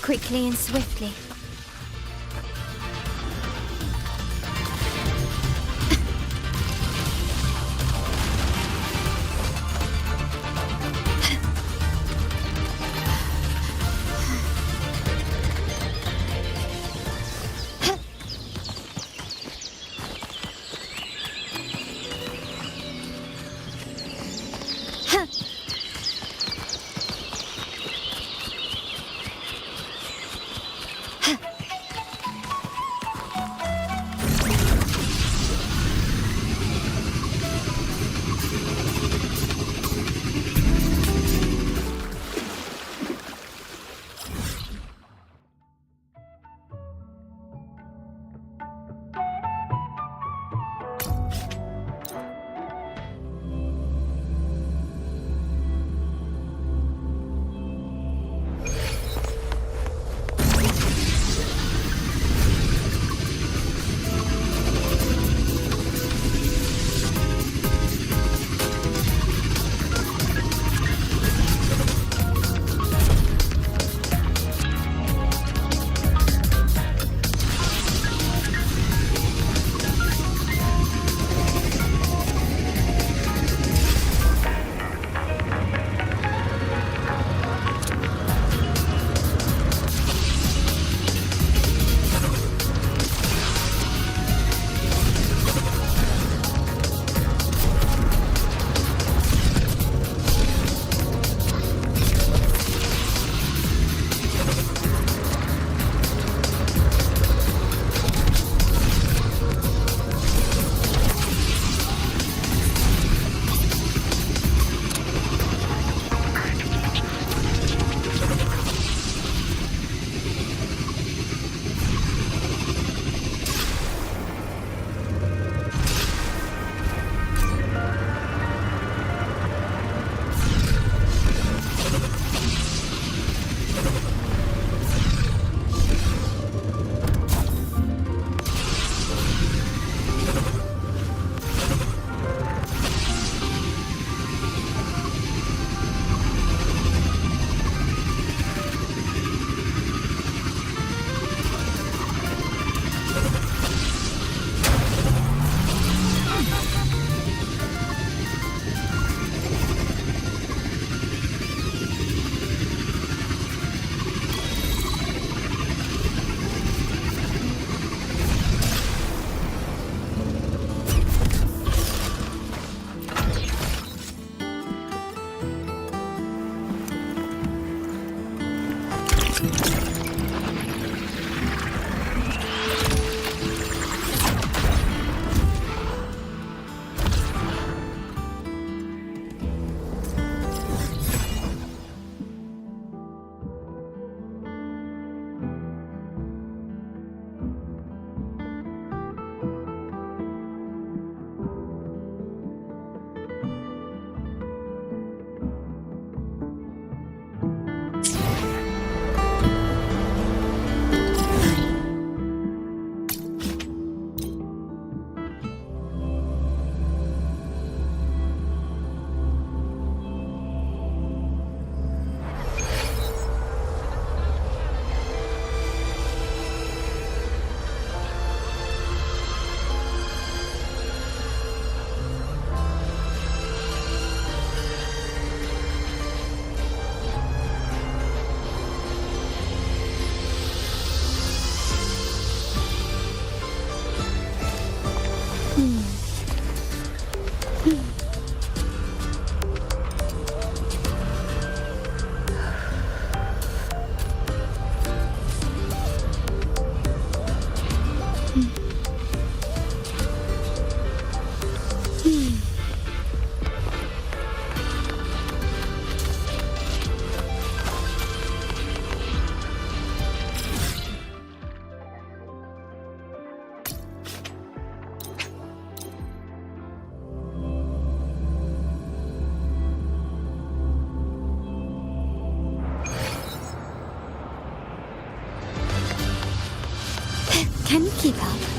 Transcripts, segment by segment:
quickly and swiftly. Can you keep up?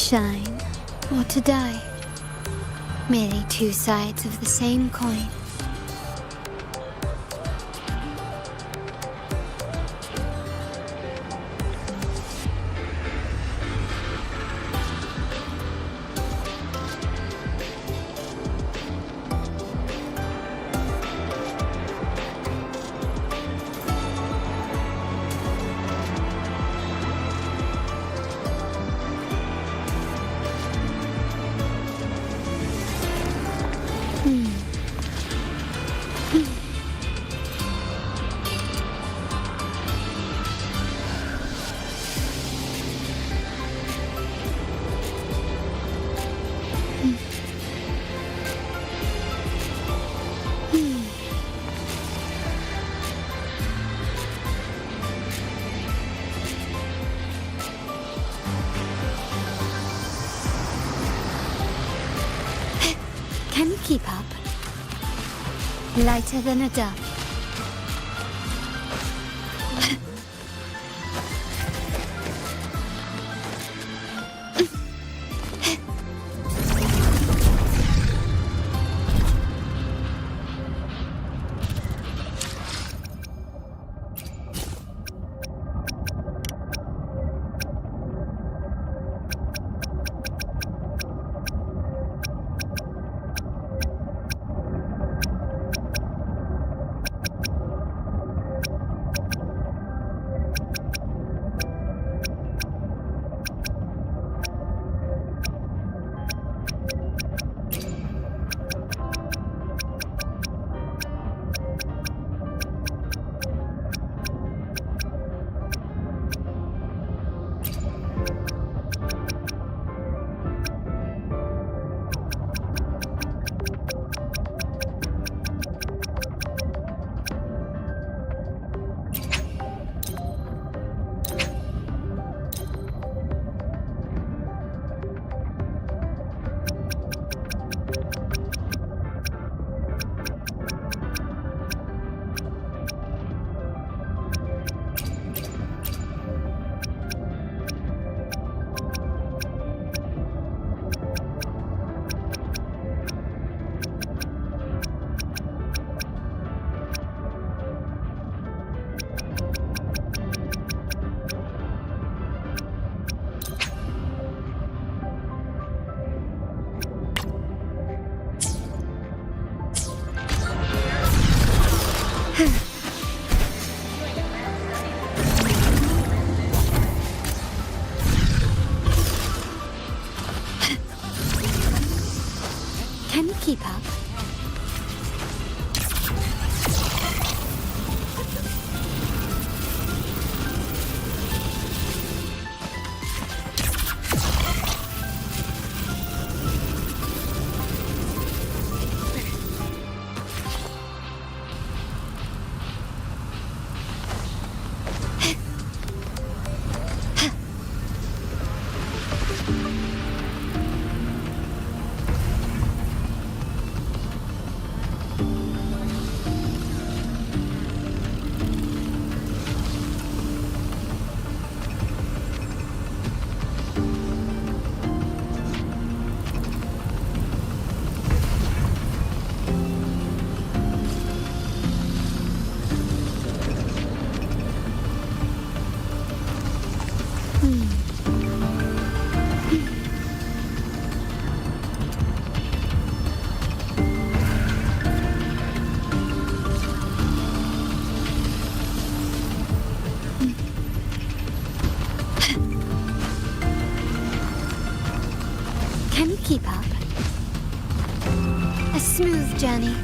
shine or to die. Merely two sides of the same coin. Can you keep up? Lighter than a dove. Can you keep up? Can you keep up? A smooth journey.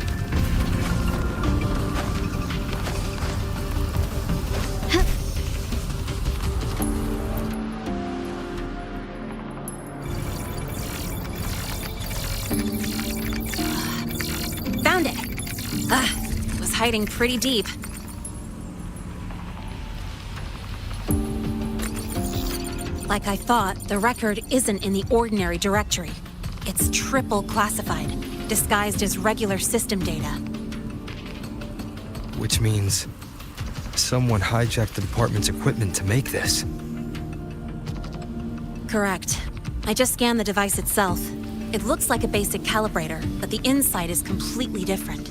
Found it! It was hiding pretty deep. Like I thought, the record isn't in the ordinary directory. It's triple classified, disguised as regular system data. Which means someone hijacked the department's equipment to make this. Correct. I just scanned the device itself. It looks like a basic calibrator, but the inside is completely different.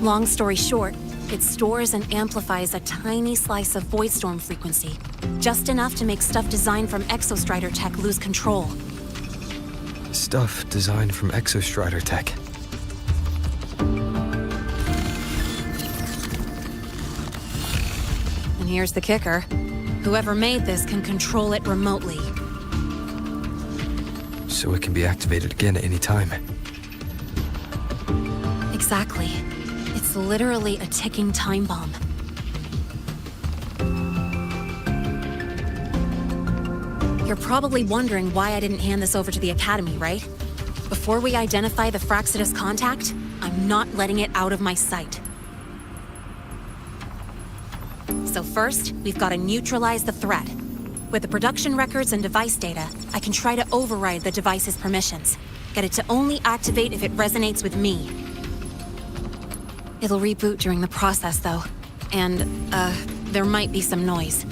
Long story short, it stores and amplifies a tiny slice of void storm frequency, just enough to make stuff designed from Exostrider tech lose control. Stuff designed from Exostrider tech. And here's the kicker. Whoever made this can control it remotely. So it can be activated again at any time. Exactly. It's literally a ticking time bomb. You're probably wondering why I didn't hand this over to the Academy, right? Before we identify the Fraxidus contact, I'm not letting it out of my sight. So first, we've got to neutralize the threat. With the production records and device data, I can try to override the device's permissions. Get it to only activate if it resonates with me. It'll reboot during the process, though. And, there might be some noise.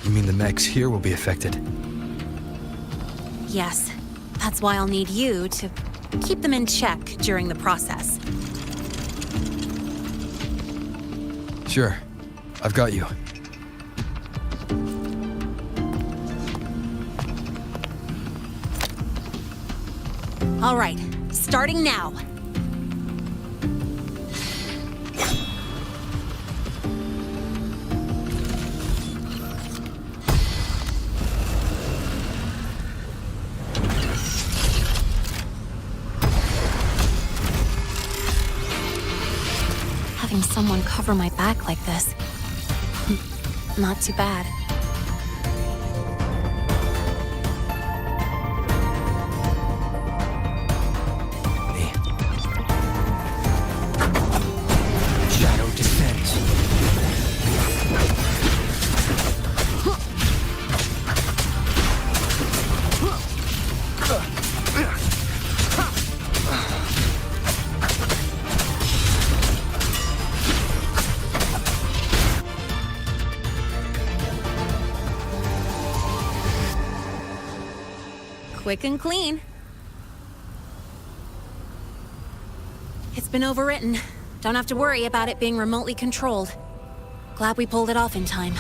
You mean the mechs here will be affected? Yes. That's why I'll need you to keep them in check during the process. Sure. I've got you. All right, starting now. Having someone cover my back like this, not too bad. Shadow descends. Quick and clean. It's been overwritten. Don't have to worry about it being remotely controlled. Glad we pulled it off in time.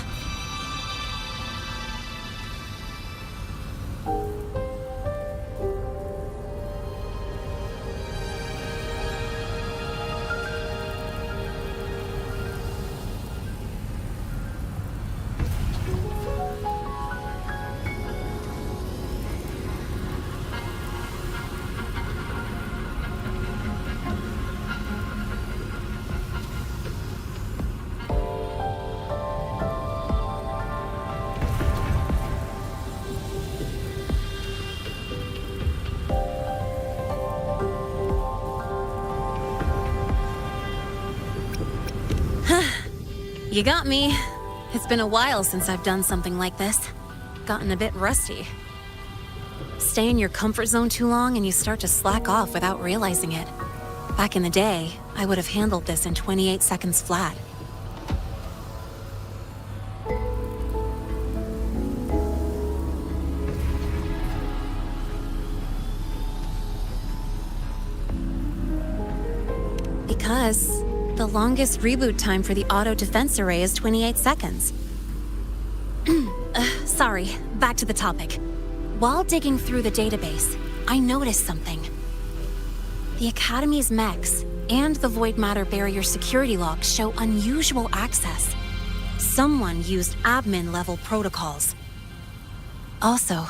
You got me. It's been a while since I've done something like this. Gotten a bit rusty. Stay in your comfort zone too long and you start to slack off without realizing it. Back in the day, I would have handled this in 28 seconds flat. Because the longest reboot time for the auto defense array is 28 seconds. Sorry, back to the topic. While digging through the database, I noticed something. The Academy's mechs and the Void Matter Barrier security logs show unusual access. Someone used admin-level protocols. Also,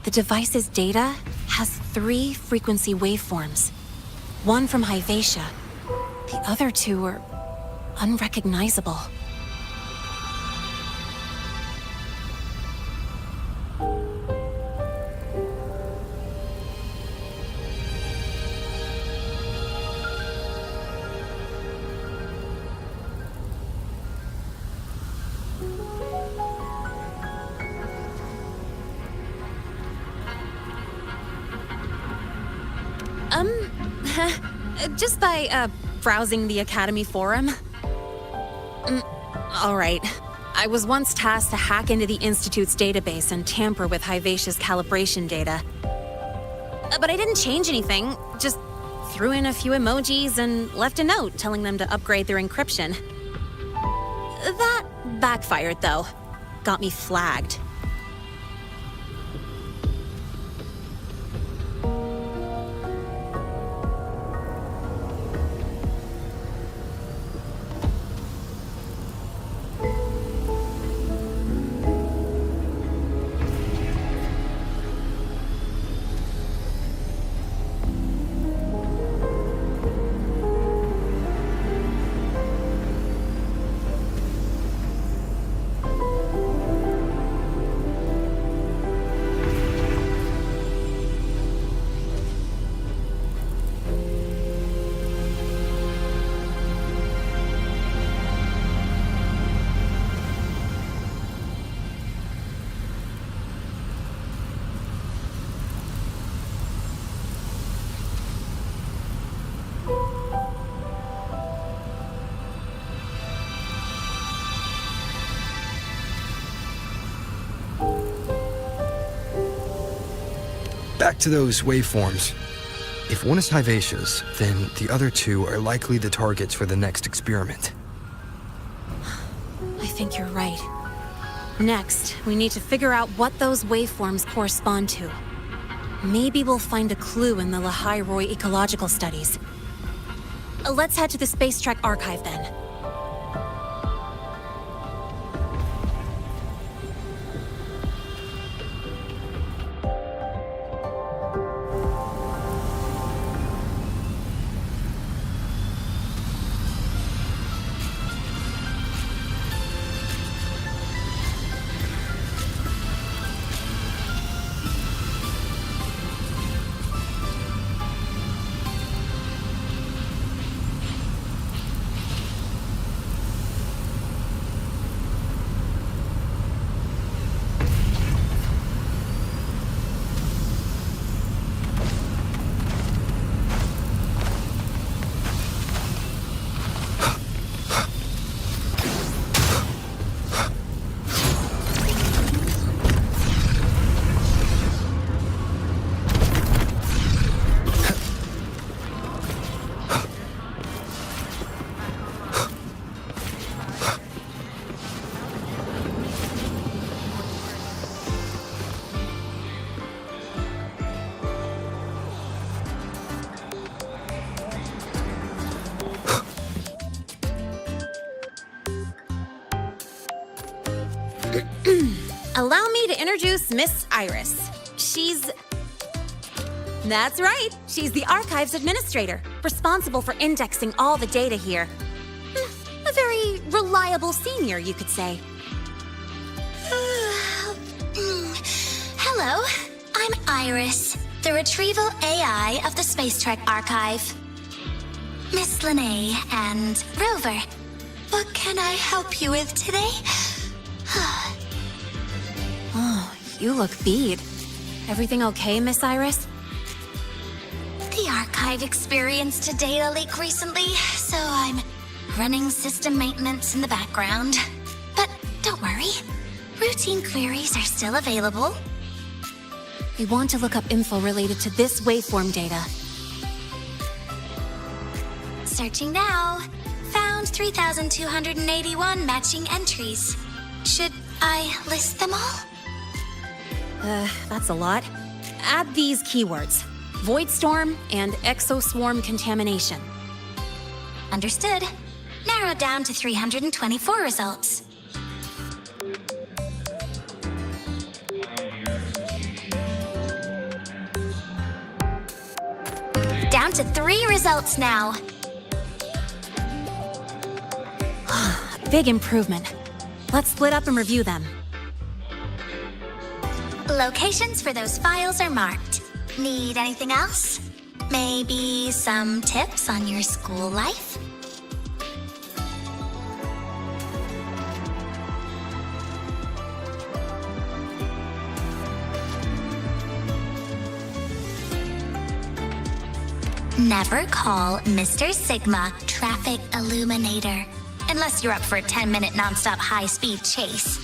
the device's data has 3 frequency waveforms. One from Hyvatia. The other 2 are unrecognizable. Just by, browsing the Academy forum? Alright. I was once tasked to hack into the Institute's database and tamper with Hivacia's calibration data. But I didn't change anything, just threw in a few emojis and left a note telling them to upgrade their encryption. That backfired, though. Got me flagged. Back to those waveforms. If one is Hivacia's, then the other two are likely the targets for the next experiment. I think you're right. Next, we need to figure out what those waveforms correspond to. Maybe we'll find a clue in the Lehigh Roy ecological studies. Let's head to the Space Trek archive then. Allow me to introduce Miss Iris. That's right, she's the Archives Administrator, responsible for indexing all the data here. A very reliable senior, you could say. Hello, I'm Iris, the retrieval AI of the Space Trek Archive. Miss Linnae and Rover, what can I help you with today? Oh, you look beat. Everything okay, Miss Iris? The Archive experienced a data leak recently, so I'm running system maintenance in the background. But don't worry, routine queries are still available. We want to look up info related to this waveform data. Searching now. Found 3,281 matching entries. Should I list them all? That's a lot. Add these keywords: Void Storm and Exoswarm Contamination. Understood. Narrowed down to 324 results. Down to 3 results now. Big improvement. Let's split up and review them. Locations for those files are marked. Need anything else? Maybe some tips on your school life? Never call Mr. Sigma Traffic Illuminator, unless you're up for a 10-minute nonstop high-speed chase.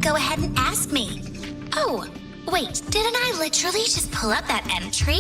Go ahead and ask me. Oh, wait, didn't I literally just pull up that entry?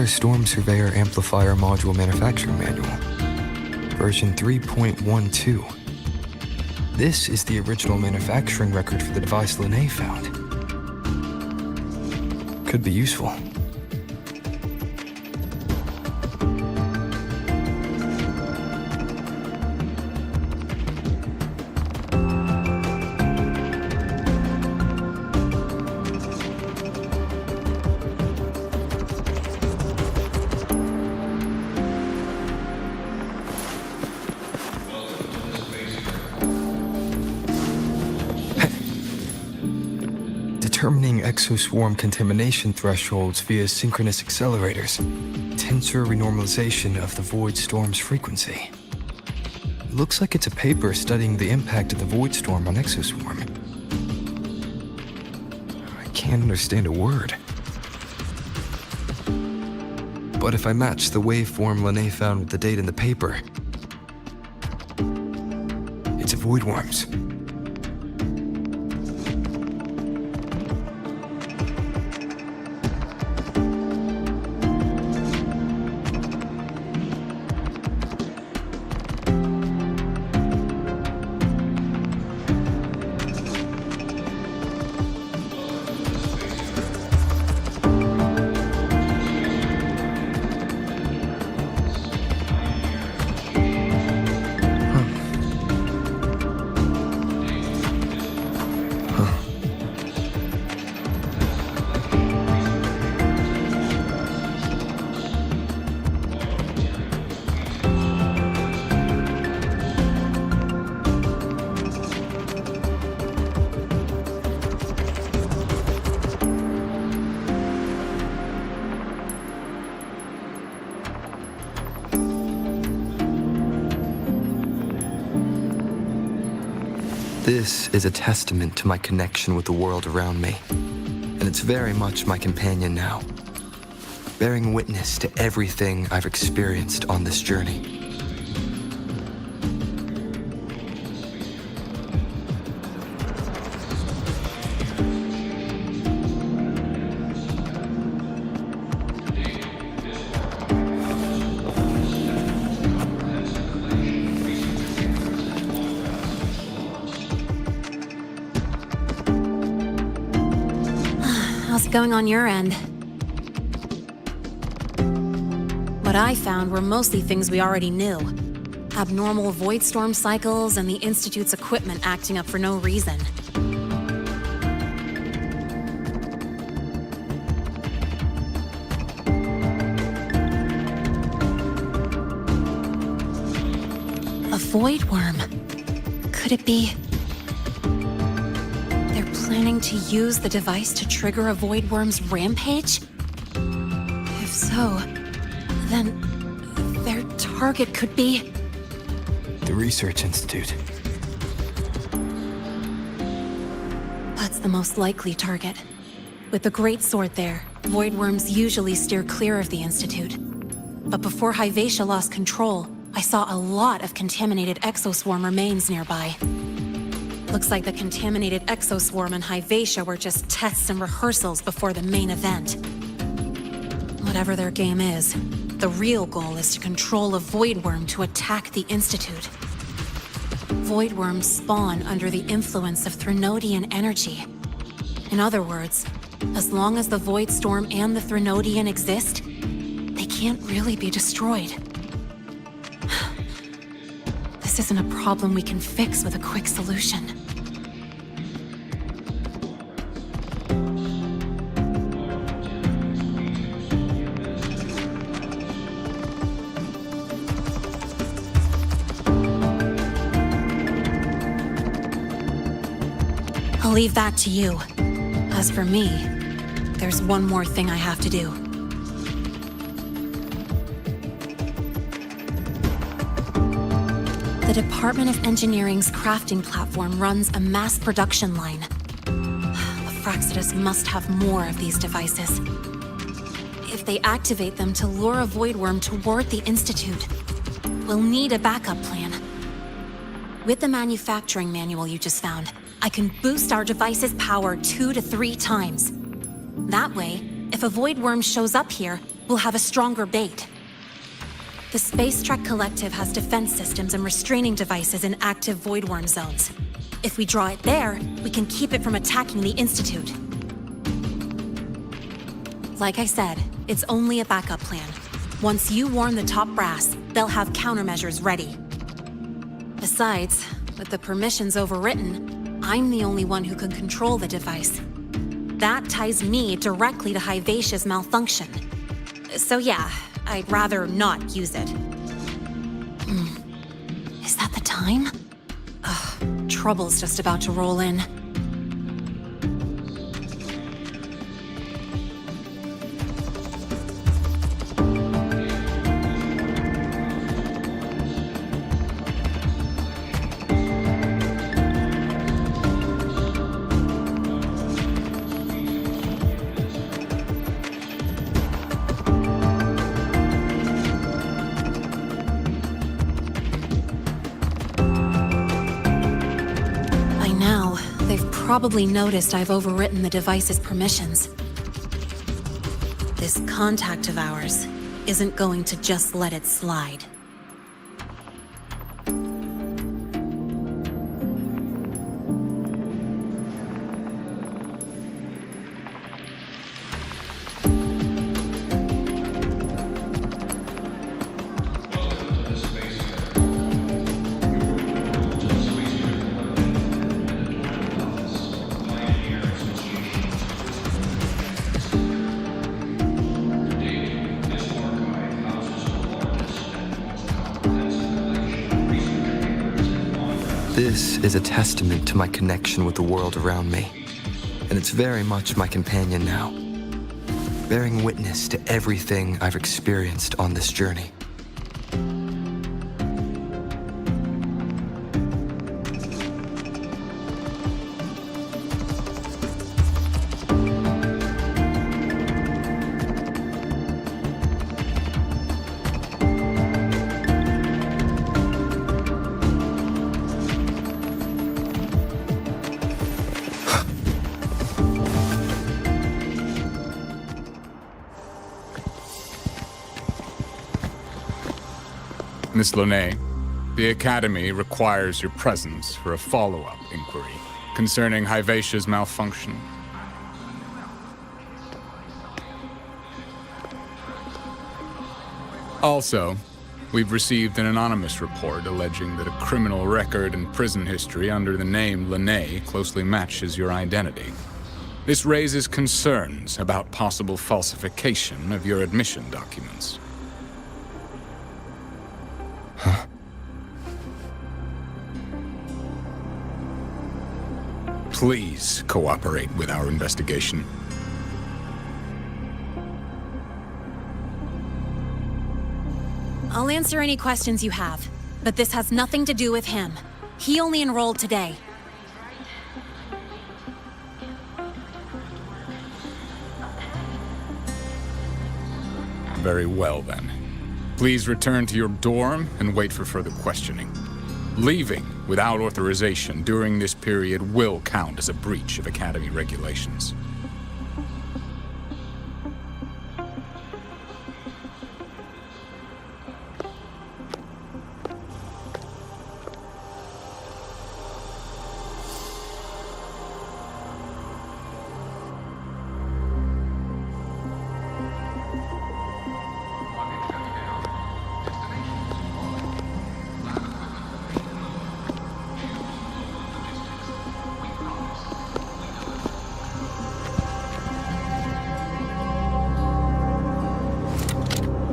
our Storm Surveyor Amplifier Module Manufacturing Manual, version 3.12. This is the original manufacturing record for the device Linné found. Could be useful. Determining exoswarm contamination thresholds via synchronous accelerators. Tensor renormalization of the void storm's frequency. Looks like it's a paper studying the impact of the void storm on exoswarm. I can't understand a word. But if I match the waveform Linné found with the data in the paper, it's a void worms. This is a testament to my connection with the world around me, and it's very much my companion now, bearing witness to everything I've experienced on this journey. How's it going on your end? What I found were mostly things we already knew. Abnormal void storm cycles and the Institute's equipment acting up for no reason. A void worm. Could it be... they're planning to use the device to trigger a void worm's rampage? If so, then their target could be... The Research Institute. That's the most likely target. With the Great Sword there, void worms usually steer clear of the Institute. But before Hyvatia lost control, I saw a lot of contaminated exoswarm remains nearby. Looks like the contaminated exoswarm and Hyvatia were just tests and rehearsals before the main event. Whatever their game is, the real goal is to control a void worm to attack the Institute. Void worms spawn under the influence of Threnodian energy. In other words, as long as the void storm and the Threnodian exist, they can't really be destroyed. This isn't a problem we can fix with a quick solution. I'll leave that to you. As for me, there's one more thing I have to do. The Department of Engineering's crafting platform runs a mass production line. The Fraxidus must have more of these devices. If they activate them to lure a void worm toward the Institute, we'll need a backup plan. With the manufacturing manual you just found, I can boost our device's power 2 to 3 times. That way, if a void worm shows up here, we'll have a stronger bait. The Space Trek Collective has defense systems and restraining devices in active voidworm zones. If we draw it there, we can keep it from attacking the Institute. Like I said, it's only a backup plan. Once you warn the top brass, they'll have countermeasures ready. Besides, with the permissions overwritten, I'm the only one who can control the device. That ties me directly to Hivacia's malfunction. So yeah, I'd rather not use it. Is that the time? Ugh, trouble's just about to roll in. Probably noticed I've overwritten the device's permissions. This contact of ours isn't going to just let it slide. This is a testament to my connection with the world around me, and it's very much my companion now, bearing witness to everything I've experienced on this journey. Miss Lene, the Academy requires your presence for a follow-up inquiry concerning Hivacia's malfunction. Also, we've received an anonymous report alleging that a criminal record and prison history under the name Lene closely matches your identity. This raises concerns about possible falsification of your admission documents. Please cooperate with our investigation. I'll answer any questions you have, but this has nothing to do with him. He only enrolled today. Very well, then. Please return to your dorm and wait for further questioning. Leaving without authorization during this period will count as a breach of Academy regulations.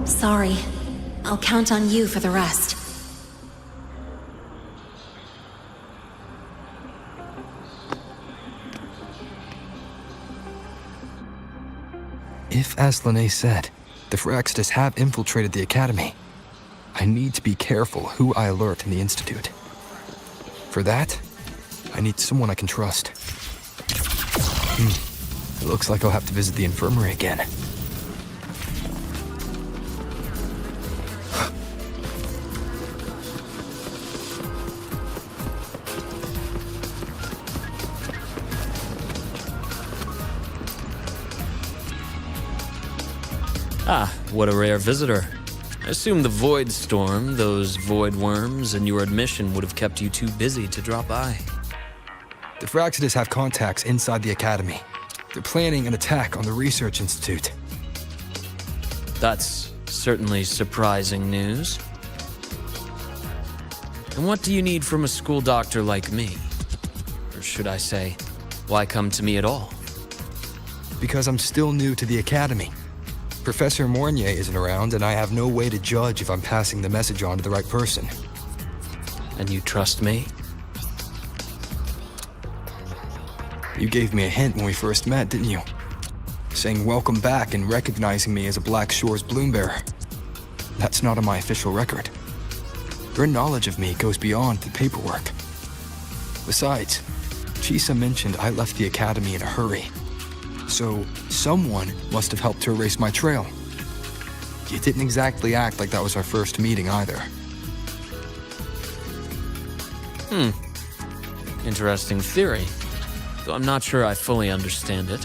Sorry. I'll count on you for the rest. If, as Lene said, the Phyrexis have infiltrated the Academy, I need to be careful who I alert in the Institute. For that, I need someone I can trust. It looks like I'll have to visit the infirmary again. Ah, what a rare visitor. I assume the Void Storm, those void worms, and your admission would have kept you too busy to drop by. The Fraxidus have contacts inside the Academy. They're planning an attack on the Research Institute. That's certainly surprising news. And what do you need from a school doctor like me? Or should I say, why come to me at all? Because I'm still new to the Academy. Professor Mornier isn't around, and I have no way to judge if I'm passing the message on to the right person. And you trust me? You gave me a hint when we first met, didn't you? Saying welcome back and recognizing me as a Black Shores Bloombearer. That's not on my official record. Your knowledge of me goes beyond the paperwork. Besides, Chisa mentioned I left the Academy in a hurry. So, someone must have helped to erase my trail. You didn't exactly act like that was our first meeting either. Interesting theory. Though I'm not sure I fully understand it.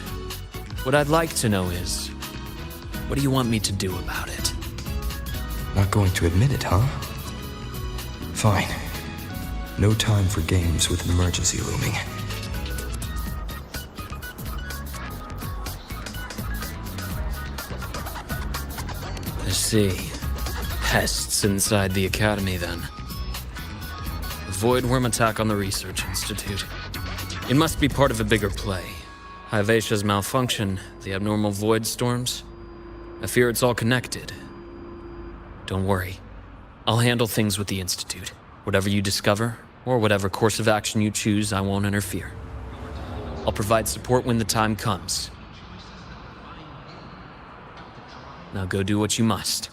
What I'd like to know is, what do you want me to do about it? Not going to admit it, huh? Fine. No time for games with an emergency looming. I see. Pests inside the Academy, then. A void worm attack on the Research Institute. It must be part of a bigger play. Hyvatia's malfunction, the abnormal void storms. I fear it's all connected. Don't worry. I'll handle things with the Institute. Whatever you discover, or whatever course of action you choose, I won't interfere. I'll provide support when the time comes. Now go do what you must.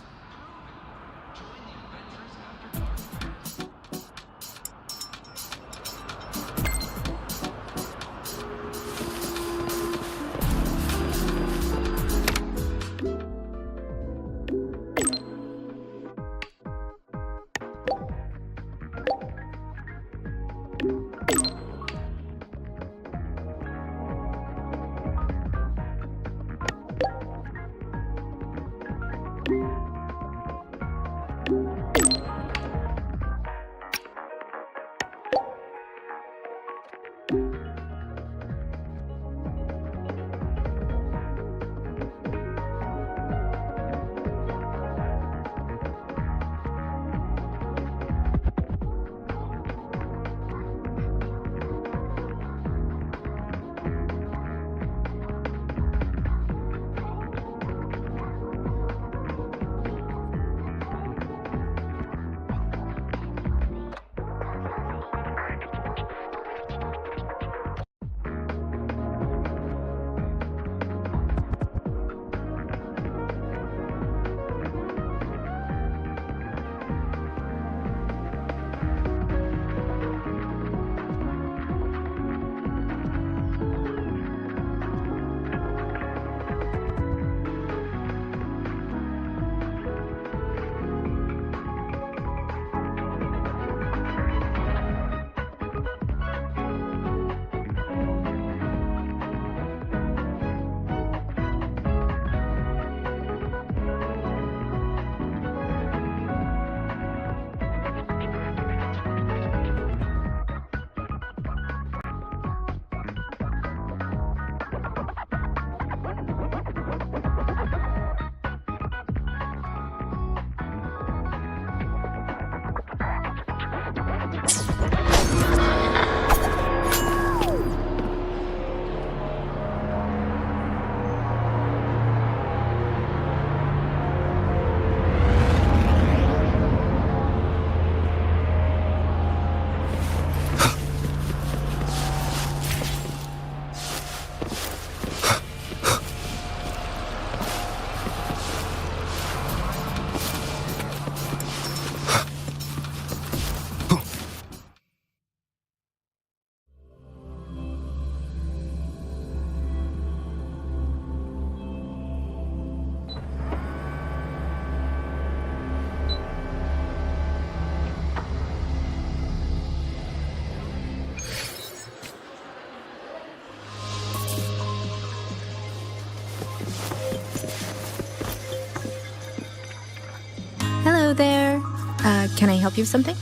Can I help you with something?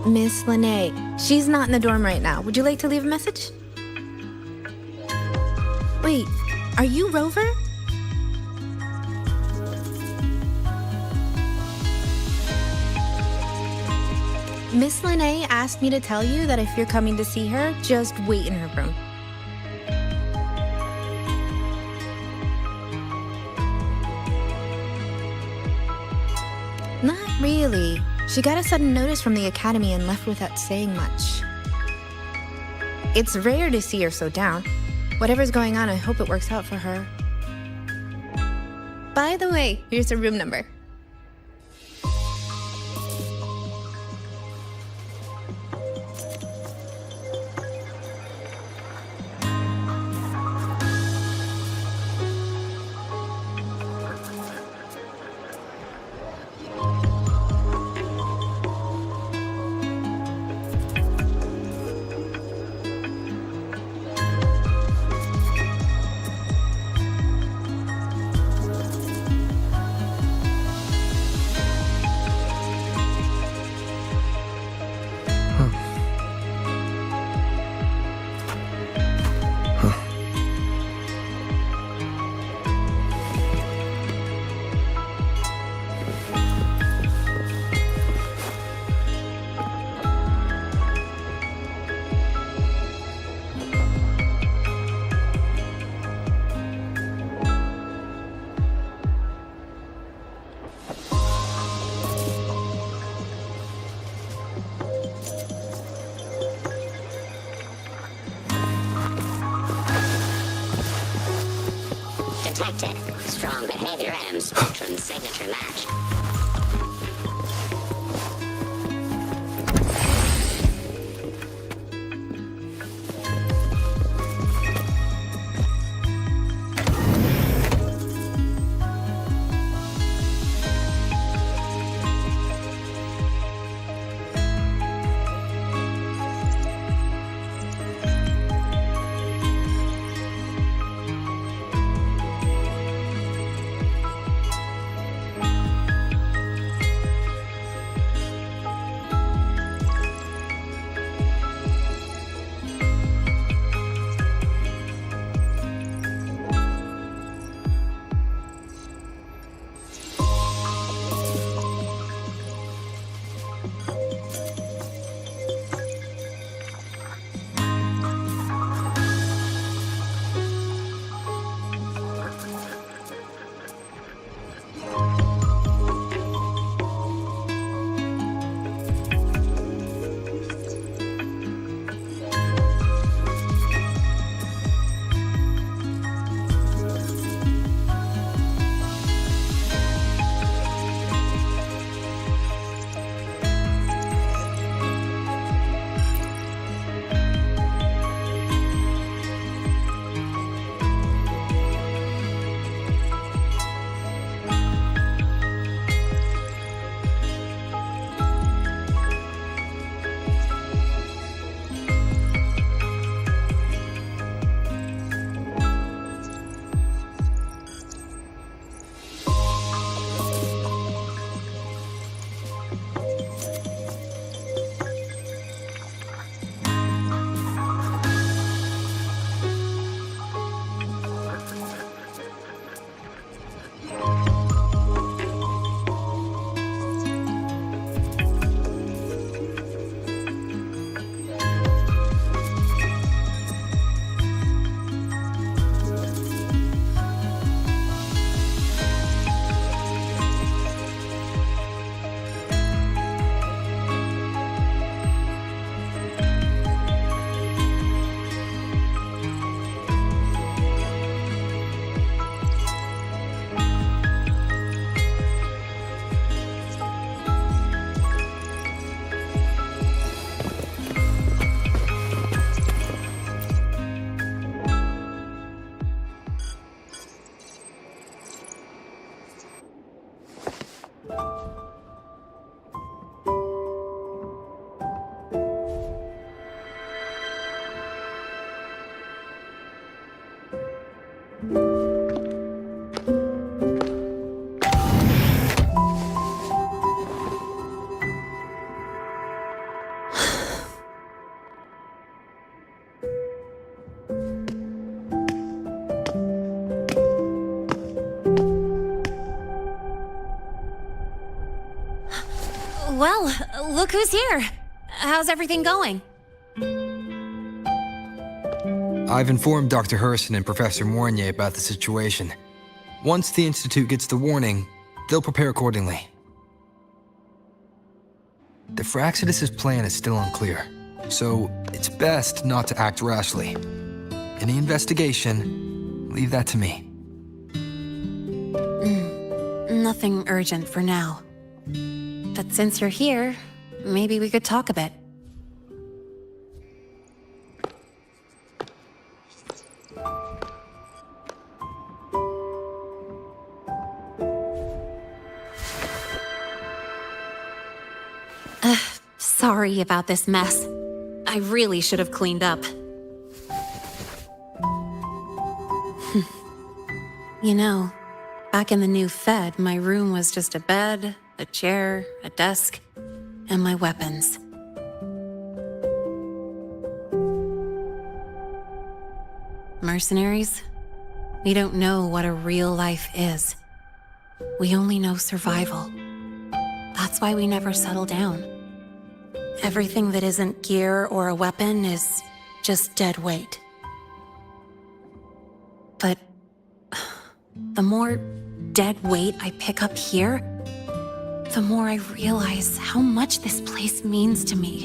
Miss Lene, she's not in the dorm right now. Would you like to leave a message? Wait, are you Rover? Miss Lene asked me to tell you that if you're coming to see her, just wait in her room. Not really. She got a sudden notice from the academy and left without saying much. It's rare to see her so down. Whatever's going on, I hope it works out for her. By the way, here's her room number. Detected. Strong behavior and spectrum signature match. Well, look who's here. How's everything going? I've informed Dr. Herson and Professor Mournier about the situation. Once the Institute gets the warning, they'll prepare accordingly. The Fraxidus' plan is still unclear, so it's best not to act rashly. Any investigation, leave that to me. Nothing urgent for now. But since you're here, maybe we could talk a bit. Sorry about this mess. I really should have cleaned up. You know, back in the new Fed, my room was just a bed, a chair, a desk, and my weapons. Mercenaries? We don't know what a real life is. We only know survival. That's why we never settle down. Everything that isn't gear or a weapon is just dead weight. But the more dead weight I pick up here, the more I realize how much this place means to me.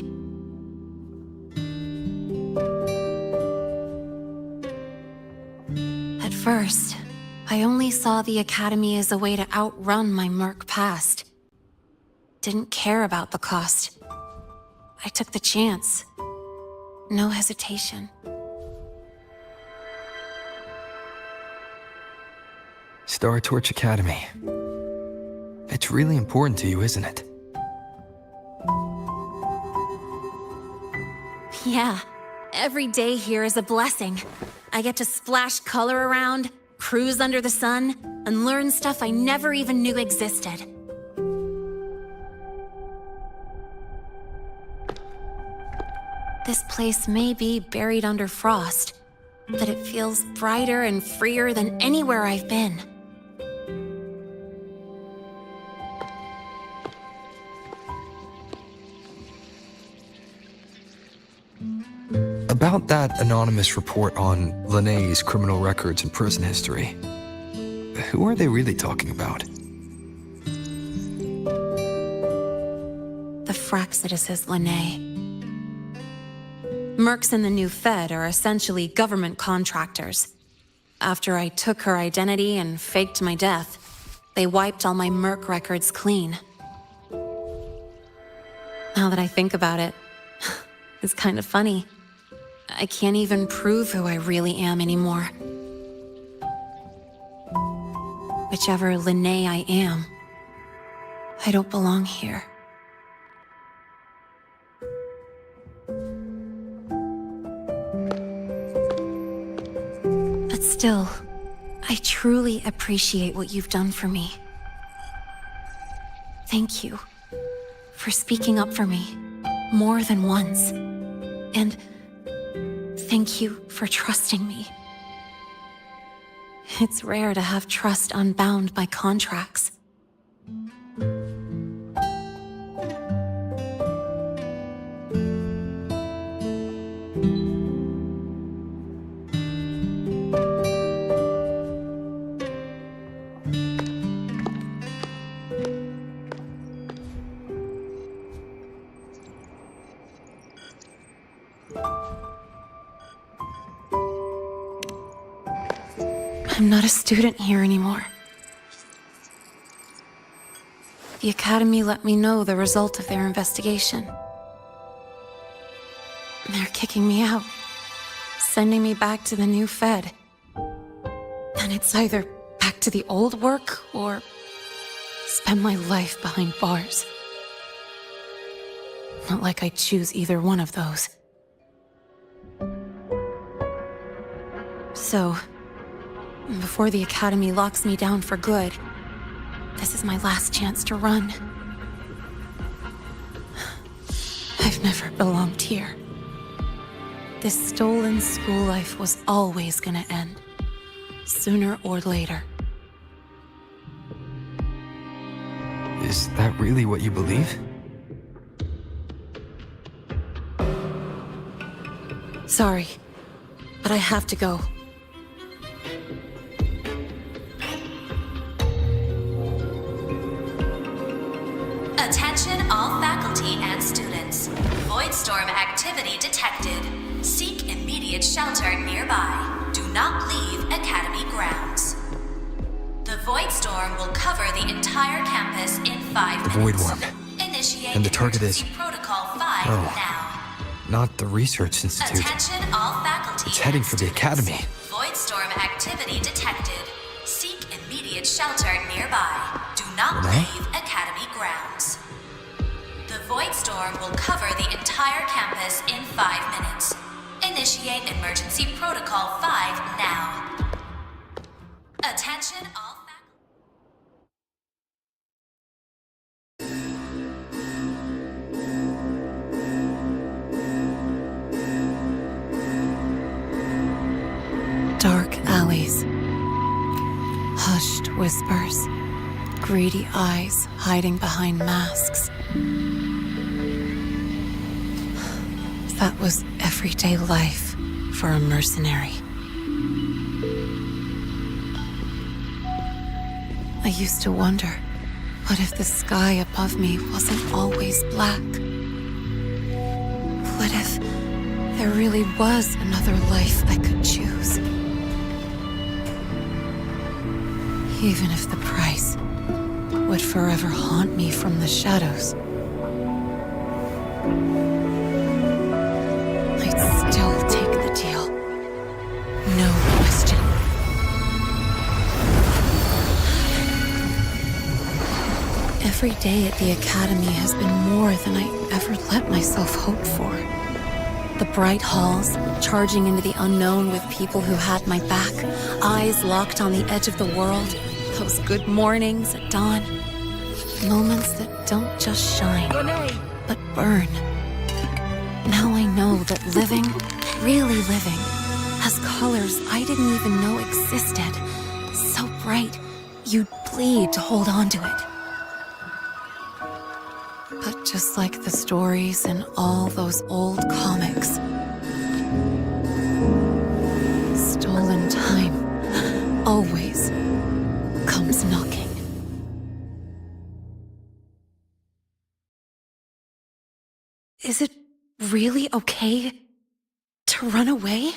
At first, I only saw the Academy as a way to outrun my Merc past. Didn't care about the cost. I took the chance. No hesitation. Star Torch Academy. It's really important to you, isn't it? Yeah, every day here is a blessing. I get to splash color around, cruise under the sun, and learn stuff I never even knew existed. This place may be buried under frost, but it feels brighter and freer than anywhere I've been. About that anonymous report on Linné's criminal records and prison history, who are they really talking about? The Fraxidus is Linné. Mercs in the new Fed are essentially government contractors. After I took her identity and faked my death, they wiped all my Merc records clean. Now that I think about it, it's kind of funny. I can't even prove who I really am anymore. Whichever Linné I am, I don't belong here. But still, I truly appreciate what you've done for me. Thank you for speaking up for me more than once. And thank you for trusting me. It's rare to have trust unbound by contracts. I'm not a student here anymore. The Academy let me know the result of their investigation. They're kicking me out, sending me back to the new Fed. And it's either back to the old work or spend my life behind bars. Not like I choose either one of those. So, before the Academy locks me down for good, this is my last chance to run. I've never belonged here. This stolen school life was always gonna end, sooner or later. Is that really what you believe? Sorry, but I have to go. Attention all faculty and students. Voidstorm activity detected. Seek immediate shelter nearby. Do not leave Academy grounds. The Voidstorm will cover the entire campus in 5 The minutes. Void Worm. Initiate And the target is- emergency Protocol 5 Oh. now. Not the Research Institute. Attention all faculty. It's heading and for the students. Academy. Voidstorm activity detected. Seek immediate shelter nearby. Do not Renee? leave Academy grounds. The Voidstorm will cover the entire campus in 5 minutes. Initiate emergency protocol 5 now. Attention all faculty. Dark alleys. Hushed whispers. Greedy eyes hiding behind masks. That was everyday life for a mercenary. I used to wonder, what if the sky above me wasn't always black? What if there really was another life I could choose? Even if the price would forever haunt me from the shadows, I'd still take the deal. No question. Every day at the Academy has been more than I ever let myself hope for. The bright halls, charging into the unknown with people who had my back, eyes locked on the edge of the world, those good mornings at dawn, moments that don't just shine, but burn. Now I know that living, really living, has colors I didn't even know existed. So bright, you'd bleed to hold on to it. But just like the stories in all those old comics, stolen time always comes knocking. Is it really okay to run away?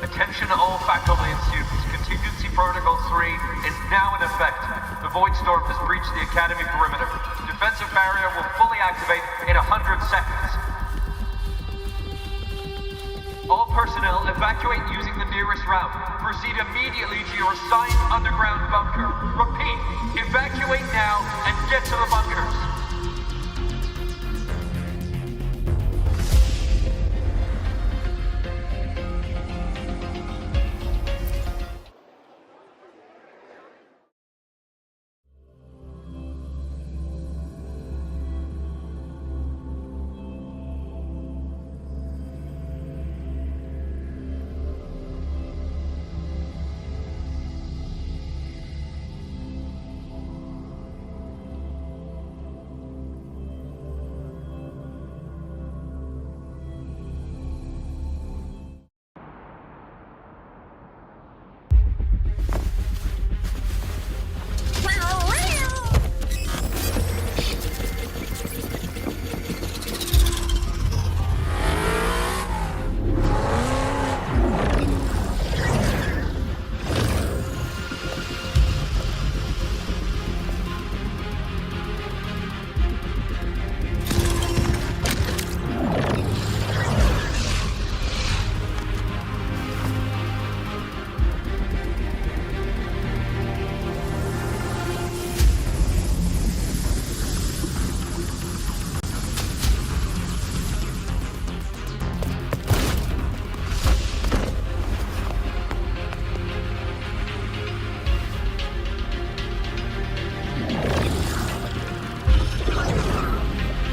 Attention all faculty and students. Contingency Protocol 3 is now in effect. The Voidstorm has breached the Academy perimeter. The defensive barrier will fully activate in 100 seconds. All personnel evacuate using the nearest route. Proceed immediately to your assigned underground bunker. Repeat, evacuate now and get to the bunkers.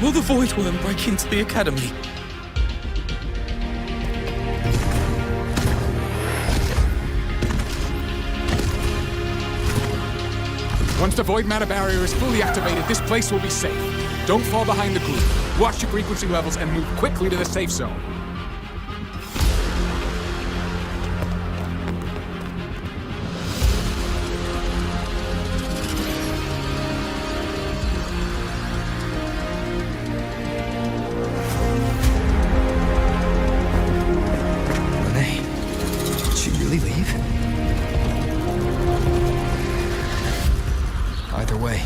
Will the Void Worm break into the Academy? Once the void matter barrier is fully activated, this place will be safe. Don't fall behind the group. Watch your frequency levels and move quickly to the safe zone. Renee, did she really leave? Either way,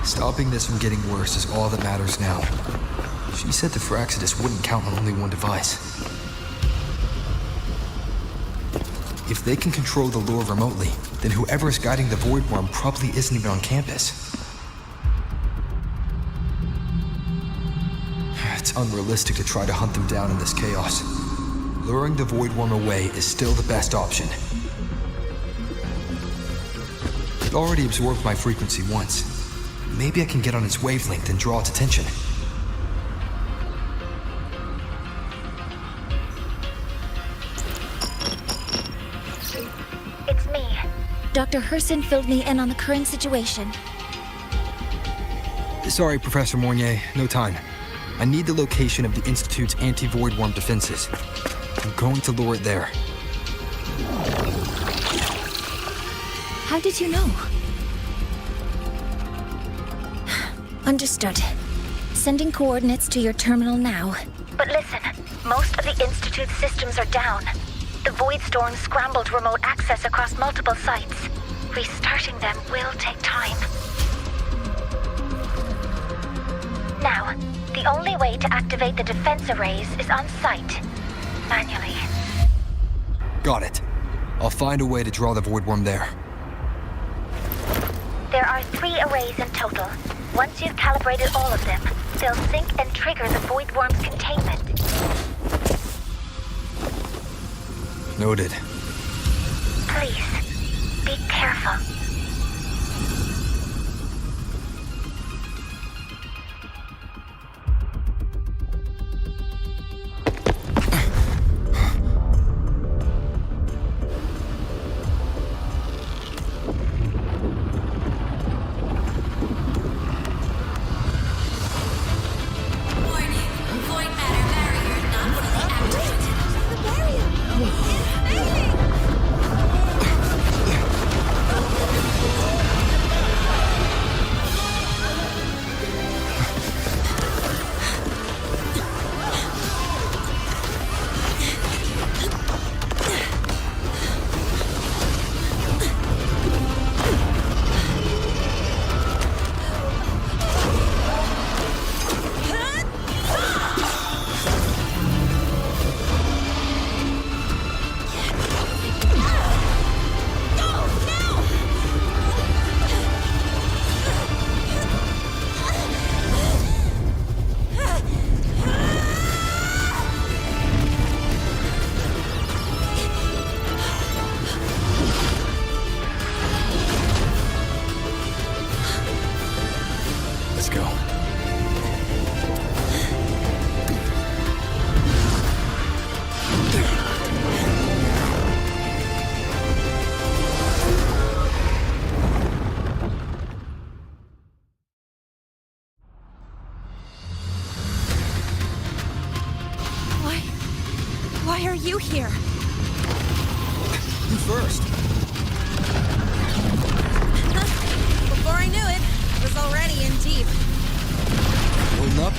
stopping this from getting worse is all that matters now. She said the Fraxidus wouldn't count on only one device. If they can control the lure remotely, then whoever is guiding the Void Worm probably isn't even on campus. It's unrealistic to try to hunt them down in this chaos. Luring the Void Worm away is still the best option. It already absorbed my frequency once. Maybe I can get on its wavelength and draw its attention. It's me. Dr. Herson filled me in on the current situation. Sorry, Professor Mornier, no time. I need the location of the Institute's anti-Void Worm defenses. I'm going to lure it there. How did you know? Understood. Sending coordinates to your terminal now. But listen, most of the Institute's systems are down. The Void Storm scrambled remote access across multiple sites. Restarting them will take time. Now, the only way to activate the defense arrays is on site. Manually. Got it. I'll find a way to draw the Void Worm there. There are 3 arrays in total. Once you've calibrated all of them, they'll sync and trigger the Void Worm's containment. Noted. Please, be careful. Why are you here? You first. Before I knew it, I was already in deep. Holding up?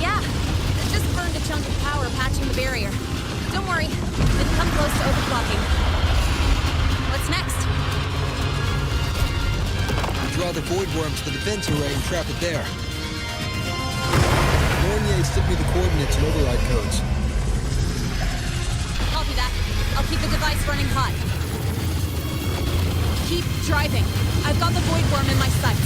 Yeah, it just burned a chunk of power patching the barrier. Don't worry, didn't come close to overclocking. What's next? Draw the Void Worm to the defense array and trap it there. Mornier sent me the coordinates and override codes. Copy that. I'll keep the device running hot. Keep driving. I've got the Void Worm in my sights.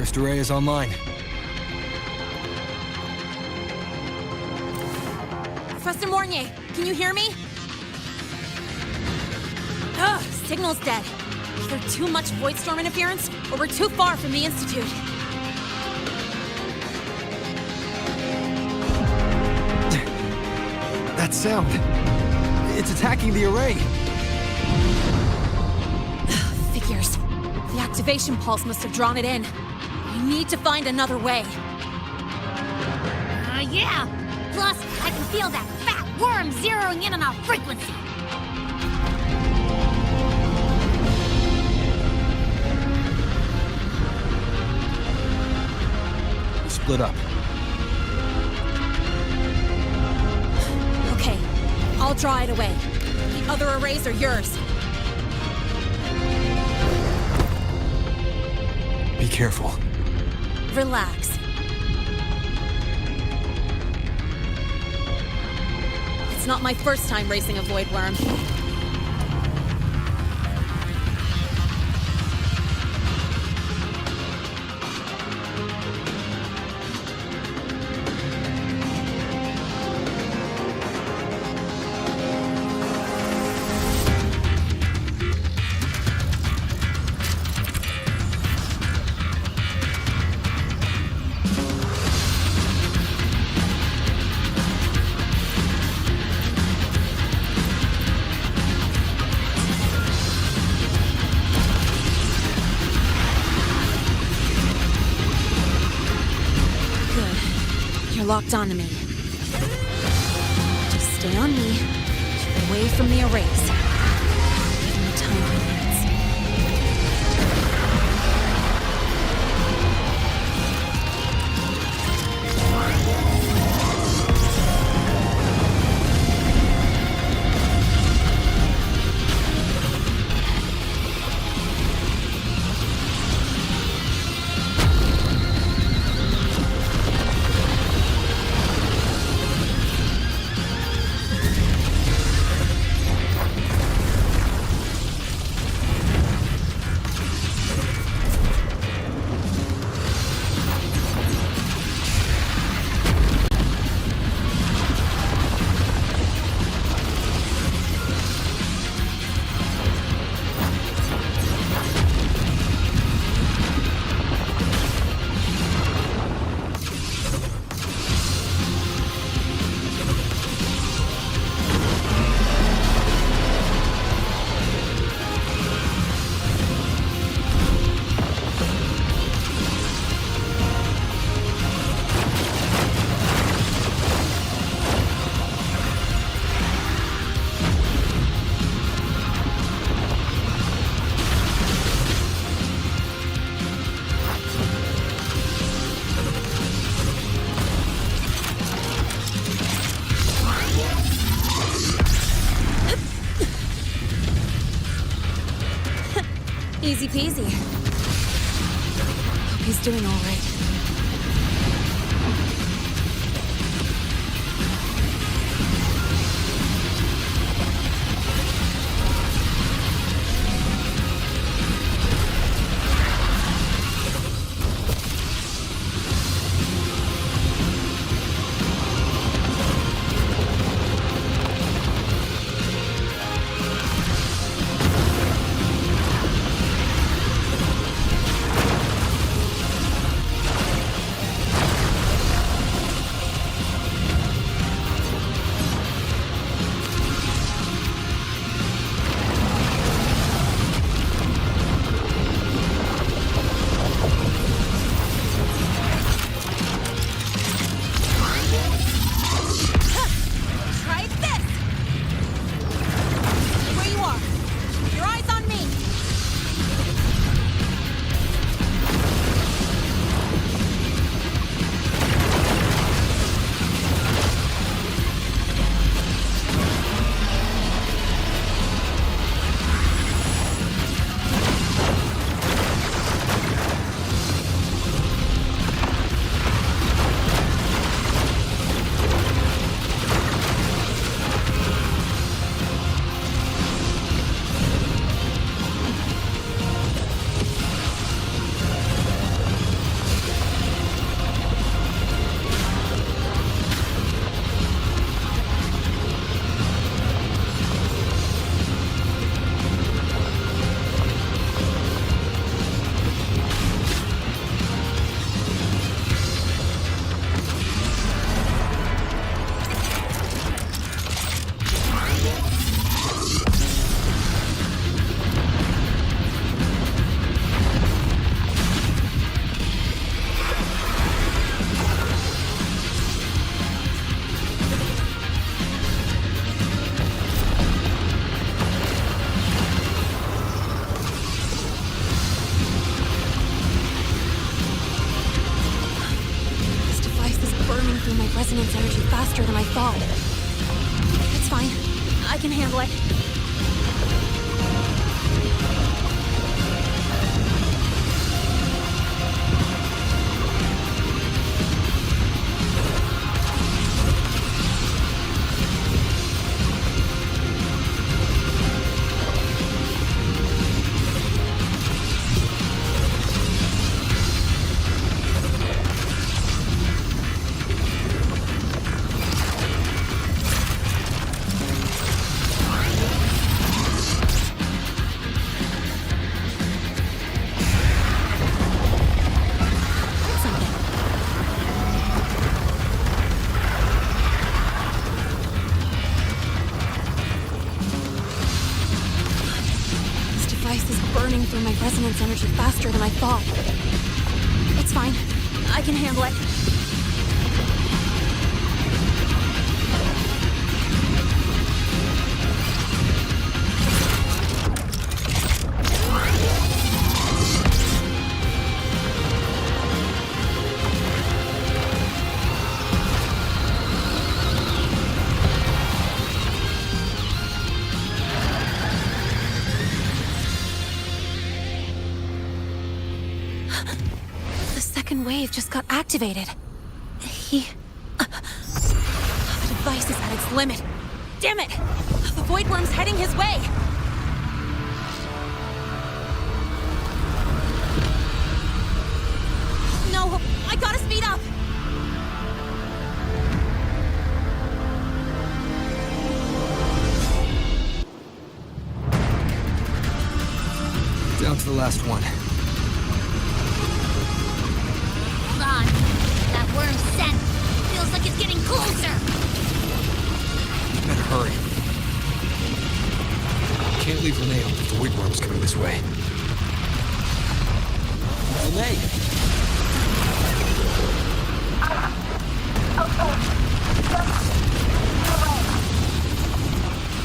First array is online. Professor Mornier, can you hear me? Ugh, signal's dead. Either too much void storm interference, or we're too far from the Institute. That sound. It's attacking the array. Figures. The activation pulse must have drawn it in. We need to find another way. Yeah! Plus, I can feel that fat worm zeroing in on our frequency. We'll split up. Okay, I'll draw it away. The other arrays are yours. Be careful. Relax. It's not my first time racing a void worm. You're locked onto me. Just stay on me. Keep away from the arrays. Give me the time he needs. Easy peasy. Hope he's doing all right. I can handle it. Through my resonance energy faster than I thought. It's fine. I can handle it. Wave just got activated. The device is at its limit. Damn it! The Void Worm's heading his way! No! I gotta speed up! Down to the last one. That worm's scent feels like it's getting closer. Better hurry. Can't leave Renee on the Void Worm's coming this way. Renee!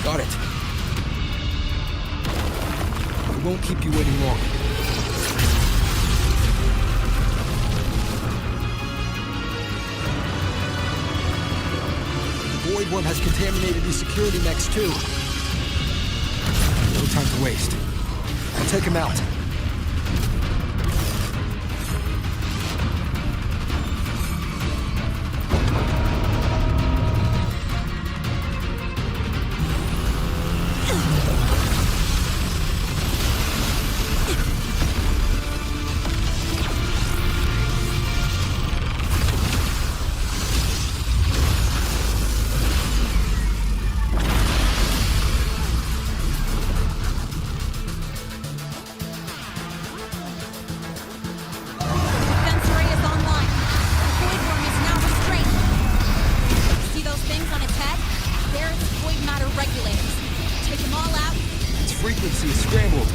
Got it. We won't keep you waiting long. The Void Worm has contaminated these security mechs too. No time to waste. I'll take him out. Frequency is scrambled.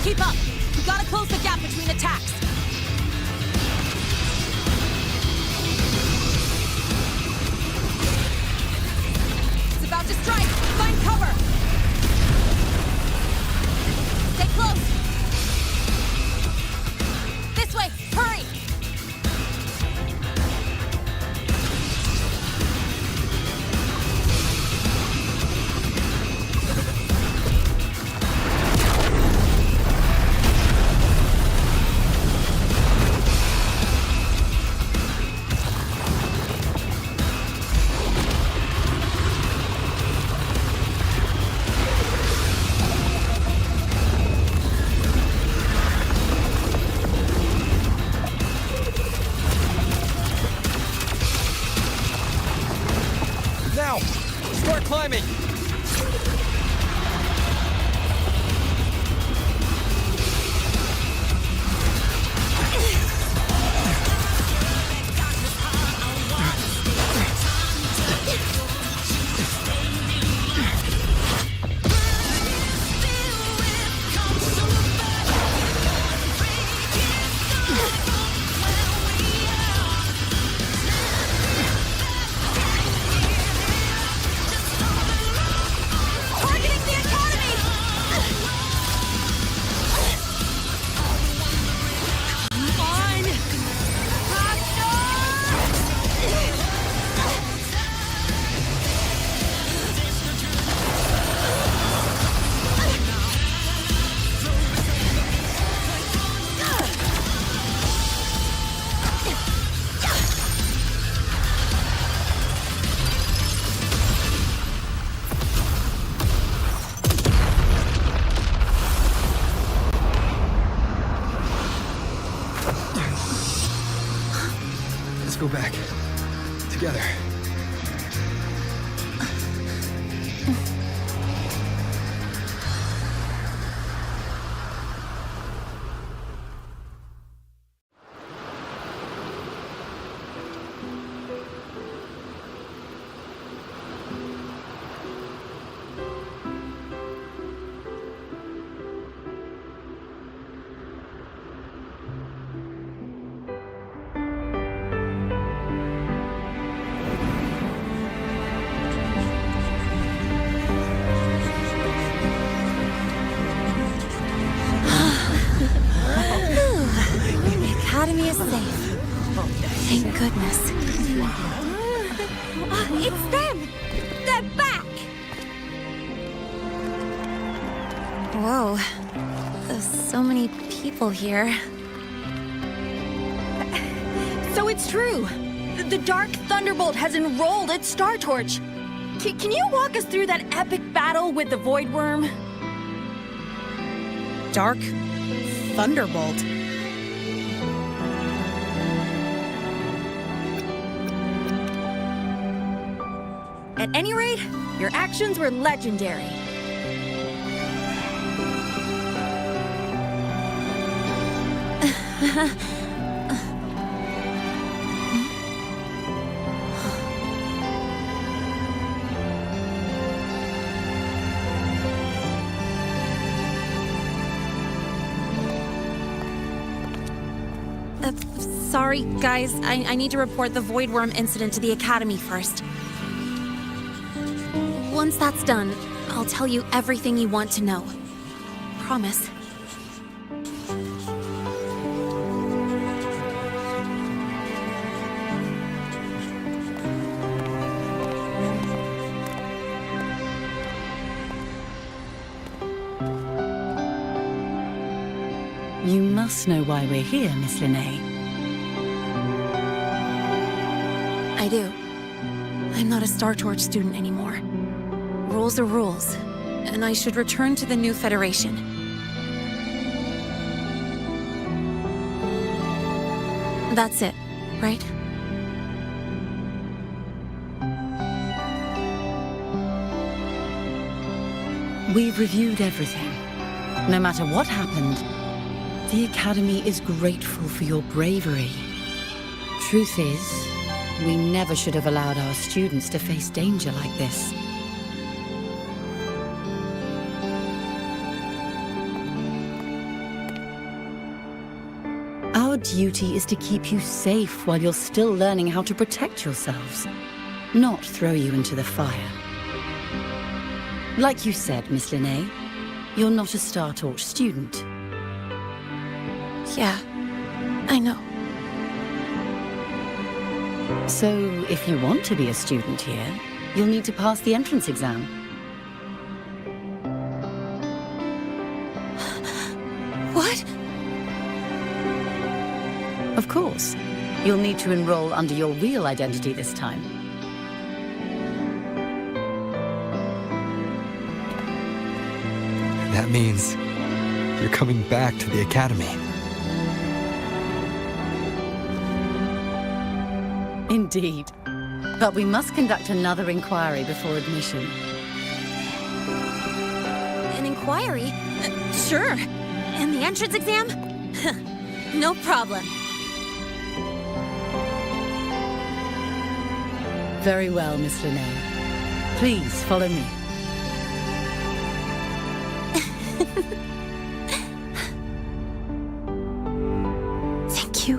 Keep up! We gotta close the gap between attacks! It's about to strike! Find cover! Stay close! This way! Hurry! Now! Start climbing! go back. Together. The Academy is safe. Thank goodness. It's them! They're back! Whoa. There's so many people here. So it's true. The Dark Thunderbolt has enrolled at Star Torch. Can you walk us through that epic battle with the Void Worm? Dark Thunderbolt. At any rate, your actions were legendary. Sorry, guys. I need to report the Void Worm incident to the Academy first. Once that's done, I'll tell you everything you want to know. Promise. You must know why we're here, Miss Linnae. I do. I'm not a Star Torch student anymore. Rules are rules, and I should return to the new Federation. That's it, right? We've reviewed everything. No matter what happened, the Academy is grateful for your bravery. Truth is, we never should have allowed our students to face danger like this. Our duty is to keep you safe while you're still learning how to protect yourselves, not throw you into the fire. Like you said, Miss Linnae, you're not a Star Torch student. Yeah, I know. So, if you want to be a student here, you'll need to pass the entrance exam. What? Of course. You'll need to enroll under your real identity this time. That means you're coming back to the Academy. Indeed. But we must conduct another inquiry before admission. An inquiry? Sure. And the entrance exam? No problem. Very well, Miss Linnae. Please follow me. Thank you.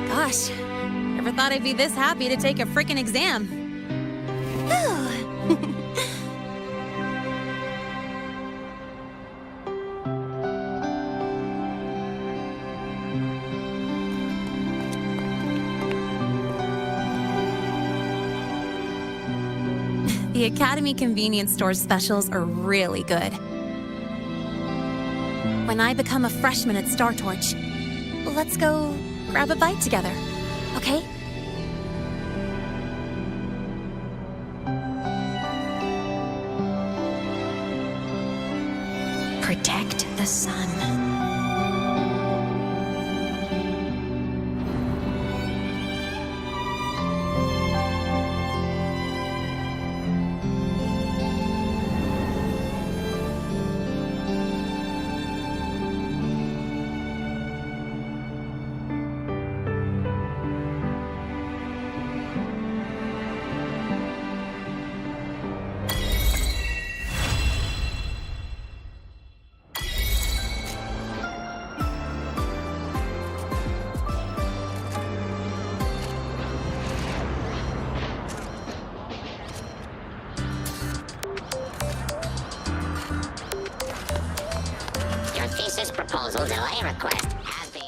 Gosh, never thought I'd be this happy to take a frickin' exam. The Academy convenience store specials are really good. When I become a freshman at Star Torch, let's go grab a bite together, okay? protect the sun. Your thesis proposal delay request has been...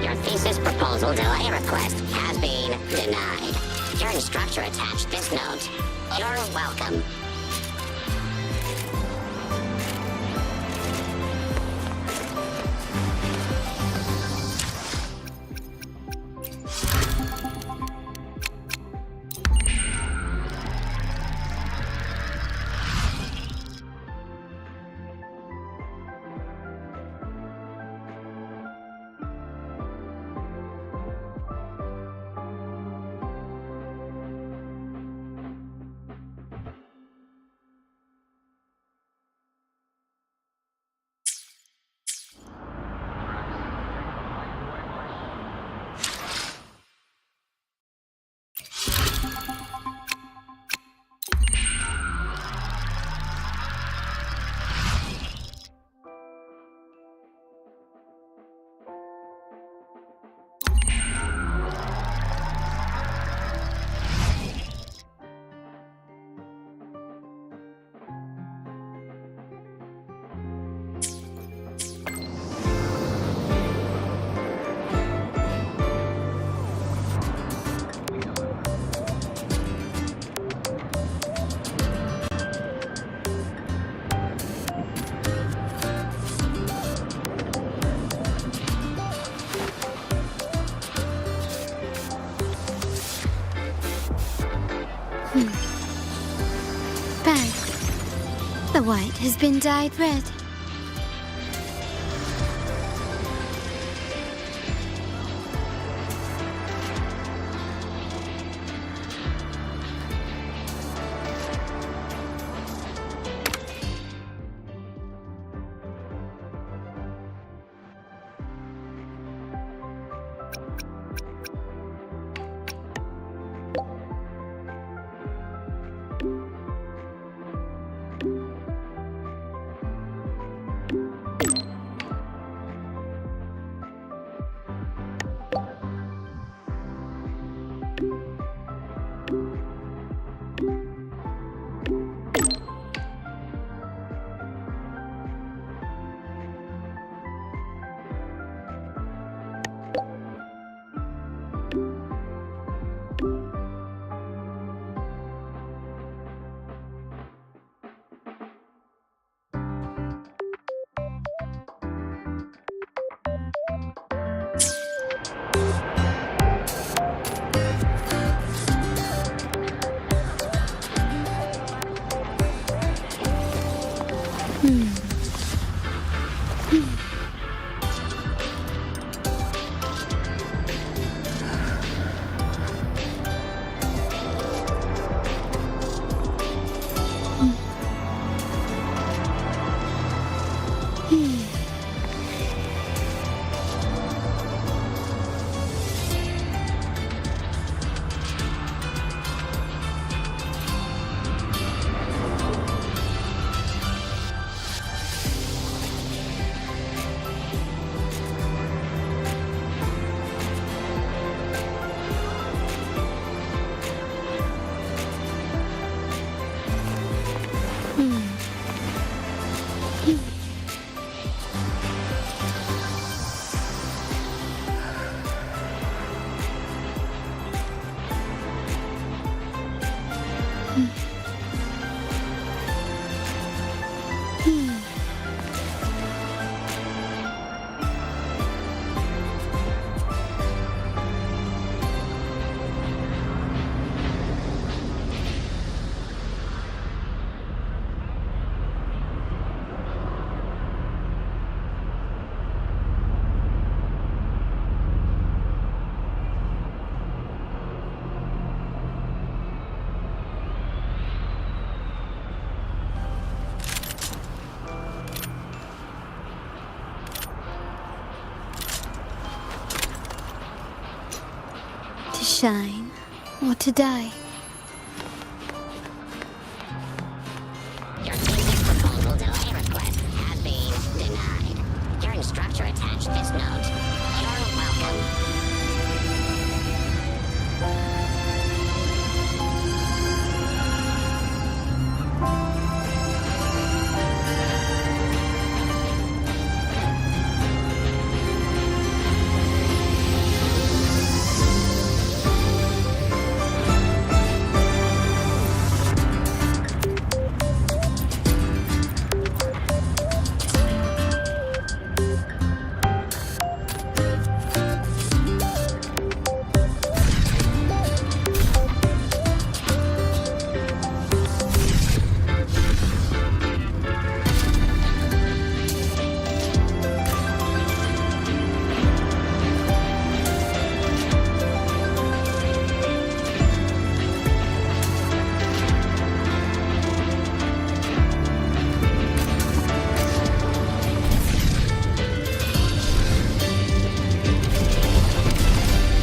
Your thesis proposal delay request has been denied. Your instructor attached this note. You're welcome. Bag. The white has been dyed red. shine or to die. Your thesis proposal delay request has been denied. Your instructor attached this note. You're welcome.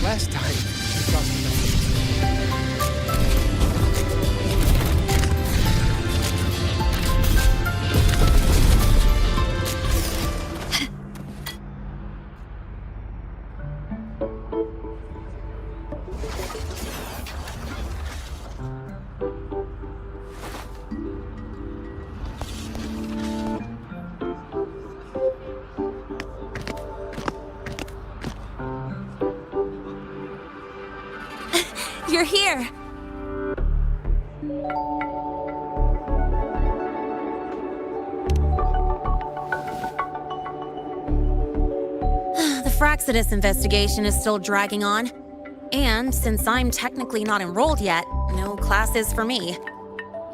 Last time, we crossed the line. You're here! The Fraxidus investigation is still dragging on. And since I'm technically not enrolled yet, no classes for me.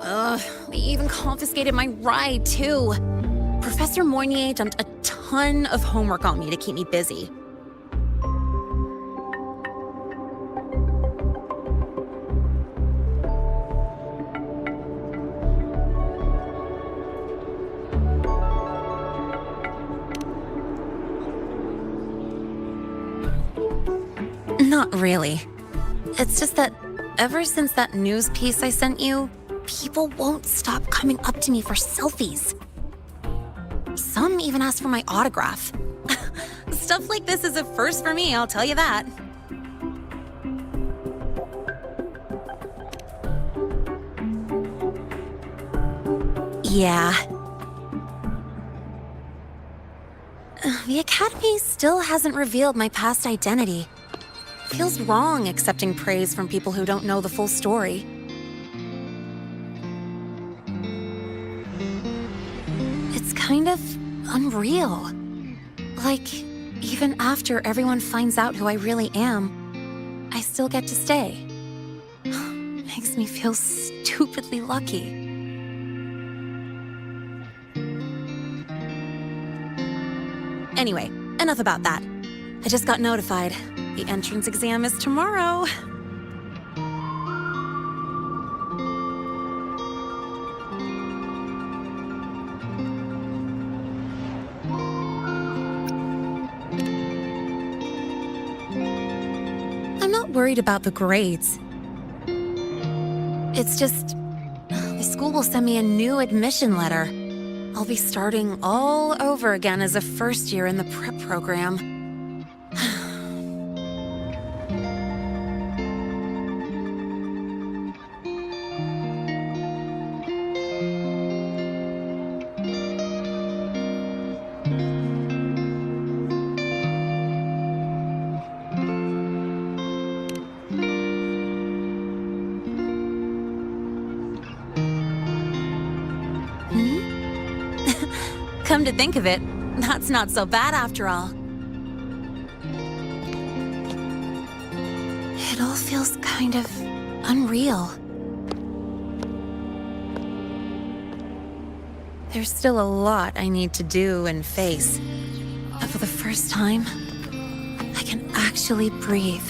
They even confiscated my ride, too. Professor Moynier dumped a ton of homework on me to keep me busy. Not really. It's just that ever since that news piece I sent you, people won't stop coming up to me for selfies. Some even ask for my autograph. Stuff like this is a first for me, I'll tell you that. Yeah. The Academy still hasn't revealed my past identity. Feels wrong accepting praise from people who don't know the full story. It's kind of unreal. Like, even after everyone finds out who I really am, I still get to stay. Makes me feel stupidly lucky. Anyway, enough about that. I just got notified. The entrance exam is tomorrow. I'm not worried about the grades. It's just, the school will send me a new admission letter. I'll be starting all over again as a first year in the prep program. Come to think of it, that's not so bad after all. It all feels kind of unreal. There's still a lot I need to do and face. But for the first time, I can actually breathe.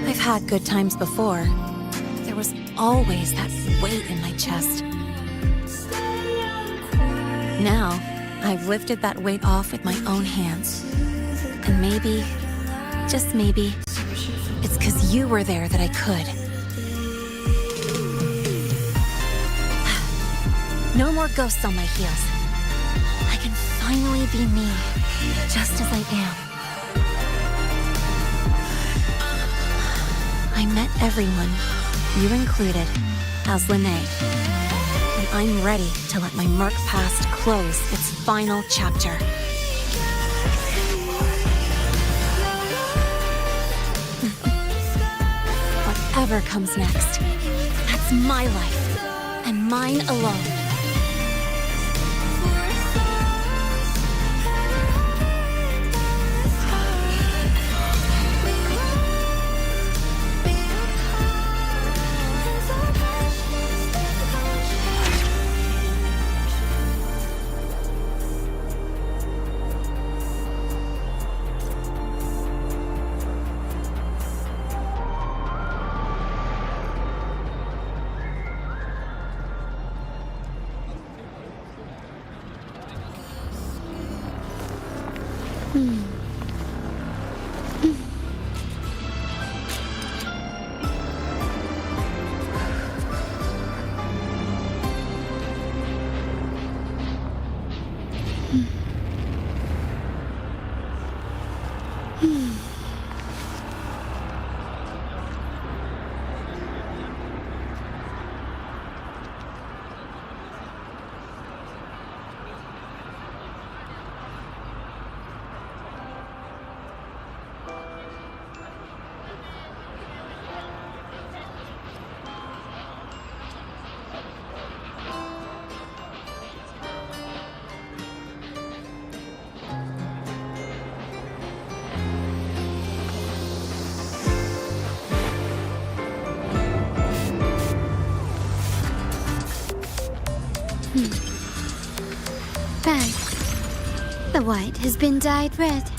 I've had good times before. But there was always that weight in my chest. Now, I've lifted that weight off with my own hands. And maybe, just maybe, it's 'cause you were there that I could. No more ghosts on my heels. I can finally be me, just as I am. I met everyone, you included, as Lene. And I'm ready to let my Merc past close its final chapter. Whatever comes next, that's my life, and mine alone. Thanks. The white has been dyed red.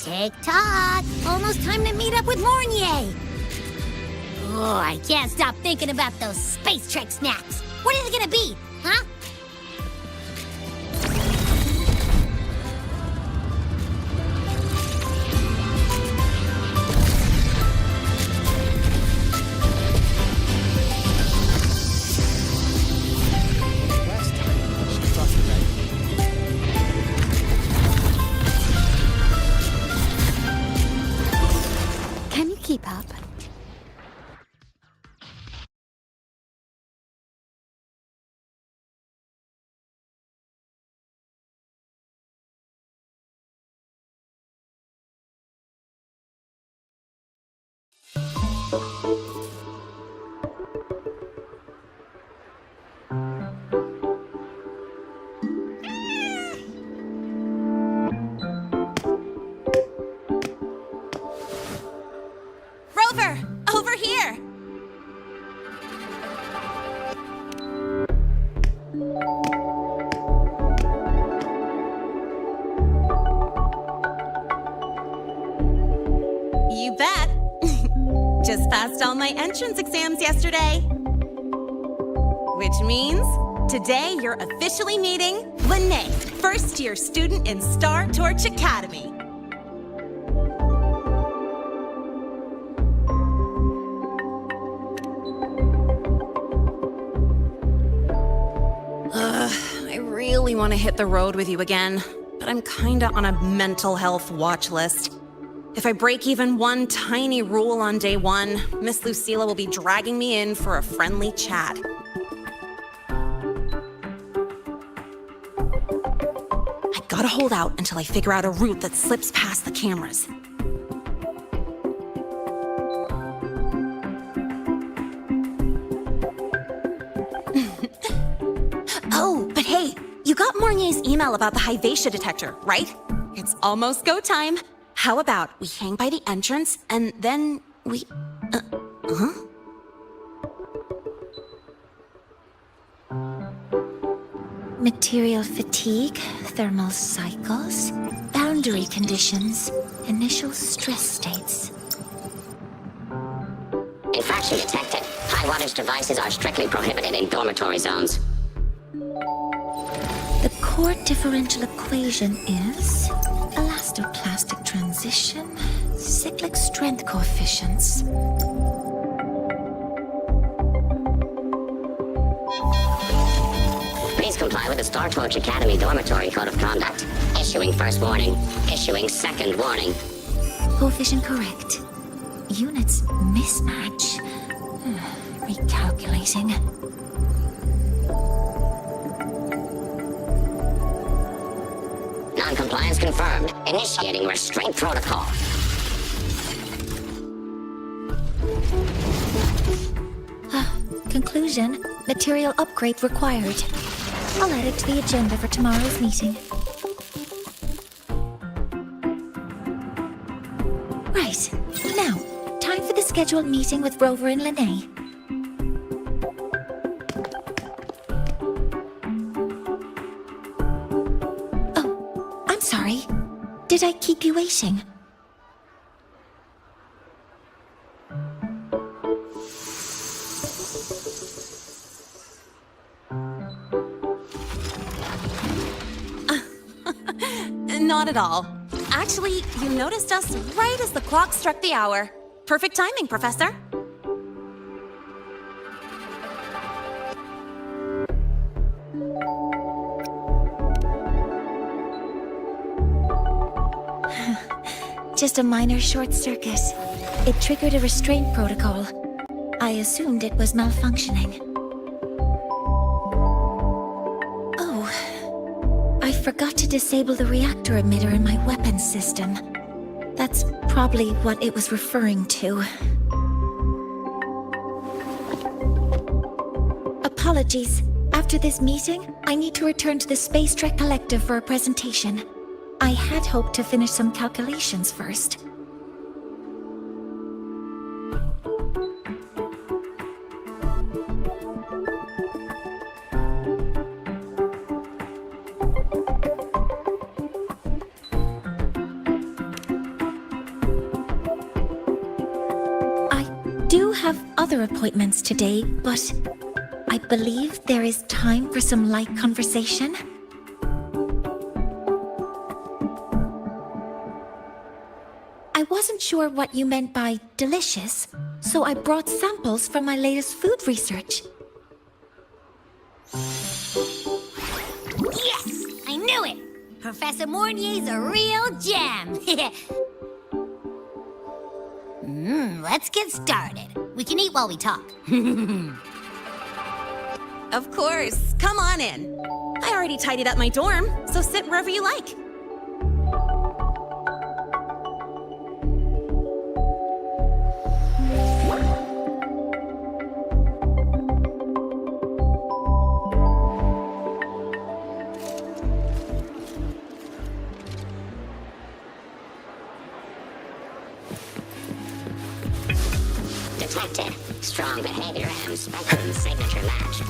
Tick-tock! Almost time to meet up with Mornier! Oh, I can't stop thinking about those Space Trek snacks. What is it gonna be, huh? Can you keep up? Rover, over here! You bet. Just passed all my entrance exams yesterday. Which means today you're officially meeting Lene, first-year student in Star Torch Academy. I really want to hit the road with you again, but I'm kinda on a mental health watch list. If I break even one tiny rule on day one, Miss Lucilla will be dragging me in for a friendly chat. I gotta hold out until I figure out a route that slips past the cameras. Oh, but hey, you got Mornier's email about the Hyvatia detector, right? It's almost go time. How about we hang by the entrance and then we... Material fatigue, thermal cycles, boundary conditions, initial stress states. Infraction detected. High wattage devices are strictly prohibited in dormitory zones. The core differential equation is elastoplastic transition, cyclic strength coefficients. Please comply with the Star Torch Academy Dormitory Code of Conduct. Issuing first warning. Issuing second warning. Coefficient correct. Units mismatch. Recalculating. Non-compliance confirmed. Initiating restraint protocol. Conclusion, material upgrade required. I'll add it to the agenda for tomorrow's meeting. Right, now, time for the scheduled meeting with Rover and Lene. Oh, I'm sorry. Did I keep you waiting? Not at all. Actually, you noticed us right as the clock struck the hour. Perfect timing, Professor. Just a minor short circuit. It triggered a restraint protocol. I assumed it was malfunctioning. I forgot to disable the reactor emitter in my weapons system. That's probably what it was referring to. Apologies. After this meeting, I need to return to the Space Trek Collective for a presentation. I had hoped to finish some calculations first. Have other appointments today, but I believe there is time for some light conversation. I wasn't sure what you meant by delicious, so I brought samples from my latest food research. Yes! I knew it! Professor Mornier's a real gem! Let's get started. We can eat while we talk. Of course. Come on in. I already tidied up my dorm, so sit wherever you like. detected. Strong behavior and spectrum signature match.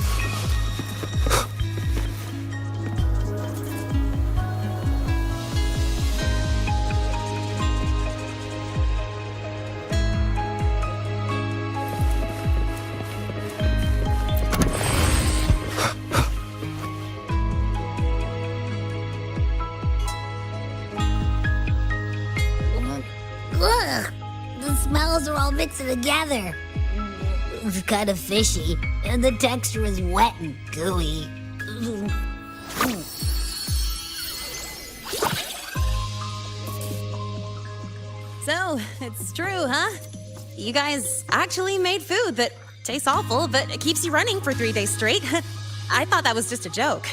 Ugh, the smells are all mixed together. It's kind of fishy, and the texture is wet and gooey. So, it's true, huh? You guys actually made food that tastes awful, but it keeps you running for 3 days straight. I thought that was just a joke.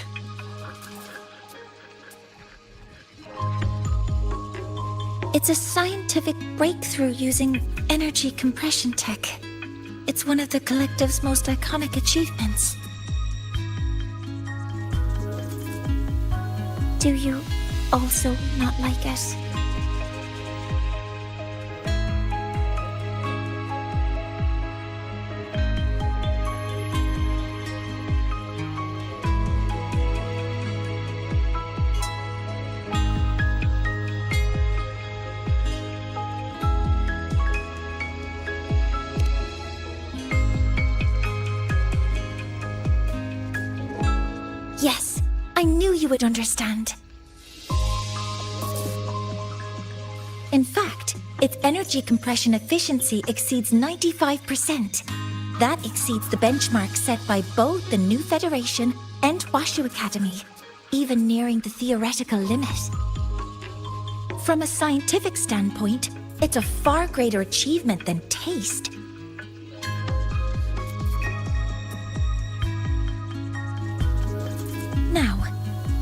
It's a scientific breakthrough using energy compression tech. It's one of the collective's most iconic achievements. Do you also not like it? Yes, I knew you would understand. In fact, its energy compression efficiency exceeds 95%. That exceeds the benchmark set by both the New Federation and Washu Academy, even nearing the theoretical limit. From a scientific standpoint, it's a far greater achievement than taste. Now,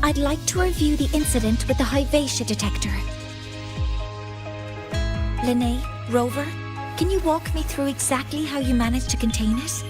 I'd like to review the incident with the Hyvatia detector. Linnae, Rover, can you walk me through exactly how you managed to contain it?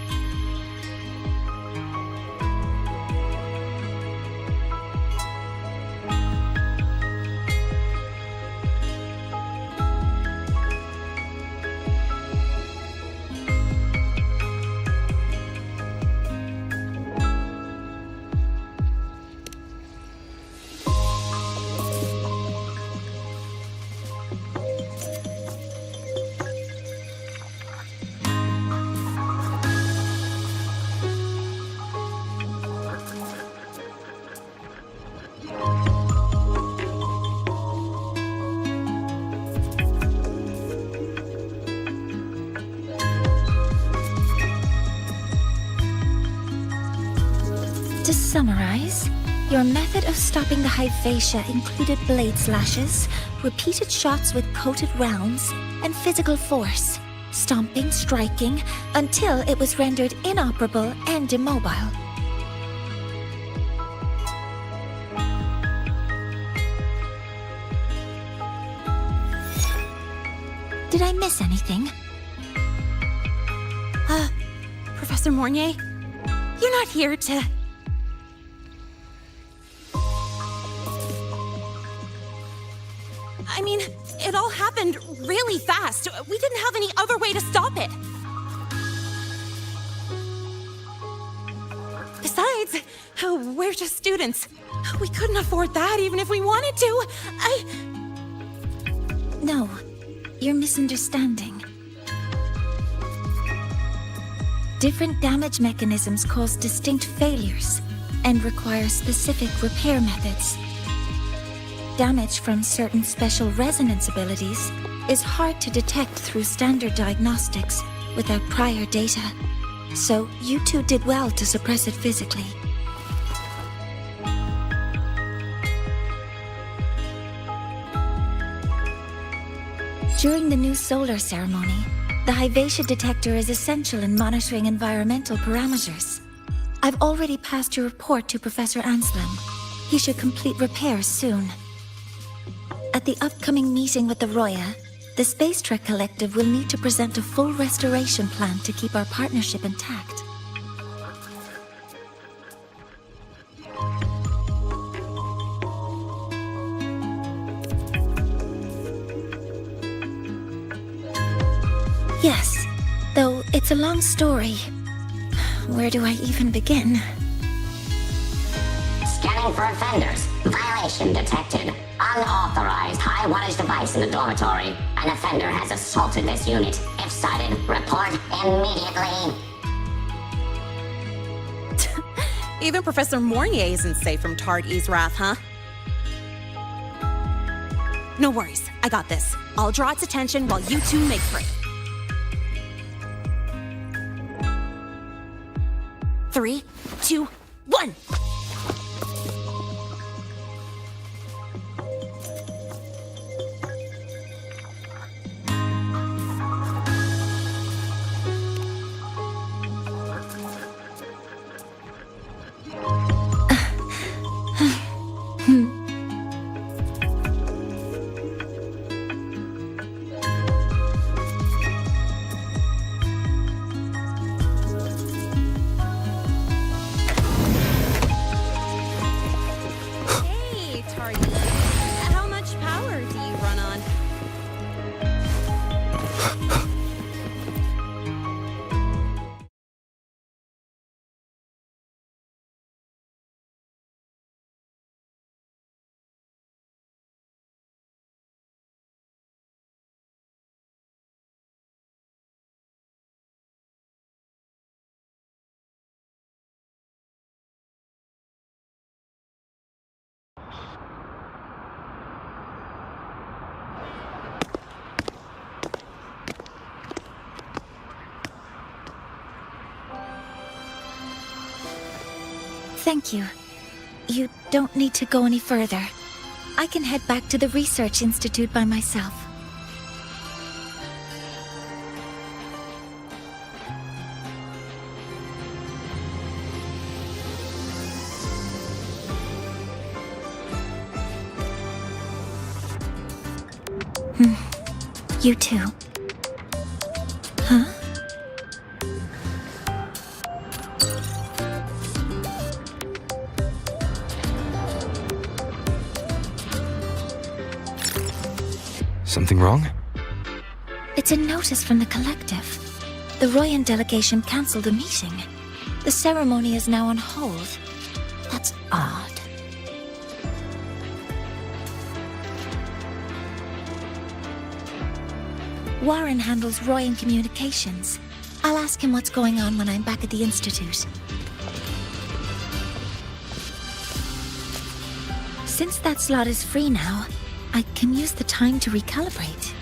To summarize, your method of stopping the Hyvatia included blade slashes, repeated shots with coated rounds, and physical force, stomping, striking, until it was rendered inoperable and immobile. Did I miss anything? Professor Mornier, you're not here to... I mean, it all happened really fast. We didn't have any other way to stop it. Besides, we're just students. We couldn't afford that even if we wanted to. No, you're misunderstanding. Different damage mechanisms cause distinct failures and require specific repair methods. Damage from certain special resonance abilities is hard to detect through standard diagnostics without prior data, so you two did well to suppress it physically. During the new solar ceremony, the Hyvatia detector is essential in monitoring environmental parameters. I've already passed your report to Professor Anselm. He should complete repairs soon. At the upcoming meeting with the Roya, the Space Trek Collective will need to present a full restoration plan to keep our partnership intact. Yes, though It's a long story. Where do I even begin? Scanning for offenders. Violation detected. Unauthorized high-wattage device in the dormitory. An offender has assaulted this unit. If sighted, report immediately. Even Professor Mornier isn't safe from Tard-E's wrath, huh? No worries. I got this. I'll draw its attention while you two make free. 3, 2, 1! Hey, Tard-E. How much power do you run on? Thank you. You don't need to go any further. I can head back to the Research Institute by myself. You too. Huh? Something wrong? It's a notice from the collective. The Royan delegation cancelled the meeting. The ceremony is now on hold. That's odd. Warren handles Royan communications. I'll ask him what's going on when I'm back at the Institute. Since that slot is free now, I can use the time to recalibrate.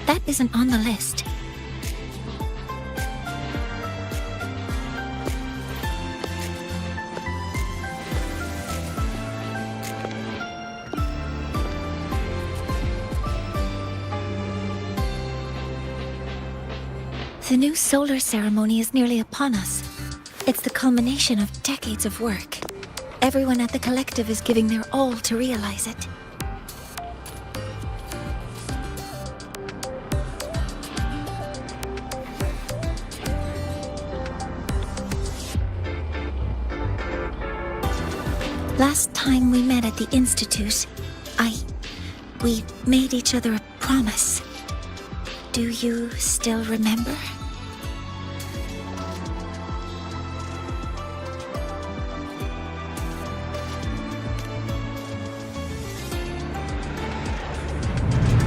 That isn't on the list. The new solar ceremony is nearly upon us. It's the culmination of decades of work. Everyone at the collective is giving their all to realize it. Last time we met at the Institute, we made each other a promise. Do you still remember?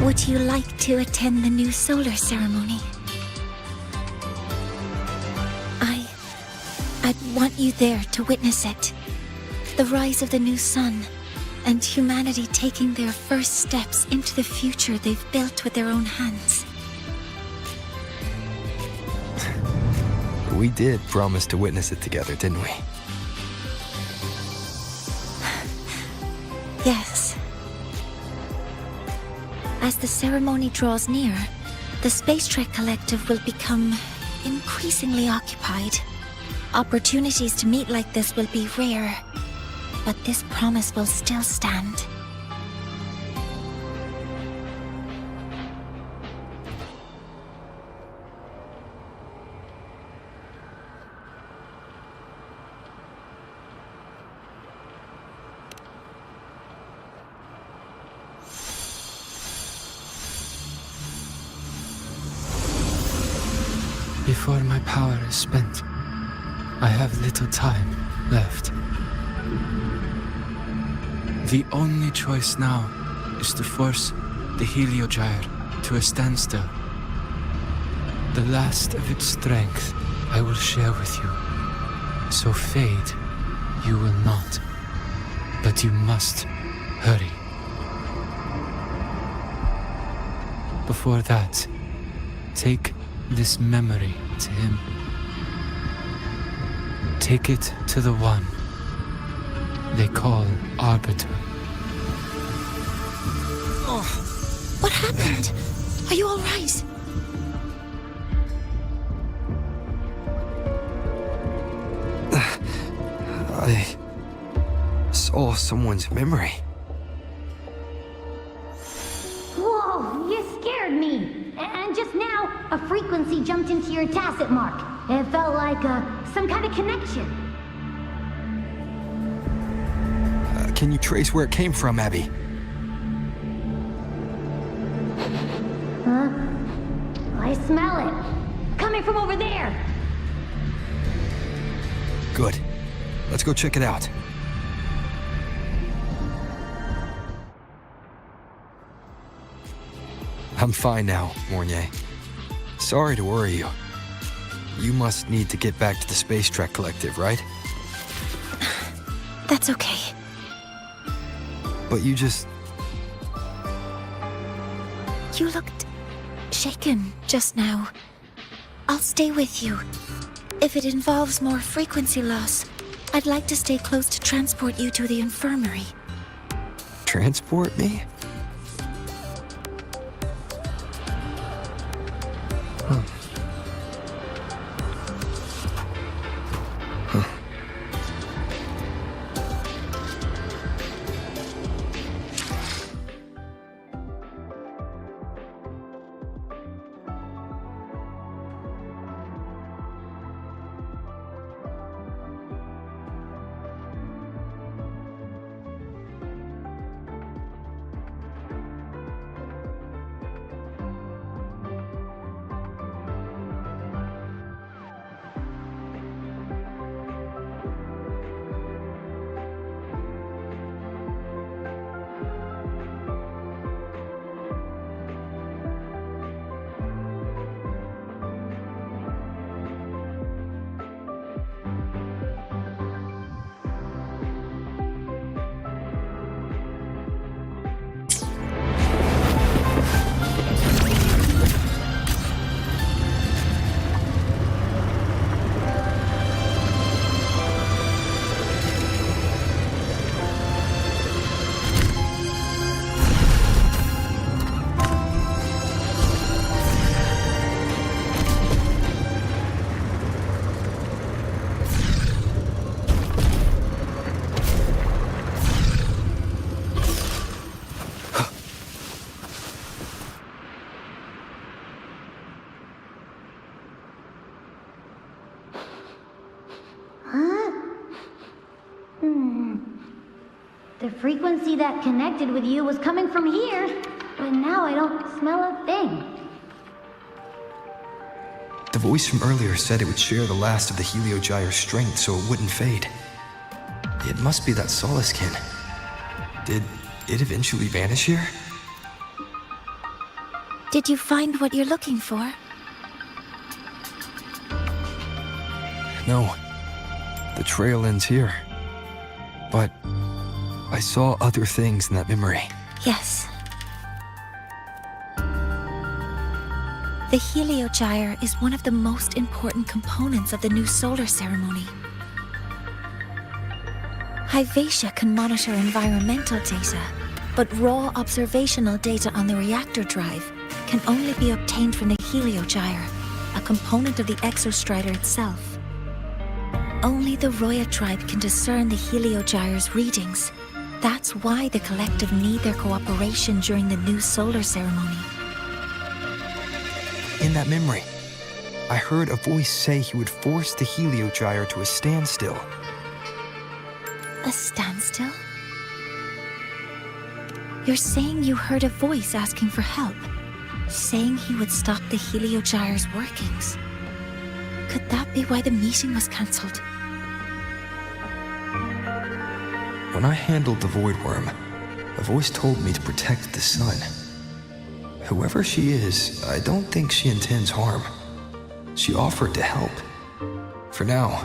Would you like to attend the new solar ceremony? I'd want you there to witness it. The rise of the new sun, and humanity taking their first steps into the future they've built with their own hands. We did promise to witness it together, didn't we? Yes. As the ceremony draws near, the Space Trek Collective will become increasingly occupied. Opportunities to meet like this will be rare, but this promise will still stand. Before my power is spent, I have little time left. The only choice now is to force the Heliogyre to a standstill. The last of its strength I will share with you. So fade, you will not. But you must hurry. Before that, take this memory to him. Take it to the one they call Arbiter. Oh, what happened? Are you all right? I saw someone's memory. Whoa, you scared me. And just now, a frequency jumped into your tacit mark. It felt like some kind of connection. Can you trace where it came from, Abby? Huh? I smell it. Coming from over there. Good. Let's go check it out. I'm fine now, Mornier. Sorry to worry you. You must need to get back to the Space Trek Collective, right? That's okay. But you just... You looked shaken just now. I'll stay with you. If it involves more frequency loss, I'd like to stay close to transport you to the infirmary. Transport me? Huh. The frequency that connected with you was coming from here, but now I don't smell a thing. The voice from earlier said it would share the last of the Heliogyre's strength so it wouldn't fade. It must be that solace kin. Did it eventually vanish here? Did you find what you're looking for? No. The trail ends here. But I saw other things in that memory. Yes. The Heliogyre is one of the most important components of the new solar ceremony. Hyvatia can monitor environmental data, but raw observational data on the reactor drive can only be obtained from the Heliogyre, a component of the Exostrider itself. Only the Roya tribe can discern the Heliogyre's readings. That's why the collective need their cooperation during the new solar ceremony. In that memory, I heard a voice say he would force the Heliogyre to a standstill. A standstill? You're saying you heard a voice asking for help, saying he would stop the Heliogyre's workings. Could that be why the meeting was cancelled? When I handled the Void Worm, a voice told me to protect the sun. Whoever she is, I don't think she intends harm. She offered to help. For now,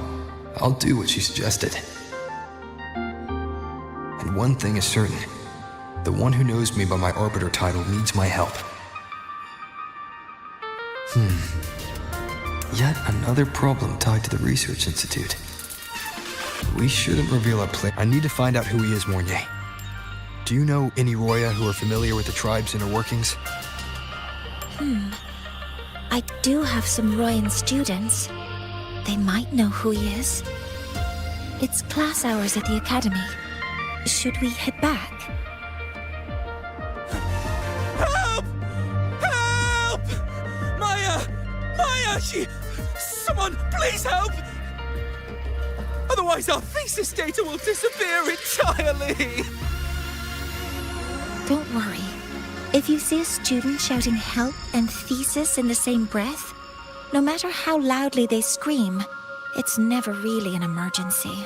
I'll do what she suggested. And one thing is certain. The one who knows me by my Arbiter title needs my help. Yet another problem tied to the Research Institute. We shouldn't reveal our plan. I need to find out who he is, Mornier. Do you know any Roya who are familiar with the tribe's inner workings? I do have some Royan students. They might know who he is. It's class hours at the academy. Should we head back? Help! Help! Maya! Maya! Someone, please help! Otherwise our thesis data will disappear entirely! Don't worry. If you see a student shouting help and thesis in the same breath, no matter how loudly they scream, it's never really an emergency.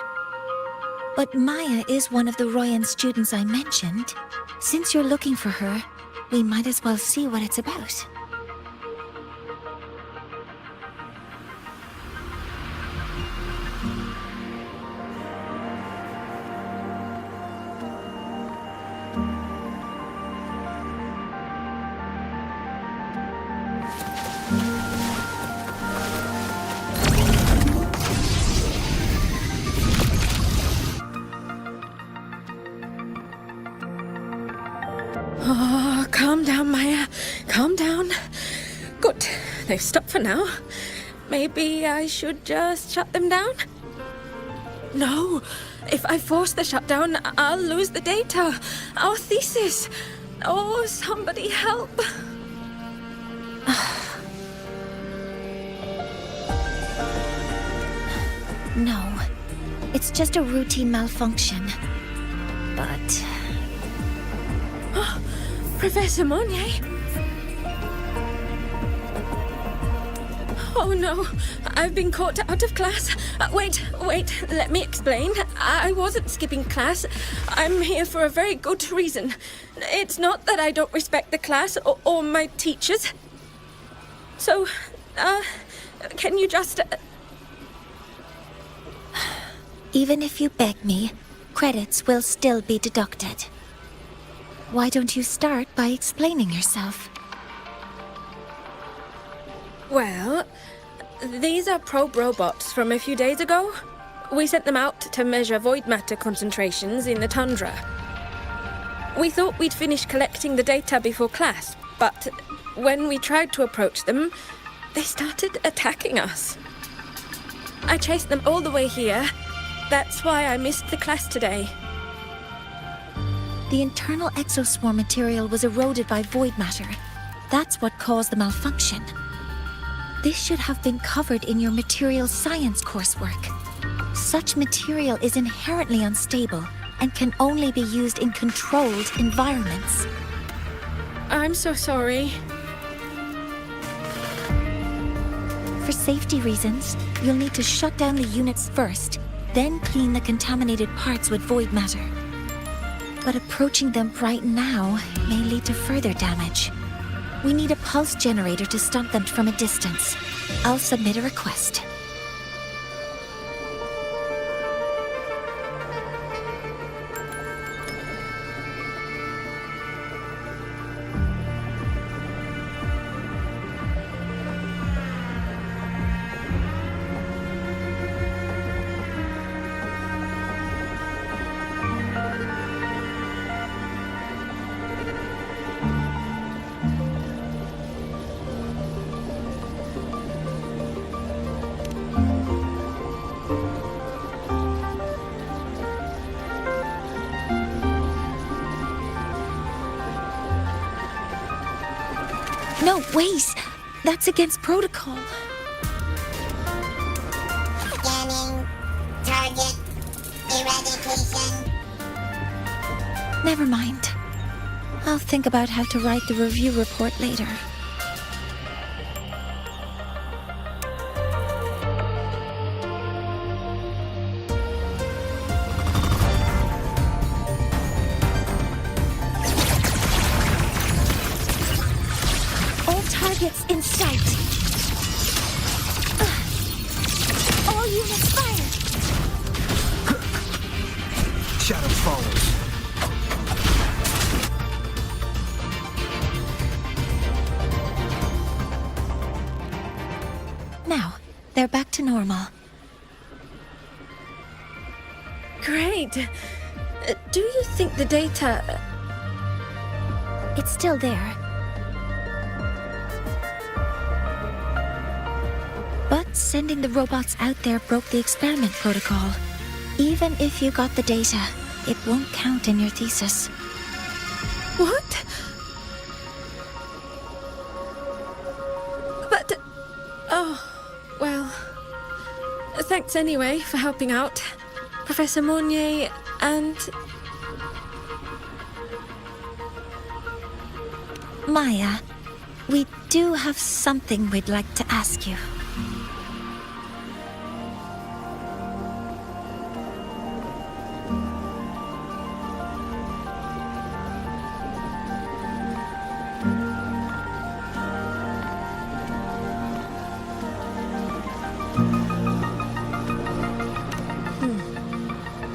But Maya is one of the Royan students I mentioned. Since you're looking for her, we might as well see what it's about. Oh, calm down, Maya. Calm down. Good. They've stopped for now. Maybe I should just shut them down? No. If I force the shutdown, I'll lose the data. Our thesis. Oh, somebody help. No. It's just a routine malfunction. But... Professor Monnier? Oh no, I've been caught out of class. Wait, let me explain. I wasn't skipping class. I'm here for a very good reason. It's not that I don't respect the class or my teachers. So, can you just... Even if you beg me, credits will still be deducted. Why don't you start by explaining yourself? Well, these are probe robots from a few days ago. We sent them out to measure void matter concentrations in the tundra. We thought we'd finish collecting the data before class, but when we tried to approach them, they started attacking us. I chased them all the way here. That's why I missed the class today. The internal exoswarm material was eroded by void matter. That's what caused the malfunction. This should have been covered in your material science coursework. Such material is inherently unstable and can only be used in controlled environments. I'm so sorry. For safety reasons, you'll need to shut down the units first, then clean the contaminated parts with void matter. But approaching them right now may lead to further damage. We need a pulse generator to stop them from a distance. I'll submit a request. No, wait! That's against protocol. Scanning. Target. Eradication. Never mind. I'll think about how to write the review report later. They're back to normal. Great. Do you think the data... It's still there. But sending the robots out there broke the experiment protocol. Even if you got the data, it won't count in your thesis. What? But... Oh, well... Thanks anyway for helping out, Professor Mournier, and... Maya, we do have something we'd like to ask you.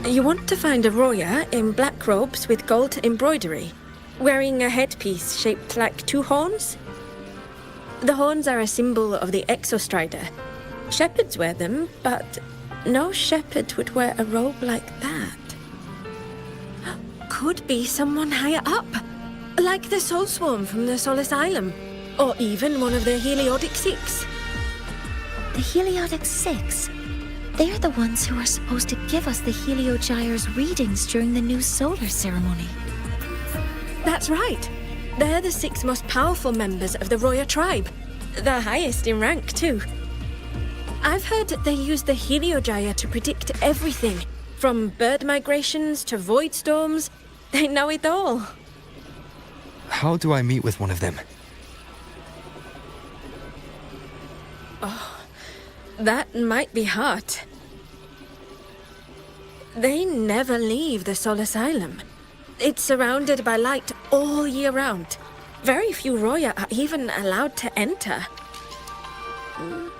You want to find a Roya in black robes with gold embroidery, wearing a headpiece shaped like two horns? The horns are a symbol of the Exostrider. Shepherds wear them, but no shepherd would wear a robe like that. Could be someone higher up, like the Soul Swarm from the Sol Asylum, or even one of the Heliodic Six. The Heliodic Six? They're the ones who are supposed to give us the Heliogyre's readings during the new solar ceremony. That's right. They're the 6 most powerful members of the Roya tribe. The highest in rank, too. I've heard they use the Heliogyre to predict everything, from bird migrations to void storms. They know it all. How do I meet with one of them? Oh, that might be hard. They never leave the Sol Asylum. It's surrounded by light all year round. Very few Roya are even allowed to enter.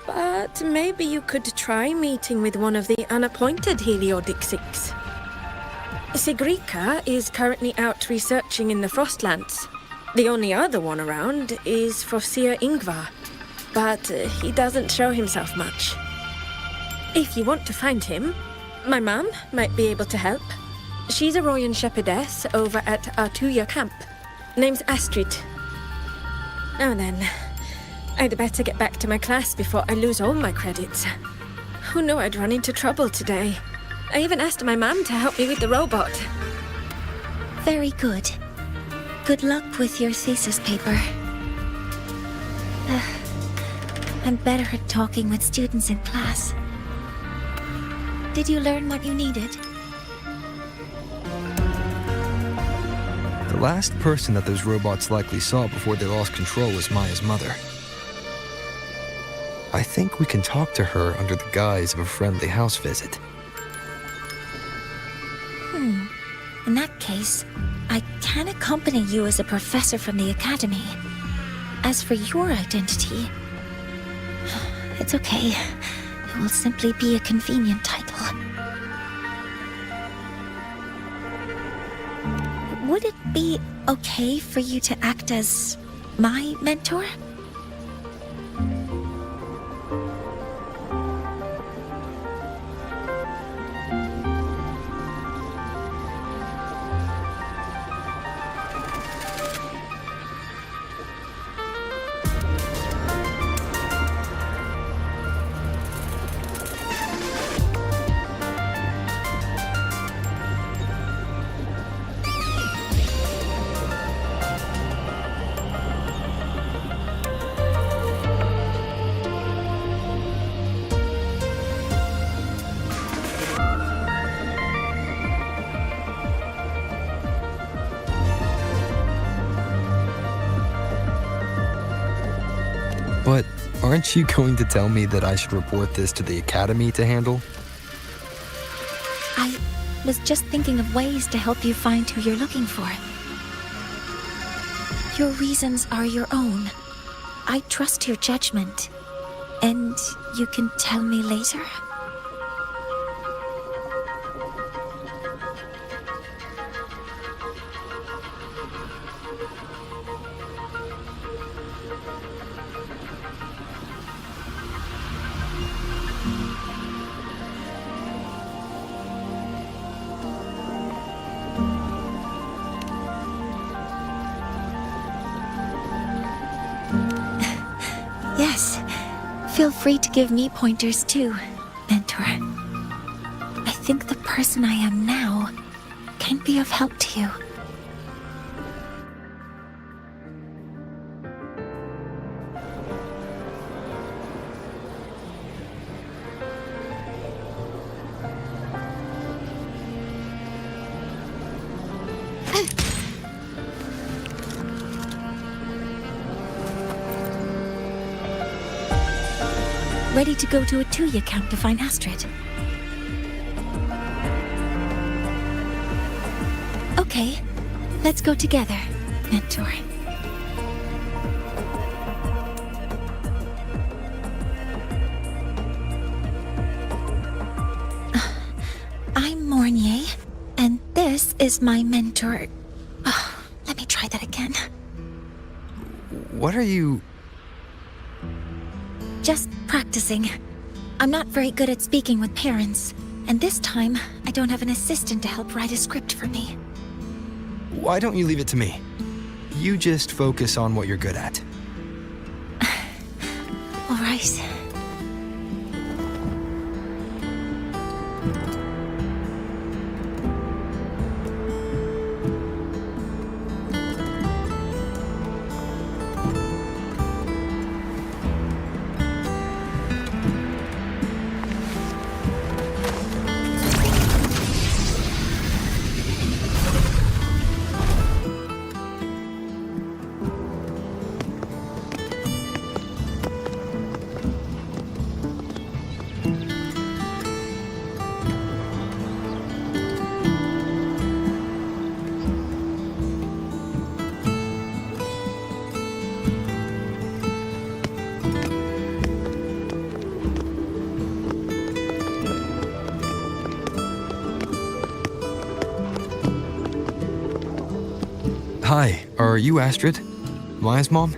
But maybe you could try meeting with one of the unappointed Heliodic Six. Sigrika is currently out researching in the Frostlands. The only other one around is Fosir Ingvar, but he doesn't show himself much. If you want to find him, my mum might be able to help. She's a Royan shepherdess over at Artuya camp. Name's Astrid. Now then, I'd better get back to my class before I lose all my credits. Who knew I'd run into trouble today? I even asked my mum to help me with the robot. Very good. Good luck with your thesis paper. I'm better at talking with students in class. Did you learn what you needed? The last person that those robots likely saw before they lost control was Maya's mother. I think we can talk to her under the guise of a friendly house visit. In that case, I can accompany you as a professor from the academy. As for your identity, it's okay. It will simply be a convenient title. Would it be okay for you to act as my mentor? But aren't you going to tell me that I should report this to the Academy to handle? I was just thinking of ways to help you find who you're looking for. Your reasons are your own. I trust your judgment. And you can tell me later? Feel free to give me pointers too, Mentor. I think the person I am now can be of help to you. Ready to go to a Tuya camp to find Astrid. Okay, let's go together, Mentor. I'm Mornier, and this is my mentor. Let me try that again. What are you... Just practicing. I'm not very good at speaking with parents, and this time I don't have an assistant to help write a script for me. Why don't you leave it to me? You just focus on what you're good at. All right. Hi, are you Astrid? Maya's mom?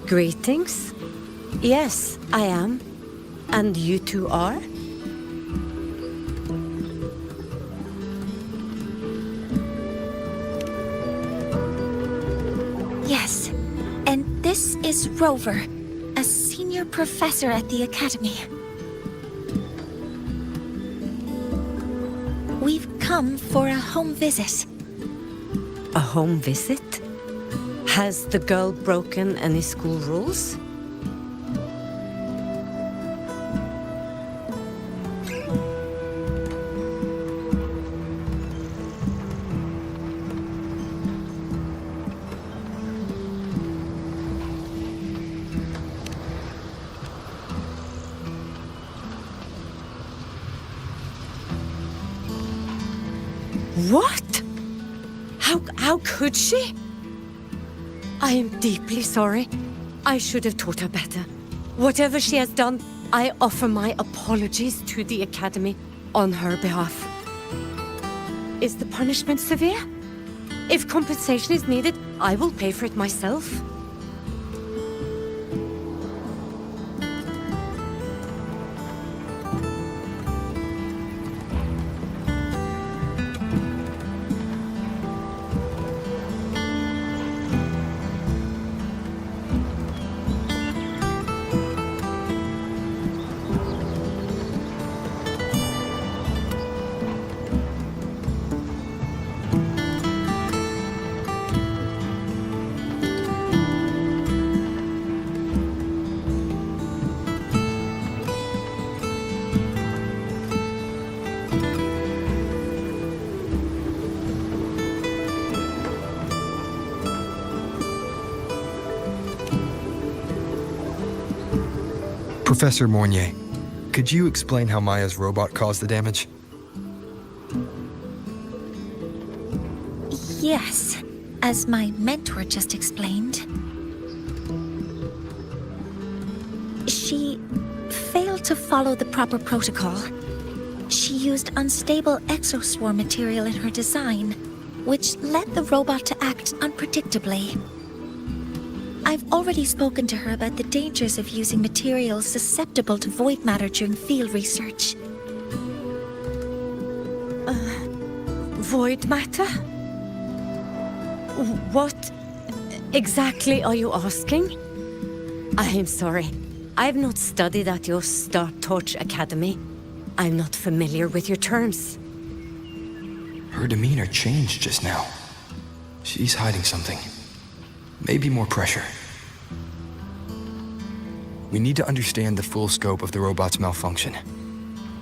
Greetings. Yes, I am. And you two are? Yes, and this is Rover, a senior professor at the Academy. We've come for a home visit. A home visit? Has the girl broken any school rules? What? How could she? I am deeply sorry. I should have taught her better. Whatever she has done, I offer my apologies to the Academy on her behalf. Is the punishment severe? If compensation is needed, I will pay for it myself. Professor Mornier, could you explain how Maya's robot caused the damage? Yes, as my mentor just explained. She failed to follow the proper protocol. She used unstable exoswarm material in her design, which led the robot to act unpredictably. I've already spoken to her about the dangers of using materials susceptible to void matter during field research. Void matter? What exactly are you asking? I'm sorry. I've not studied at your Start Torch Academy. I'm not familiar with your terms. Her demeanor changed just now. She's hiding something. Maybe more pressure. We need to understand the full scope of the robot's malfunction.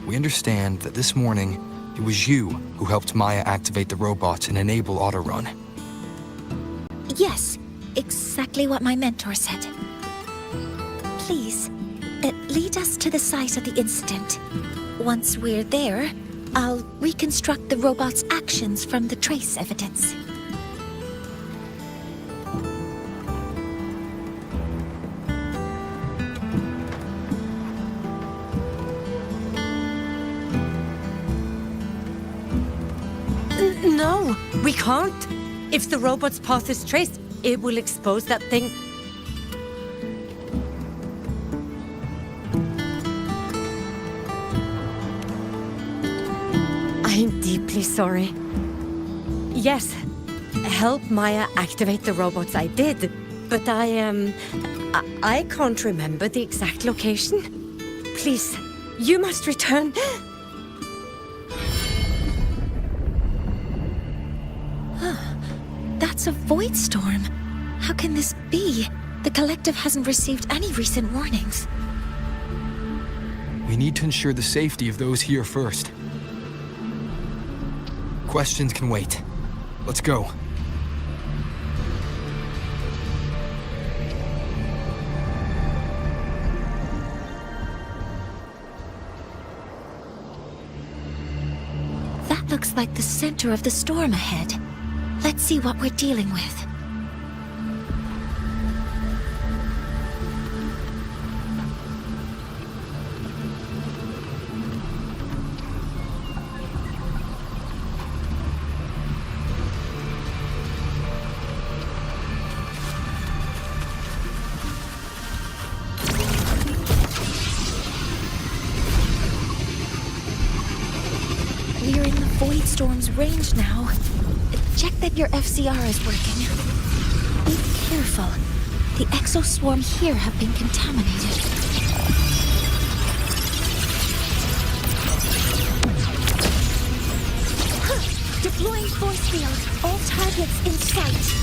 We understand that this morning, it was you who helped Maya activate the robots and enable autorun. Yes, exactly what my mentor said. Please, lead us to the site of the incident. Once we're there, I'll reconstruct the robot's actions from the trace evidence. No, we can't. If the robot's path is traced, it will expose that thing. I'm deeply sorry. Yes, help Maya activate the robots I did, but I can't remember the exact location. Please, you must return. That's a void storm. How can this be? The collective hasn't received any recent warnings. We need to ensure the safety of those here first. Questions can wait. Let's go. That looks like the center of the storm ahead. Let's see what we're dealing with. We're in the void storm's range now. Check that your FCR is working. Be careful. The exoswarm here have been contaminated. Deploying force field. All targets in sight.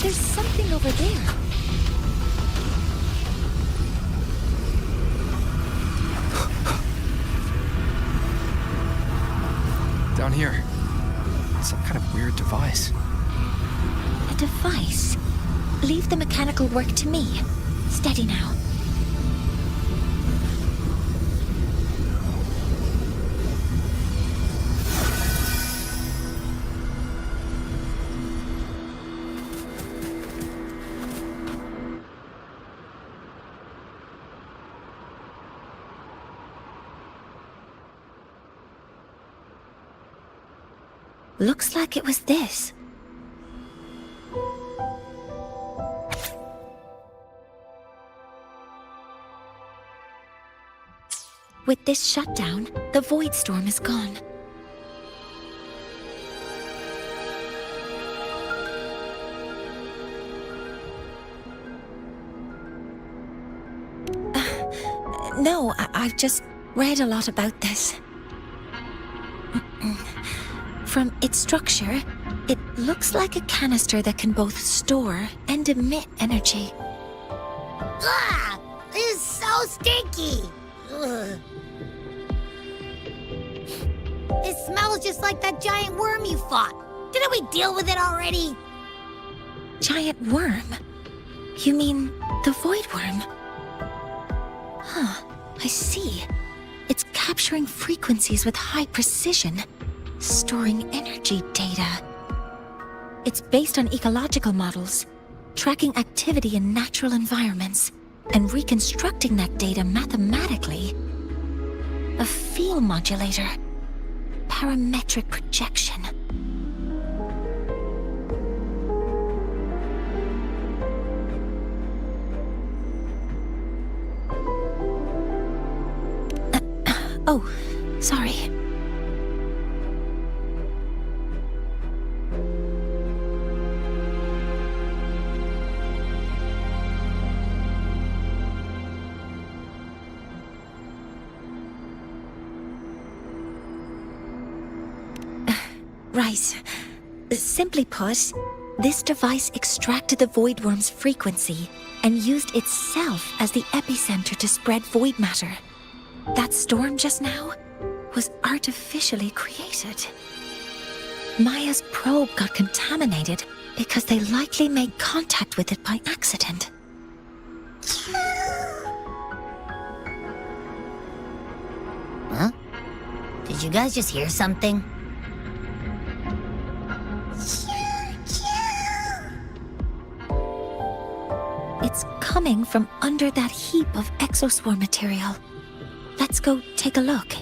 There's something over there. Down here. Some kind of weird device. A device? Leave the mechanical work to me. Steady now. Looks like it was this. With this shutdown, the void storm is gone. No, I've just read a lot about this. From its structure, it looks like a canister that can both store and emit energy. Ah! This is so stinky! Ugh. It smells just like that giant worm you fought. Didn't we deal with it already? Giant worm? You mean the void worm? Huh, I see. It's capturing frequencies with high precision, storing energy data. It's based on ecological models, tracking activity in natural environments, and reconstructing that data mathematically. A field modulator. Parametric projection. Oh, sorry. Right. Simply put, this device extracted the void worm's frequency and used itself as the epicenter to spread void matter. That storm just now was artificially created. Maya's probe got contaminated because they likely made contact with it by accident. Huh? Did you guys just hear something? It's coming from under that heap of exoswarm material. Let's go take a look.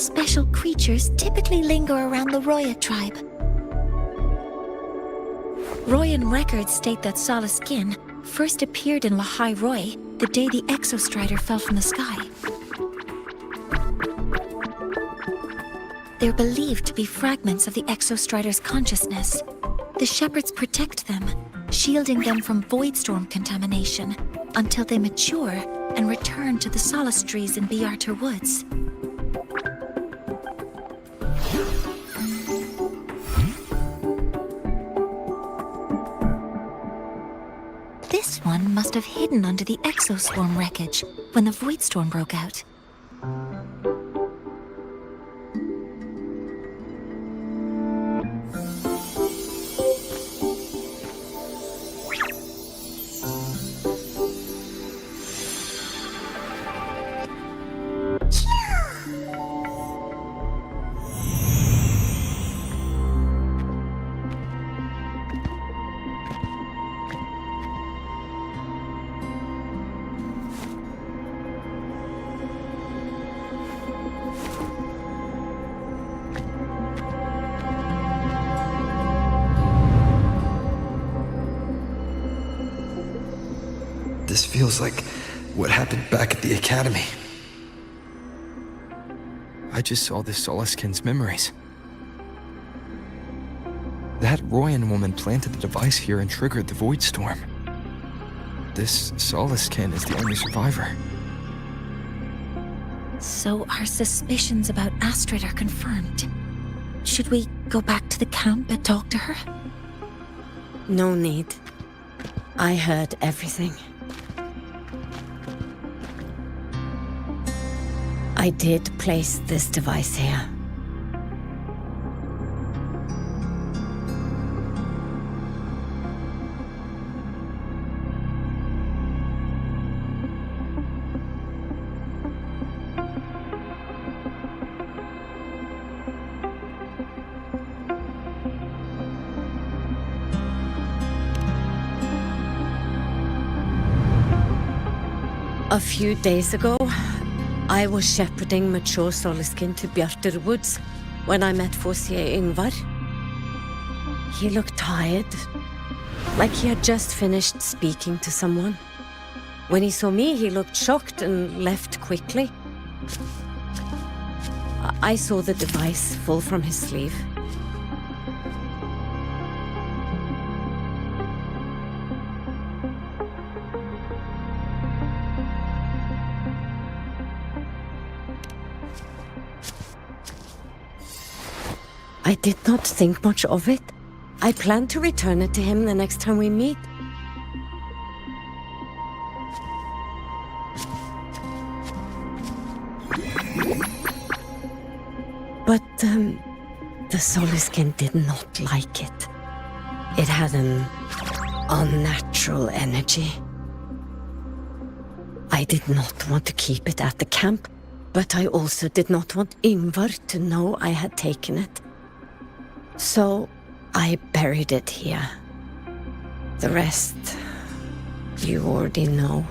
special creatures typically linger around the Roya tribe. Royan records state that Solaskin first appeared in Lahai Roy the day the Exostrider fell from the sky. They're believed to be fragments of the Exostrider's consciousness. The shepherds protect them, shielding them from Voidstorm contamination until they mature and return to the Solace trees in Biarter Woods. This one must have hidden under the Exoswarm wreckage when the Voidstorm broke out. This feels like what happened back at the Academy. I just saw the Solaskin's memories. That Royan woman planted the device here and triggered the Voidstorm. This Solaskin is the only survivor. So our suspicions about Astrid are confirmed. Should we go back to the camp and talk to her? No need. I heard everything. I did place this device here. A few days ago, I was shepherding mature Solaskin to Bjarter Woods when I met Fossier Yngvar. He looked tired, like he had just finished speaking to someone. When he saw me, he looked shocked and left quickly. I saw the device fall from his sleeve. I did not think much of it. I plan to return it to him the next time we meet. But, the Solaskin did not like it. It had an unnatural energy. I did not want to keep it at the camp, but I also did not want Yngvar to know I had taken it. So, I buried it here. The rest, you already know.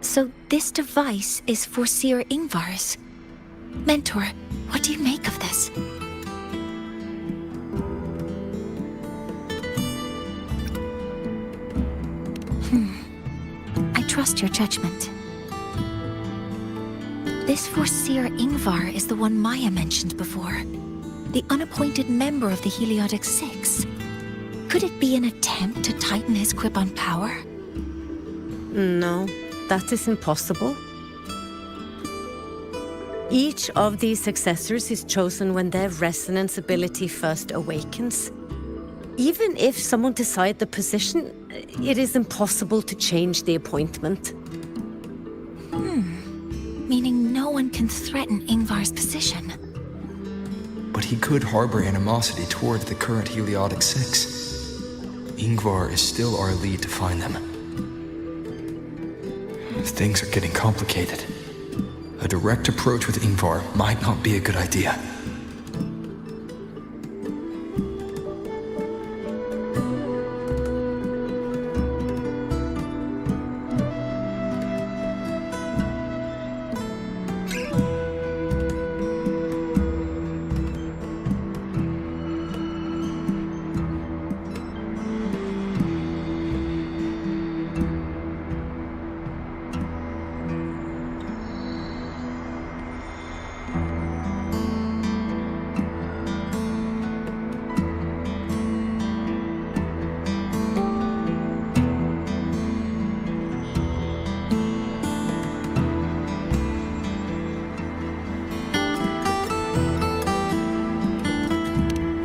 So this device is for Seer Yngvar's. Mentor, what do you make of this? I trust your judgment. This Foreseer Yngvar is the one Maya mentioned before. The unappointed member of the Heliotic Six. Could it be an attempt to tighten his grip on power? No, that is impossible. Each of these successors is chosen when their resonance ability first awakens. Even if someone decides the position, it is impossible to change the appointment. Meaning no one can threaten Yngvar's position. But he could harbor animosity toward the current Heliotic Six. Yngvar is still our lead to find them. Things are getting complicated. A direct approach with Yngvar might not be a good idea.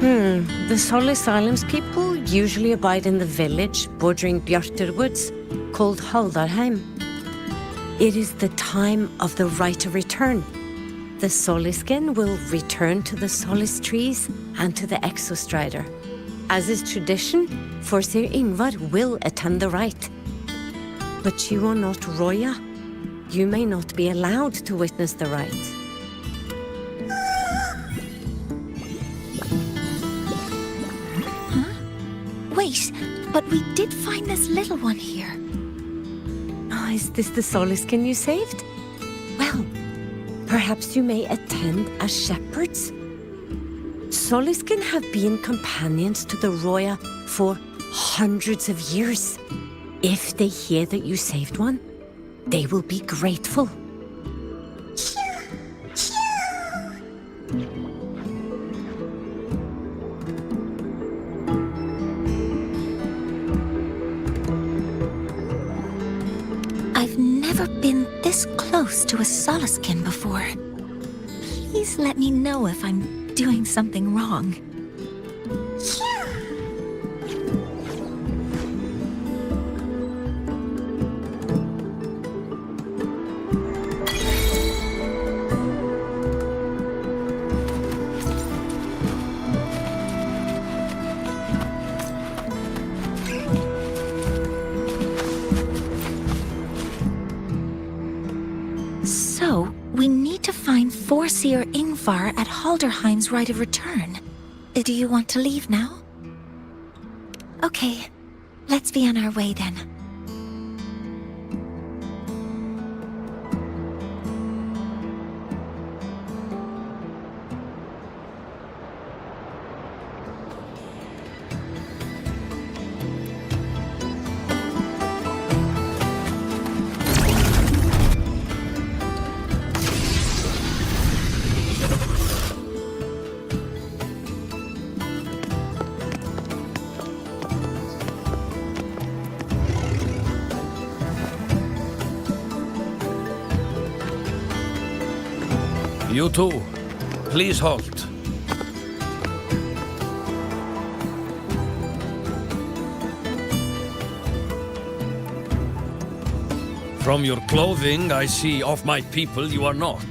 The Solace Islands people usually abide in the village bordering Bjartur Woods, called Haldarheim. It is the time of the Rite of Return. The Soliskin will return to the Solace trees and to the Exostrider. As is tradition, Forsir Ingvar will attend the rite. But you are not Roya. You may not be allowed to witness the rite. Wait, but we did find this little one here. Oh, is this the Soliskin you saved? Well, perhaps you may attend as shepherds. Soliskin have been companions to the Roya for hundreds of years. If they hear that you saved one, they will be grateful. I've never been this close to a Soliskin before. Please let me know if I'm doing something wrong. So, we need to find Forsir Ingvar at Haldarheim's Rite of Return. Do you want to leave now? Okay, let's be on our way then. You two, please halt. From your clothing, I see of my people you are not.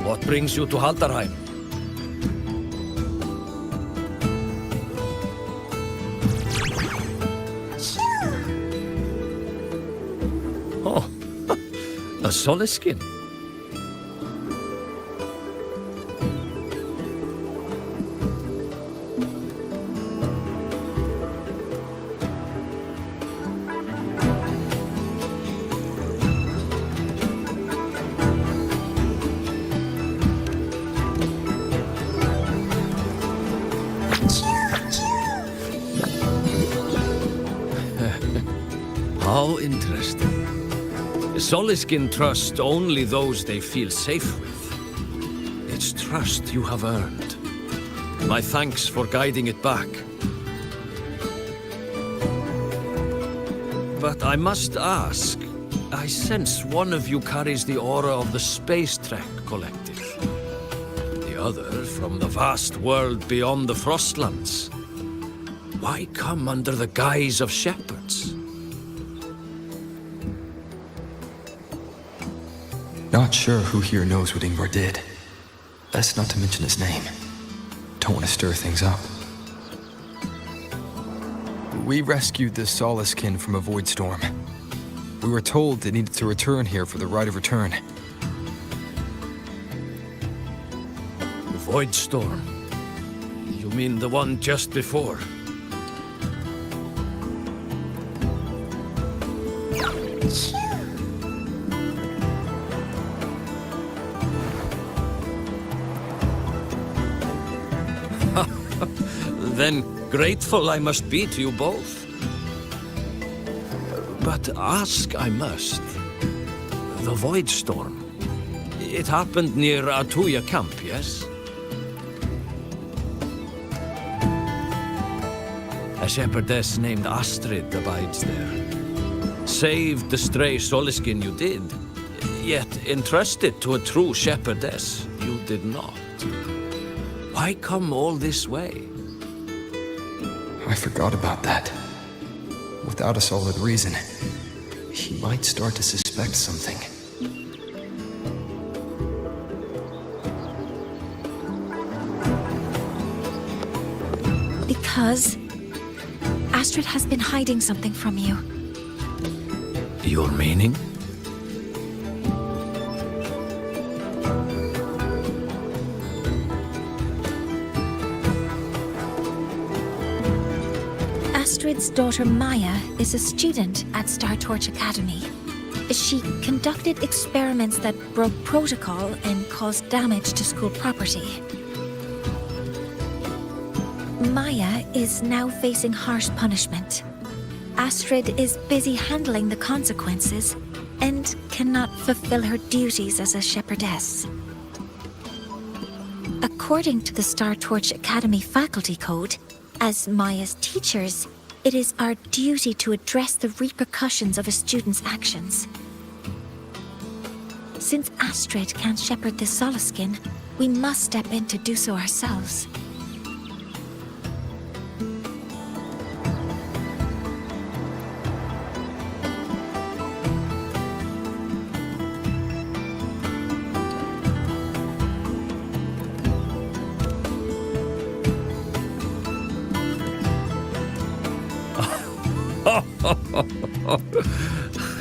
What brings you to Haldarheim? Oh, a Soliskin. How interesting. Soliskin trust only those they feel safe with. It's trust you have earned. My thanks for guiding it back. But I must ask, I sense one of you carries the aura of the Space Trek Collective. The other from the vast world beyond the Frostlands. Why come under the guise of shepherds? Not sure who here knows what Ingvar did. Best not to mention his name. Don't want to stir things up. We rescued the Soliskin from a void storm. We were told they needed to return here for the Rite of Return. The void storm? You mean the one just before? Then grateful I must be to you both. But ask I must. The void storm. It happened near Atuya camp, yes? A shepherdess named Astrid abides there. Saved the stray Soliskin you did, yet entrusted to a true shepherdess you did not. Why come all this way? I forgot about that. Without a solid reason, he might start to suspect something. Because Astrid has been hiding something from you. Your meaning? Astrid's daughter Maya is a student at Star Torch Academy. She conducted experiments that broke protocol and caused damage to school property. Maya is now facing harsh punishment. Astrid is busy handling the consequences and cannot fulfill her duties as a shepherdess. According to the Star Torch Academy faculty code, as Maya's teachers, it is our duty to address the repercussions of a student's actions. Since Astrid can't shepherd this Solaskin, we must step in to do so ourselves.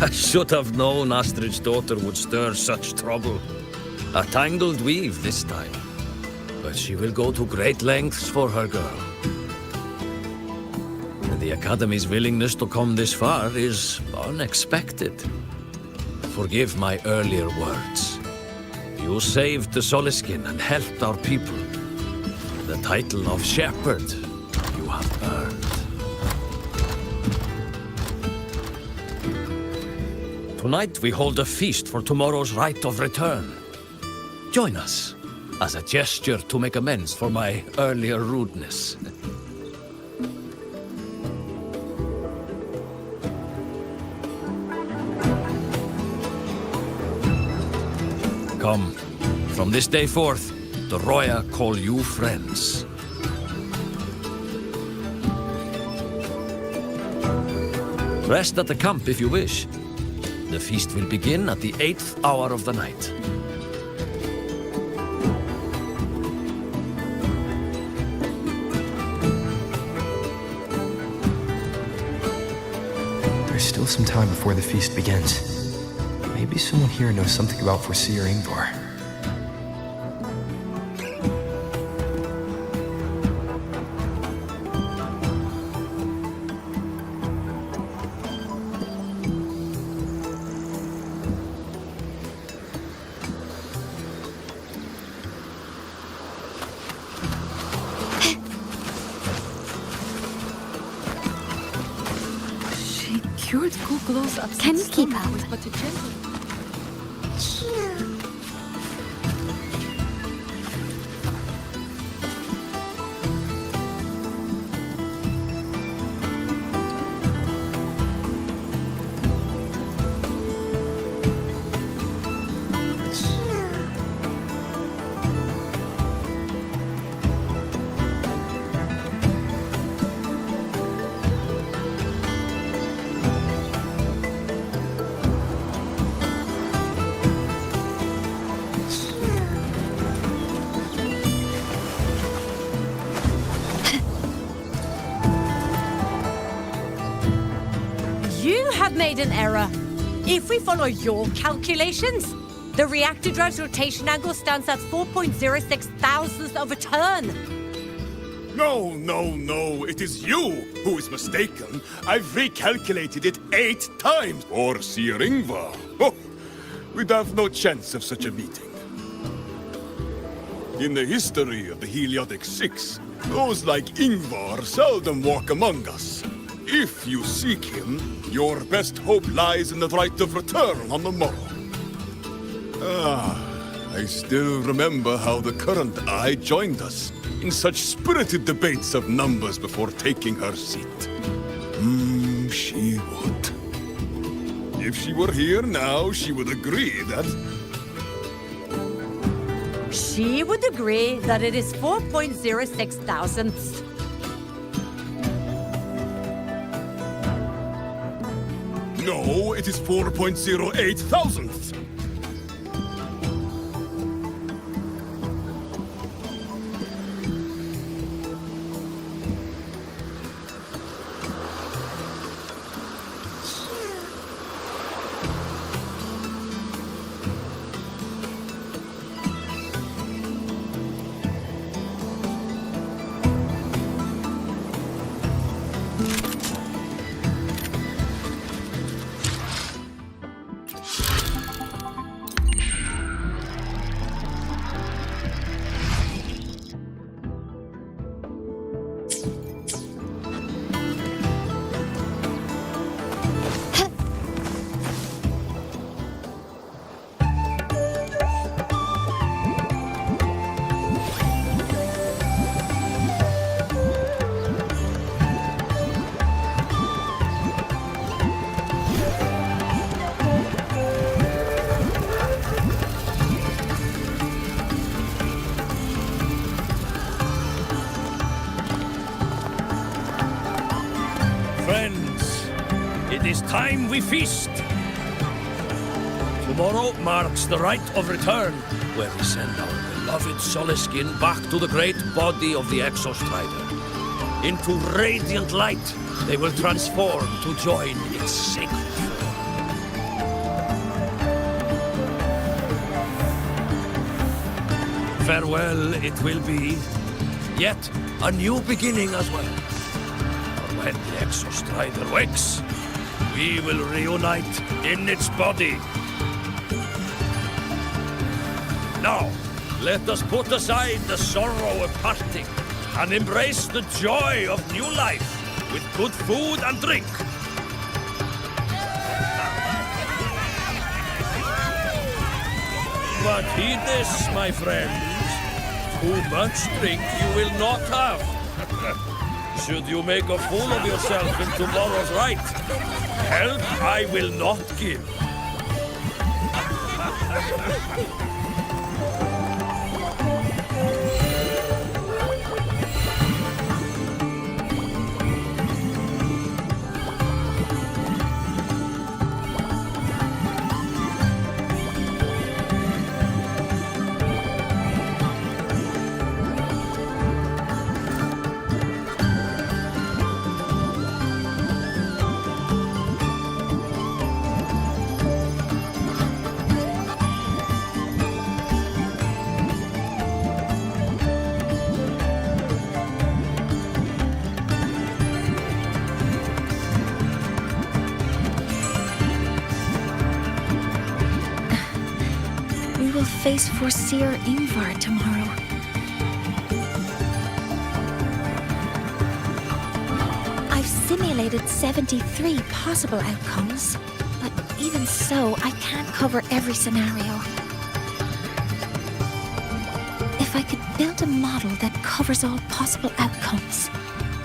I should have known Astrid's daughter would stir such trouble. A tangled weave this time. But she will go to great lengths for her girl. And the Academy's willingness to come this far is unexpected. Forgive my earlier words. You saved the Solaskin and helped our people. The title of Shepherd you have earned. Tonight we hold a feast for tomorrow's rite of return. Join us, as a gesture to make amends for my earlier rudeness. Come, from this day forth, the Roya call you friends. Rest at the camp if you wish. The feast will begin at the 8th hour of the night. There's still some time before the feast begins. Maybe someone here knows something about Foreseer Ingvar. Can you keep up? Made an error. If we follow your calculations, the reactor drive's rotation angle stands at 4.06 thousandths of a turn. No, it is you who is mistaken. I've recalculated it 8 times. Foreseer Ingvar. Oh, we'd have no chance of such a meeting. In the history of the Heliotic Six, those like Ingvar seldom walk among us. If you seek him, your best hope lies in the right of return on the morrow. I still remember how the current eye joined us in such spirited debates of numbers before taking her seat. She would. If she were here now, she would agree that... She would agree that it is 4.06 thousandths. No, it is 4.08 thousandths. Friends, it is time we feast. Tomorrow marks the rite of return, where we send our beloved Soliskin back to the great body of the Exostrider. Into radiant light, they will transform to join its sacred form. Farewell it will be, yet a new beginning as well. When the Exostrider wakes, we will reunite in its body. Now, let us put aside the sorrow of parting and embrace the joy of new life with good food and drink. But heed this, my friends. Too much drink you will not have. Should you make a fool of yourself in tomorrow's rite, help I will not give. We will face Forseer Ingvar tomorrow. I've simulated 73 possible outcomes, but even so, I can't cover every scenario. If I could build a model that covers all possible outcomes,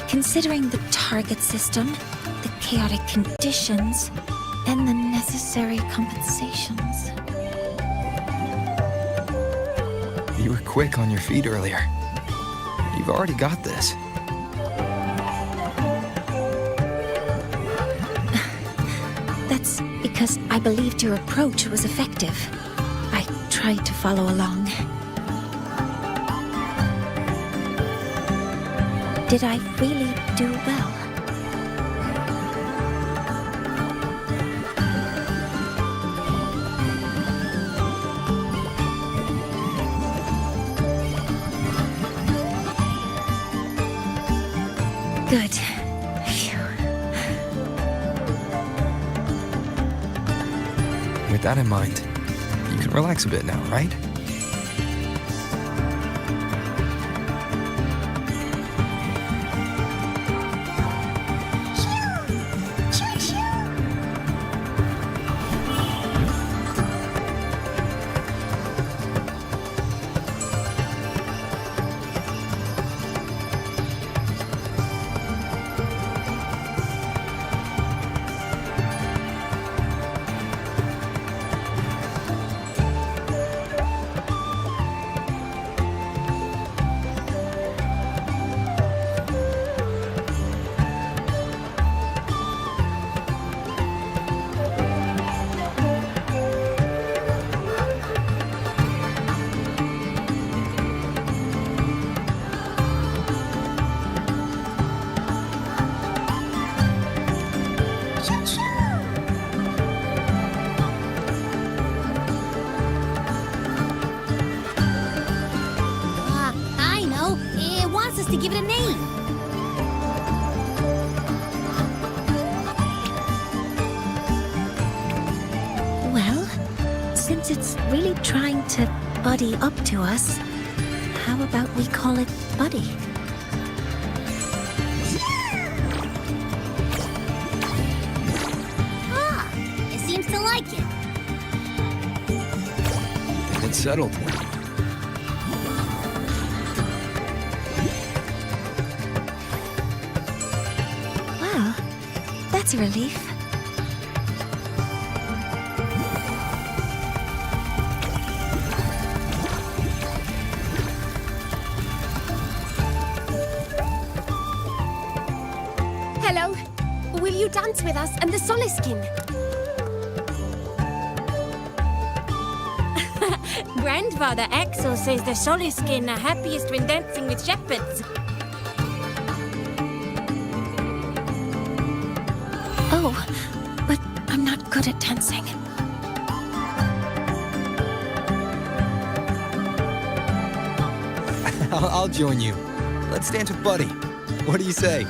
considering the target system, the chaotic conditions, and the necessary compensations. You were quick on your feet earlier. You've already got this. That's because I believed your approach was effective. I tried to follow along. Did I really do well? Good. Phew. With that in mind, you can relax a bit now, right? us to give it a name. Well, since it's really trying to buddy up to us, how about we call it Buddy? Ah, it seems to like it. It's settled. Well, that's a relief. Hello. Will you dance with us and the Soliskin? Grandfather Axel says the Soliskin are happiest when dancing with shepherds. Oh, but I'm not good at dancing. I'll join you. Let's dance with Buddy. What do you say?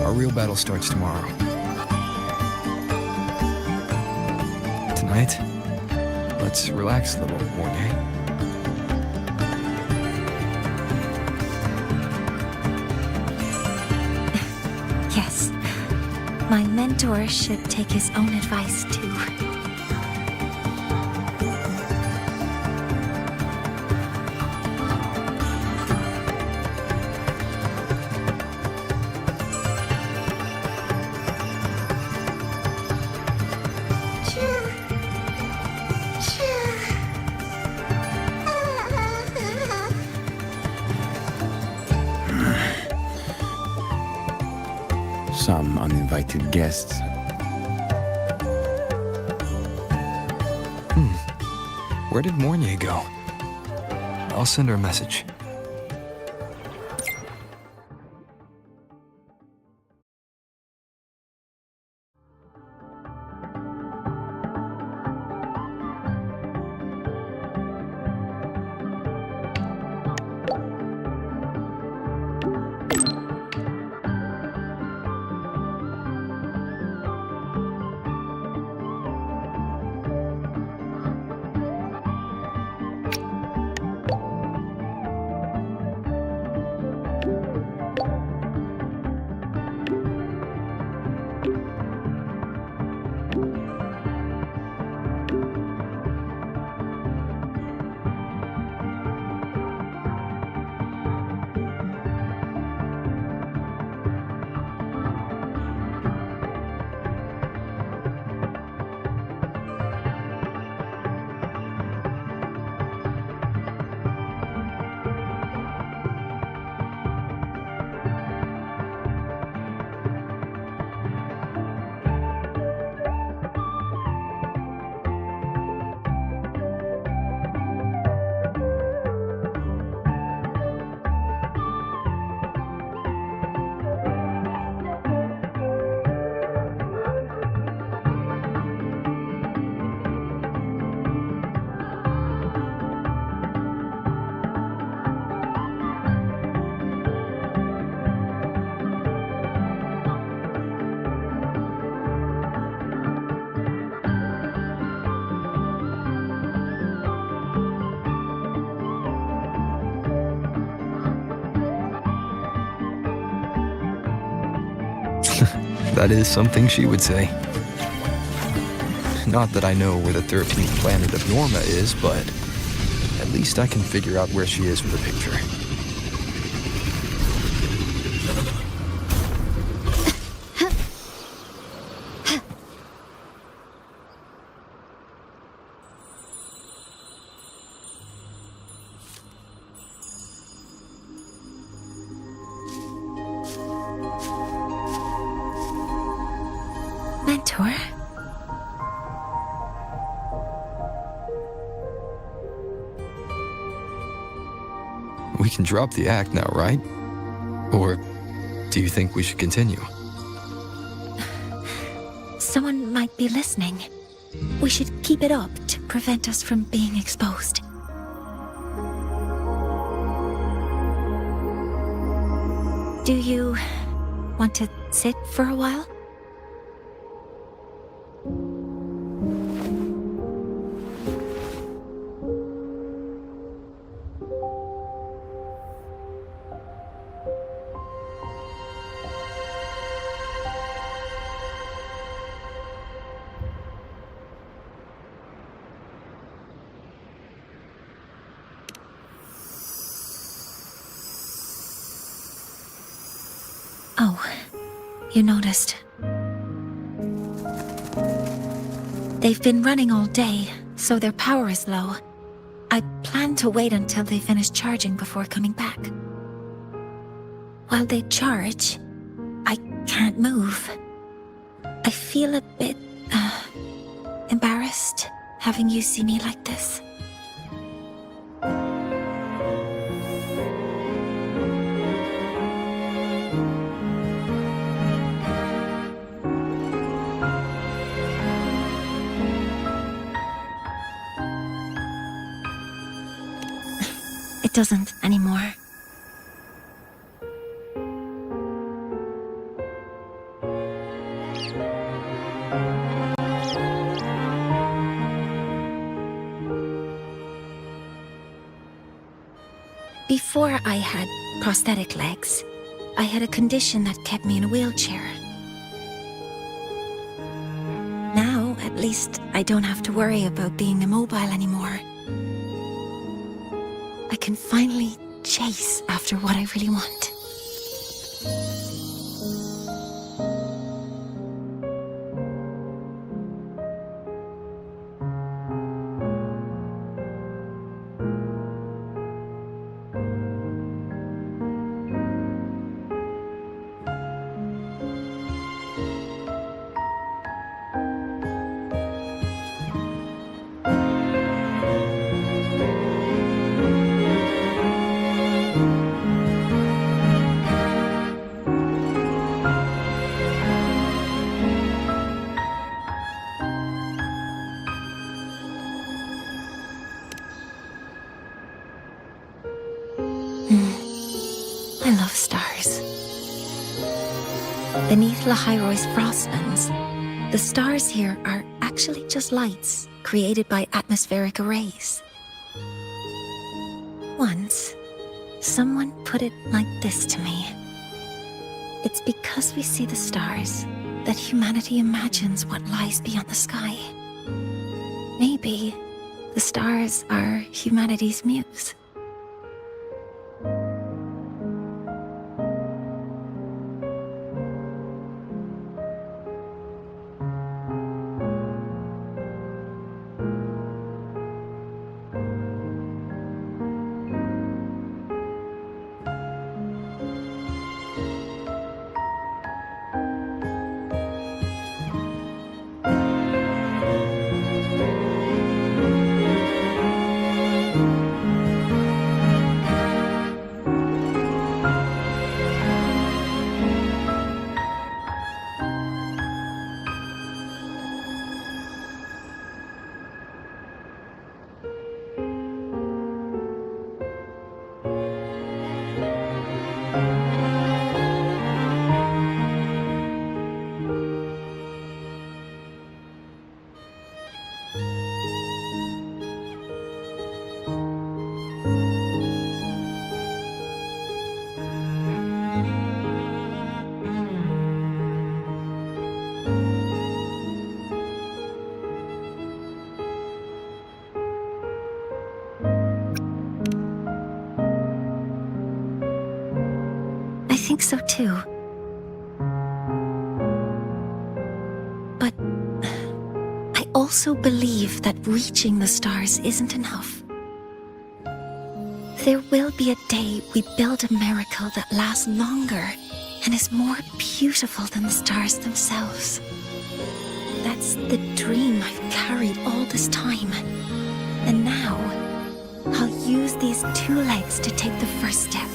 Our real battle starts tomorrow. Tonight, let's relax a little, Mornay. Yes, my mentor should take his own advice too. Some uninvited guests. Where did Mornay go? I'll send her a message. That is something she would say. Not that I know where the 13th planet of Norma is, but at least I can figure out where she is with a picture. Mentor? We can drop the act now, right? Or do you think we should continue? Someone might be listening. We should keep it up to prevent us from being exposed. Do you want to sit for a while? Oh, you noticed. They've been running all day, so their power is low. I plan to wait until they finish charging before coming back. While they charge, I can't move. I feel a bit, embarrassed having you see me like this. It doesn't anymore. Before I had prosthetic legs, I had a condition that kept me in a wheelchair. Now, at least, I don't have to worry about being immobile anymore. I can finally chase after what I really want. I love stars. Beneath Lahairoy's frostlands, the stars here are actually just lights created by atmospheric arrays. Once, someone put it like this to me. It's because we see the stars that humanity imagines what lies beyond the sky. Maybe the stars are humanity's muse. I think so too. But I also believe that reaching the stars isn't enough. There will be a day we build a miracle that lasts longer and is more beautiful than the stars themselves. That's the dream I've carried all this time. And now, I'll use these two legs to take the first step.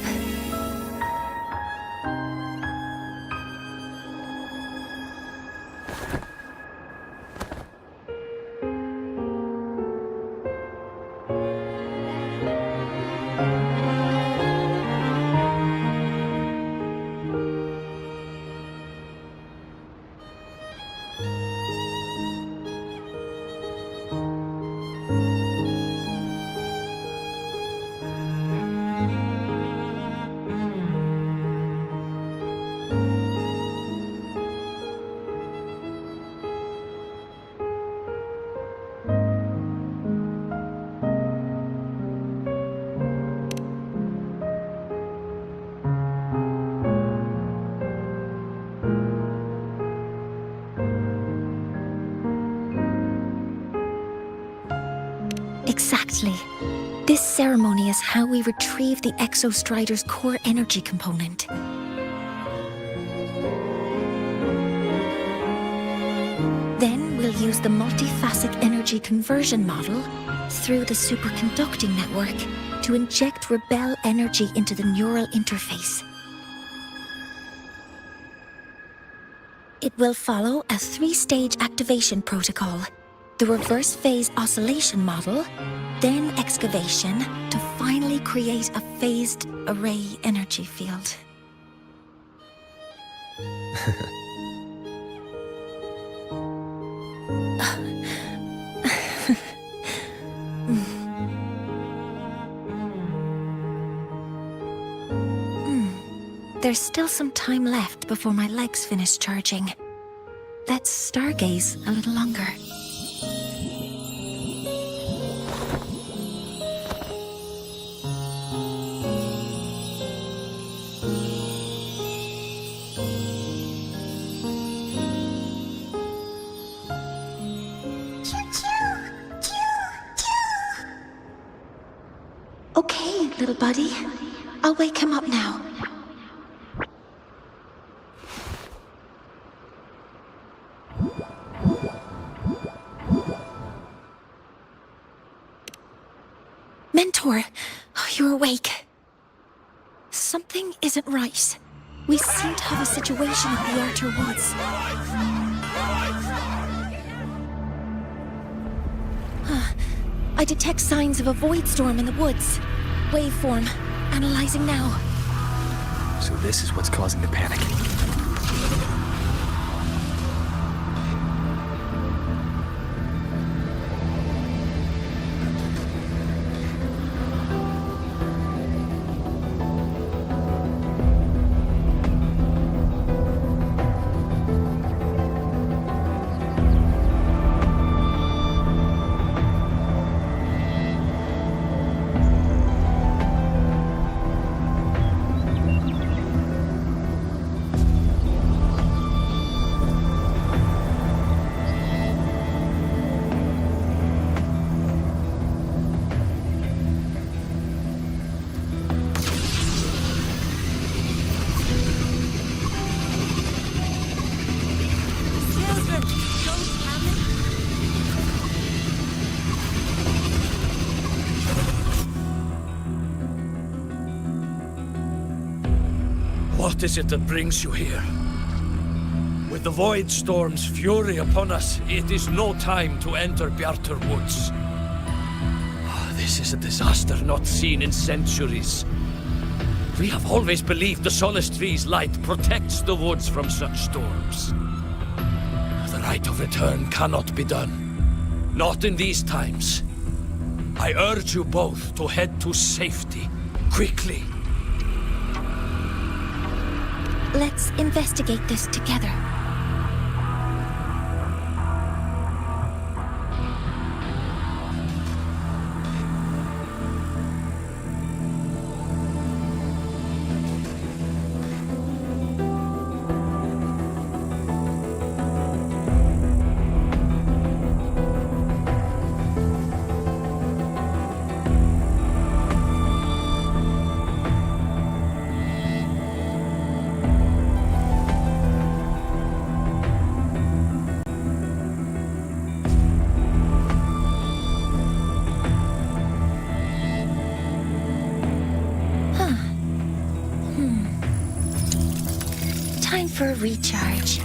Exactly. This ceremony is how we retrieve the Exostrider's core energy component. Then we'll use the multiphasic energy conversion model through the superconducting network to inject rebel energy into the neural interface. It will follow a 3-stage activation protocol. The reverse phase oscillation model, then excavation to finally create a phased array energy field. There's still some time left before my legs finish charging. Let's stargaze a little longer. Okay, little buddy. I'll wake him up now. Mentor, you're awake. Something isn't right. We seem to have a situation at the Outer Woods. I detect signs of a void storm in the woods. Waveform. Analyzing now. So this is what's causing the panic. What is it that brings you here? With the Void Storm's fury upon us, it is no time to enter Bjartur Woods. This is a disaster not seen in centuries. We have always believed the Solace Tree's light protects the woods from such storms. The rite of return cannot be done. Not in these times. I urge you both to head to safety, quickly. Let's investigate this together. Time for a recharge.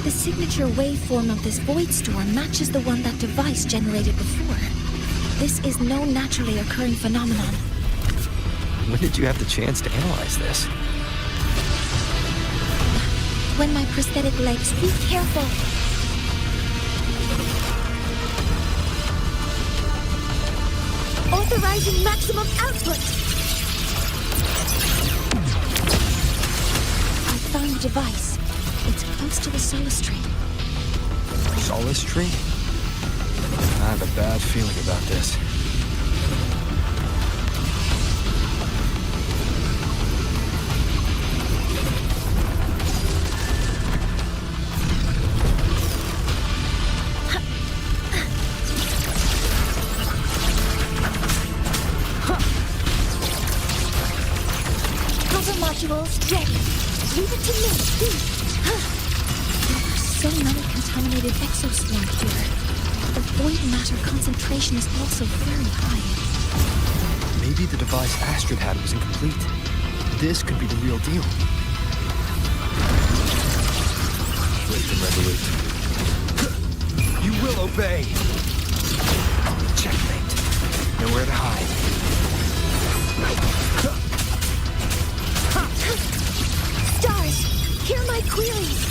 The signature waveform of this void storm matches the one that device generated before. This is no naturally occurring phenomenon. When did you have the chance to analyze this? When my prosthetic legs... Be careful! Authorizing maximum output! I found the device. It's close to the Solace Tree. Solace Tree? I have a bad feeling about this. modules ready. Leave it to me. There are so many contaminated exoswarms here. The void matter concentration is also very high. Maybe the device Astrid had was incomplete. This could be the real deal. Wait and resolute. You will obey. Checkmate. Nowhere to hide. Stars, hear my queries.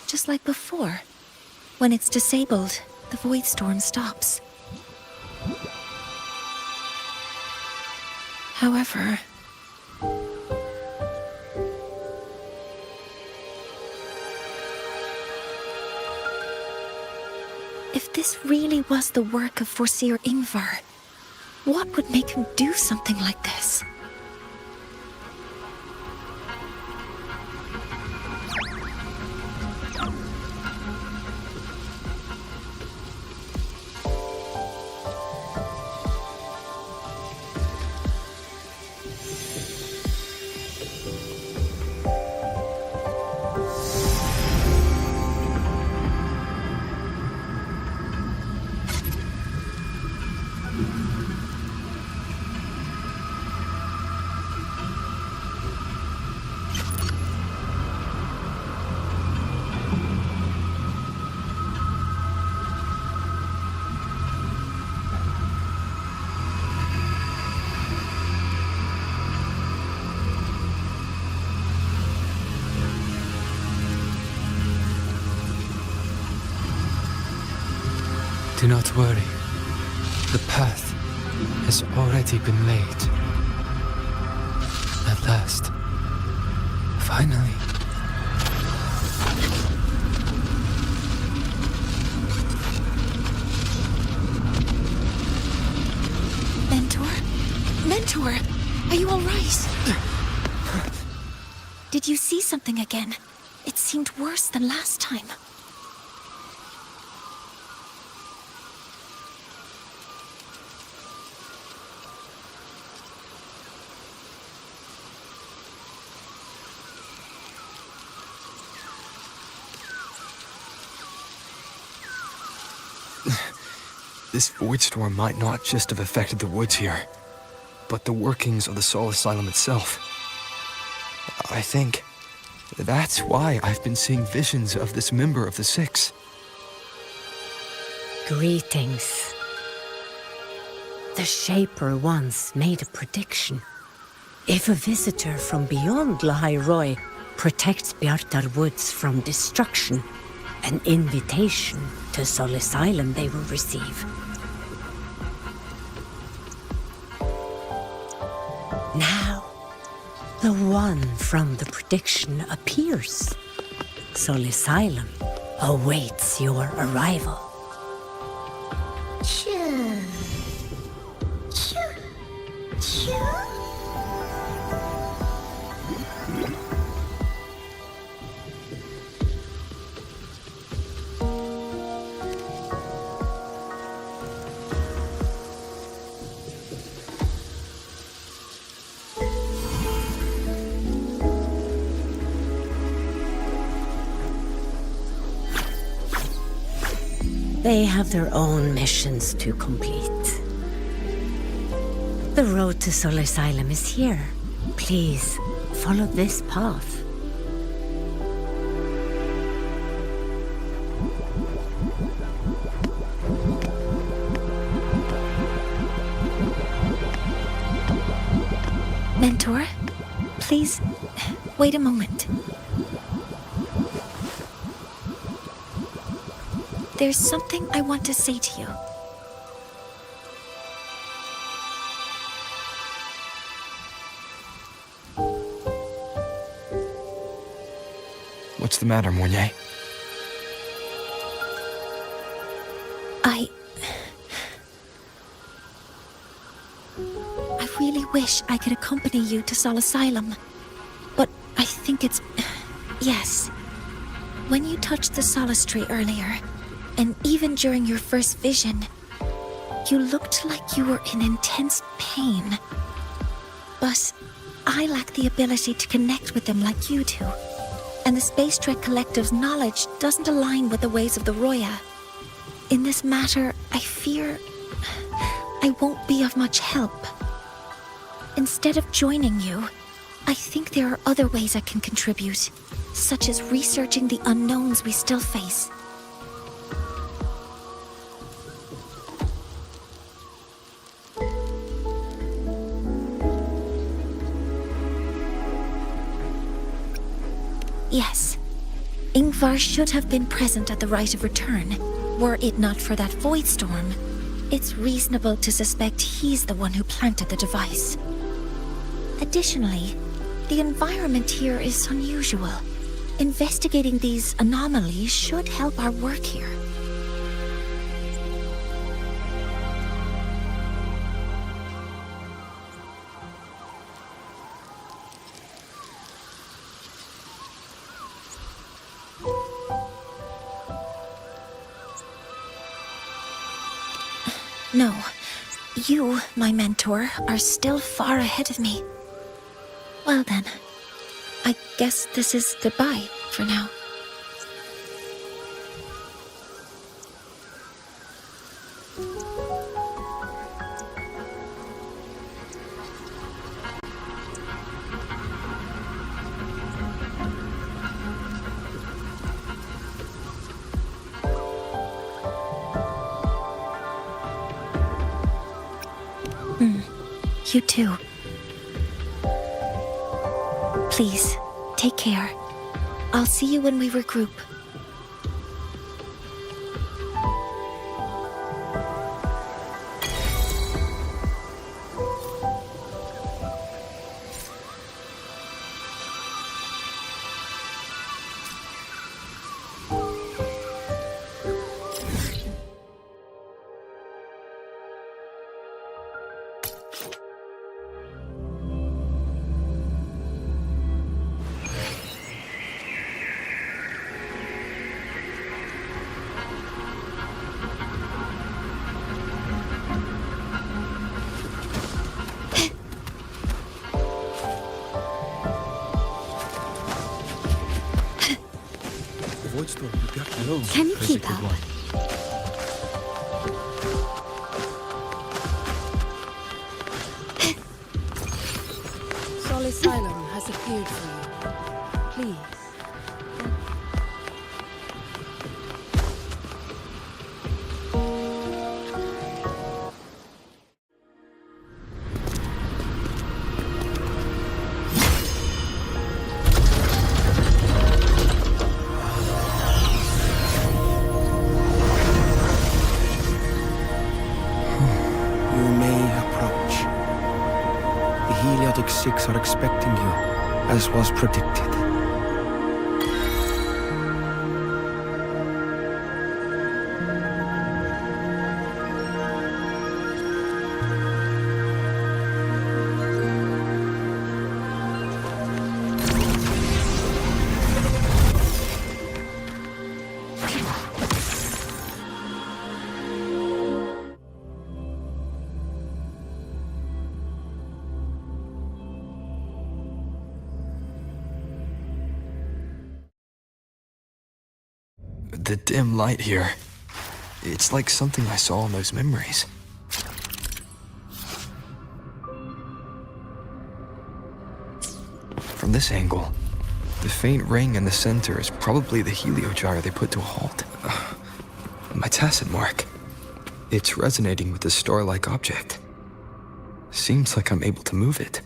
Just like before. When it's disabled, the void storm stops. However... if this really was the work of Foreseer Ingvar, what would make him do something like this? Do not worry. The path has already been laid. At last. Finally. Mentor, are you all right? Did you see something again? It seemed worse than last time. This void storm might not just have affected the woods here, but the workings of the Soul Asylum itself. I think that's why I've been seeing visions of this member of the Six. Greetings. The Shaper once made a prediction. If a visitor from beyond Lahai Roy protects Bjartar Woods from destruction, an invitation to Soul Asylum they will receive. Now, the one from the prediction appears. Soul Asylum awaits your arrival. Choo. Choo. Choo. They have their own missions to complete. The road to Soul Asylum is here. Please, follow this path. Mentor, please, wait a moment. There's something I want to say to you. What's the matter, Mornay? I really wish I could accompany you to Sol Asylum. But I think it's... Yes. When you touched the Solace Tree earlier, and even during your first vision, you looked like you were in intense pain. But I lack the ability to connect with them like you do. And the Space Trek Collective's knowledge doesn't align with the ways of the Roya. In this matter, I fear I won't be of much help. Instead of joining you, I think there are other ways I can contribute, such as researching the unknowns we still face. Yes, Ingvar should have been present at the rite of return. Were it not for that void storm, it's reasonable to suspect he's the one who planted the device. Additionally, the environment here is unusual. Investigating these anomalies should help our work here. No, you, my mentor, are still far ahead of me. Well then, I guess this is goodbye for now. You too. Please, take care. I'll see you when we regroup. Can you keep up? Sol Asylum has appeared for you. Please. Six are expecting you, as was predicted. The dim light here. It's like something I saw in those memories. From this angle, the faint ring in the center is probably the heliogyre they put to a halt. My tacit mark. It's resonating with the star-like object. Seems like I'm able to move it.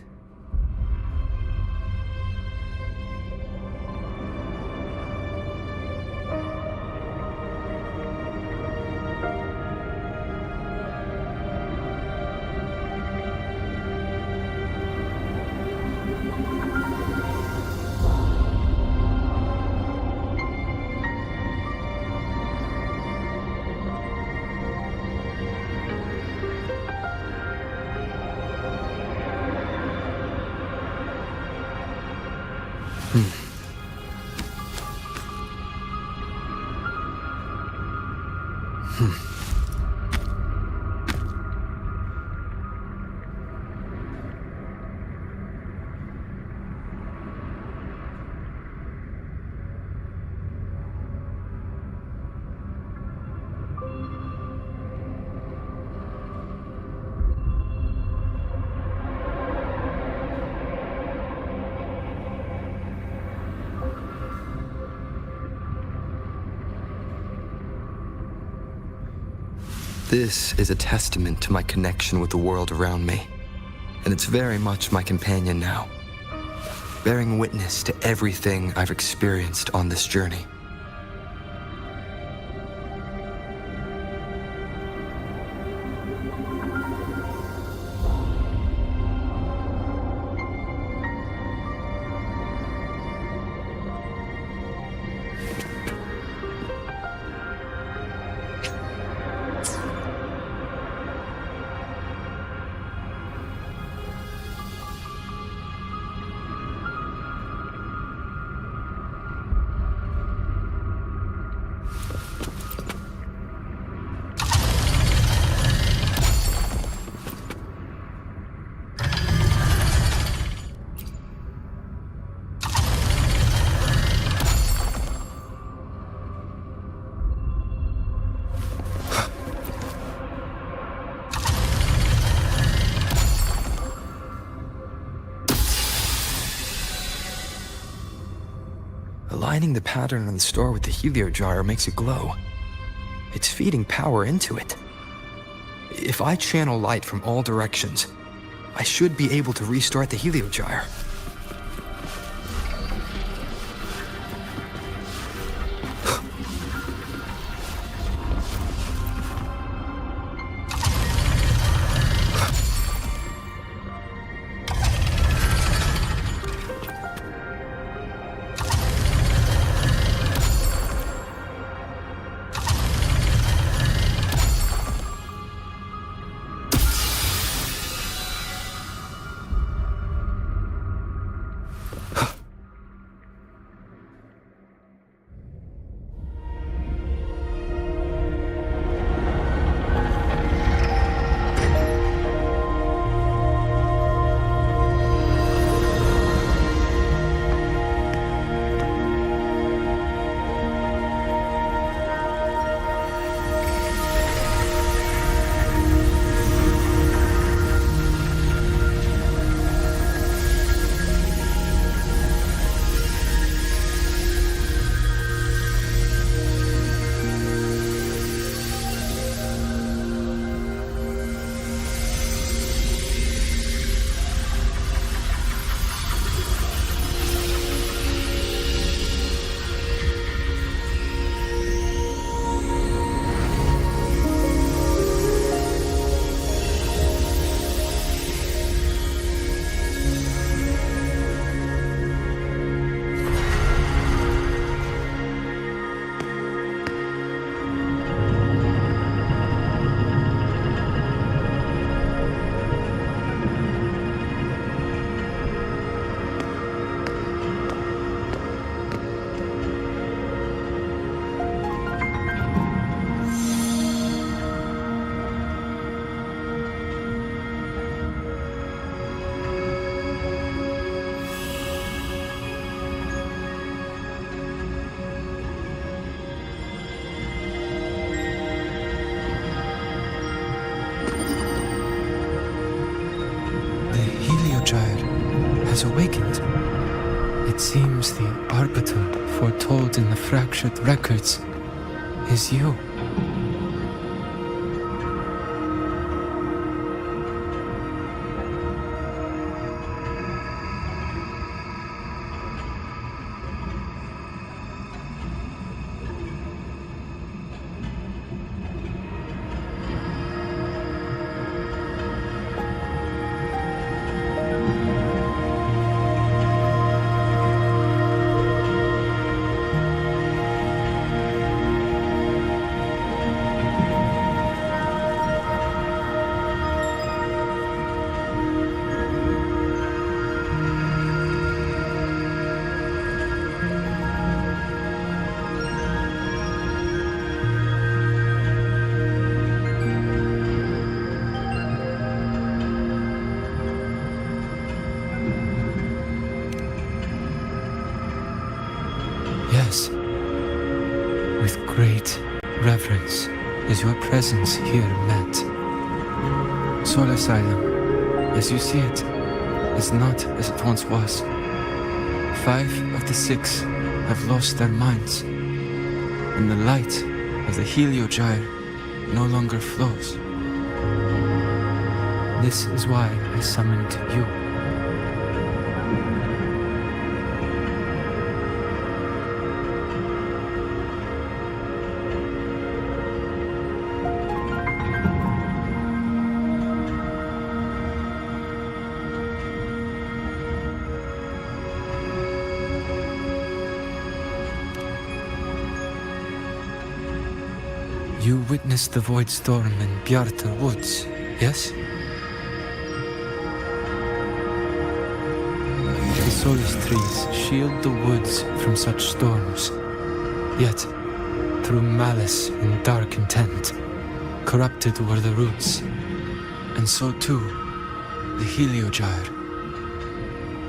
This is a testament to my connection with the world around me, and it's very much my companion now, bearing witness to everything I've experienced on this journey. Aligning the pattern on the star with the heliogyre makes it glow. It's feeding power into it. If I channel light from all directions, I should be able to restart the heliogyre. Has awakened. It seems the arbiter foretold in the fractured records is you. great reverence is your presence here met. Soul Asylum, as you see it, is not as it once was. 5 of the 6 have lost their minds, and the light of the Heliogyre no longer flows. This is why I summoned you. You witnessed the Void Storm in Bjartar Woods, yes? The Solis trees shield the woods from such storms. Yet, through malice and dark intent, corrupted were the roots. And so too, the Heliogyre.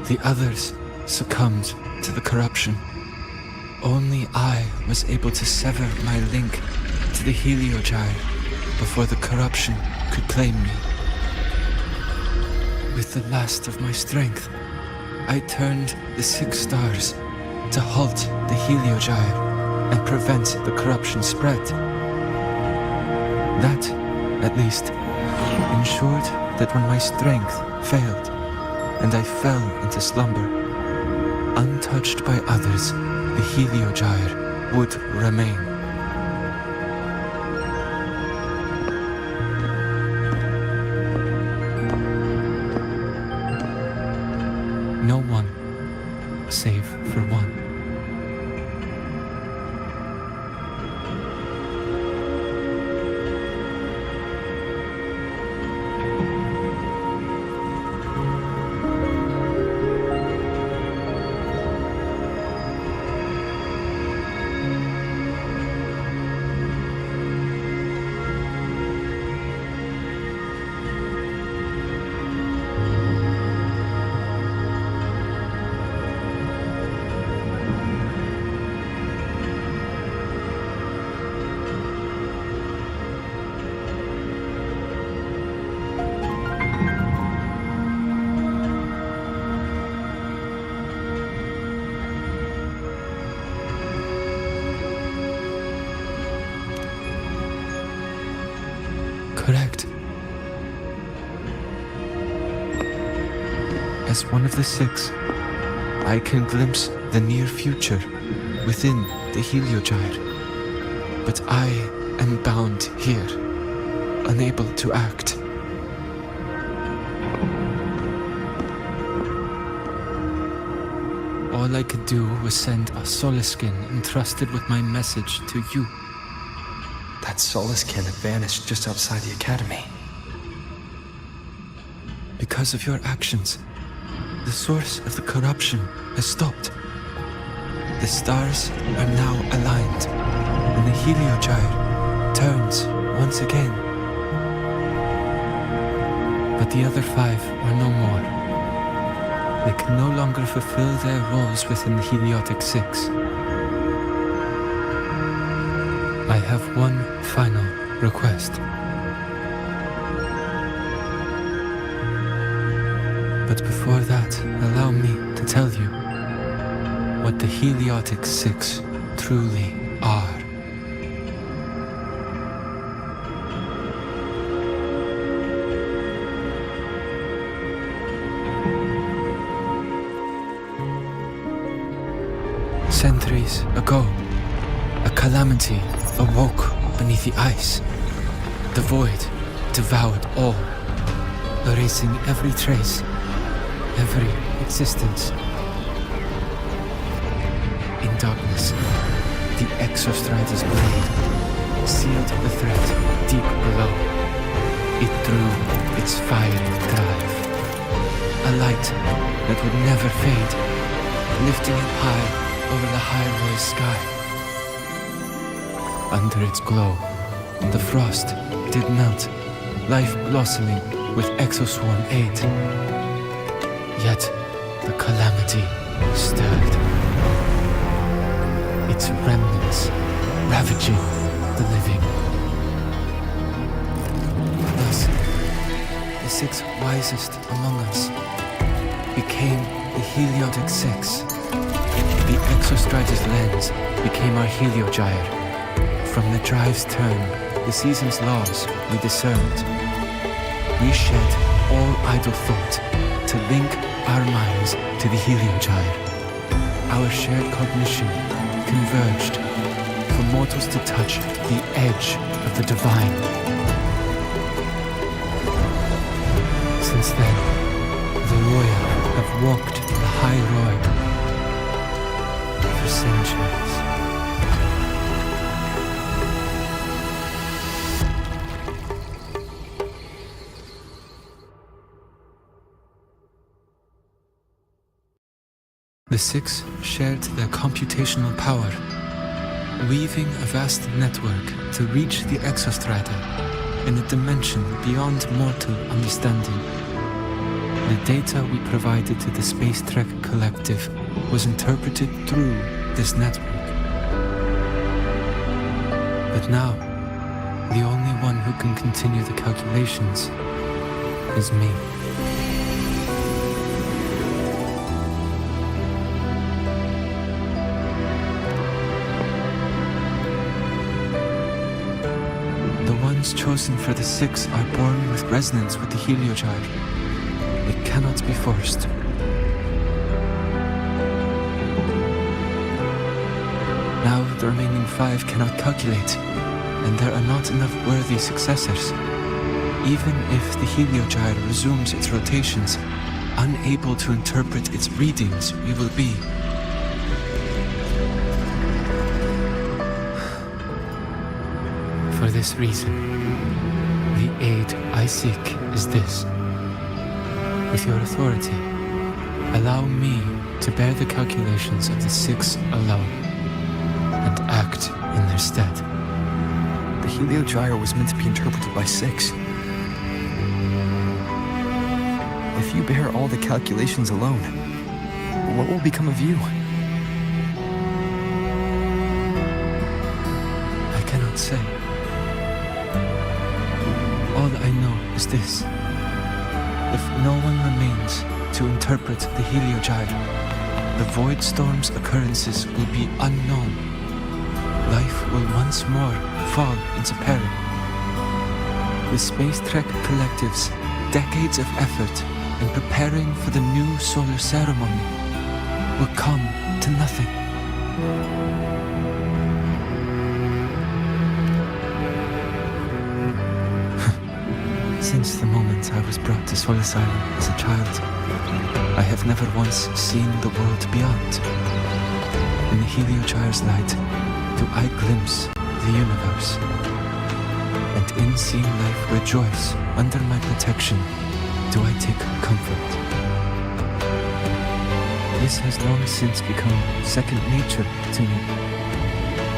The others succumbed to the corruption. Only I was able to sever my link to the Heliogyre before the corruption could claim me. With the last of my strength, I turned the 6 stars to halt the Heliogyre and prevent the corruption spread. That, at least, ensured that when my strength failed and I fell into slumber, untouched by others, the Heliogyre would remain. No one, save for one. Correct. As one of the 6, I can glimpse the near future within the Heliogyre. But I am bound here, unable to act. All I could do was send a Soliskin entrusted with my message to you. That Soliskin had vanished just outside the academy. Because of your actions, the source of the corruption has stopped. The stars are now aligned, and the Heliogyre turns once again. But the other 5 are no more. They can no longer fulfill their roles within the Heliotic 6. I have one final request. But before that, allow me to tell you what the Heliotic 6 truly are. Centuries ago, a calamity awoke beneath the ice. The void devoured all, erasing every trace, every existence. In darkness, the Exostrider's blade sealed the threat deep below. It drew its fiery drive, a light that would never fade, lifting it high over the highway sky. Under its glow, the frost did melt, life blossoming with Exoswarm aid. Yet, the calamity stirred. Its remnants ravaging the living. Thus, the six wisest among us became the Heliotic Six. The Exostrider's lens became our Heliogyre. From the drive's turn, the season's laws we discerned. We shed all idle thought to link our minds to the Heliogyre. Our shared cognition converged for mortals to touch the edge of the divine. Since then, the royal have walked the high road for centuries. The six shared their computational power, weaving a vast network to reach the Exostrata in a dimension beyond mortal understanding. The data we provided to the Space Trek Collective was interpreted through this network. But now, the only one who can continue the calculations is me. Chosen for the six are born with resonance with the Heliogyre. It cannot be forced. Now the remaining five cannot calculate, and there are not enough worthy successors. Even if the Heliogyre resumes its rotations, unable to interpret its readings, we will be. For this reason, the aid I seek is this. With your authority, allow me to bear the calculations of the six alone, and act in their stead. The Heliogyre was meant to be interpreted by six. If you bear all the calculations alone, what will become of you? I cannot say. All I know is this. If no one remains to interpret the Heliogyre, the Void Storm's occurrences will be unknown. Life will once more fall into peril. The Space Trek Collective's decades of effort in preparing for the new solar ceremony will come to nothing. Since the moment I was brought to Solace Island as a child, I have never once seen the world beyond. In the Heliogyre's light, do I glimpse the universe. And in seeing life rejoice under my protection, do I take comfort. This has long since become second nature to me,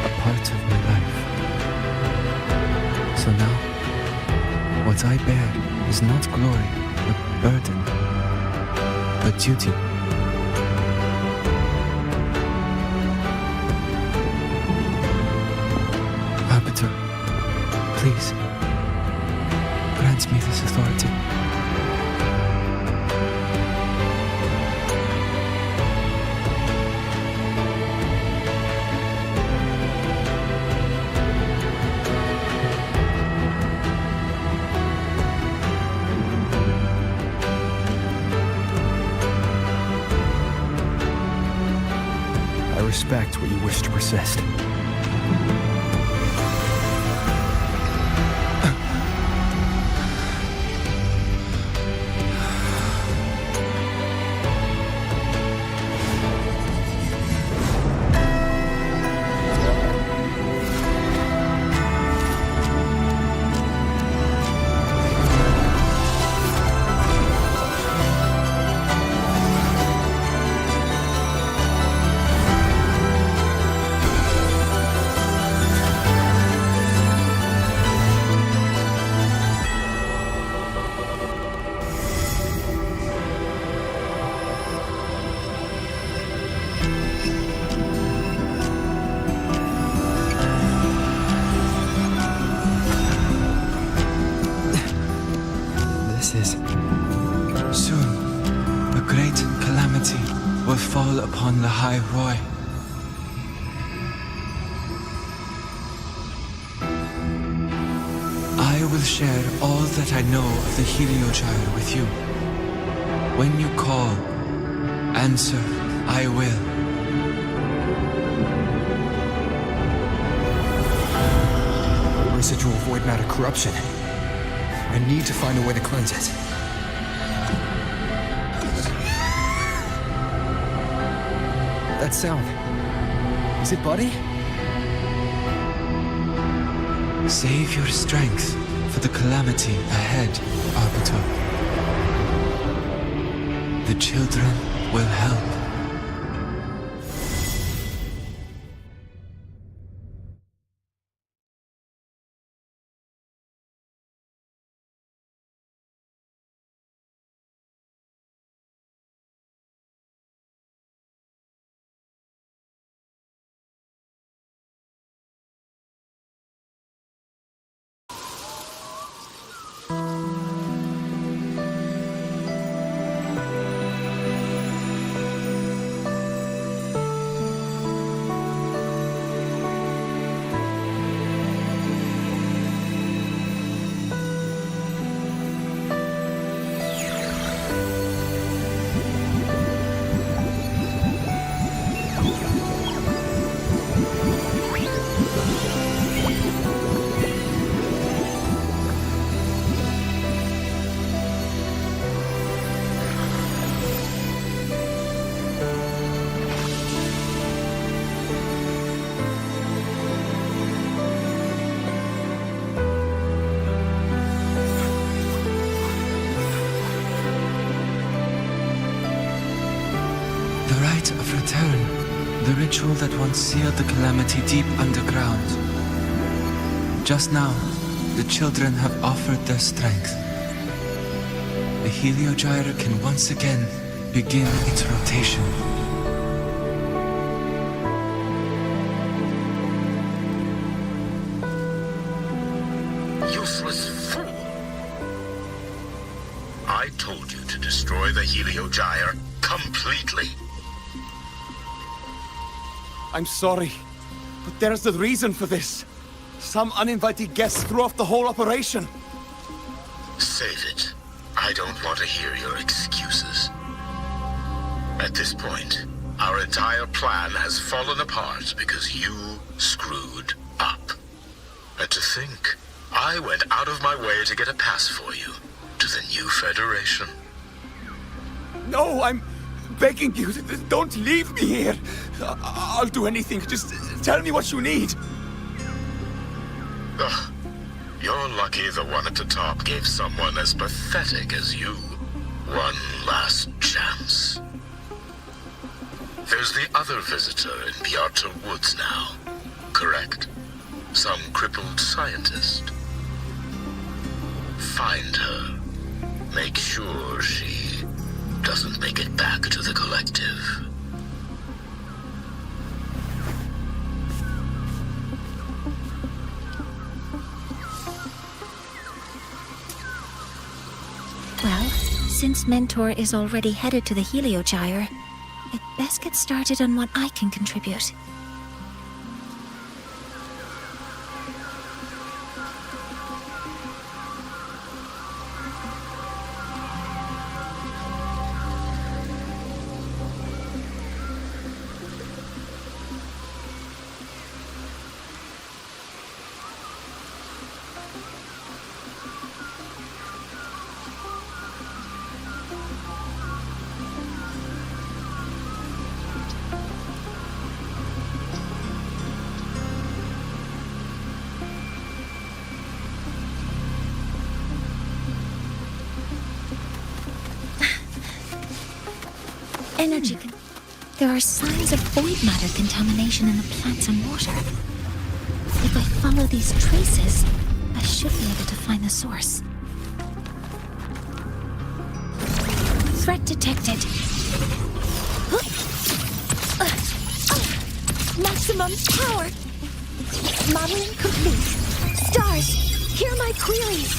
a part of my life. So now, what I bear is not glory or burden, but duty. Arbiter, please, grant me this authority. Respect what you wish to persist. this is. Soon, a great calamity will fall upon the High Roy. I will share all that I know of the Heliogyre with you. When you call, answer, I will. Residual void matter corruption. I need to find a way to cleanse it. That sound. Is it Buddy? Save your strength for the calamity ahead, Arbiter. The children will help. Of return, the ritual that once sealed the calamity deep underground. Just now, the children have offered their strength. The Heliogyre can once again begin its rotation. Useless fool! I told you to destroy the Heliogyre completely. I'm sorry, but there's a reason for this. Some uninvited guests threw off the whole operation. Save it. I don't want to hear your excuses. At this point, our entire plan has fallen apart because you screwed up. And to think, I went out of my way to get a pass for you to the new Federation. No, I'm begging you, don't leave me here. I'll do anything. Just tell me what you need. Ugh. You're lucky the one at the top gave someone as pathetic as you one last chance. There's the other visitor in Beata Woods now, correct? Some crippled scientist. Find her. Make sure she doesn't make it back to the collective. Well, since Mentor is already headed to the Heliogyre, I'd best get started on what I can contribute. Energy. There are signs of void matter contamination in the plants and water. If I follow these traces, I should be able to find the source. Threat detected. Maximum power! Modeling complete. Stars, hear my queries!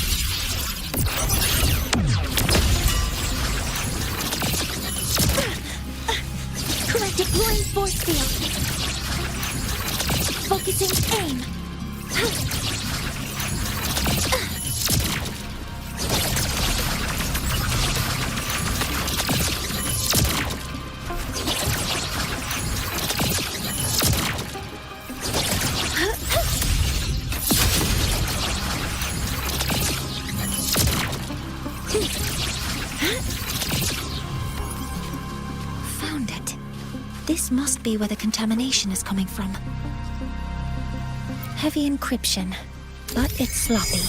This must be where the contamination is coming from. Heavy encryption, but it's sloppy.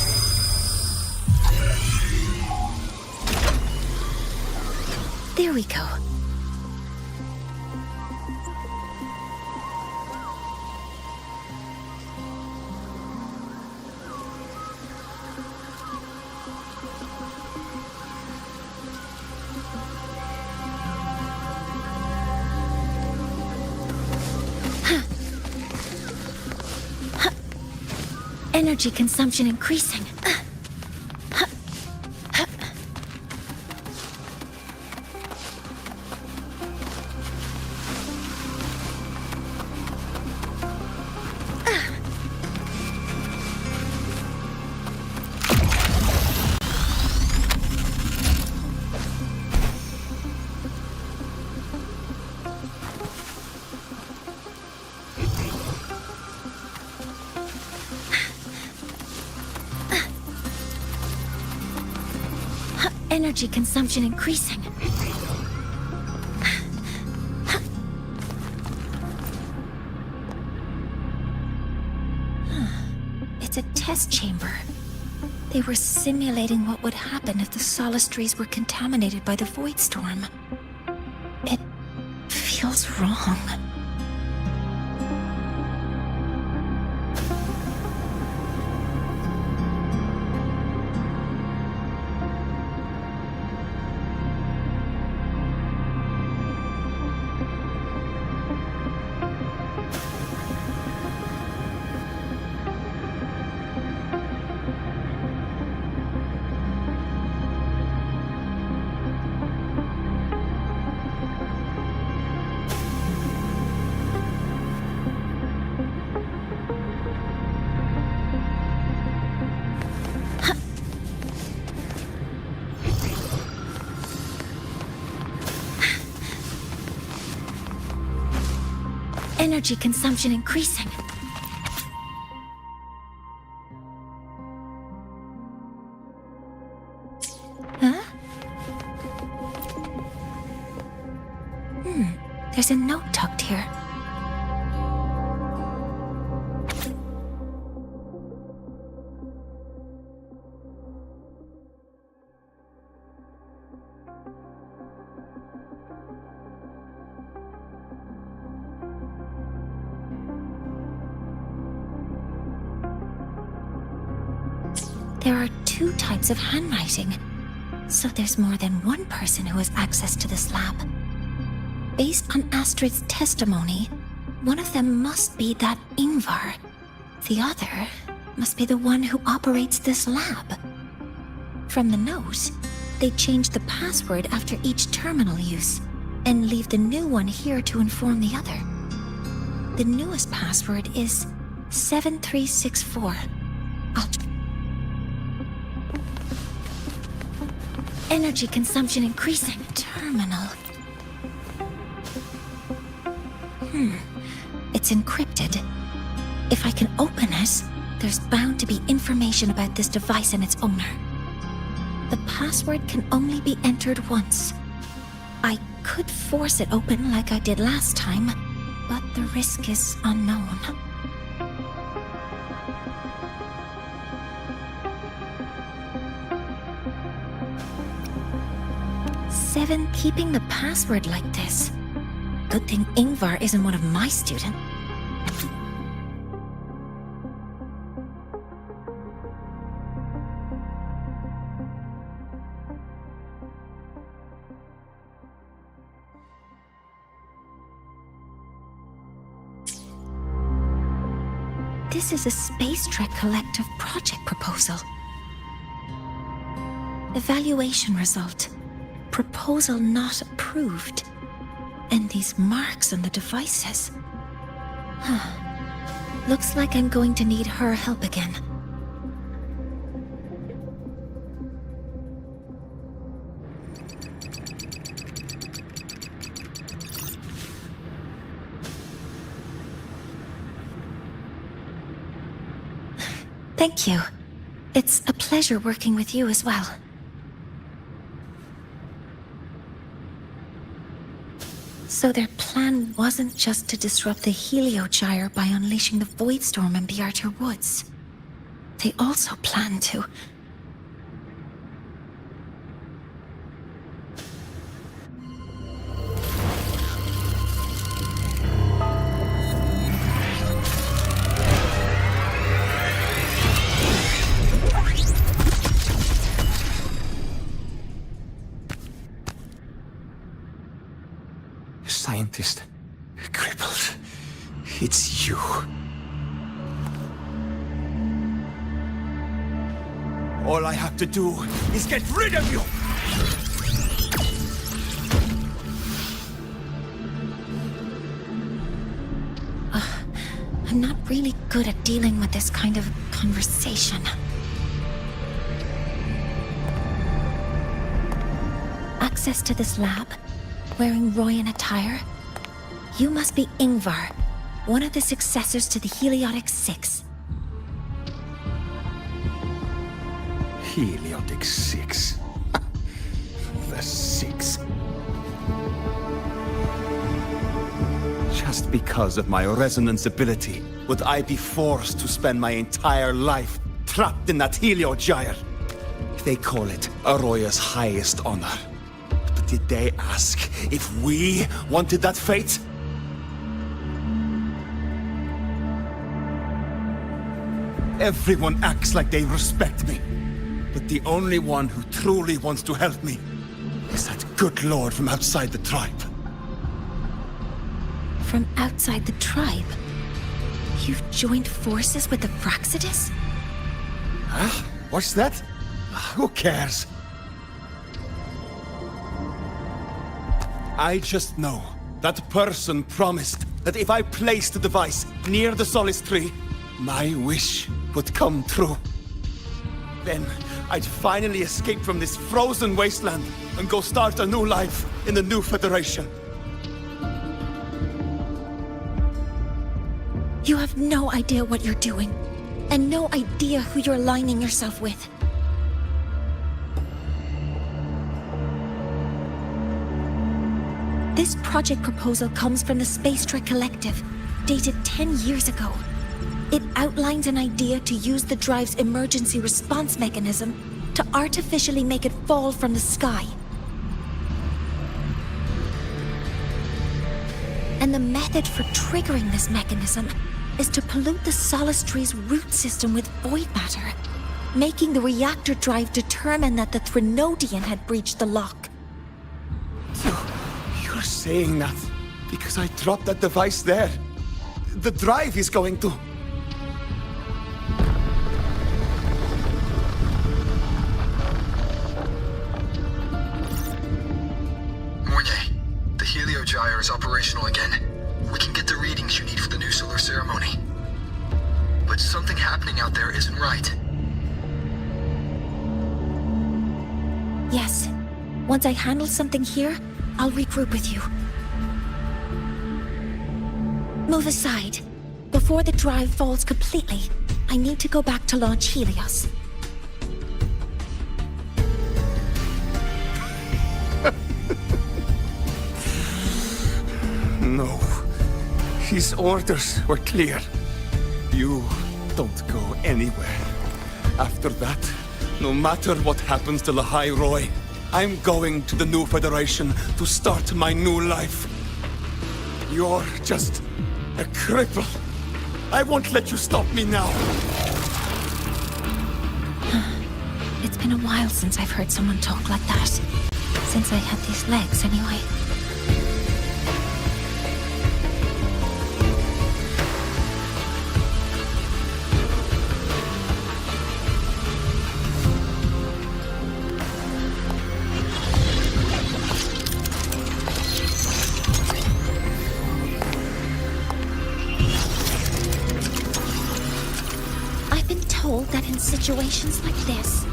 There we go. Energy consumption increasing. Energy consumption increasing. It's a test chamber. They were simulating what would happen if the solistries were contaminated by the Void Storm. It feels wrong. Energy consumption increasing. Huh? There's a note tucked here. There are 2 types of handwriting, so there's more than one person who has access to this lab. Based on Astrid's testimony, one of them must be that Ingvar. The other must be the one who operates this lab. From the note, they change the password after each terminal use, and leave the new one here to inform the other. The newest password is 7364. Energy consumption increasing. Terminal. It's encrypted. If I can open it, there's bound to be information about this device and its owner. The password can only be entered once. I could force it open like I did last time, but the risk is unknown. Seven keeping the password like this. Good thing Ingvar isn't one of my students. This is a Space Trek Collective project proposal. Evaluation result. Proposal not approved. And these marks on the devices. Looks like I'm going to need her help again. Thank you. It's a pleasure working with you as well. So their plan wasn't just to disrupt the Heliogyre by unleashing the Void Storm in the Outer Woods. They also planned to... Scientist. Crippled. It's you. All I have to do is get rid of you! I'm not really good at dealing with this kind of conversation. Access to this lab? Wearing Royan attire? You must be Ingvar, one of the successors to the Heliotic Six. Heliotic Six. The Six. Just because of my resonance ability, would I be forced to spend my entire life trapped in that Heliogyre? They call it Aroya's highest honor. But did they ask if we wanted that fate? Everyone acts like they respect me. But the only one who truly wants to help me is that good lord from outside the tribe. From outside the tribe? You've joined forces with the Fraxidus? Huh? What's that? Who cares? I just know that person promised that if I placed the device near the Solace Tree, my wish would come true. Then I'd finally escape from this frozen wasteland and go start a new life in the new Federation. You have no idea what you're doing, and no idea who you're aligning yourself with. This project proposal comes from the Space Trek Collective, dated 10 years ago. It outlines an idea to use the drive's emergency response mechanism to artificially make it fall from the sky. And the method for triggering this mechanism is to pollute the Solace Tree's root system with void matter, making the reactor drive determine that the Threnodian had breached the lock. You're saying that because I dropped that device there. The drive is going to... The Heliogyre is operational again. We can get the readings you need for the new solar ceremony. But something happening out there isn't right. Yes. Once I handle something here, I'll regroup with you. Move aside. Before the drive falls completely, I need to go back to launch Helios. No. His orders were clear. You don't go anywhere. After that, no matter what happens to Lahai Roy, I'm going to the new Federation to start my new life. You're just a cripple. I won't let you stop me now. It's been a while since I've heard someone talk like that. Since I had these legs, anyway. That in situations like this...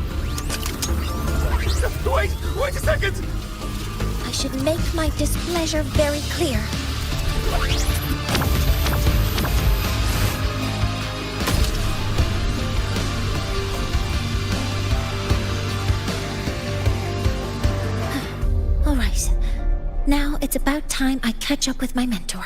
Wait a second! I should make my displeasure very clear. All right. Now it's about time I catch up with my mentor.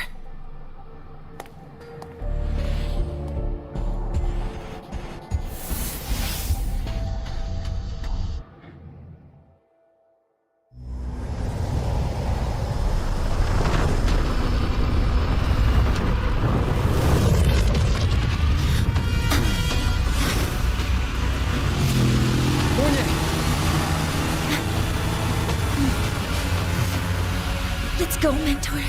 Let's go, mentor.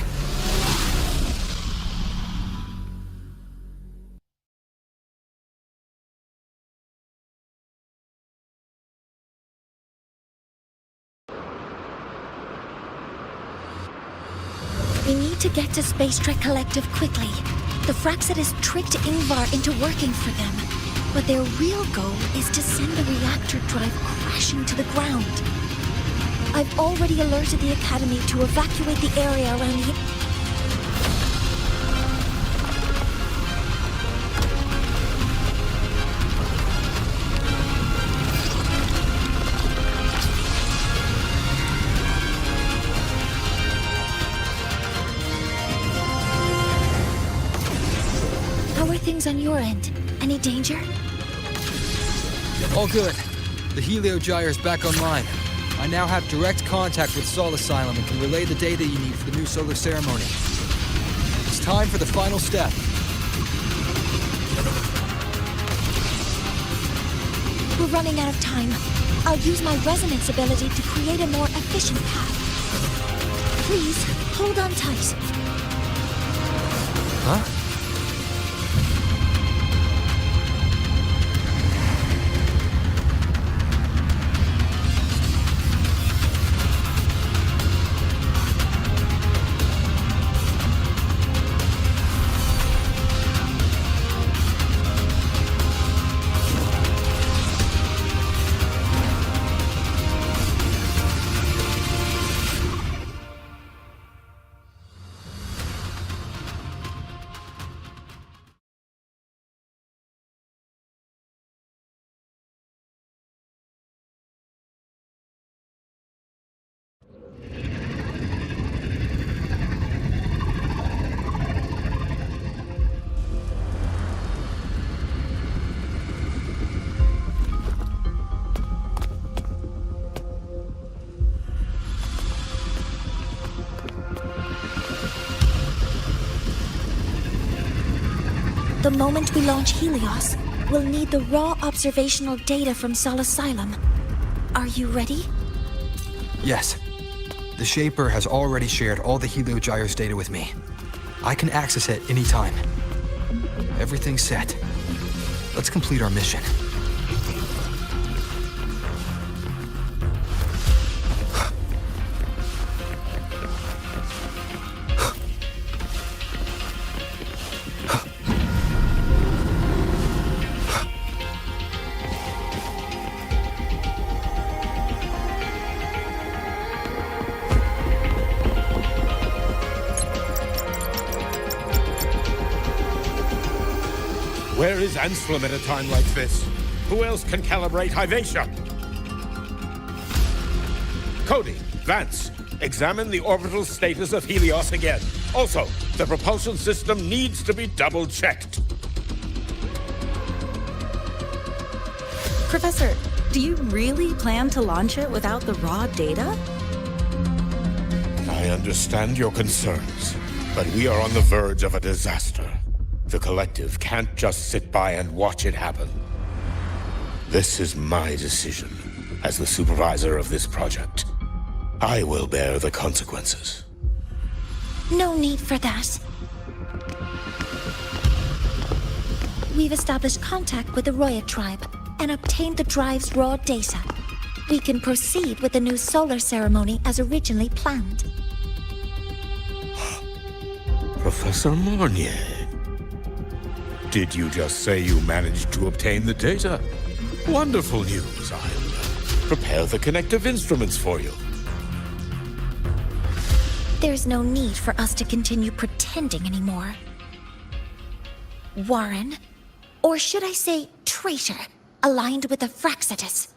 We need to get to Space Trek Collective quickly. The Fraxidus tricked Ingvar into working for them, but their real goal is to send the reactor drive crashing to the ground. I've already alerted the Academy to evacuate the area around the... How are things on your end? Any danger? All good. The Heliogyre's back online. I now have direct contact with Sol Asylum and can relay the data you need for the new solar ceremony. It's time for the final step. We're running out of time. I'll use my resonance ability to create a more efficient path. Please, hold on tight. Huh? The moment we launch Helios, we'll need the raw observational data from Sol Asylum. Are you ready? Yes. The Shaper has already shared all the Heliogyre's data with me. I can access it anytime. Everything's set. Let's complete our mission. Where is Anselm at a time like this? Who else can calibrate Hyvatia? Cody, Vance, examine the orbital status of Helios again. Also, the propulsion system needs to be double-checked. Professor, do you really plan to launch it without the raw data? I understand your concerns, but we are on the verge of a disaster. The Collective can't just sit by and watch it happen. This is my decision as the supervisor of this project. I will bear the consequences. No need for that. We've established contact with the Roya tribe and obtained the drive's raw data. We can proceed with the new solar ceremony as originally planned. Professor Mornier, did you just say you managed to obtain the data? Wonderful news. I'll prepare the connective instruments for you. There's no need for us to continue pretending anymore. Warren, or should I say traitor, aligned with the Fraxidus.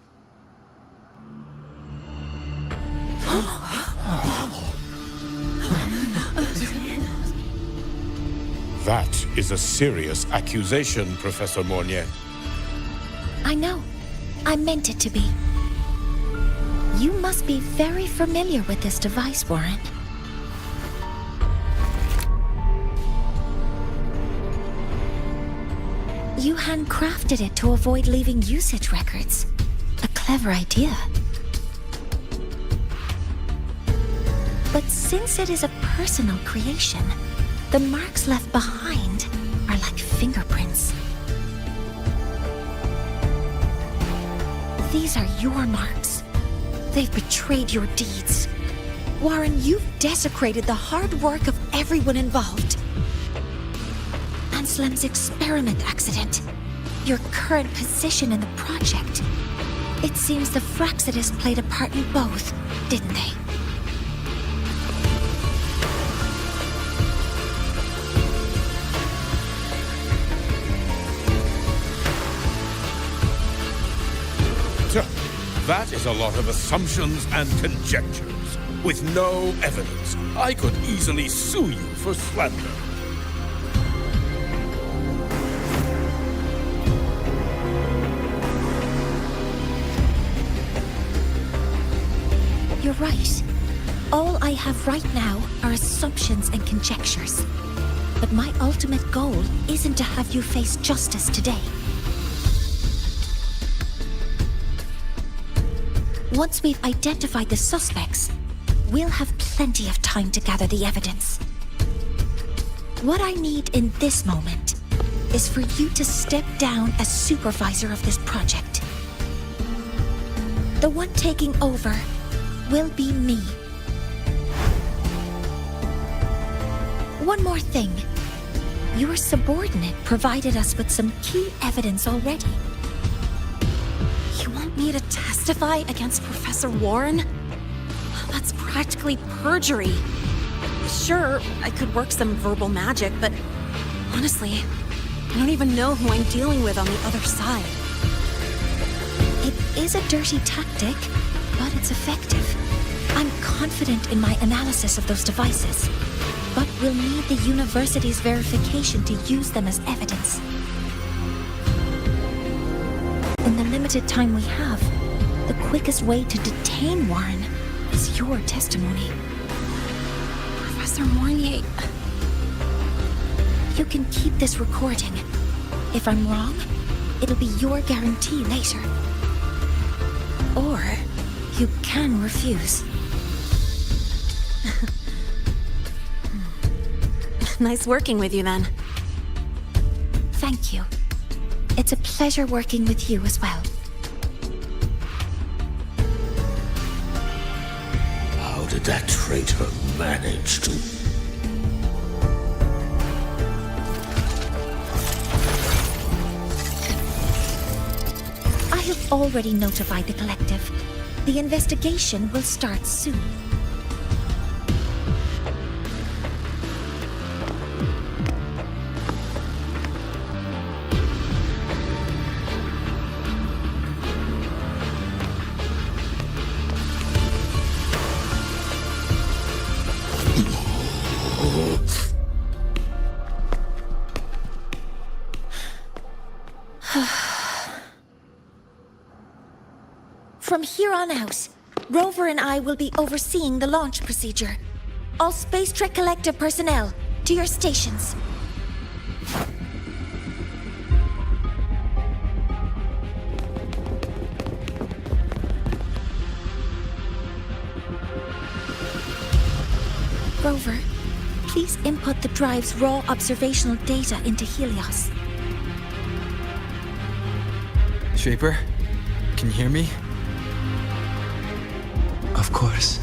That is a serious accusation, Professor Mornier. I know. I meant it to be. You must be very familiar with this device, Warren. You handcrafted it to avoid leaving usage records. A clever idea. But since it is a personal creation, the marks left behind are like fingerprints. These are your marks. They've betrayed your deeds. Warren, you've desecrated the hard work of everyone involved. Anslem's experiment accident. Your current position in the project. It seems the Fraxidus played a part in both, didn't they? That is a lot of assumptions and conjectures, with no evidence. I could easily sue you for slander. You're right. All I have right now are assumptions and conjectures. But my ultimate goal isn't to have you face justice today. Once we've identified the suspects, we'll have plenty of time to gather the evidence. What I need in this moment is for you to step down as supervisor of this project. The one taking over will be me. One more thing. Your subordinate provided us with some key evidence already. You want me to testify against Professor Warren? That's practically perjury. Sure, I could work some verbal magic, but honestly, I don't even know who I'm dealing with on the other side. It is a dirty tactic, but it's effective. I'm confident in my analysis of those devices, but we'll need the university's verification to use them as evidence. In the limited time we have, the quickest way to detain Warren is your testimony. Professor Mornier... You can keep this recording. If I'm wrong, it'll be your guarantee later. Or you can refuse. Nice working with you, then. Thank you. It's a pleasure working with you as well. How did that traitor manage to... I have already notified the collective. The investigation will start soon. From here on out, Rover and I will be overseeing the launch procedure. All Space Trek Collective personnel, to your stations. Rover, please input the drive's raw observational data into Helios. Shaper, can you hear me? Of course.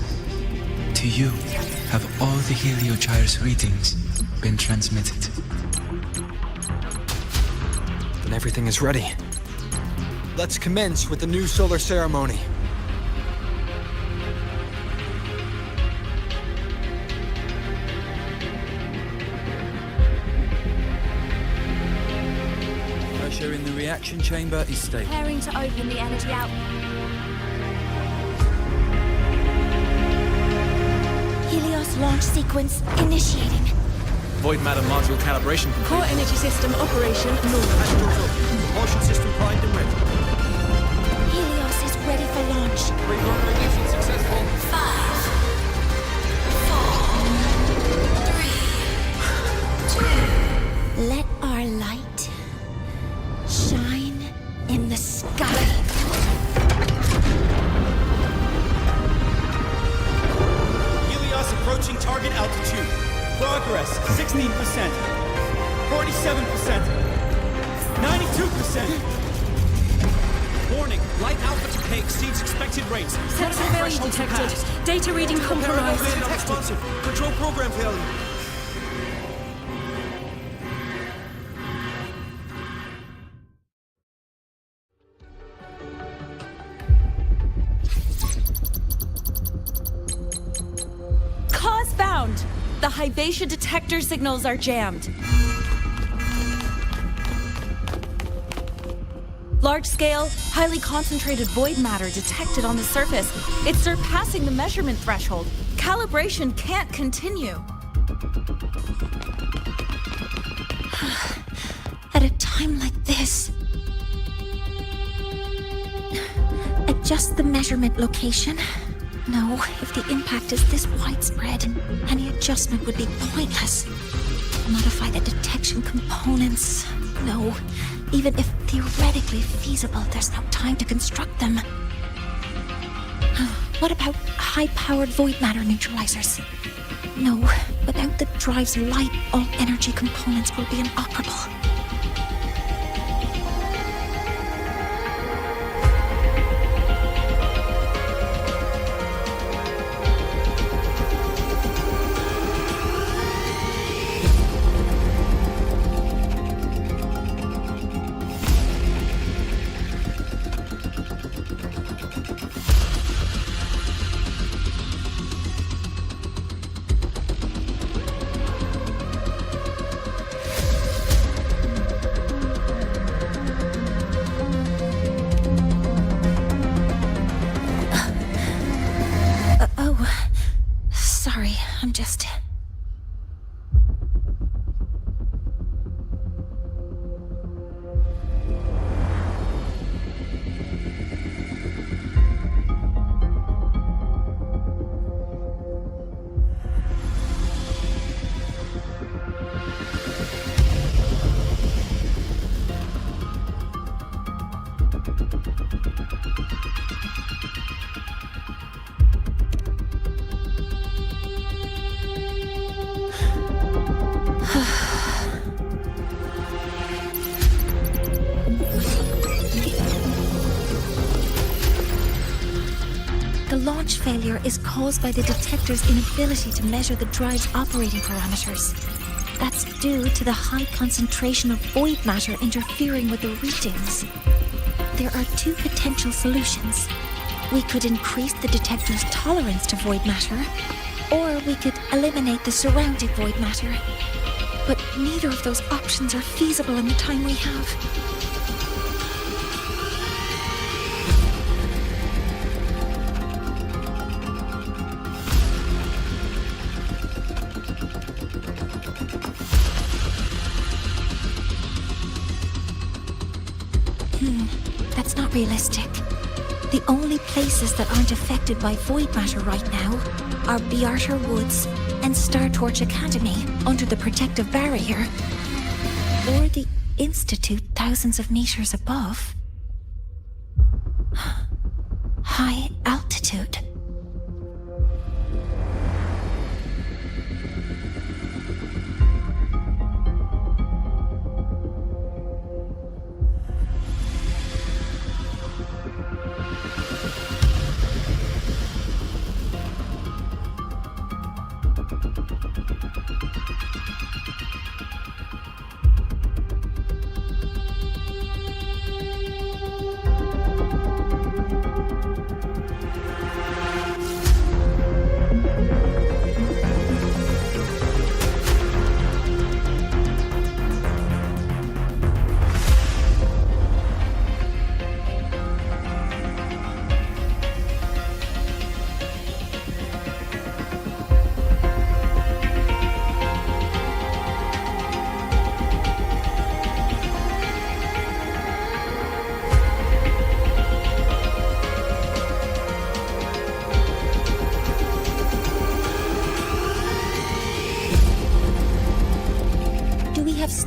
To you, have all the Heliogyre's readings been transmitted? Then everything is ready. Let's commence with the new solar ceremony. Pressure in the reaction chamber is stable. Preparing to open the energy out. Helios launch sequence initiating. Void matter module calibration complete. Core energy system operation normal. Passenger's up. Propulsion system primed and ready. Helios is ready for launch. Reorganization successful. 5, 4, 3, 2. Let our light shine in the sky. Helios approaching target altitude. Progress 16%. 47%. 92%. Warning, light output decay exceeds expected rates. Sensor failure detected. Data reading compromised. Unresponsive. Control program failure. Cause found! The Hybatia detector signals are jammed. Large-scale, highly concentrated void matter detected on the surface. It's surpassing the measurement threshold. Calibration can't continue. At a time like this. Adjust the measurement location. No, if the impact is this widespread, any adjustment would be pointless. Modify the detection components. No, even if theoretically feasible, there's no time to construct them. What about high-powered void matter neutralizers? No, without the drive's light, all energy components will be inoperable. Sorry, I'm just... The launch failure is caused by the detector's inability to measure the drive's operating parameters. That's due to the high concentration of void matter interfering with the readings. There are two potential solutions. We could increase the detector's tolerance to void matter, or we could eliminate the surrounding void matter. But neither of those options are feasible in the time we have. That's not realistic. The only places that aren't affected by void matter right now are Bearter Woods and Star Torch Academy under the protective barrier, or the Institute thousands of meters above. High altitude.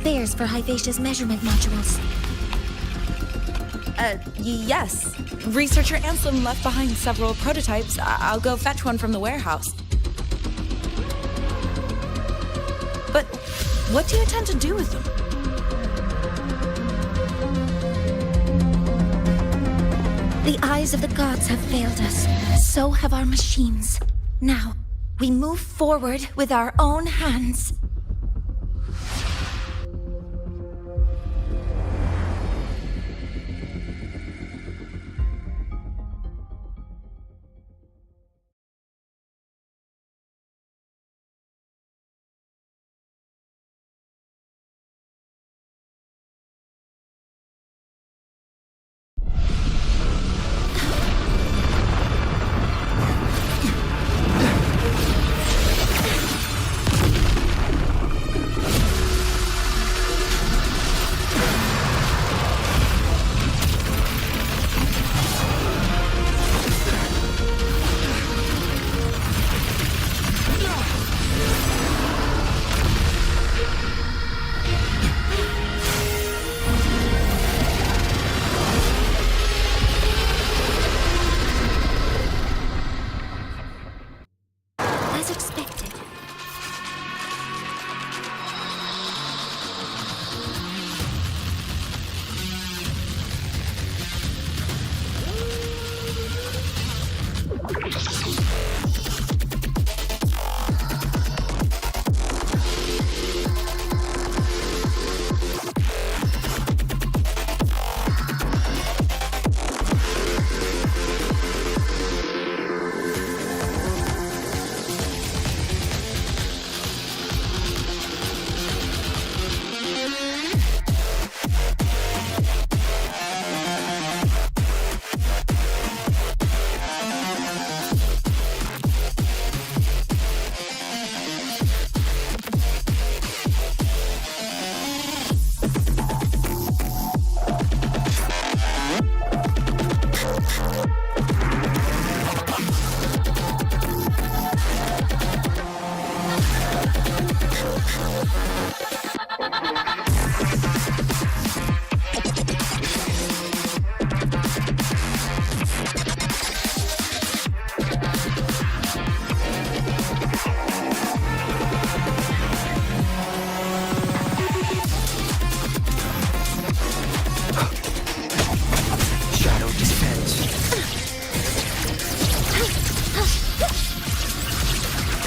spares for Hyvatia's measurement modules? Yes. Researcher Ansem left behind several prototypes. I'll go fetch one from the warehouse. But what do you intend to do with them? The eyes of the gods have failed us. So have our machines. Now, we move forward with our own hands.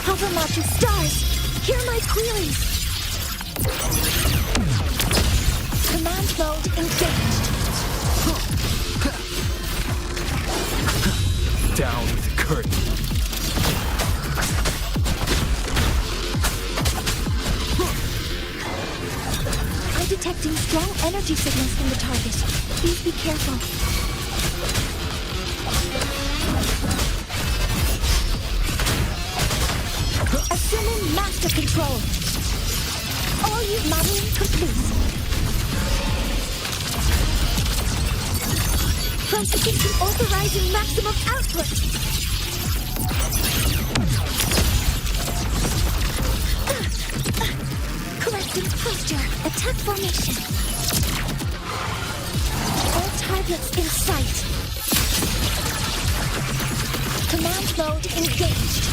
Overmatching stars! Hear my queries! Command mode engaged. Down with the curtain. I'm detecting strong energy signals from the target. Please be careful. Assuming master control. All you modeling complete. Processing to authorizing maximum output. Correcting posture. Attack formation. All targets in sight. Command mode engaged.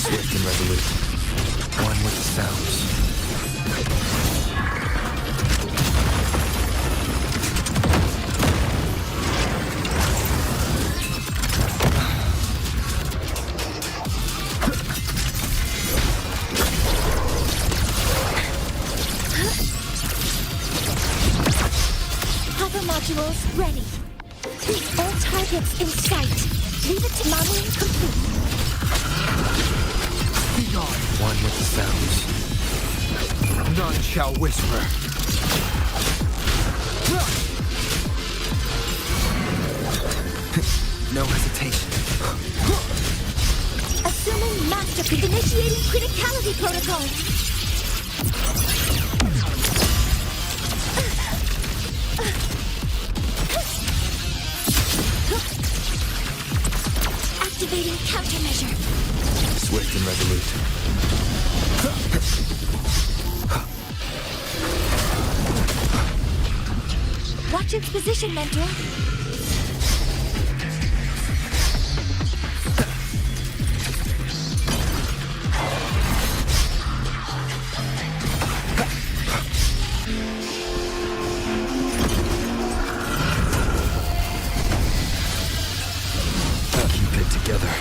Swift and resolute. One with the sounds. Hover modules ready. All targets in sight. Leave it to modeling complete. One with the sounds. None shall whisper. No hesitation. Assuming master initiating criticality protocol. Activating countermeasure. Swift and resolute. Watch its position, Mentor. Keep it together.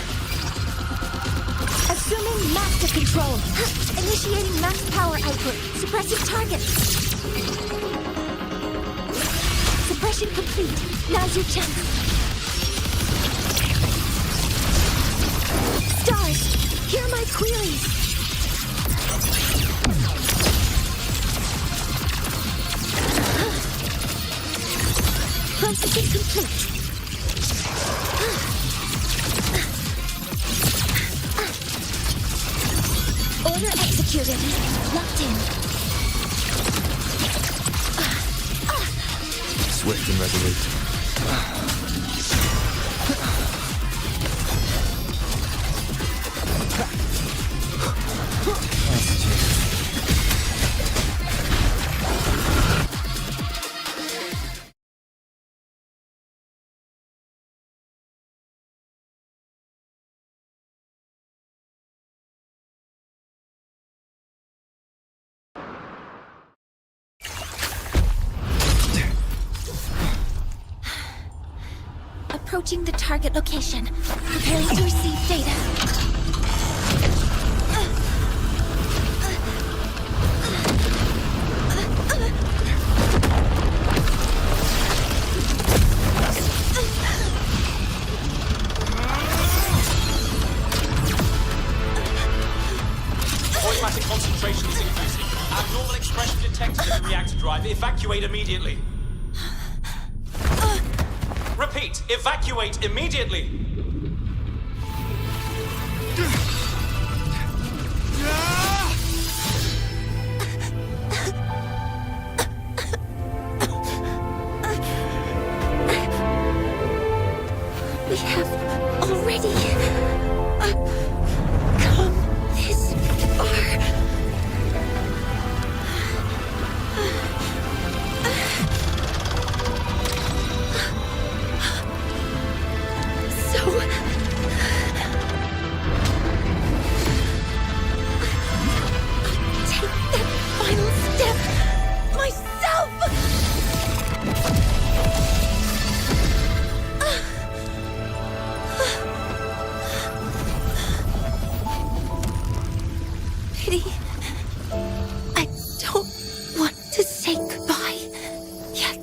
Assuming master control. Initiating max power output. Suppressing target. Suppression complete. Now's your chance. Stars, hear my queries. Processing complete. Order executed. Locked in. Swift and resolute. Approaching the target location. Preparing to receive data. Void matter concentration is increasing. Abnormal expression detected in the reactor drive. Evacuate immediately. Repeat, evacuate immediately! We have already come this far. Take that final step myself! Pity. I don't want to say goodbye yet.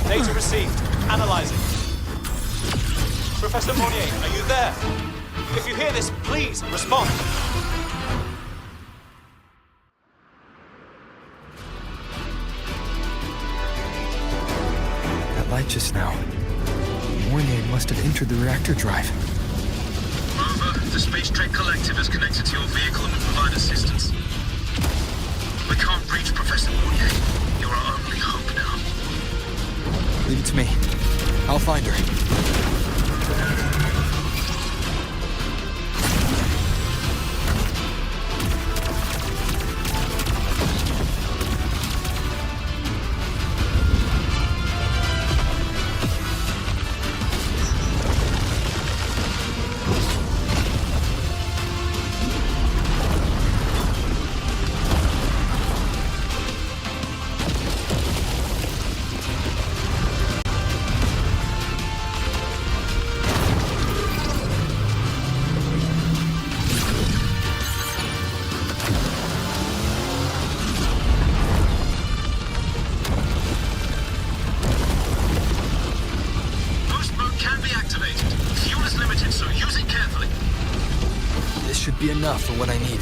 Data received. Analyzing. Professor Monnier, are you there? If you hear this, please respond. That light just now. Mornier must have entered the reactor drive. Rover, the Space Trek Collective is connected to your vehicle and will provide assistance. We can't reach Professor Monnier. You're our only hope now. Leave it to me. I'll find her. Be enough for what I need.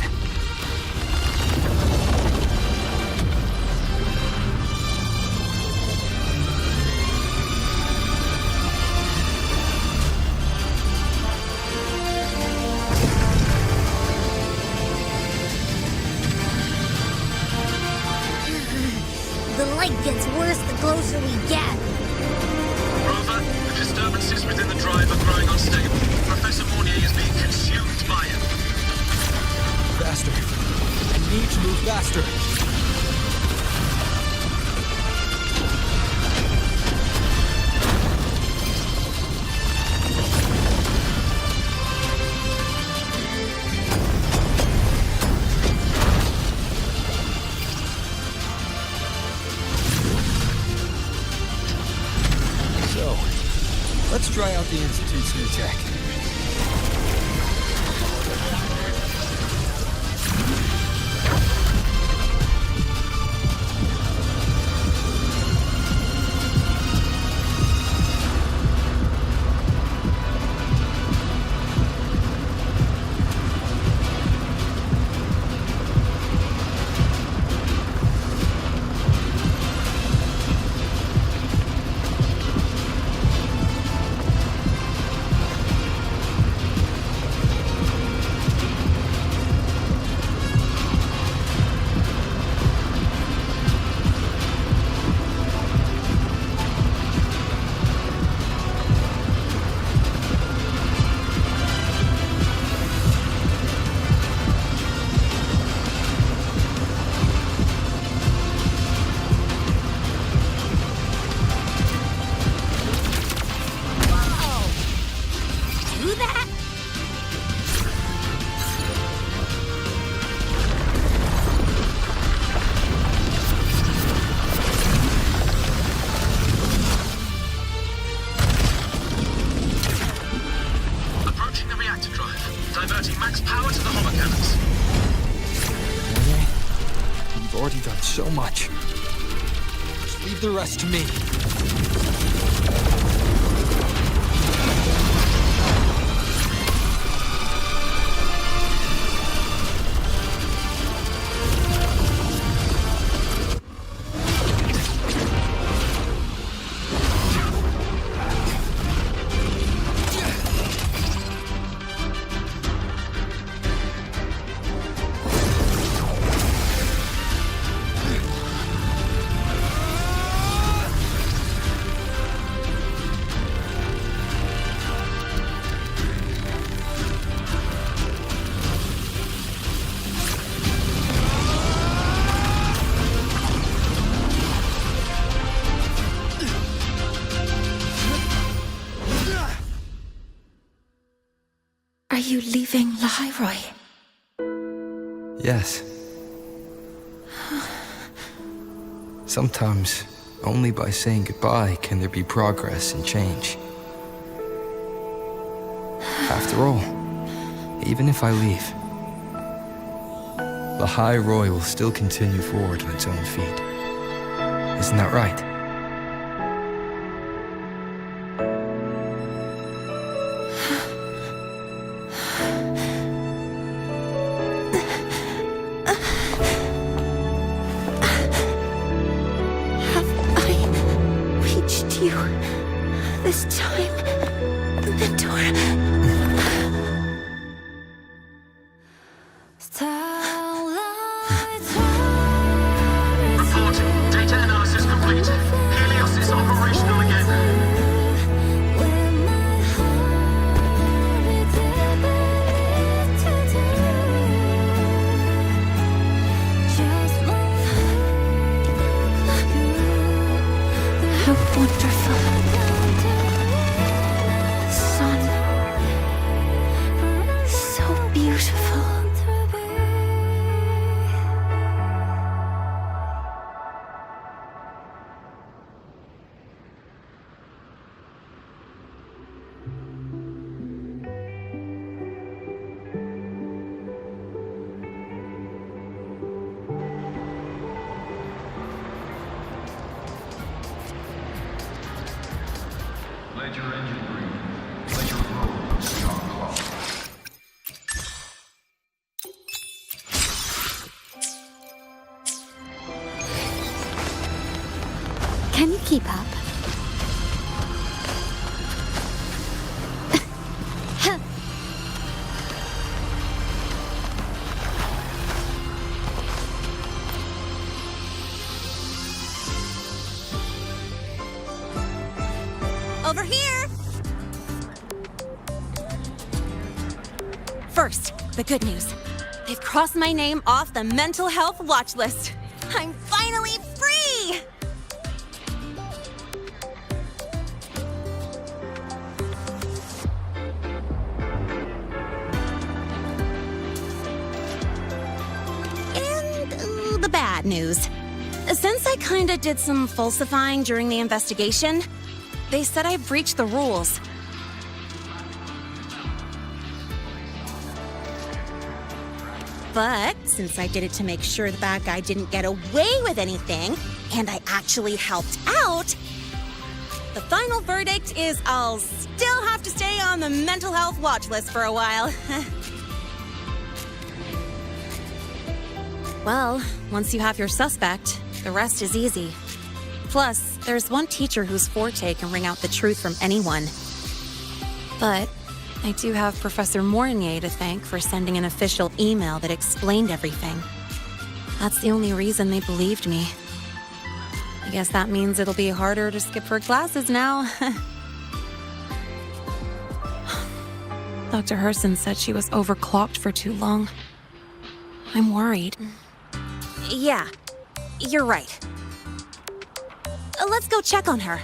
The light gets worse the closer we get. Rover, the disturbances within the drive are growing unstable. Professor Monnier is being consumed by it. Faster. I need to move faster. See you, Jack. Diverting max power to the hover cannons. You've already done so much. Just leave the rest to me. Are you leaving Lahairoi? Yes. Sometimes, only by saying goodbye can there be progress and change. After all, even if I leave, Lahairoi will still continue forward on its own feet. Isn't that right? This time, the door. Reporting. Data analysis complete. Helios is operational again. How wonderful. Beautiful. Let your engine breathe. Let your road stay on clock. Can you keep up? Over here! First, the good news. They've crossed my name off the mental health watch list. I'm finally free! And the bad news. Since I kinda did some falsifying during the investigation, they said I breached the rules. But since I did it to make sure the bad guy didn't get away with anything, and I actually helped out, the final verdict is I'll still have to stay on the mental health watch list for a while. Well, once you have your suspect, the rest is easy. Plus, there's one teacher whose forte can wring out the truth from anyone. But I do have Professor Mornier to thank for sending an official email that explained everything. That's the only reason they believed me. I guess that means it'll be harder to skip her classes now. Dr. Herson said she was overclocked for too long. I'm worried. Yeah, you're right. Let's go check on her.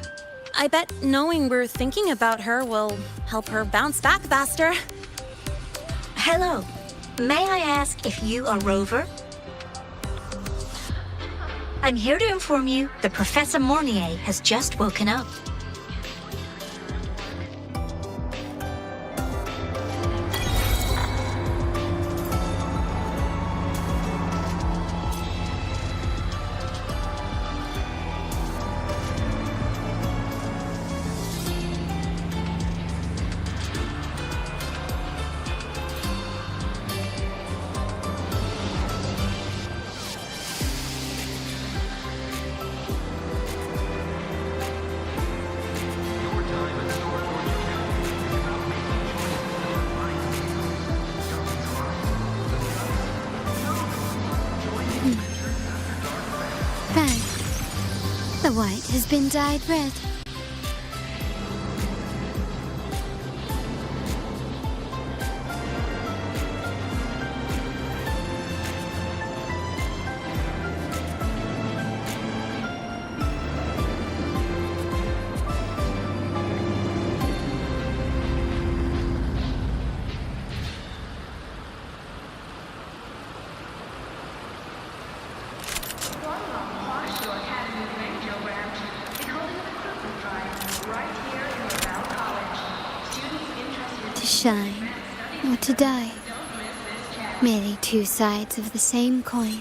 I bet knowing we're thinking about her will help her bounce back faster. Hello. May I ask if you are Rover? I'm here to inform you that Professor Mornier has just woken up. The white has been dyed red. To shine or to die. Merely two sides of the same coin.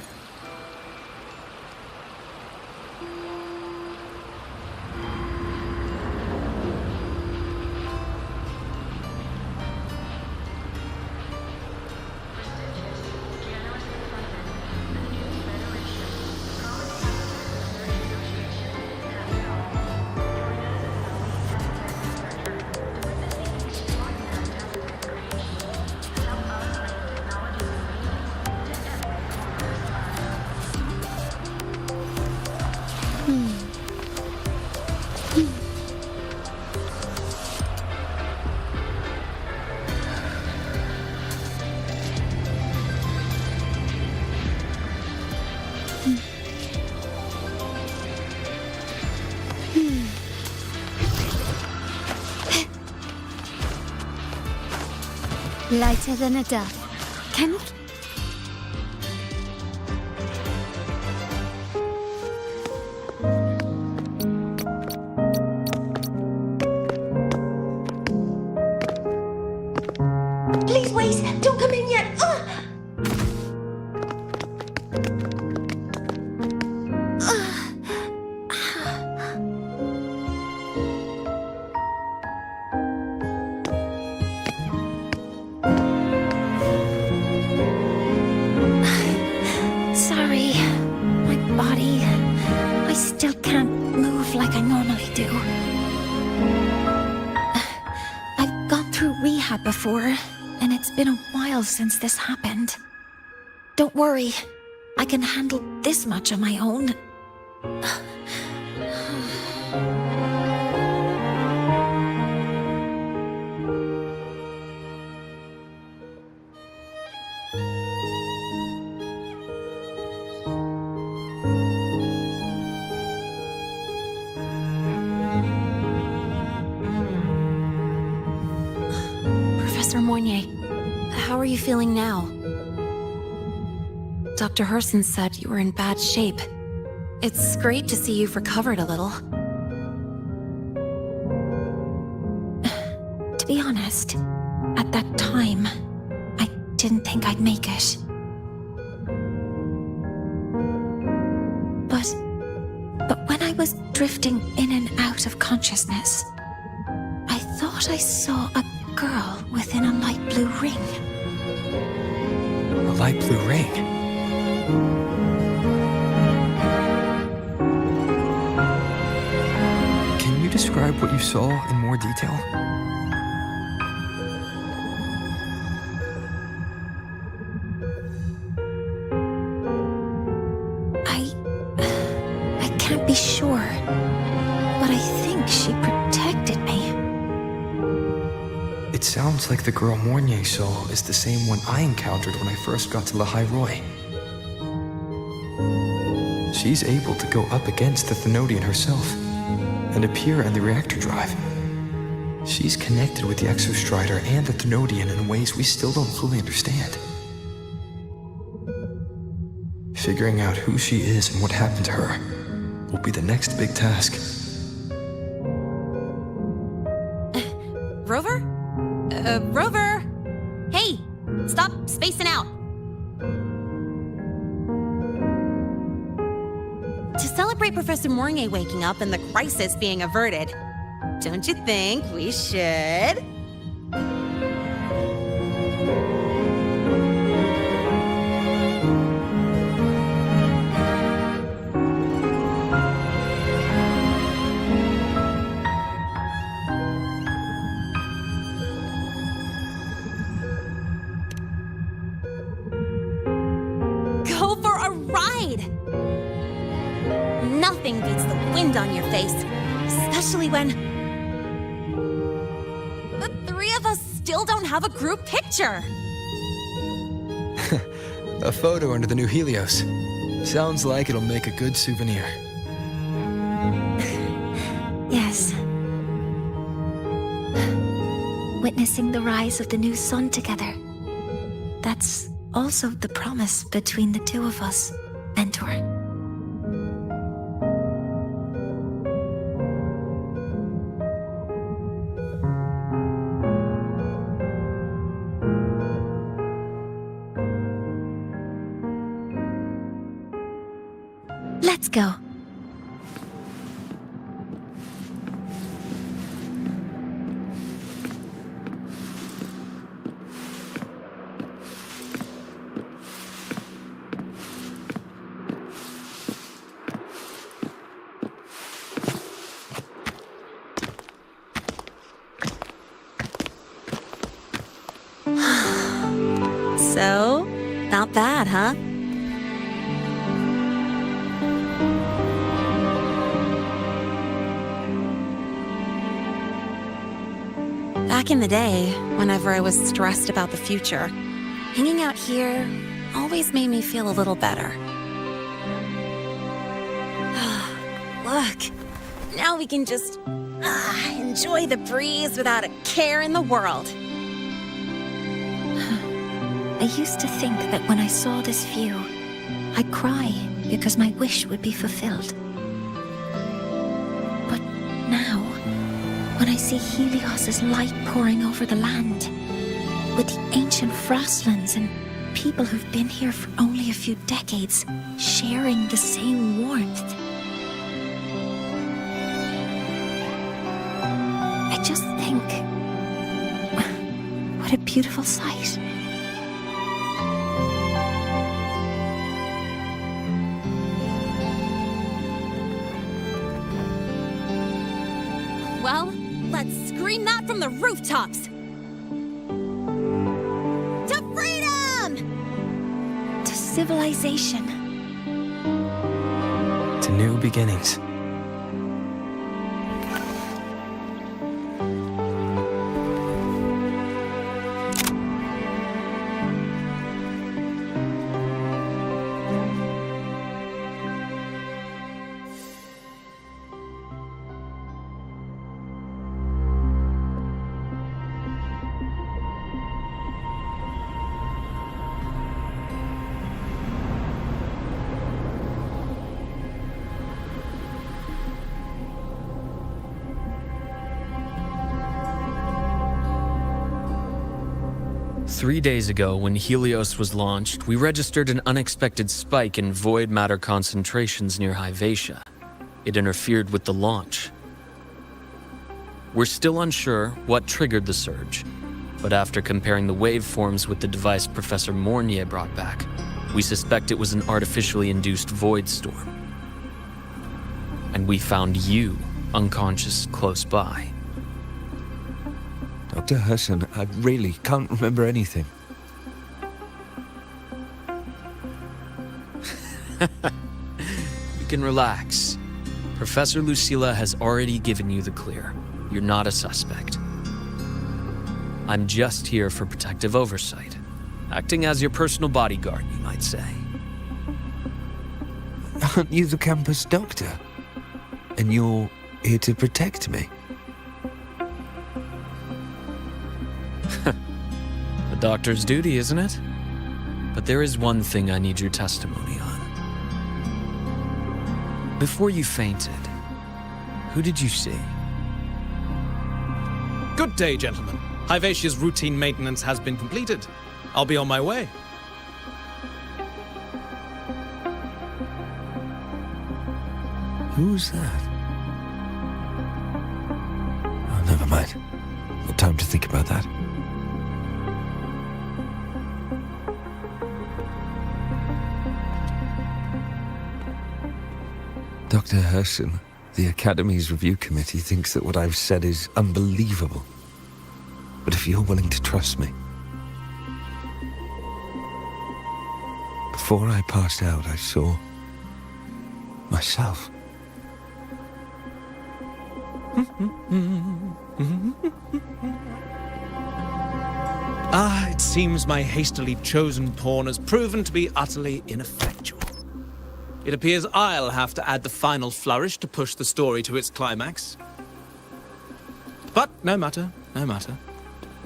Lighter than a dove. Can it? Please wait! Don't come in yet! Sorry. My body... I still can't move like I normally do. I've gone through rehab before, and it's been a while since this happened. Don't worry. I can handle this much on my own. Professor Mornier, how are you feeling now? Dr. Herson said you were in bad shape. It's great to see you've recovered a little. To be honest, at that time, I didn't think I'd make it. was drifting in and out of consciousness, I thought I saw a girl within a light blue ring. A light blue ring? Can you describe what you saw in more detail? I can't be sure, but I think she protected me. It sounds like the girl Mornier saw is the same one I encountered when I first got to Lahai Roi. She's able to go up against the Thenodian herself and appear in the reactor drive. She's connected with the Exostrider and the Thenodian in ways we still don't fully understand. Figuring out who she is and what happened to her will be the next big task. Rover? Rover! Hey! Stop spacing out! To celebrate Professor Mornier waking up and the crisis being averted, don't you think we should? Go for a ride! Nothing beats the wind on your face, especially when the three of us still don't have a group picture. A photo under the new Helios. Sounds like it'll make a good souvenir. Yes. Witnessing the rise of the new sun together. That's also the promise between the two of us, Mentor. Let's go. So, not bad, huh? Back in the day, whenever I was stressed about the future, hanging out here always made me feel a little better. Look, now we can just enjoy the breeze without a care in the world. I used to think that when I saw this view, I'd cry because my wish would be fulfilled. But now, when I see Helios's light pouring over the land, with the ancient frostlands and people who've been here for only a few decades sharing the same warmth, I just think, what a beautiful sight. Well, let's scream that from the rooftops! To freedom! To civilization. To new beginnings. Three days ago, when Helios was launched, we registered an unexpected spike in void matter concentrations near Hyvatia. it interfered with the launch. We're still unsure what triggered the surge, but after comparing the waveforms with the device Professor Mornier brought back, we suspect it was an artificially induced void storm. And we found you unconscious close by. Dr. Hudson, I really can't remember anything. You can relax. Professor Lucilla has already given you the clear. You're not a suspect. I'm just here for protective oversight, acting as your personal bodyguard, you might say. Aren't you the campus doctor? And you're here to protect me? The doctor's duty, isn't it? But there is one thing I need your testimony on. Before you fainted, who did you see? Good day, gentlemen. Hivatia's routine maintenance has been completed. I'll be on my way. Who's that? Oh, never mind. No time to think about that. Dr. Herson, the Academy's review committee thinks that what I've said is unbelievable. But if you're willing to trust me... Before I passed out, I saw... myself. It seems my hastily chosen pawn has proven to be utterly ineffectual. It appears I'll have to add the final flourish to push the story to its climax. But no matter, no matter.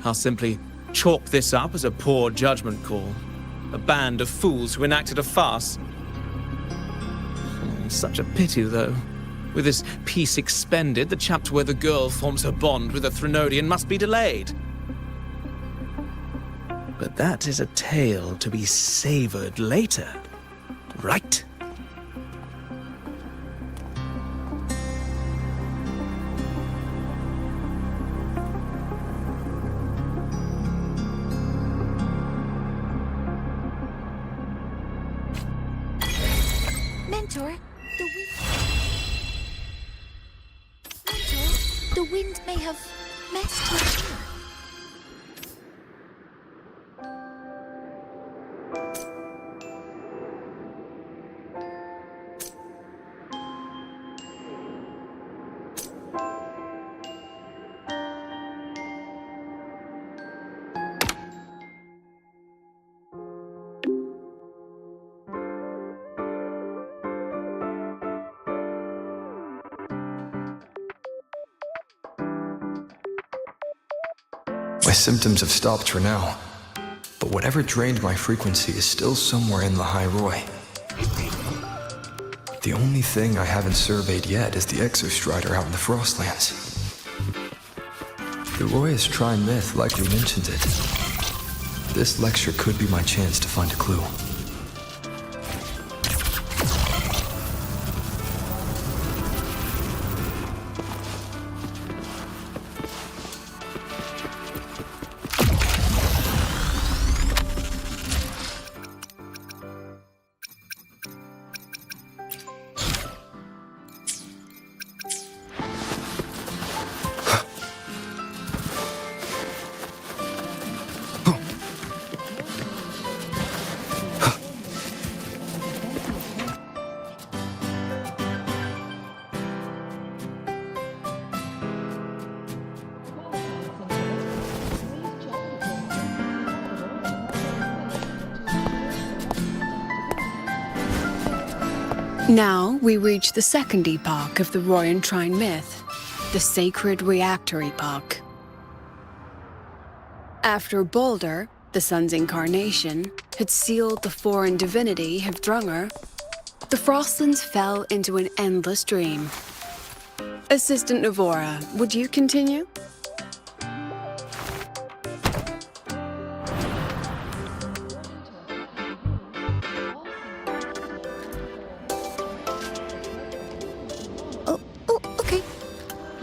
I'll simply chalk this up as a poor judgment call. A band of fools who enacted a farce. Such a pity, though. With this piece expended, the chapter where the girl forms her bond with a Threnodian must be delayed. But that is a tale to be savored later, right? Mentor, the wind may have messed with you. My symptoms have stopped for now, but whatever drained my frequency is still somewhere in the High Roy. The only thing I haven't surveyed yet is the Exostrider out in the Frostlands. The Roy's Trine myth likely mentioned it. This lecture could be my chance to find a clue. Now we reach the second epoch of the Roy and Trine myth, the Sacred Reactor Epoch. After Baldur, the sun's incarnation, had sealed the foreign divinity Hivdrungr, the Frostlands fell into an endless dream. Assistant Navora, would you continue?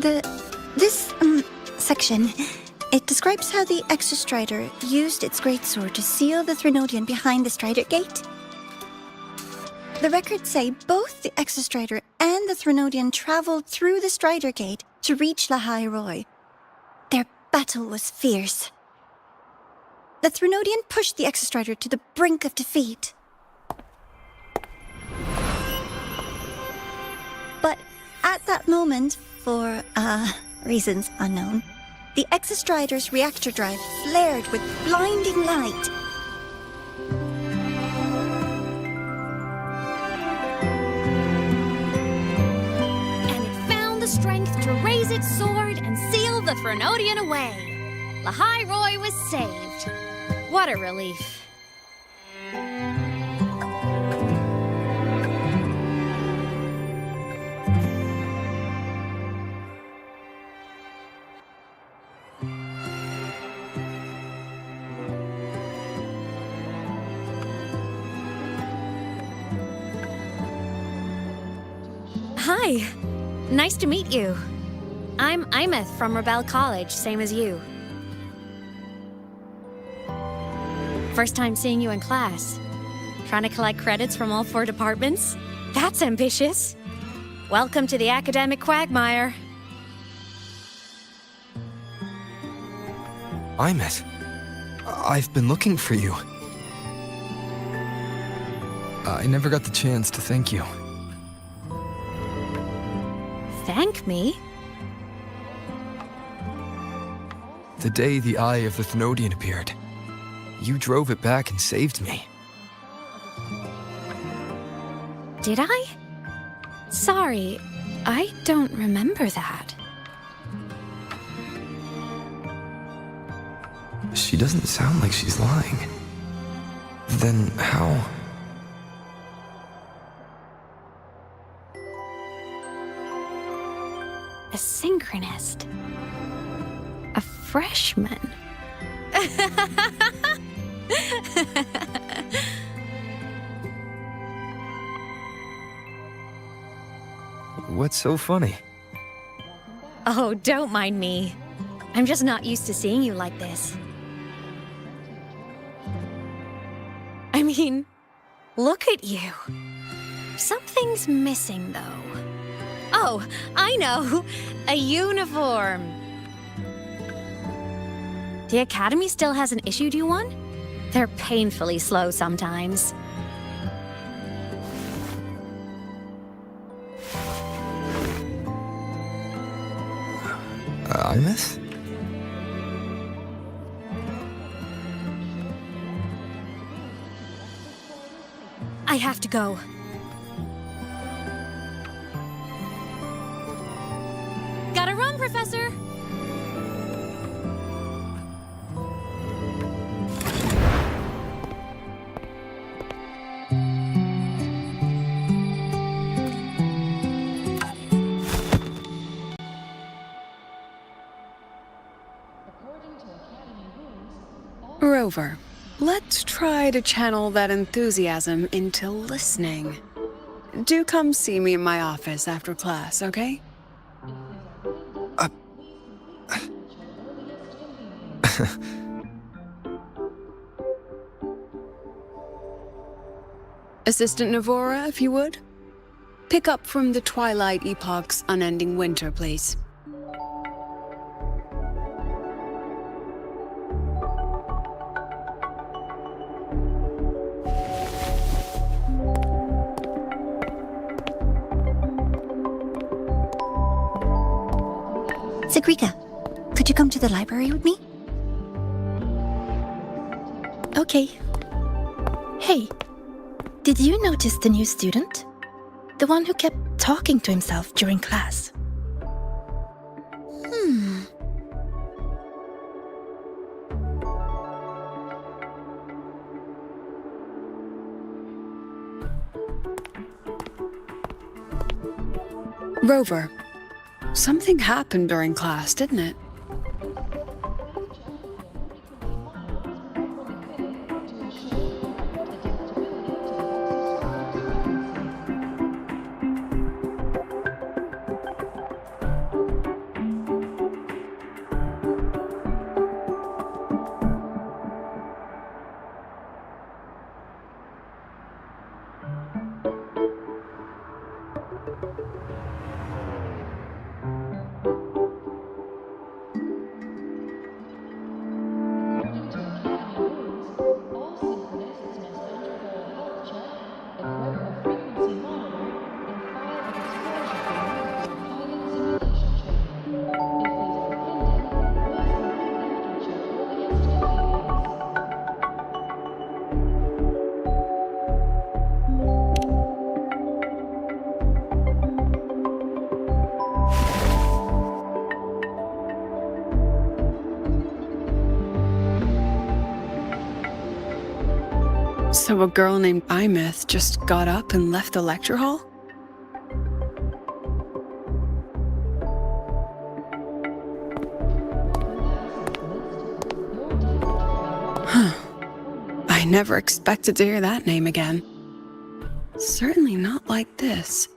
This section, it describes how the Exostrider used its greatsword to seal the Threnodian behind the Strider Gate. The records say both the Exostrider and the Threnodian traveled through the Strider Gate to reach Lahai Roy. Their battle was fierce. The Threnodian pushed the Exostrider to the brink of defeat. But at that moment, for, reasons unknown, the Exostrider's reactor drive flared with blinding light. And it found the strength to raise its sword and seal the Threnodian away. Lahai Roy was saved. What a relief. Hi. Nice to meet you. I'm Imeth from Rebel College, same as you. First time seeing you in class. Trying to collect credits from all 4 departments? That's ambitious. Welcome to the academic quagmire. Imeth, I've been looking for you. I never got the chance to thank you. Thank me? The day the Eye of the Thenodian appeared, you drove it back and saved me. Did I? Sorry, I don't remember that. She doesn't sound like she's lying. Then how? A synchronist. A freshman. What's so funny? Oh, don't mind me. I'm just not used to seeing you like this. I mean, look at you. Something's missing, though. Oh, I know. A uniform. The Academy still hasn't issued you one? They're painfully slow sometimes. Imeth? I have to go. Gotta run, Professor! Rover, let's try to channel that enthusiasm into listening. Do come see me in my office after class, okay? Assistant Navora, if you would. Pick up from the Twilight Epoch's unending winter, please. Sigrika, could you come to the library with me? Okay. Hey, did you notice the new student? The one who kept talking to himself during class. Rover, something happened during class, didn't it? So a girl named Imeth just got up and left the lecture hall? Huh. I never expected to hear that name again. Certainly not like this.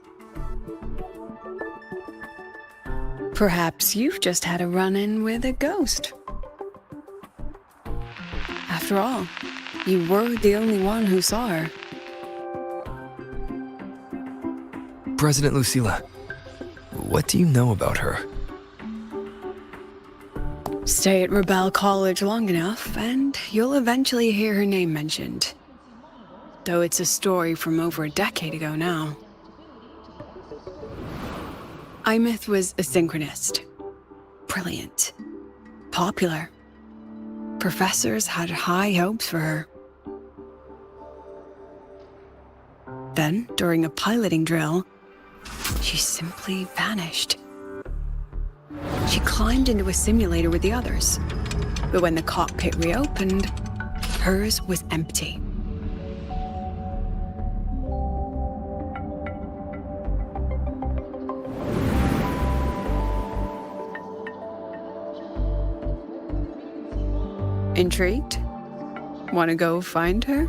Perhaps you've just had a run-in with a ghost. After all, you were the only one who saw her. President Lucilla, what do you know about her? Stay at Rebel College long enough, and you'll eventually hear her name mentioned. Though it's a story from over a decade ago now. Imeth was a synchronist. Brilliant. Popular. Professors had high hopes for her. Then, during a piloting drill, she simply vanished. She climbed into a simulator with the others, but when the cockpit reopened, hers was empty. Intrigued? Want to go find her?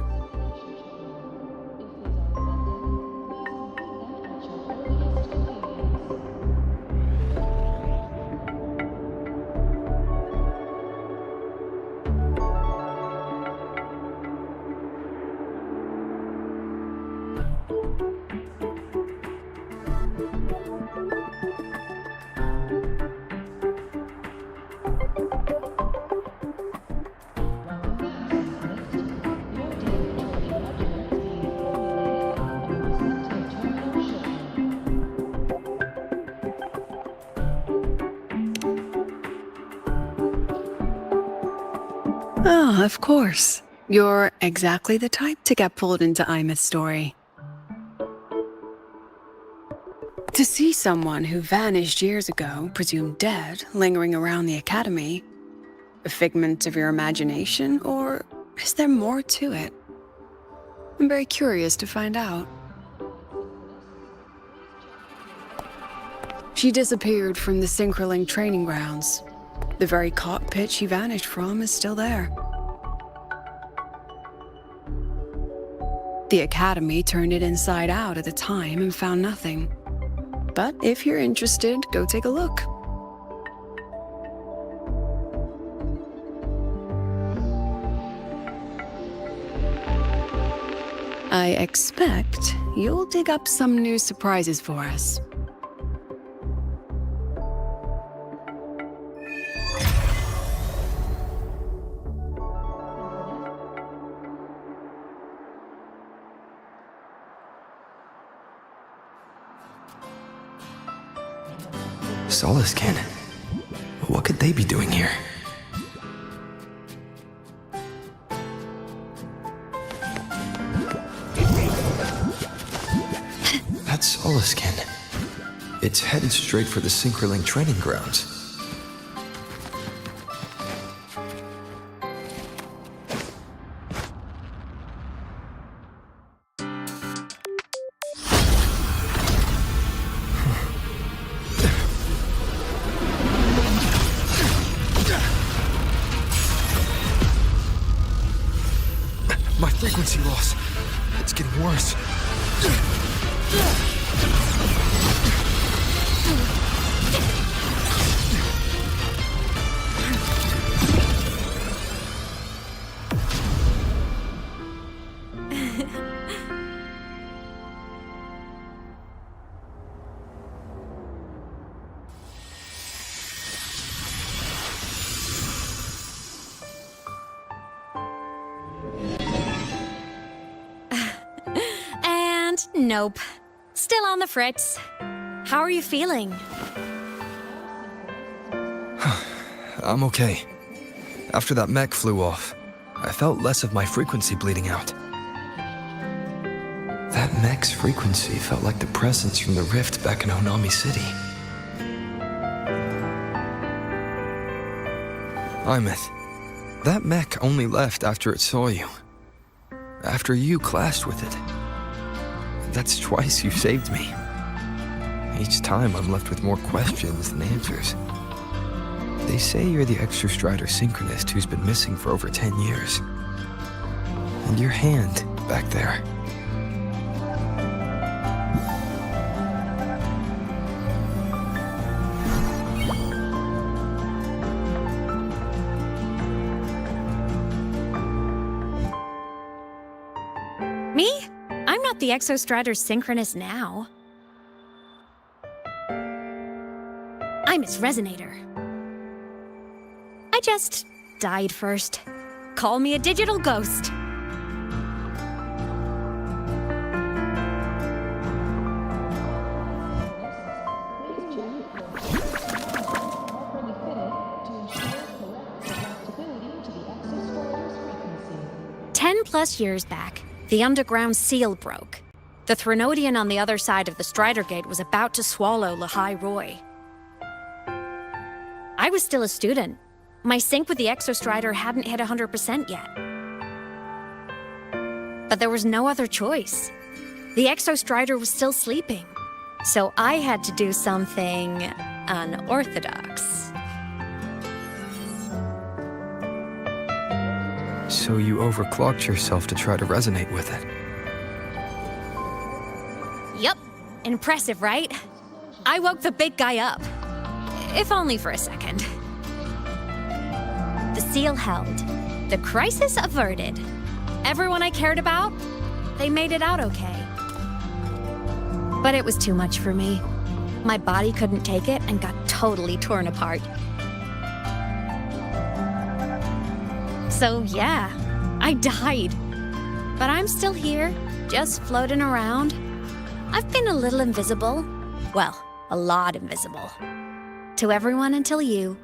Oh, of course. You're exactly the type to get pulled into Imeth's story. To see someone who vanished years ago, presumed dead, lingering around the Academy, a figment of your imagination, or is there more to it? I'm very curious to find out. She disappeared from the Synchroling training grounds. The very cockpit she vanished from is still there. The Academy turned it inside out at the time and found nothing. But if you're interested, go take a look. I expect you'll dig up some new surprises for us. Solaskin? What could they be doing here? That's Solaskin. It's headed straight for the Synchroling training grounds. My frequency loss. It's getting worse. Nope. Still on the fritz. How are you feeling? I'm okay. After that mech flew off, I felt less of my frequency bleeding out. That mech's frequency felt like the presence from the rift back in Honami City. Imeth, that mech only left after it saw you. After you clashed with it. That's twice you saved me. Each time I'm left with more questions than answers. They say you're the Exostrider synchronist who's been missing for over 10 years. And your hand back there. Me? I'm not the Exostrider synchronist now. I'm its resonator. I just died first. Call me a digital ghost. Plus years back, the underground seal broke. The Threnodian on the other side of the Strider Gate was about to swallow Lahai Roy. I was still a student. My sync with the Exostrider hadn't hit 100% yet. But there was no other choice. The Exostrider was still sleeping. So I had to do something unorthodox. So you overclocked yourself to try to resonate with it. Yup. Impressive, right? I woke the big guy up. If only for a second. The seal held. The crisis averted. Everyone I cared about, they made it out okay. But it was too much for me. My body couldn't take it and got totally torn apart. So yeah, I died. But I'm still here, just floating around. I've been a little invisible. Well, a lot invisible. To everyone until you.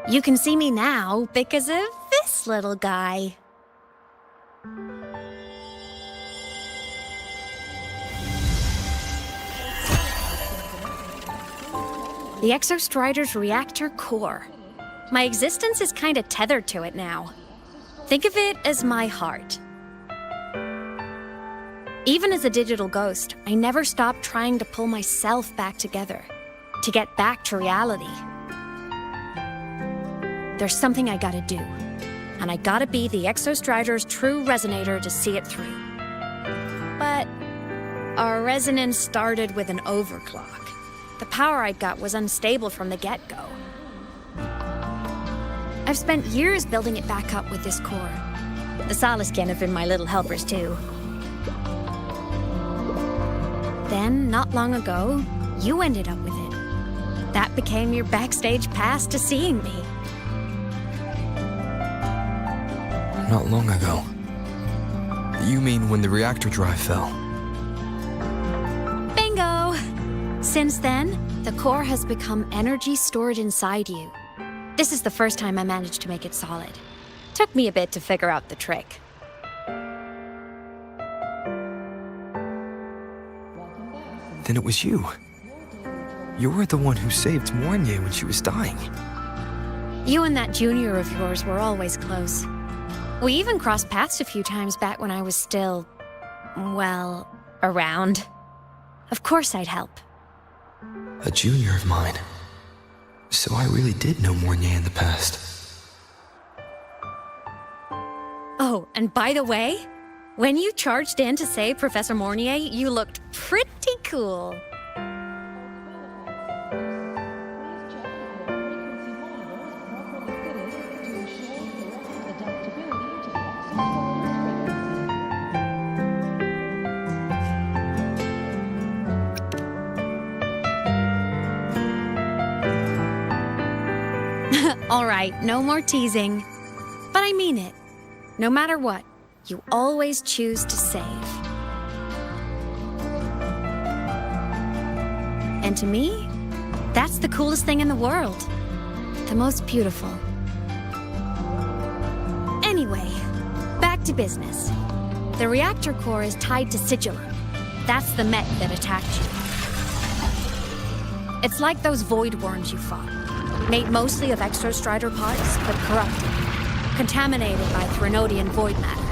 You can see me now because of this little guy. The Exostrider's reactor core. My existence is kinda tethered to it now. Think of it as my heart. Even as a digital ghost, I never stopped trying to pull myself back together, to get back to reality. There's something I gotta do, and I gotta be the Exostrider's true resonator to see it through. But our resonance started with an overclock. The power I got was unstable from the get-go. I've spent years building it back up with this core. The Solaskin have been my little helpers too. Then, not long ago, you ended up with it. That became your backstage pass to seeing me. Not long ago. You mean when the reactor drive fell? Bingo! Since then, the core has become energy stored inside you. This is the first time I managed to make it solid. Took me a bit to figure out the trick. Then it was you. You were the one who saved Mornier when she was dying. You and that junior of yours were always close. We even crossed paths a few times back when I was still, well, around. Of course I'd help. A junior of mine. So I really did know Mornier in the past. Oh, and by the way, when you charged in to save Professor Mornier, you looked pretty cool. All right, no more teasing. But I mean it. No matter what, you always choose to save. And to me, that's the coolest thing in the world. The most beautiful. Anyway, back to business. The reactor core is tied to Sigillum. That's the mech that attacked you. It's like those void worms you fought. Made mostly of exostrider parts, but corrupted. Contaminated by Threnodian void matter.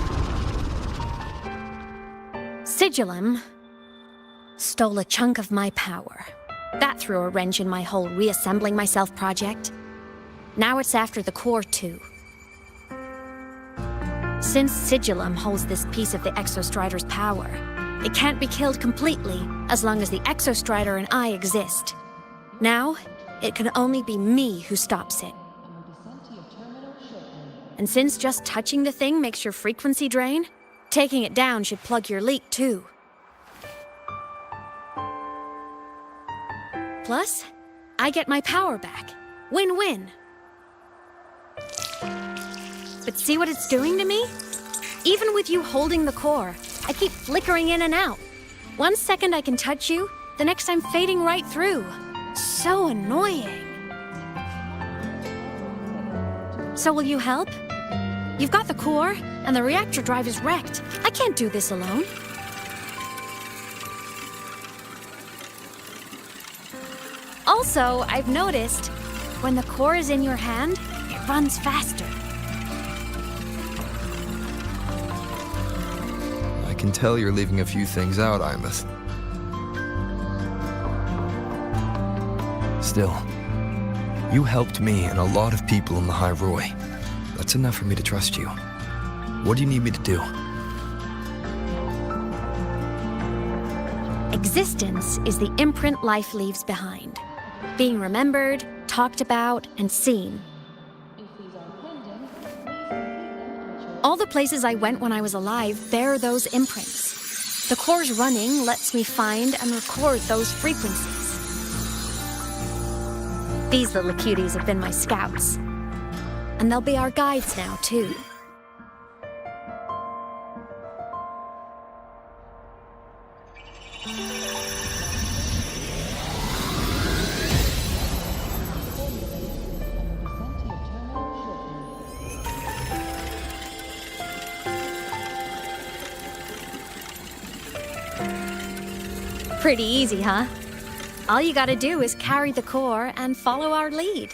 Sigillum stole a chunk of my power. That threw a wrench in my whole reassembling myself project. Now it's after the core too. Since Sigillum holds this piece of the Exostrider's power, it can't be killed completely as long as the Exostrider and I exist. Now, it can only be me who stops it. And since just touching the thing makes your frequency drain, taking it down should plug your leak too. Plus, I get my power back. Win-win. But see what it's doing to me? Even with you holding the core, I keep flickering in and out. 1 second I can touch you, the next I'm fading right through. So annoying. So will you help? You've got the core, and the reactor drive is wrecked. I can't do this alone. Also, I've noticed, when the core is in your hand, it runs faster. I can tell you're leaving a few things out, Imeth. Still, you helped me and a lot of people in the High Roy. That's enough for me to trust you. What do you need me to do? Existence is the imprint life leaves behind. Being remembered, talked about, and seen. All the places I went when I was alive bear those imprints. The core's running lets me find and record those frequencies. These little cuties have been my scouts. And they'll be our guides now, too. Pretty easy, huh? All you gotta do is carry the core and follow our lead.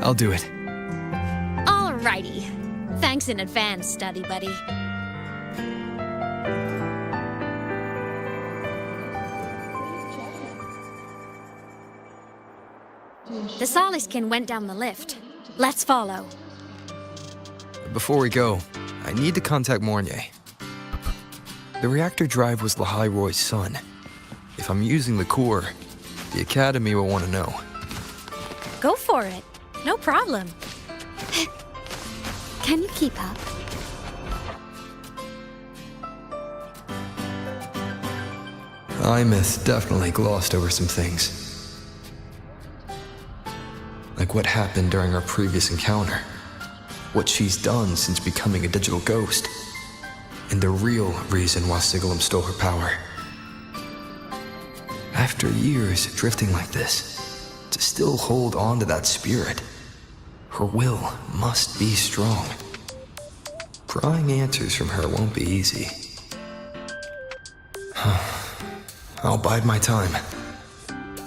I'll do it. Alrighty. Thanks in advance, study buddy. The Soliskin went down the lift. Let's follow. Before we go, I need to contact Mornier. The reactor drive was Lahai Roy's son. If I'm using the core, the Academy will want to know. Go for it. No problem. Can you keep up? Imeth definitely glossed over some things. Like what happened during our previous encounter. What she's done since becoming a digital ghost. And the real reason why Sigillum stole her power. After years drifting like this, to still hold on to that spirit, her will must be strong. Prying answers from her won't be easy. I'll bide my time.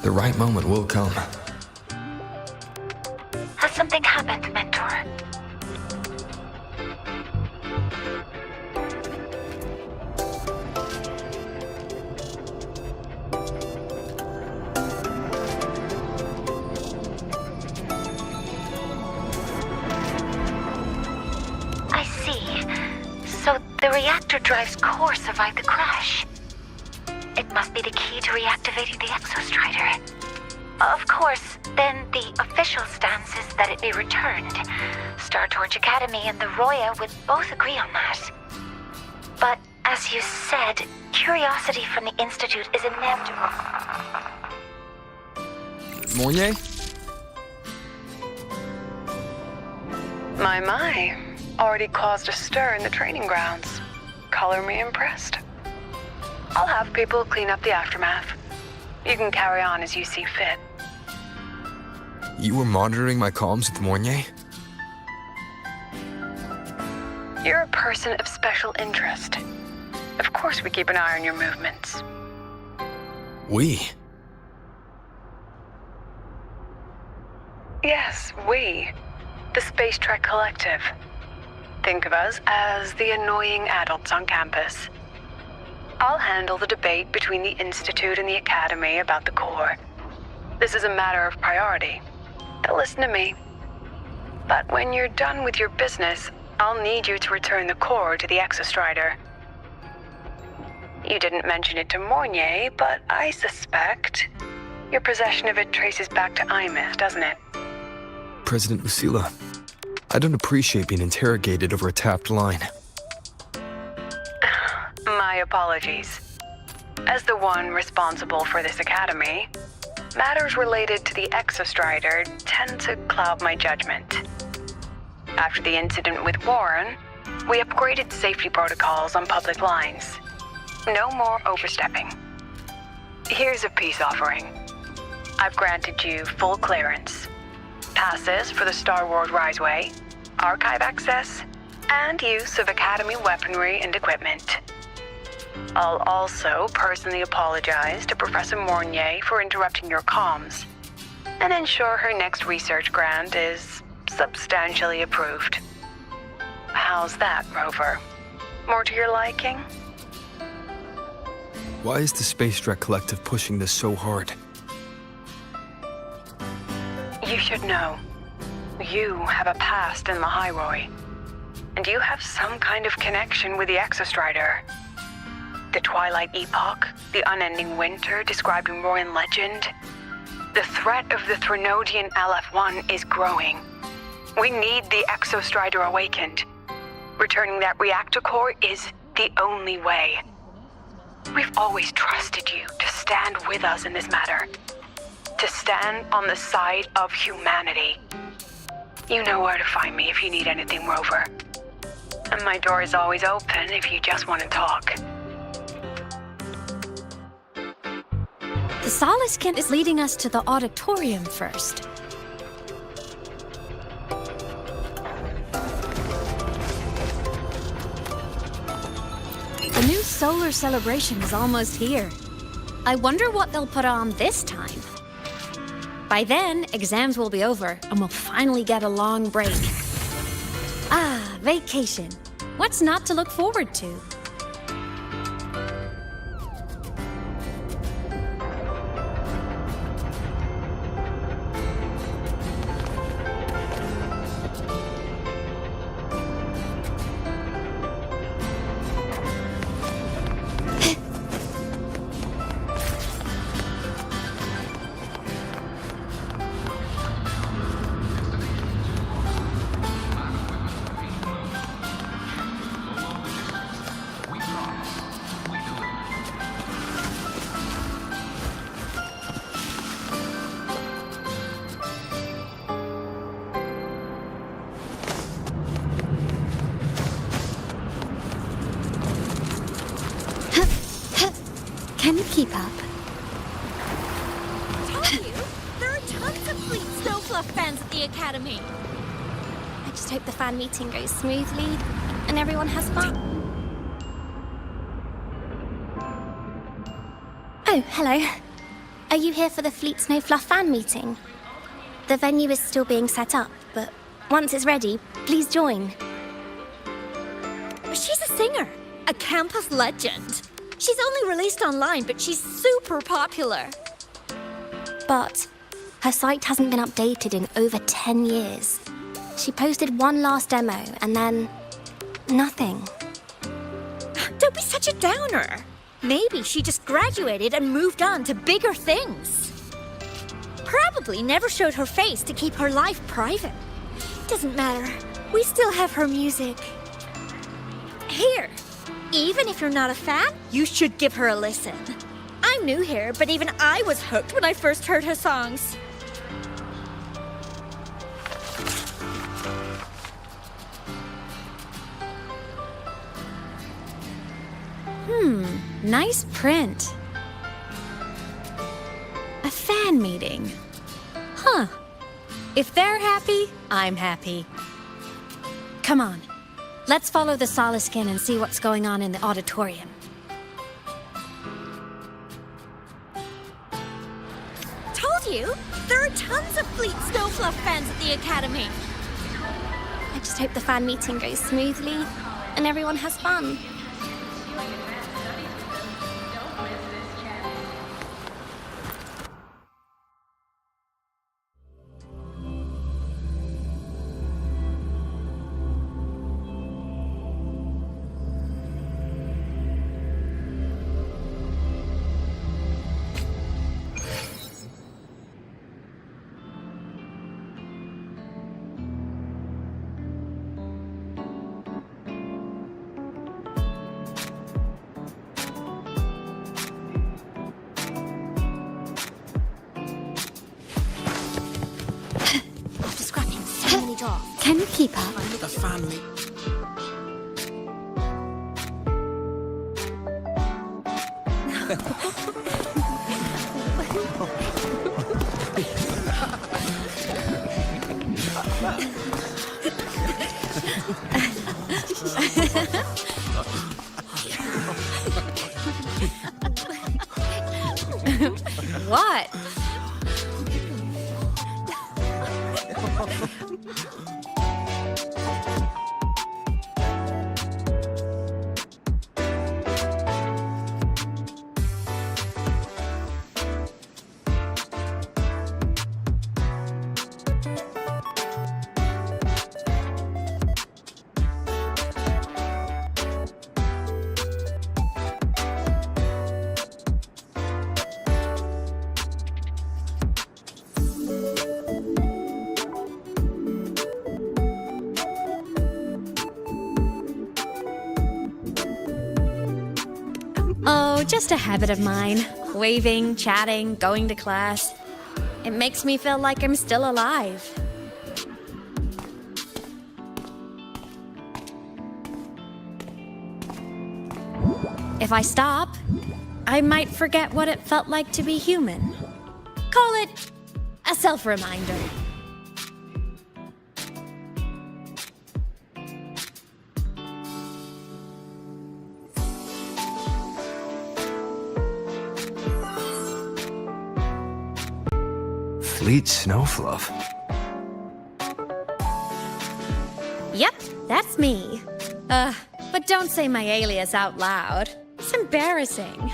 The right moment will come. Has something happened, Mentor? I see. So the reactor drive's core survived the crash. It must be the key to reactivating the Exostrider. Of course, then the official stance is that it be returned. Startorch Academy and the Roya would both agree on that. But, as you said, curiosity from the Institute is inevitable. Mornier? My. Already caused a stir in the training grounds. Color me impressed. I'll have people clean up the aftermath. You can carry on as you see fit. You were monitoring my comms with Mornier? You're a person of special interest. Of course we keep an eye on your movements. We? Yes, we. The Space Trek Collective. Think of us as the annoying adults on campus. I'll handle the debate between the Institute and the Academy about the core. This is a matter of priority. They'll listen to me. But when you're done with your business, I'll need you to return the core to the Exostrider. You didn't mention it to Mornier, but I suspect your possession of it traces back to Imith, doesn't it? President Lucilla, I don't appreciate being interrogated over a tapped line. My apologies. As the one responsible for this academy, matters related to the Exostrider tend to cloud my judgment. After the incident with Warren, we upgraded safety protocols on public lines. No more overstepping. Here's a peace offering. I've granted you full clearance, passes for the Star Wars Riseway, archive access, and use of Academy weaponry and equipment. I'll also personally apologize to Professor Mornier for interrupting your comms, and ensure her next research grant is substantially approved. How's that, Rover? More to your liking? Why is the Space Trek Collective pushing this so hard? You should know. You have a past in the Hyroi, and you have some kind of connection with the Exostrider. The Twilight Epoch, the unending winter described in Royan legend. The threat of the Threnodian LF-1 is growing. We need the Exostrider awakened. Returning that reactor core is the only way. We've always trusted you to stand with us in this matter. To stand on the side of humanity. You know where to find me if you need anything, Rover. And my door is always open if you just want to talk. The Solaskint is leading us to the auditorium first. The new solar celebration is almost here. I wonder what they'll put on this time. By then, exams will be over, and we'll finally get a long break. Ah, vacation. What's not to look forward to? Can you keep up? Told you, there are tons of Fleet Snow Fluff fans at the Academy. I just hope the fan meeting goes smoothly and everyone has fun. Oh, hello. Are you here for the Fleet Snow Fluff fan meeting? The venue is still being set up, but once it's ready, please join. She's a singer, a campus legend. She's only released online, but she's super popular. But her site hasn't been updated in over 10 years. She posted one last demo and then nothing. Don't be such a downer. Maybe she just graduated and moved on to bigger things. Probably never showed her face to keep her life private. Doesn't matter. We still have her music. Here. Even if you're not a fan, you should give her a listen. I'm new here, but even I was hooked when I first heard her songs. Nice print. A fan meeting. Huh. If they're happy, I'm happy. Come on, let's follow the Soliskin and see what's going on in the auditorium. Told you! There are tons of Fleet Snowfluff fans at the Academy! I just hope the fan meeting goes smoothly and everyone has fun. After scrapping so many jobs. Can you keep up? The fan meet. What? Oh, just a habit of mine. Waving, chatting, going to class. It makes me feel like I'm still alive. If I stop, I might forget what it felt like to be human. Call it a self-reminder. Fleet Snowfluff. Yep, that's me. But don't say my alias out loud. It's embarrassing.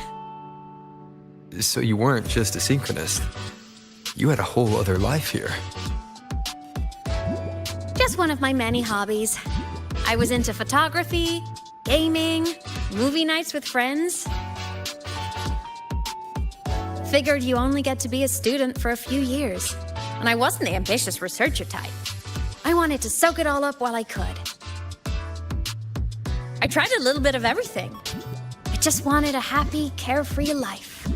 So you weren't just a synchronist. You had a whole other life here. Just one of my many hobbies. I was into photography, gaming, movie nights with friends. Figured you only get to be a student for a few years. And I wasn't the ambitious researcher type. I wanted to soak it all up while I could. I tried a little bit of everything. I just wanted a happy, carefree life.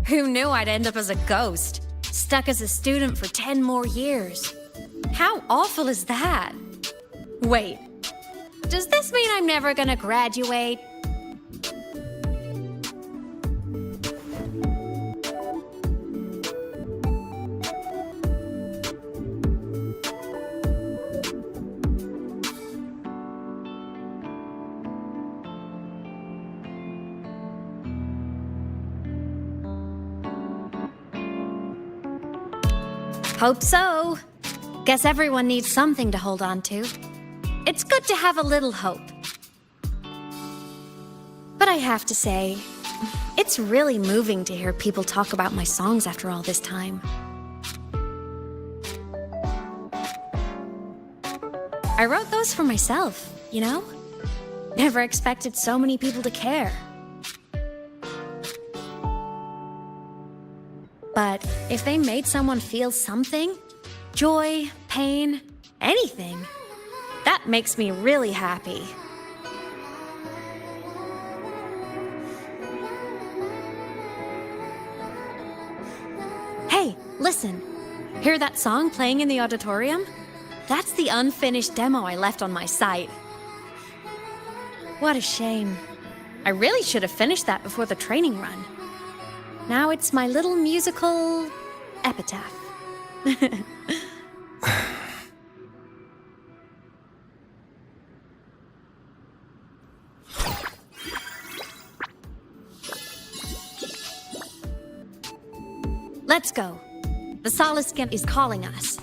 Who knew I'd end up as a ghost, stuck as a student for 10 more years? How awful is that? Wait, does this mean I'm never gonna graduate? Hope so. Guess everyone needs something to hold on to. It's good to have a little hope. But I have to say, it's really moving to hear people talk about my songs after all this time. I wrote those for myself, you know? Never expected so many people to care. But if they made someone feel something, joy, pain, anything, that makes me really happy. Hey, listen. Hear that song playing in the auditorium? That's the unfinished demo I left on my site. What a shame. I really should have finished that before the training run. Now it's my little musical epitaph. Let's go. The Soliskin is calling us.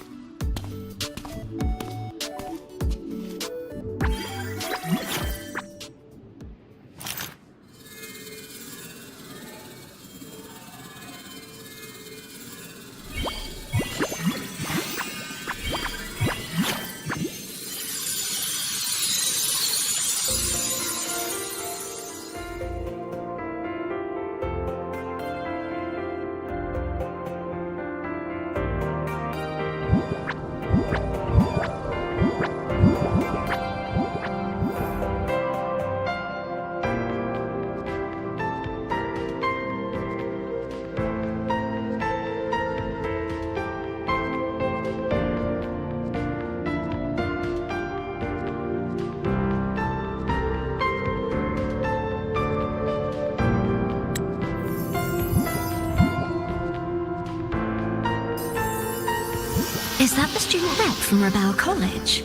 Is that the student rep from Rebel College?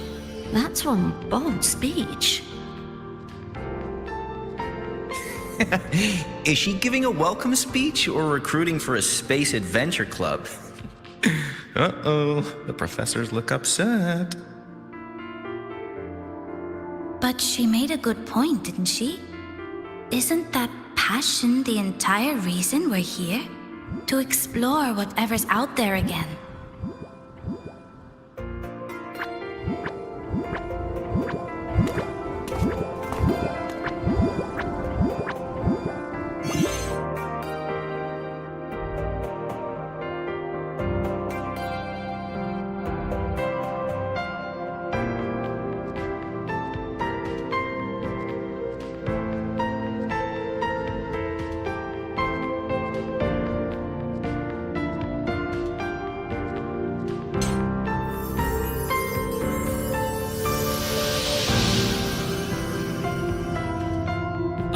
That's one bold speech. Is she giving a welcome speech or recruiting for a space adventure club? Uh-oh, the professors look upset. But she made a good point, didn't she? Isn't that passion the entire reason we're here? To explore whatever's out there again.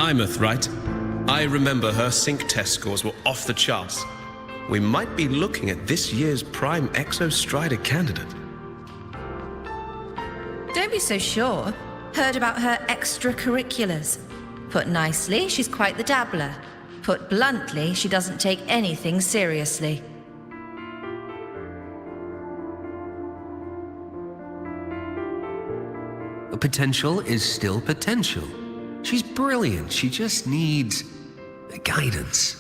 Imeth, right? I remember her sync test scores were off the charts. We might be looking at this year's prime Exostrider candidate. Don't be so sure. Heard about her extracurriculars. Put nicely, she's quite the dabbler. Put bluntly, she doesn't take anything seriously. Potential is still potential. She's brilliant. She just needs guidance.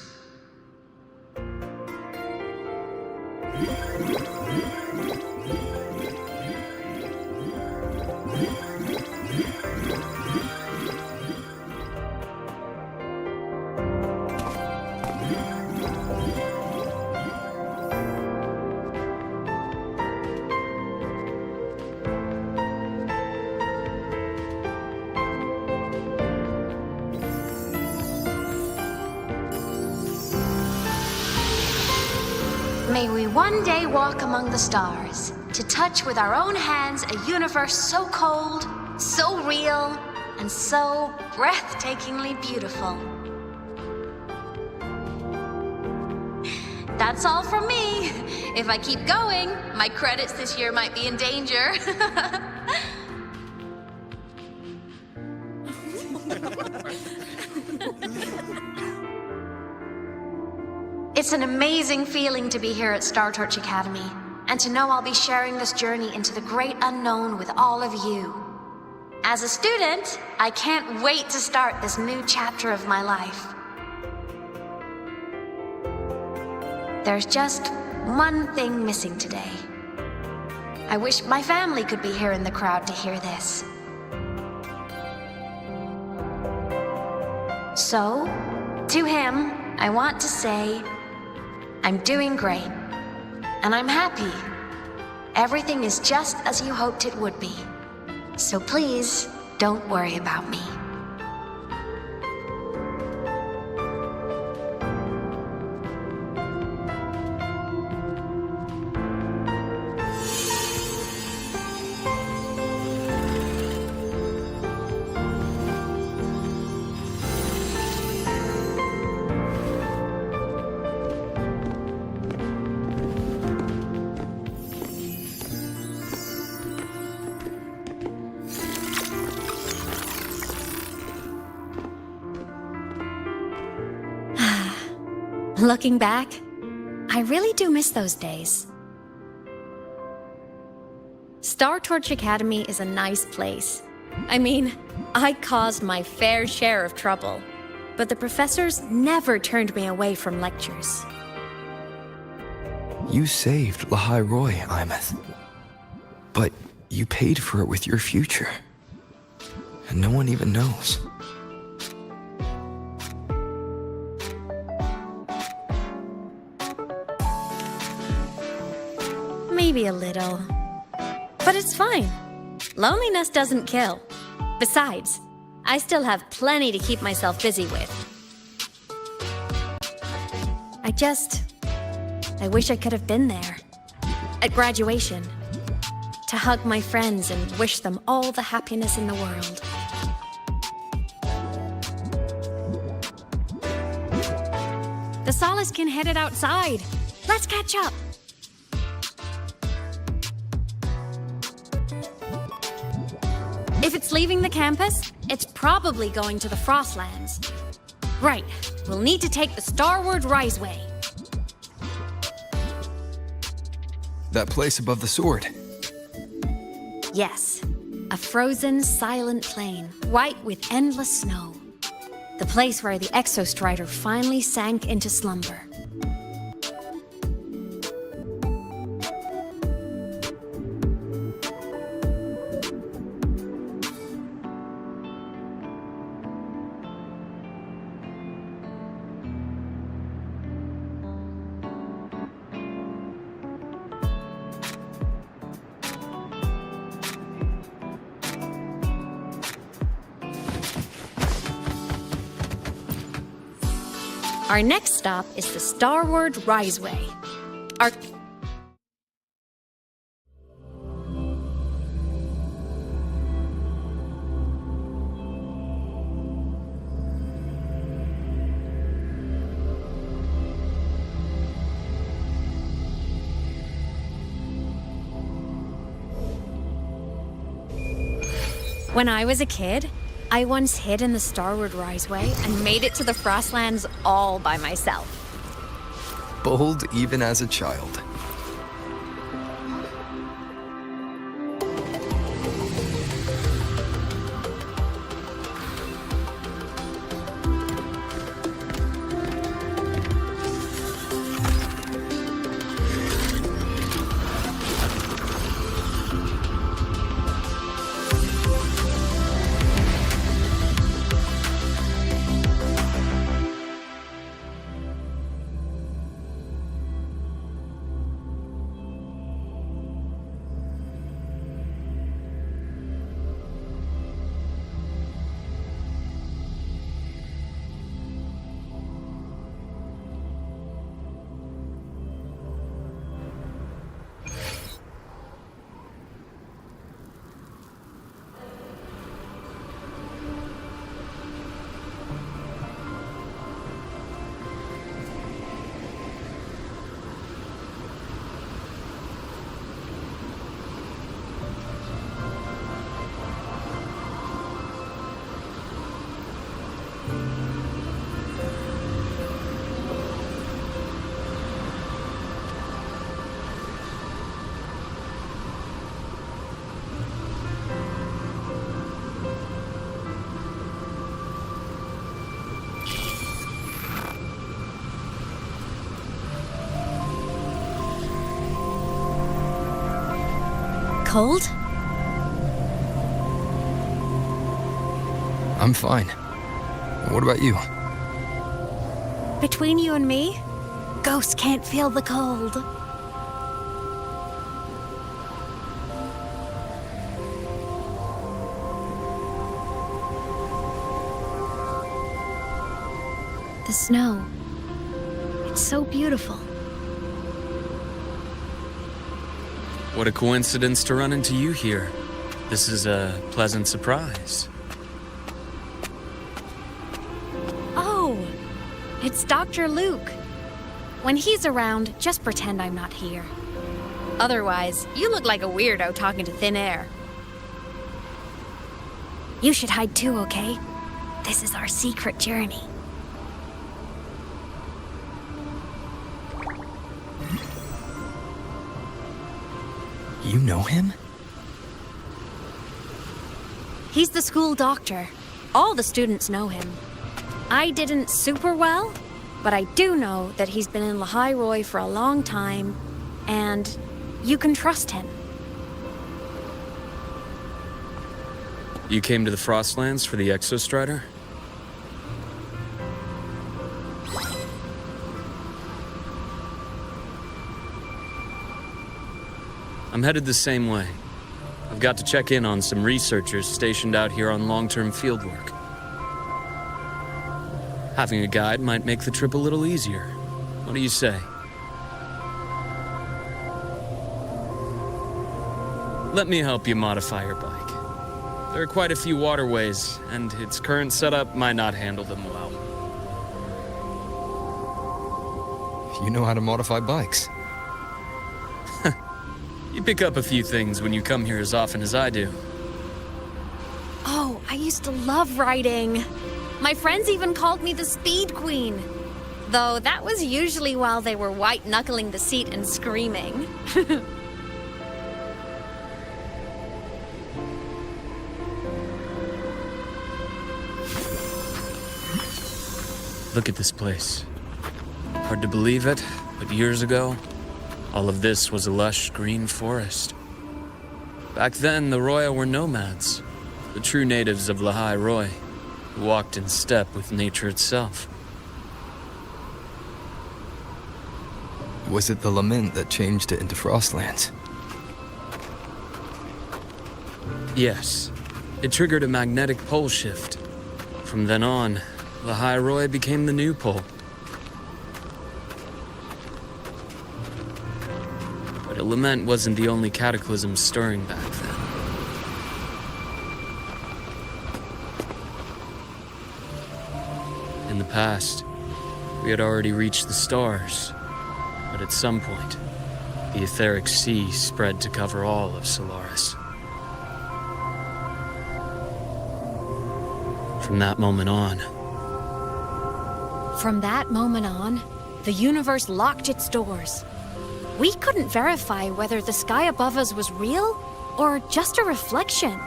May we one day walk among the stars, to touch with our own hands a universe so cold, so real, and so breathtakingly beautiful. That's all from me. If I keep going, my credits this year might be in danger. It's an amazing feeling to be here at Star Torch Academy, and to know I'll be sharing this journey into the great unknown with all of you. As a student, I can't wait to start this new chapter of my life. There's just one thing missing today. I wish my family could be here in the crowd to hear this. So, to him, I want to say, I'm doing great, and I'm happy. Everything is just as you hoped it would be. So please, don't worry about me. Looking back, I really do miss those days. Star Torch Academy is a nice place. I mean, I caused my fair share of trouble, but the professors never turned me away from lectures. You saved Lahai Roy, Imeth. But you paid for it with your future. And no one even knows. Maybe a little. But it's fine. Loneliness doesn't kill. Besides, I still have plenty to keep myself busy with. I wish I could have been there. At graduation. To hug my friends and wish them all the happiness in the world. The Solaskin headed outside. Let's catch up. If it's leaving the campus, it's probably going to the Frostlands. Right, we'll need to take the Starward Riseway. That place above the sword. Yes, a frozen, silent plain, white with endless snow. The place where the Exostrider finally sank into slumber. Our next stop is the Starward Riseway. When I was a kid, I once hid in the Starward Riseway and made it to the Frostlands all by myself. Bold even as a child. Cold? I'm fine. What about you? Between you and me, ghosts can't feel the cold. The snow. It's so beautiful. What a coincidence to run into you here. This is a pleasant surprise. Oh, it's Dr. Luke. When he's around, just pretend I'm not here. Otherwise, you look like a weirdo talking to thin air. You should hide too, okay? This is our secret journey. You know him? He's the school doctor. All the students know him. I didn't super well, but I do know that he's been in Lehigh Roy for a long time, and you can trust him. You came to the Frostlands for the Exostrider? I'm headed the same way. I've got to check in on some researchers stationed out here on long-term fieldwork. Having a guide might make the trip a little easier. What do you say? Let me help you modify your bike. There are quite a few waterways, and its current setup might not handle them well. You know how to modify bikes. You pick up a few things when you come here as often as I do. Oh, I used to love riding. My friends even called me the Speed Queen. Though that was usually while they were white-knuckling the seat and screaming. Look at this place. Hard to believe it, but years ago, all of this was a lush green forest. Back then, the Roya were nomads, the true natives of Lehigh Roy, who walked in step with nature itself. Was it the lament that changed it into Frostlands? Yes, it triggered a magnetic pole shift. From then on, Lehigh Roy became the new pole. But a lament wasn't the only cataclysm stirring back then. In the past, we had already reached the stars, but at some point, the etheric sea spread to cover all of Solaris. From that moment on, the universe locked its doors. We couldn't verify whether the sky above us was real or just a reflection.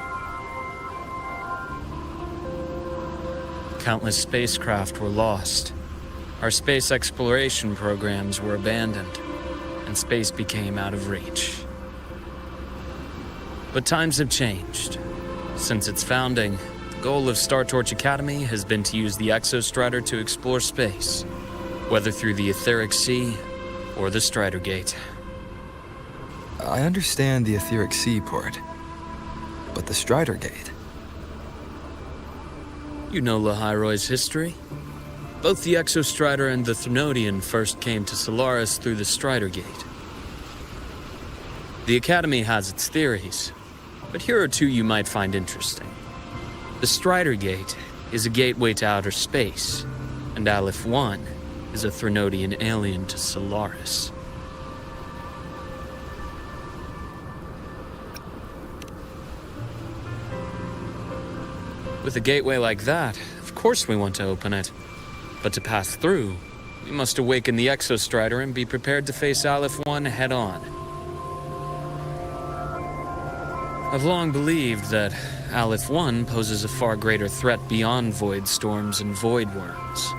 countless spacecraft were lost. Our space exploration programs were abandoned, and space became out of reach. But times have changed. Since its founding, the goal of Star Torch Academy has been to use the Exostrider to explore space, whether through the Etheric Sea or the Strider Gate. I understand the Etheric Sea part, but the Strider Gate? You know Lehigh Roy's history? Both the Exostrider and the Threnodian first came to Solaris through the Strider Gate. The Academy has its theories, but here are two you might find interesting. The Strider Gate is a gateway to outer space, and Aleph 1 is a Threnodian alien to Solaris. With a gateway like that, of course we want to open it. But to pass through, we must awaken the Exostrider and be prepared to face Aleph 1 head-on. I've long believed that Aleph 1 poses a far greater threat beyond void storms and void worms.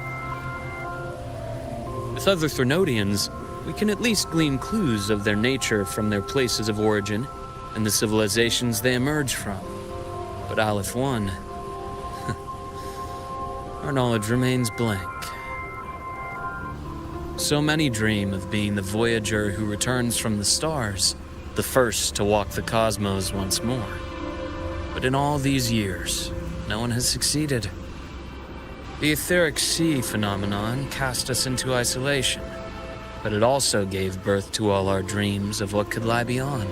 With other Threnodians, we can at least glean clues of their nature from their places of origin and the civilizations they emerge from. But Aleph 1... our knowledge remains blank. So many dream of being the Voyager who returns from the stars, the first to walk the cosmos once more. But in all these years, no one has succeeded. The Etheric Sea phenomenon cast us into isolation, but it also gave birth to all our dreams of what could lie beyond.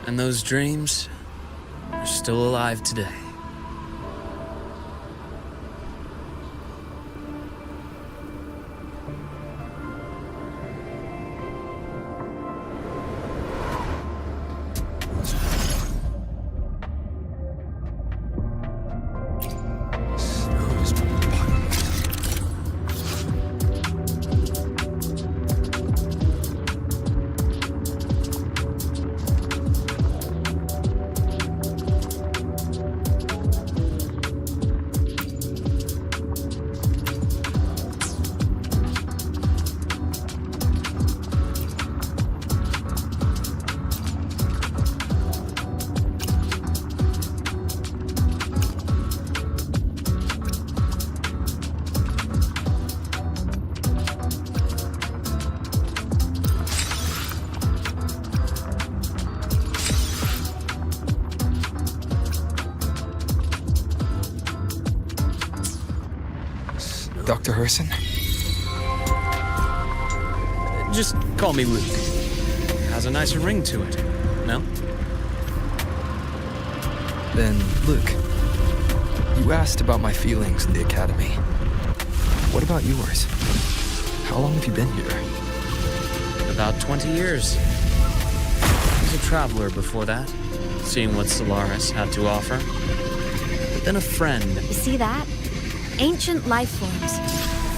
And those dreams are still alive today. Dr. Herson? Just call me Luke. Has a nicer ring to it, no? Then, Luke, you asked about my feelings in the Academy. What about yours? How long have you been here? About 20 years. I was a traveler before that, seeing what Solaris had to offer. But then a friend. You see that? Ancient life forms,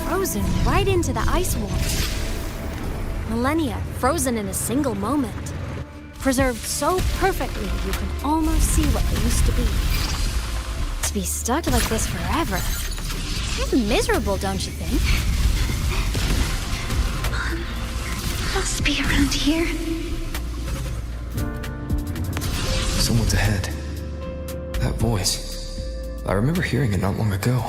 frozen right into the ice walls. Millennia frozen in a single moment. Preserved so perfectly you can almost see what they used to be. To be stuck like this forever. Kind of miserable, don't you think? Must be around here. Someone's ahead. That voice. I remember hearing it not long ago.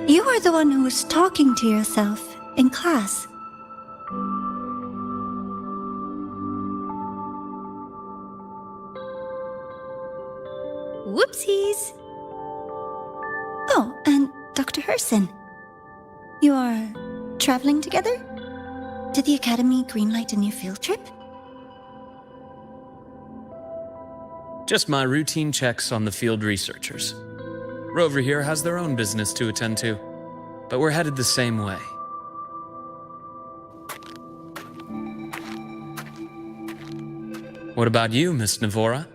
You are the one who was talking to yourself in class. Whoopsies! Oh, and Dr. Herson. You are traveling together? Did the Academy greenlight a new field trip? Just my routine checks on the field researchers. Rover here has their own business to attend to, but we're headed the same way. What about you, Miss Navora?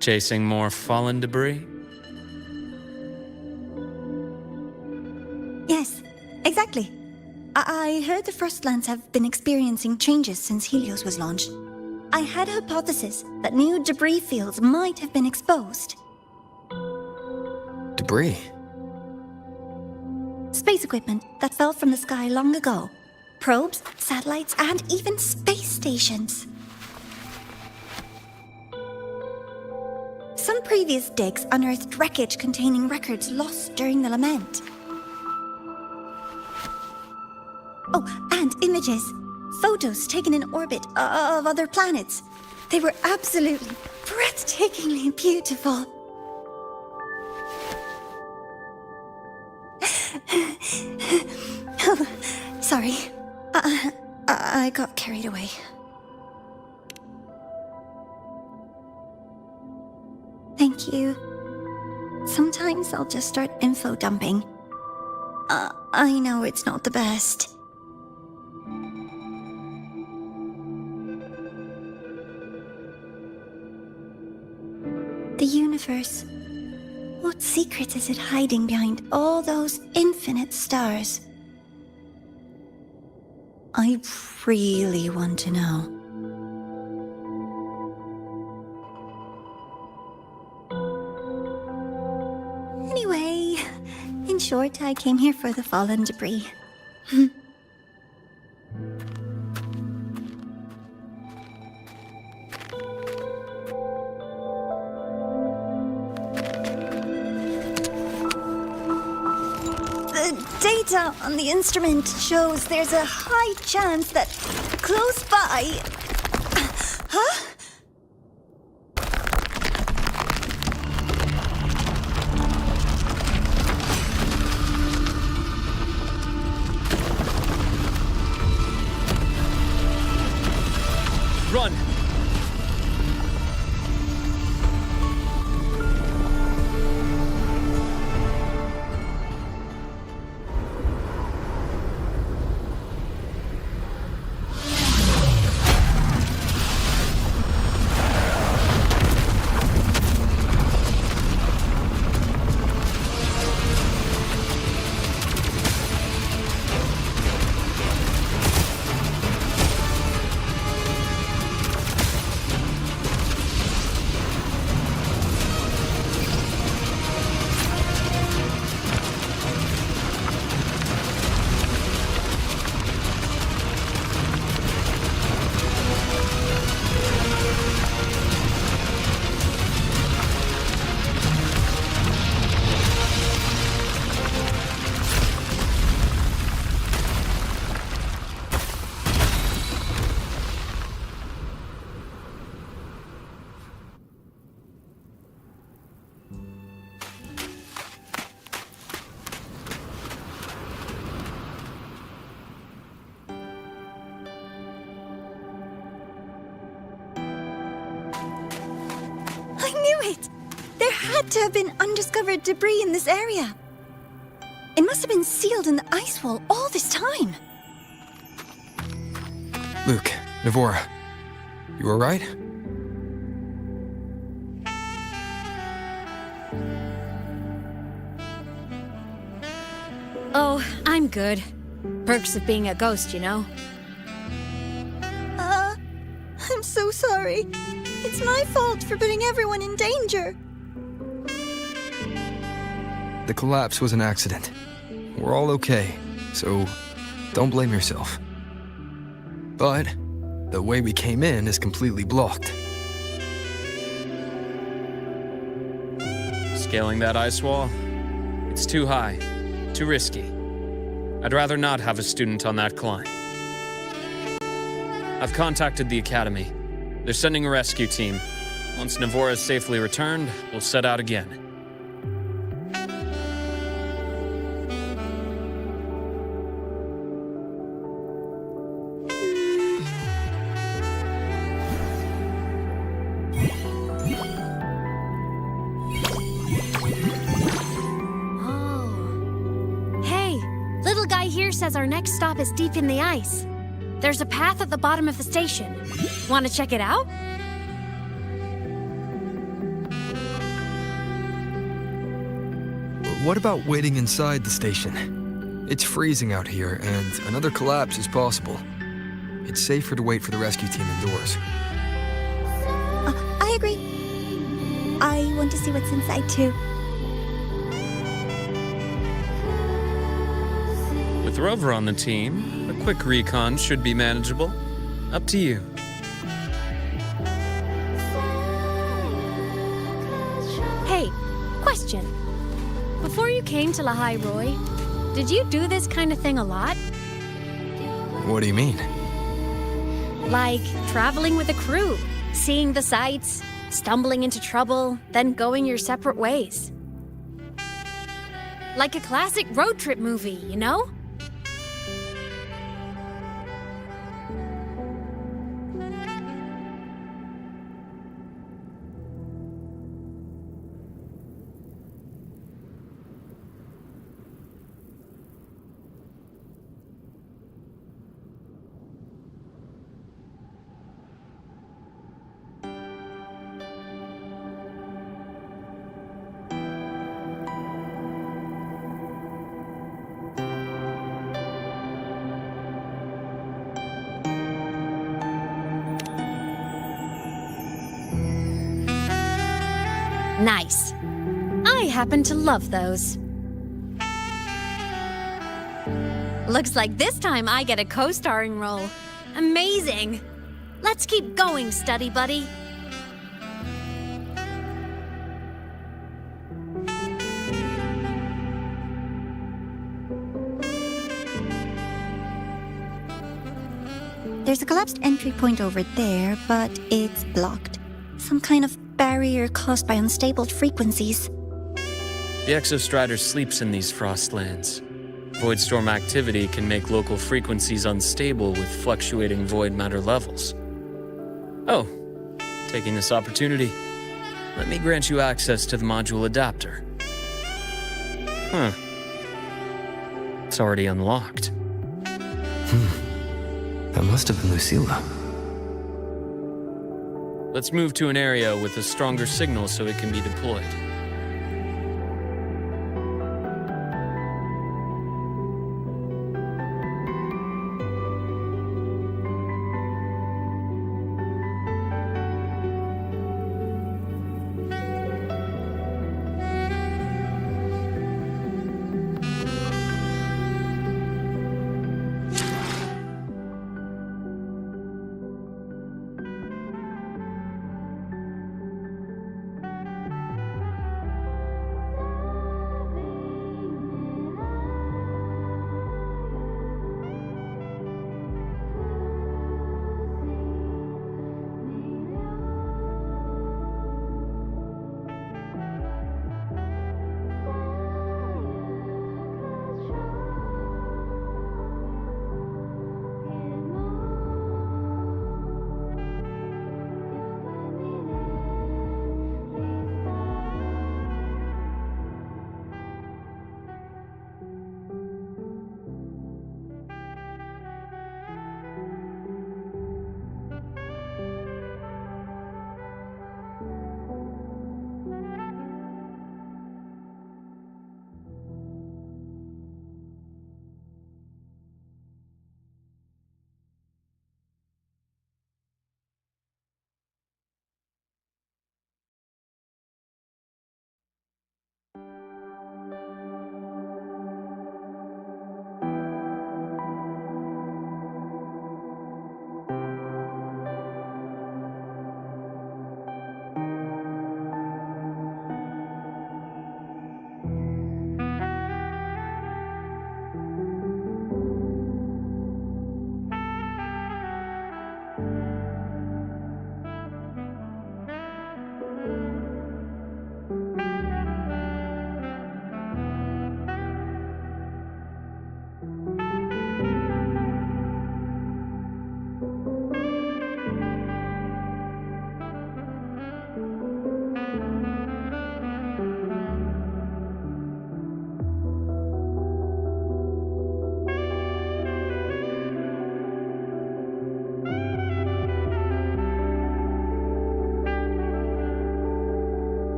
Chasing more fallen debris? Yes, exactly. I heard the First Lands have been experiencing changes since Helios was launched. I had a hypothesis that new debris fields might have been exposed. Debris? Space equipment that fell from the sky long ago. Probes, satellites, and even space stations. Some previous digs unearthed wreckage containing records lost during the lament. Oh, and images. Photos taken in orbit of other planets. They were absolutely breathtakingly beautiful. Oh, sorry. I got carried away. Thank you. Sometimes I'll just start info dumping. I know it's not the best. The universe. What secret is it hiding behind all those infinite stars? I really want to know. Anyway, in short, I came here for the fallen debris. Data on the instrument shows there's a high chance that close by... Huh? Run! had to have been undiscovered debris in this area. It must have been sealed in the ice wall all this time. Luke, Navora, you alright? Oh, I'm good. Perks of being a ghost, you know? I'm so sorry. It's my fault for putting everyone in danger. The collapse was an accident. We're all okay, so don't blame yourself. But the way we came in is completely blocked. Scaling that ice wall? It's too high, too risky. I'd rather not have a student on that climb. I've contacted the Academy. They're sending a rescue team. Once Navora is safely returned, we'll set out again. Little guy here says our next stop is deep in the ice. There's a path at the bottom of the station. Want to check it out? What about waiting inside the station? It's freezing out here, and another collapse is possible. It's safer to wait for the rescue team indoors. I agree. I want to see what's inside too. With Rover on the team, a quick recon should be manageable. Up to you. Hey, question. Before you came to Lahai Roy, did you do this kind of thing a lot? What do you mean? Like traveling with a crew, seeing the sights, stumbling into trouble, then going your separate ways. Like a classic road trip movie, you know? Nice. I happen to love those. Looks like this time I get a co-starring role. Amazing. Let's keep going, study buddy. There's a collapsed entry point over there, but it's blocked. Some kind of barrier caused by unstable frequencies. The Exostrider sleeps in these frostlands. Void storm activity can make local frequencies unstable with fluctuating void matter levels. Oh, taking this opportunity, let me grant you access to the module adapter. Huh. It's already unlocked. That must have been Lucilla. Let's move to an area with a stronger signal so it can be deployed.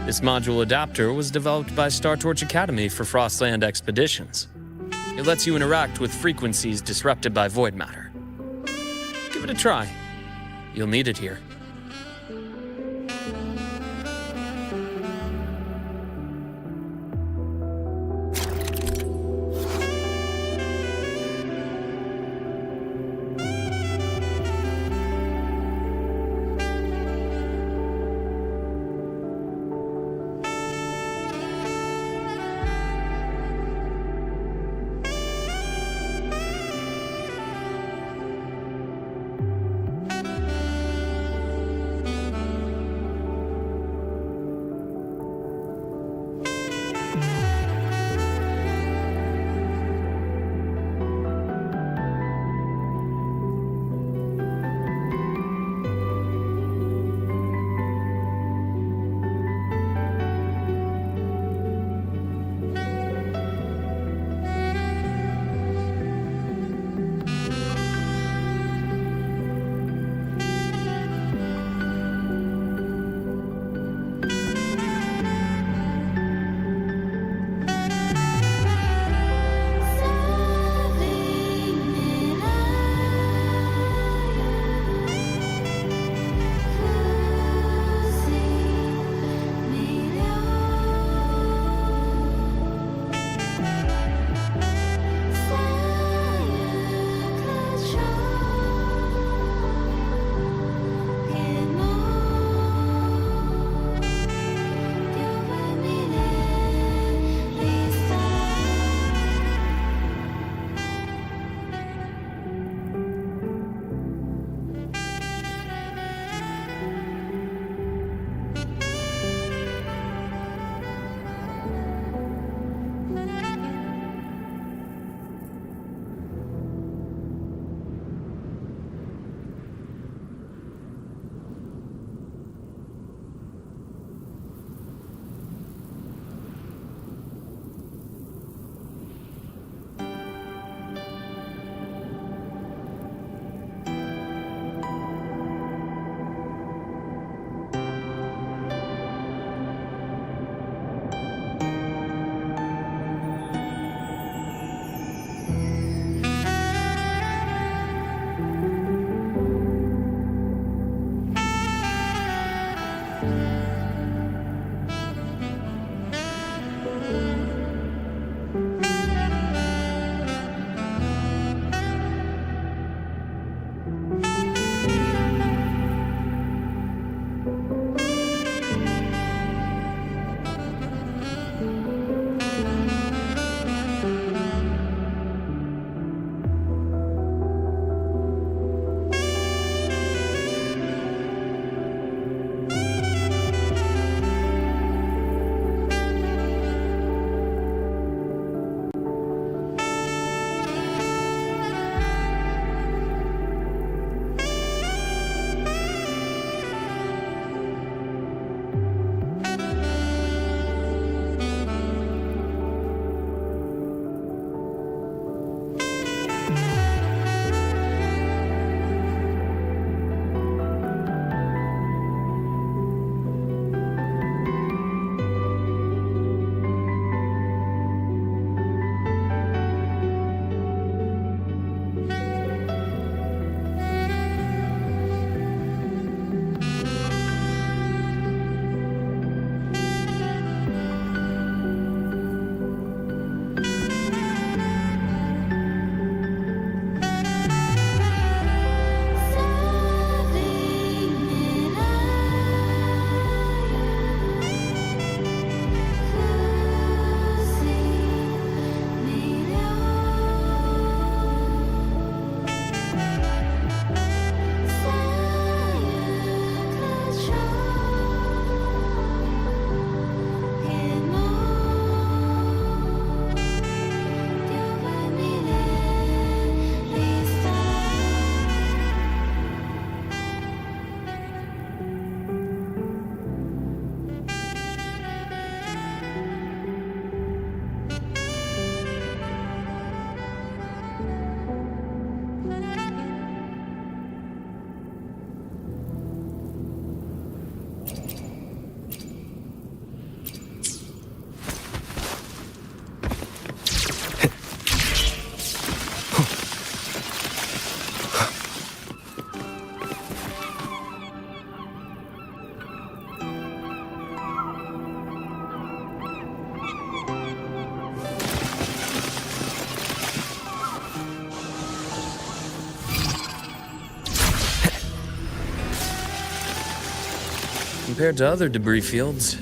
This module adapter was developed by Star Torch Academy for Frostland expeditions. It lets you interact with frequencies disrupted by void matter, it a try. You'll need it here. Compared to other debris fields,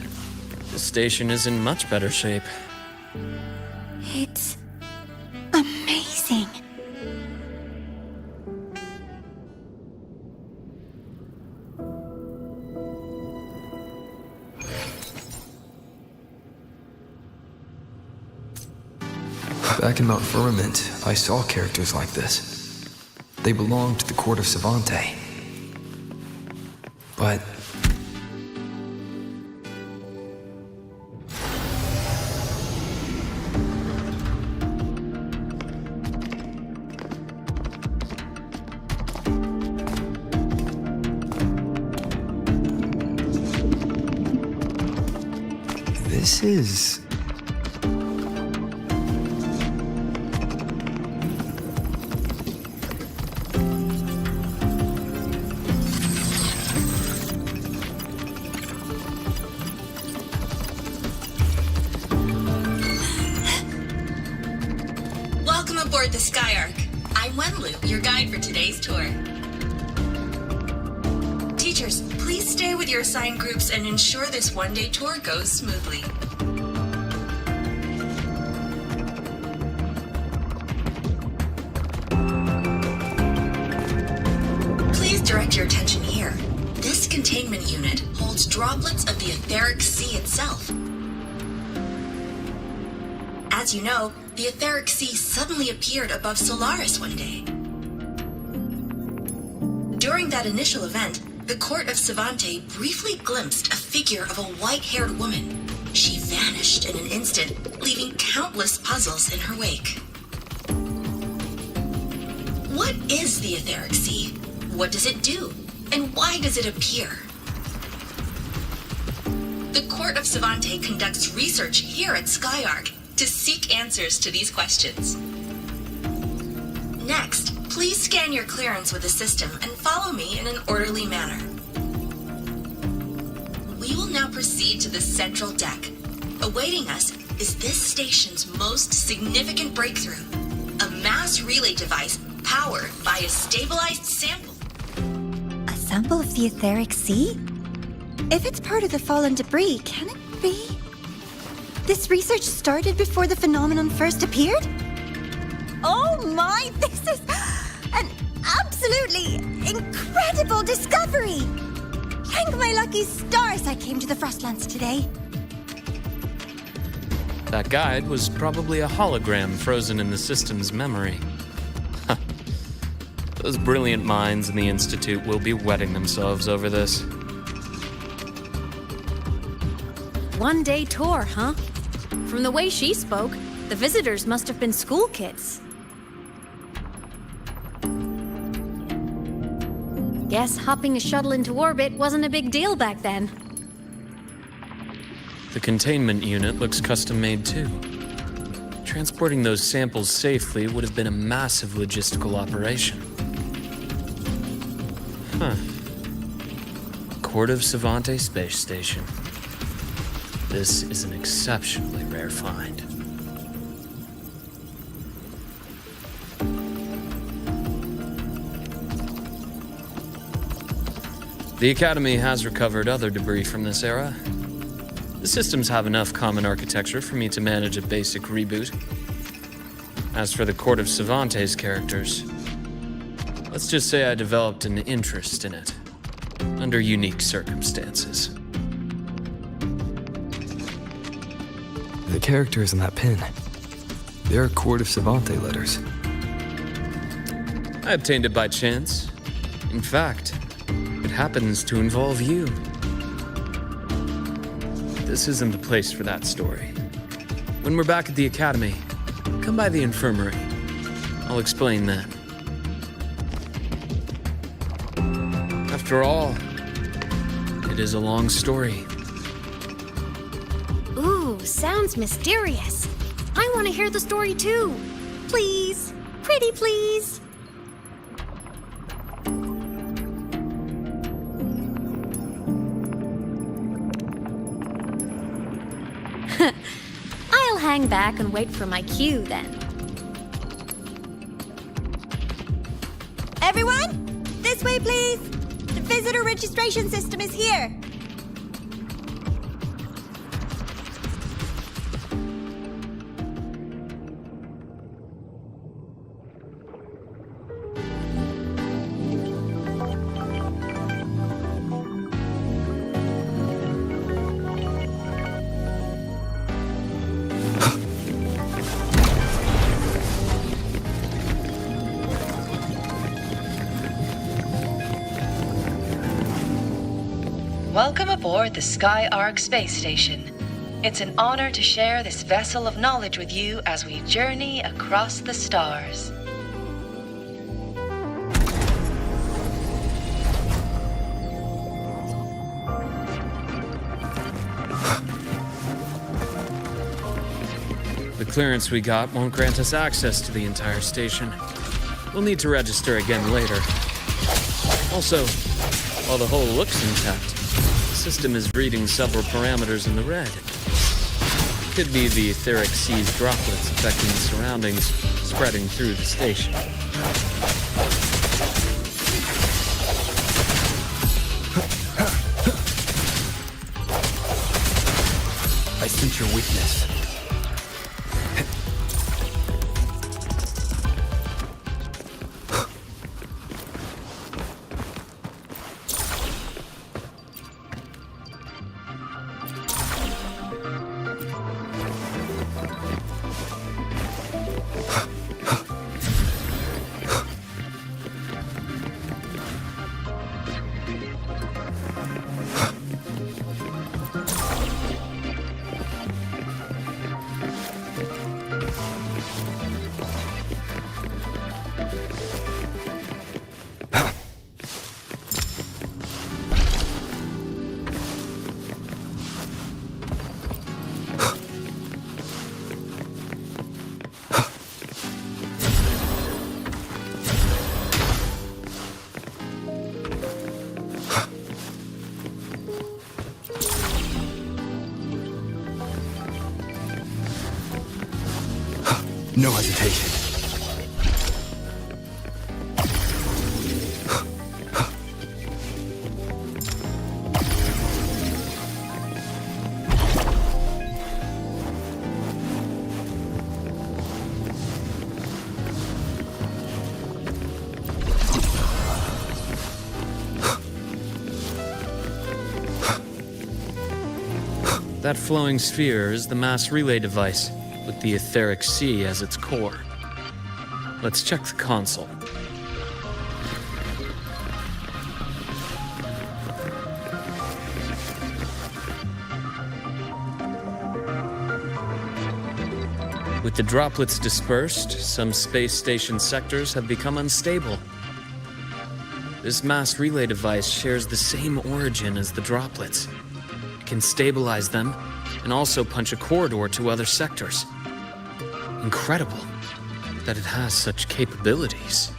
this station is in much better shape. It's amazing. Back in Mount Firmament, I saw characters like this. They belonged to the court of Savante. But this is... Welcome aboard the Skyark. I'm Wenlu, your guide for today's tour. Teachers, please stay with your assigned groups and ensure this one-day tour goes smoothly. Please direct your attention here. This containment unit holds droplets of the etheric sea itself. As you know, the etheric sea suddenly appeared above Solaris one day. During that initial event, the court of Savante briefly glimpsed a figure of a white-haired woman. She vanished in an instant, leaving countless puzzles in her wake. What is the etheric sea? What does it do? And why does it appear? The court of Savante conducts research here at Skyark to seek answers to these questions. Next, please scan your clearance with the system and follow me in an orderly manner. We will now proceed to the central deck. Awaiting us is this station's most significant breakthrough, a mass relay device powered by a stabilized sample. A sample of the etheric sea? If it's part of the fallen debris, can it be? This research started before the phenomenon first appeared? Oh my, this is an absolutely incredible discovery! Thank my lucky stars I came to the Frostlands today. That guide was probably a hologram frozen in the system's memory. Those brilliant minds in the Institute will be wetting themselves over this. One-day tour, huh? From the way she spoke, the visitors must have been school kids. Guess hopping a shuttle into orbit wasn't a big deal back then. The containment unit looks custom-made too. Transporting those samples safely would have been a massive logistical operation. Huh. Court of Savante Space Station. This is an exceptionally rare find. The Academy has recovered other debris from this era. The systems have enough common architecture for me to manage a basic reboot. As for the Court of Savante's characters, let's just say I developed an interest in it, under unique circumstances. The characters in that pin, they're Court of Savante letters. I obtained it by chance. In fact, it happens to involve you. This isn't the place for that story. When we're back at the Academy, come by the infirmary. I'll explain then. After all, it is a long story. Ooh, sounds mysterious. I want to hear the story too. Please, pretty please. I'll hang back and wait for my cue then. Everyone, this way please. The visitor registration system is here. Welcome aboard the Sky Ark space station. It's an honor to share this vessel of knowledge with you as we journey across the stars. The clearance we got won't grant us access to the entire station. We'll need to register again later. Also, while the hull looks intact, the system is reading several parameters in the red. Could be the etheric sea's droplets affecting the surroundings, spreading through the station. I sense your weakness. No hesitation. That flowing sphere is the mass relay device, with the etheric sea as its core. Let's check the console. With the droplets dispersed, some space station sectors have become unstable. This mass relay device shares the same origin as the droplets. It can stabilize them and also punch a corridor to other sectors. Incredible that it has such capabilities.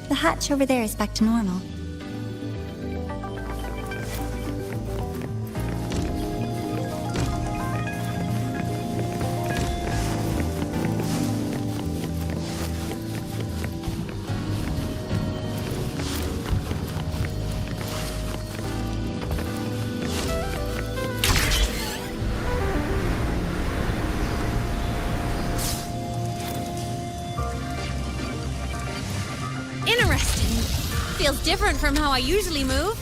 The hatch over there is back to normal. Feels different from how I usually move.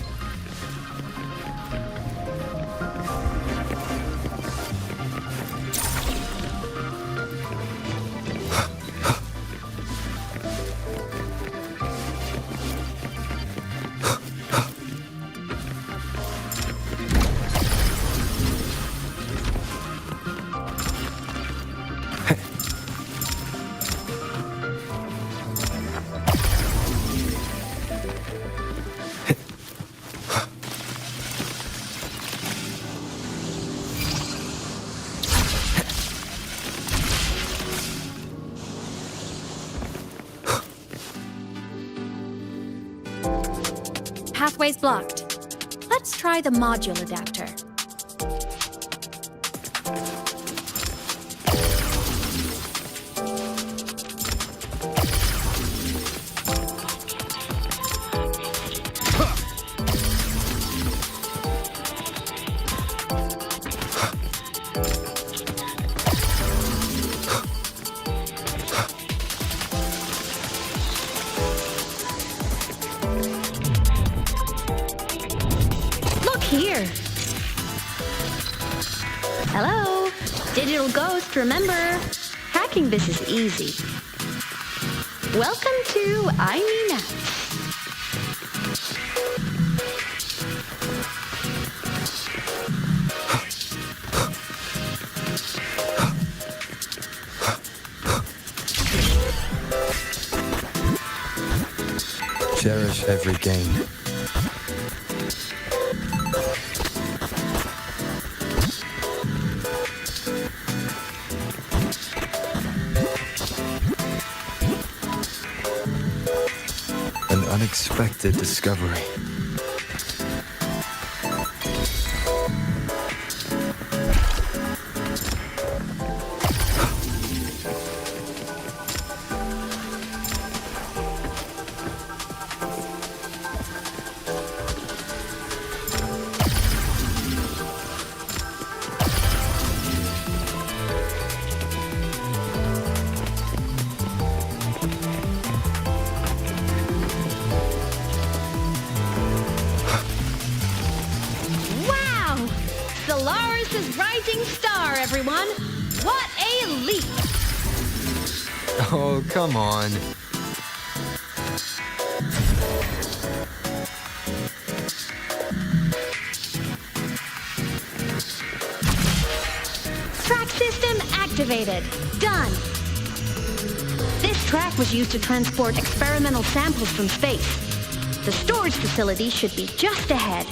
Pathway's blocked. Let's try the module adapter. here. Hello? Digital Ghost, remember? Hacking this is easy. Welcome to I Mean Apps. Cherish every gain. An unexpected discovery. Solaris' rising star, everyone! What a leap! Oh, come on. Track system activated. Done. This track was used to transport experimental samples from space. The storage facility should be just ahead.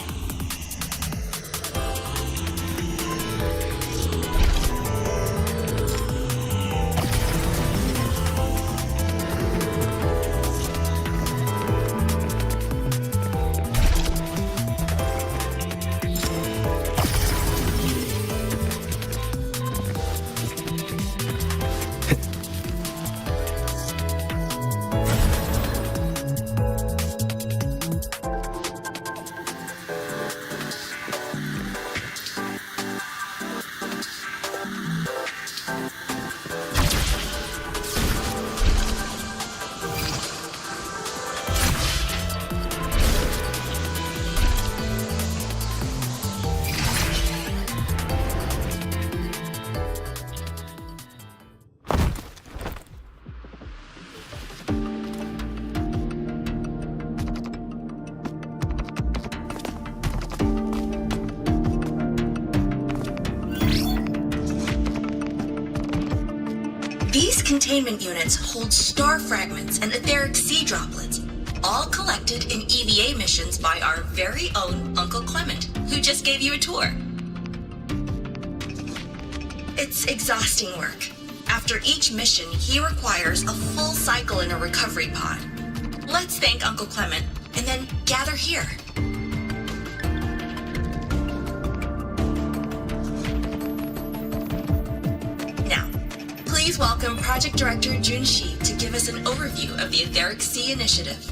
These containment units hold star fragments and etheric sea droplets, all collected in EVA missions by our very own Uncle Clement, who just gave you a tour. It's exhausting work. After each mission, he requires a full cycle in a recovery pod. Let's thank Uncle Clement, and then gather here. Please welcome Project Director Junshi to give us an overview of the Etheric Sea Initiative.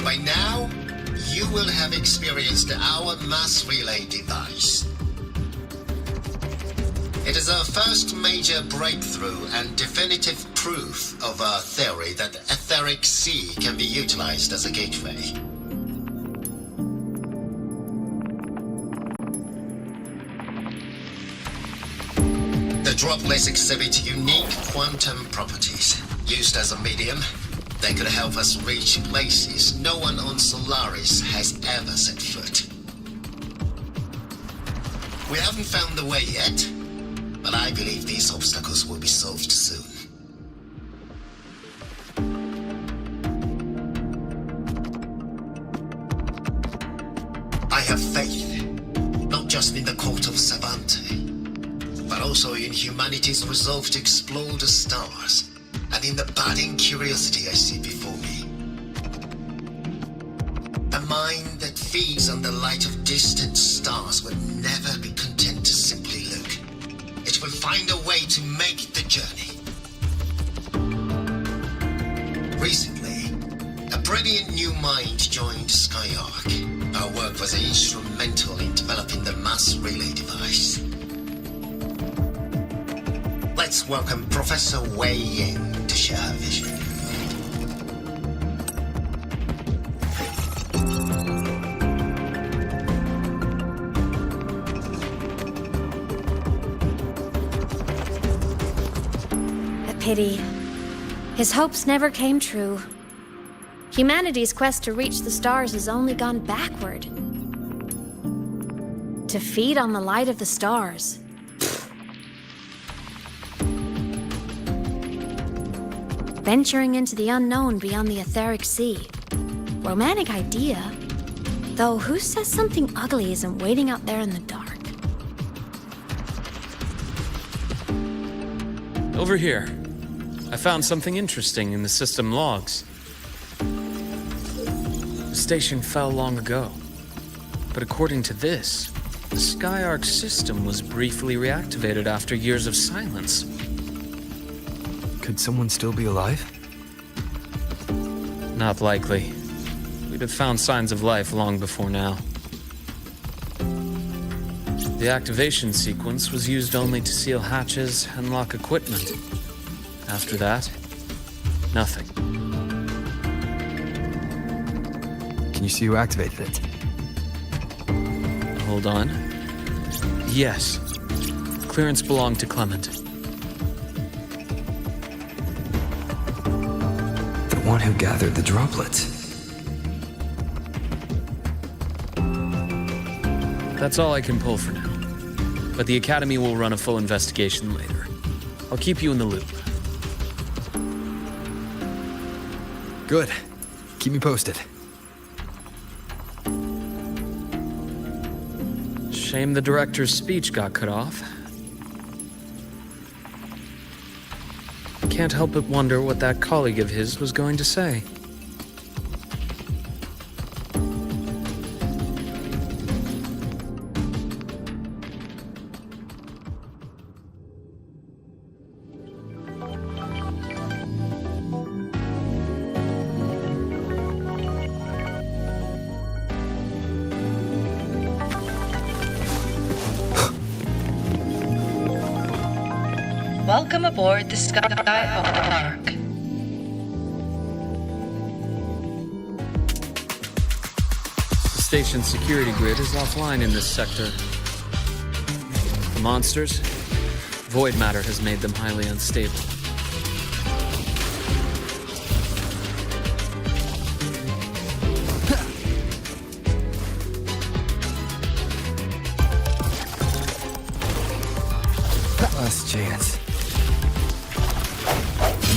By now, you will have experienced our mass relay device. It is our first major breakthrough and definitive proof of our theory that the Etheric Sea can be utilized as a gateway. The droplets exhibit unique quantum properties. Used as a medium, they could help us reach places no one on Solaris has ever set foot. We haven't found the way yet, but I believe these obstacles will be solved soon. I have faith, not just in the court of Savante, but also in humanity's resolve to explore the stars, and in the budding curiosity I see before me. A mind that feeds on the light of distant stars will never be content to simply look. It will find a way to make the journey. Recently, a brilliant new mind joined Skyark. Our work was instrumental in developing the mass relay device. Let's welcome Professor Wei Ying to share her vision. pity. His hopes never came true. Humanity's quest to reach the stars has only gone backward. To feed on the light of the stars. Venturing into the unknown beyond the etheric sea. Romantic idea. Though who says something ugly isn't waiting out there in the dark? Over here. I found something interesting in the system logs. The station fell long ago. But according to this, the Skyark system was briefly reactivated after years of silence. Could someone still be alive? Not likely. We'd have found signs of life long before now. The activation sequence was used only to seal hatches and lock equipment. After that, nothing. Can you see who activated it? Hold on. Yes. Clearance belonged to Clement. The one who gathered the droplets. That's all I can pull for now. But the Academy will run a full investigation later. I'll keep you in the loop. Good. Keep me posted. Shame the director's speech got cut off. Can't help but wonder what that colleague of his was going to say. Welcome aboard the Skyark. The station's security grid is offline in this sector. The monsters? Void matter has made them highly unstable. Last chance.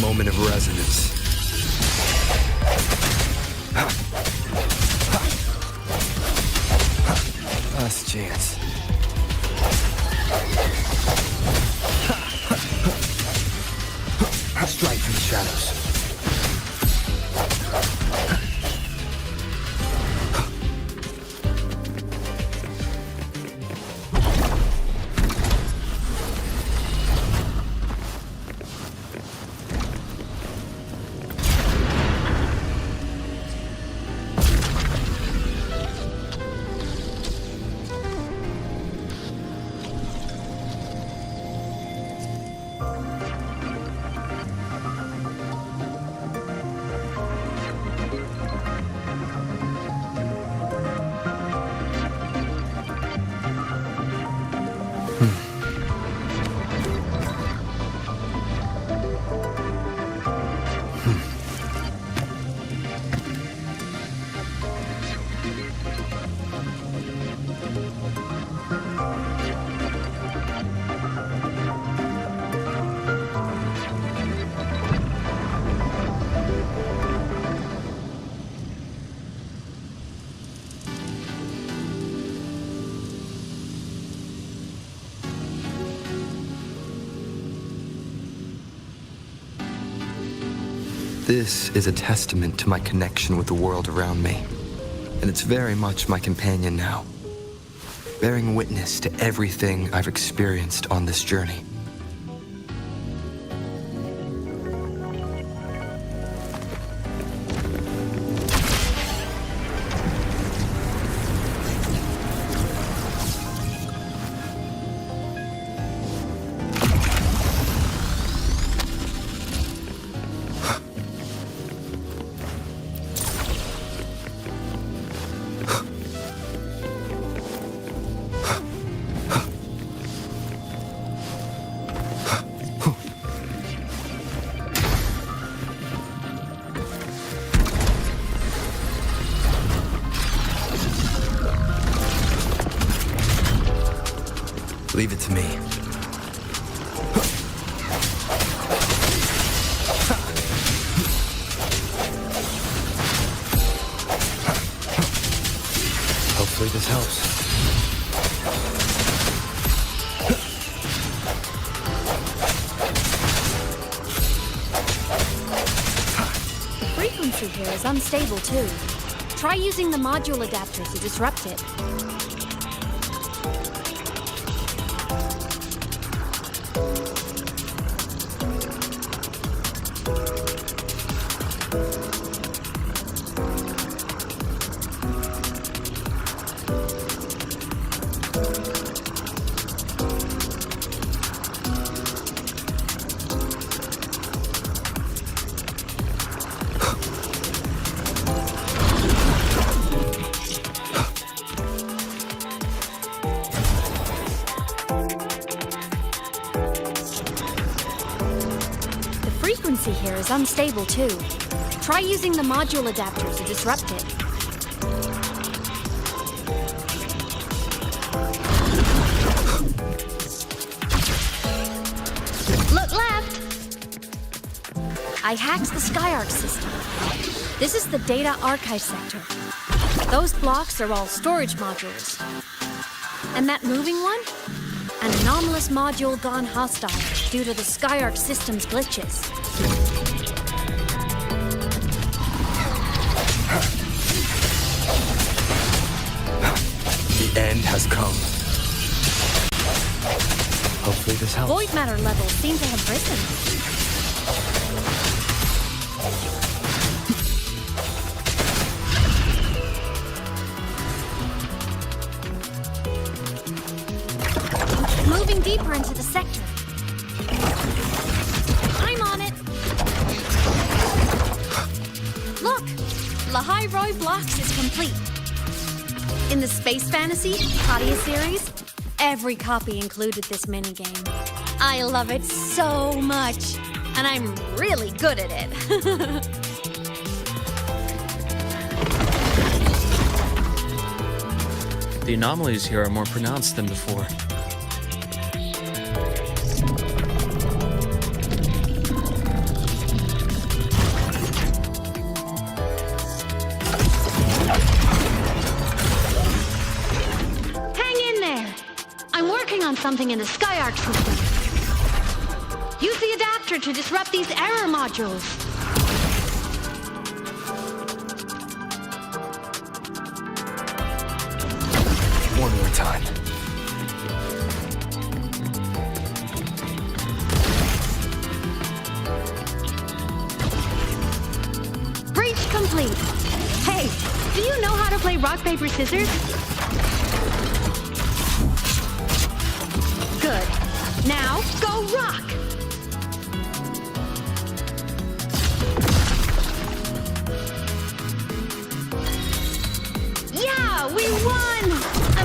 Moment of resonance. Last chance. Strike from the shadows. This is a testament to my connection with the world around me, and it's very much my companion now, bearing witness to everything I've experienced on this journey. Leave it to me. Hopefully this helps. The frequency here is unstable too. Try using the module adapter to disrupt it. The frequency here is unstable too. Try using the module adapter to disrupt it. Look left! I hacked the SkyArc system. This is the data archive sector. Those blocks are all storage modules. And that moving one? An anomalous module gone hostile due to the SkyArc system's glitches. The end has come. Hopefully this helps. Void matter levels seem to have risen. Moving deeper into the sector. I'm on it. Look, Lahai Roy Blocks is complete. In the Space Fantasy Katia series, every copy included this minigame. I love it so much, and I'm really good at it. The anomalies here are more pronounced than before. On something in the SkyArc system. Use the adapter to disrupt these error modules. One more time. Breach complete. Hey, do you know how to play rock, paper, scissors? Good. Now, go rock! Yeah, we won!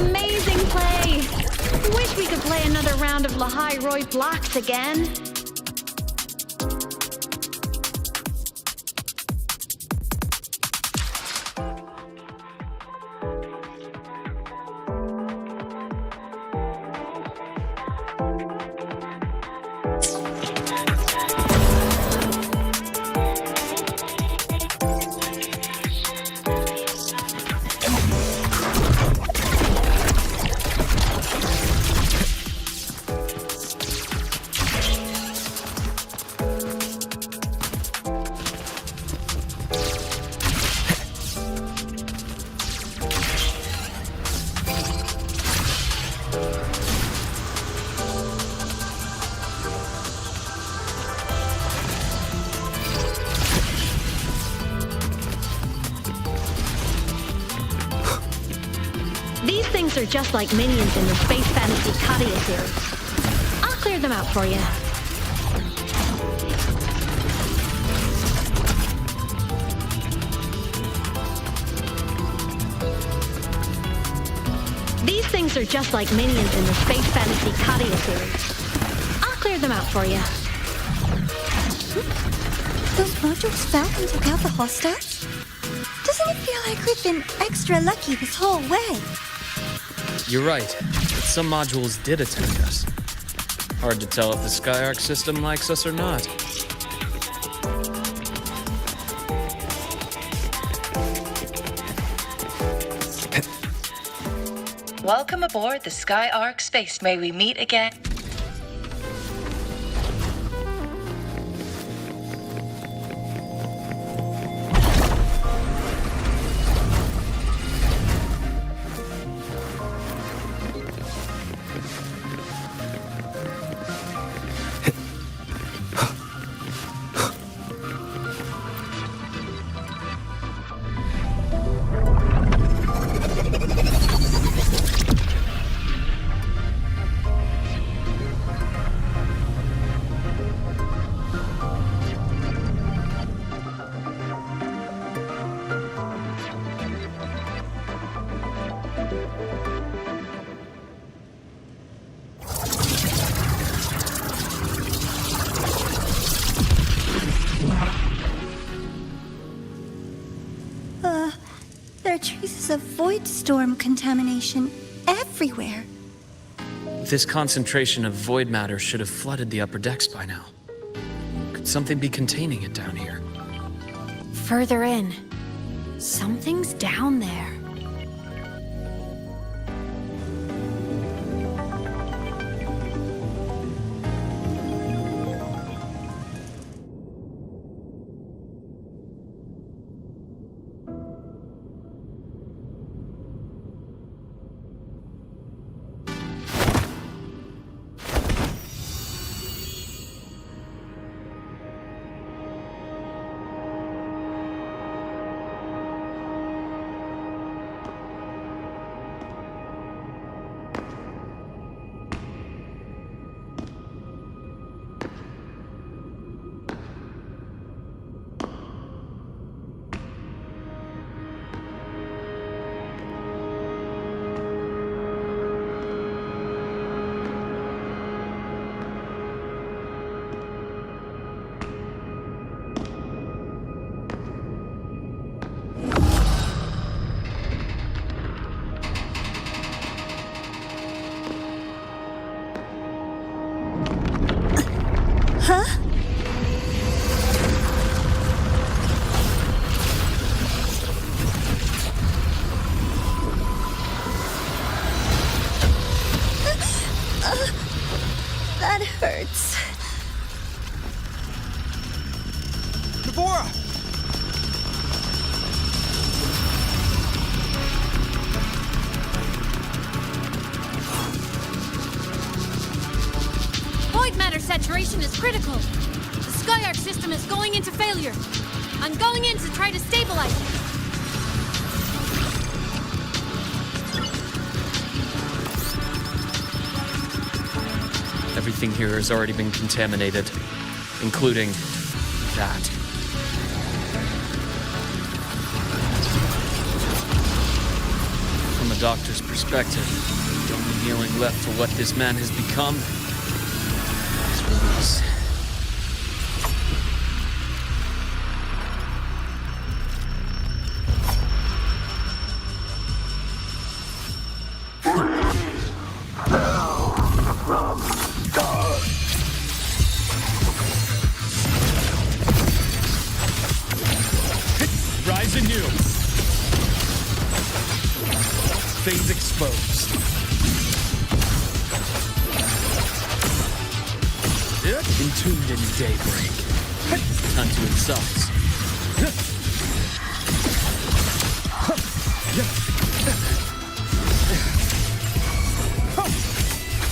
Amazing play! Wish we could play another round of Lahai Roy Blocks again. These things are just like minions in the Space Fantasy Katia series. I'll clear them out for you. These things are just like minions in the Space Fantasy Katia series. I'll clear them out for you. Those modules fell and took out the hostiles? Doesn't it feel like we've been extra lucky this whole way? You're right. It some modules did attack us. Hard to tell if the Skyark system likes us or not. Welcome aboard the Skyark space. May we meet again. There are traces of void storm contamination everywhere. This concentration of void matter should have flooded the upper decks by now. Could something be containing it down here? Further in. Something's down there. Huh? That hurts. Deborah! Void matter saturation is critical. The Skyark system is going into failure. I'm going in to try to stabilize it. Everything here has already been contaminated, including that. From a doctor's perspective, the only healing left for what this man has become is release. Rise anew. Things exposed. Entombed in daybreak. Unto themselves.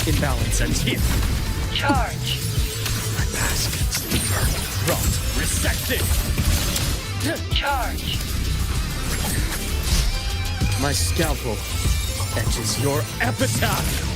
Imbalance ends here. Charge. My mask gets deeper. Rot. Resected. Charge. My scalpel etches your epitaph.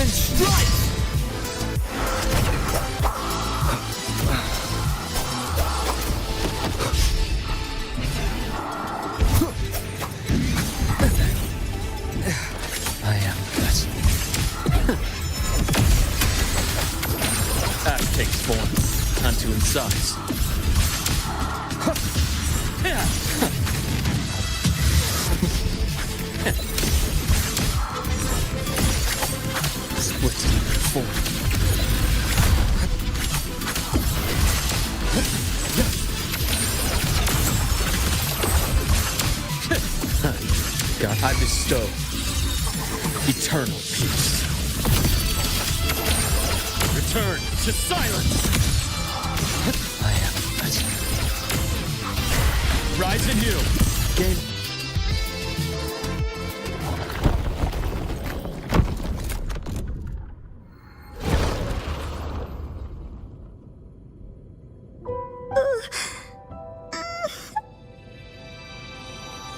Determined strike! I am best. Ash takes form. Time to incise. Split form. God, I bestow eternal peace. Return to silence! I am best. Rise and heal! Game.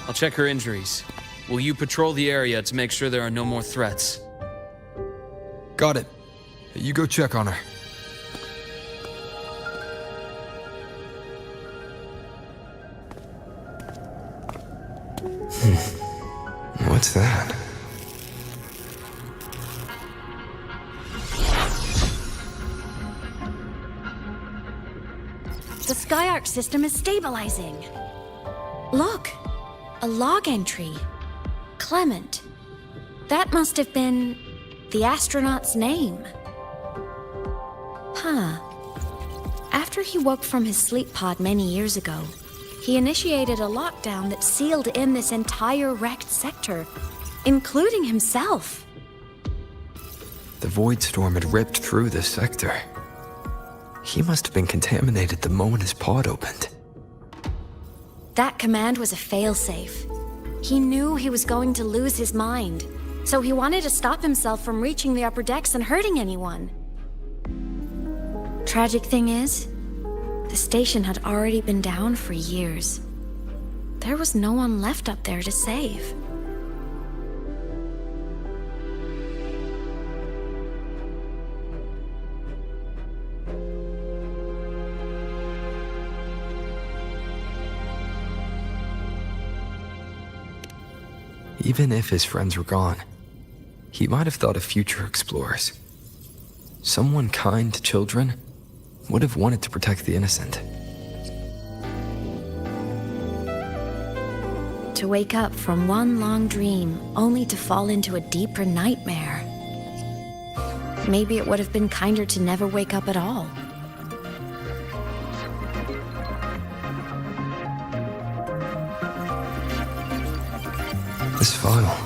I'll check her injuries. Will you patrol the area to make sure there are no more threats? Got it. You go check on her. What's that? The Skyark system is stabilizing. Look, a log entry. Clement. That must have been the astronaut's name. Huh. After he woke from his sleep pod many years ago, he initiated a lockdown that sealed in this entire wrecked sector, including himself. The void storm had ripped through this sector. He must have been contaminated the moment his pod opened. That command was a failsafe. He knew he was going to lose his mind, so he wanted to stop himself from reaching the upper decks and hurting anyone. Tragic thing is, the station had already been down for years. There was no one left up there to save. Even if his friends were gone, he might have thought of future explorers. Someone kind to children would have wanted to protect the innocent. To wake up from one long dream, only to fall into a deeper nightmare. Maybe it would have been kinder to never wake up at all. This file,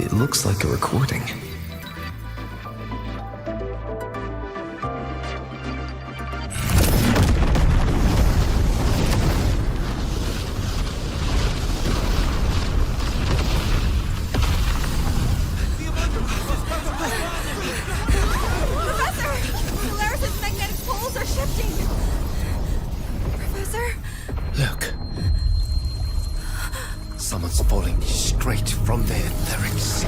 it looks like a recording. Someone's falling straight from the etheric sea.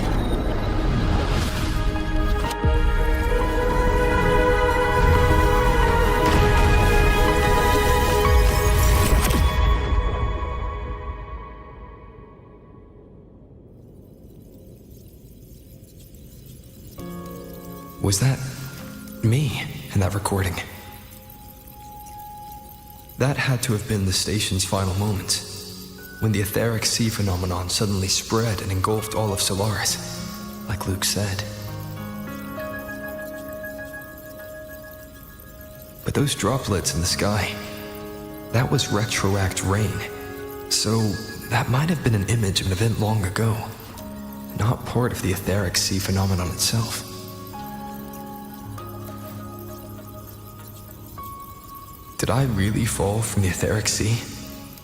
Was that me in that recording? That had to have been the station's final moments, when the etheric sea phenomenon suddenly spread and engulfed all of Solaris, like Luke said. But those droplets in the sky, that was retroact rain. So that might have been an image of an event long ago, not part of the etheric sea phenomenon itself. Did I really fall from the etheric sea?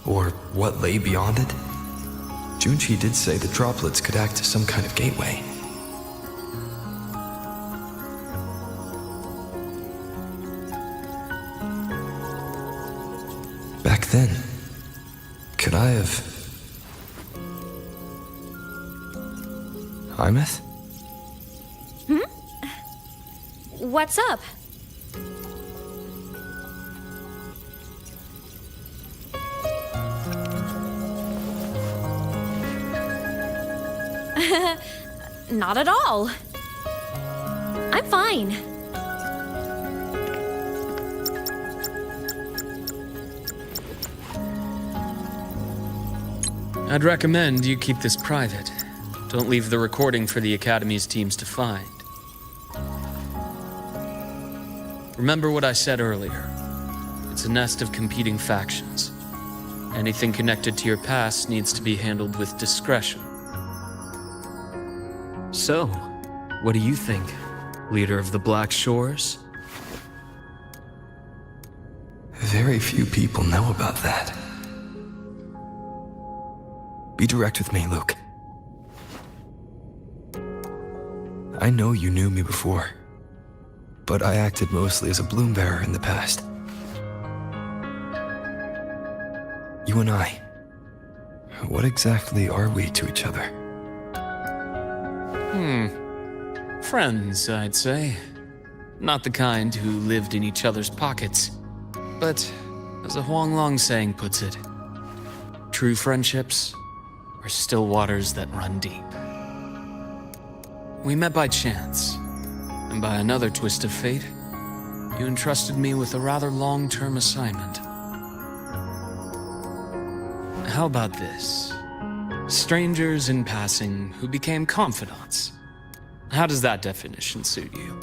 Or what lay beyond it? Junchi did say the droplets could act as some kind of gateway. Back then, could I have... Imeth? Hmm? What's up? Not at all. I'm fine. I'd recommend you keep this private. Don't leave the recording for the Academy's teams to find. Remember what I said earlier. It's a nest of competing factions. Anything connected to your past needs to be handled with discretion. So, what do you think, leader of the Black Shores? Very few people know about that. Be direct with me, Luke. I know you knew me before, but I acted mostly as a bloom bearer in the past. You and I, what exactly are we to each other? Friends, I'd say. Not the kind who lived in each other's pockets. But, as a Huang Long saying puts it, true friendships are still waters that run deep. We met by chance, and by another twist of fate, you entrusted me with a rather long-term assignment. How about this? Strangers in passing who became confidants. How does that definition suit you?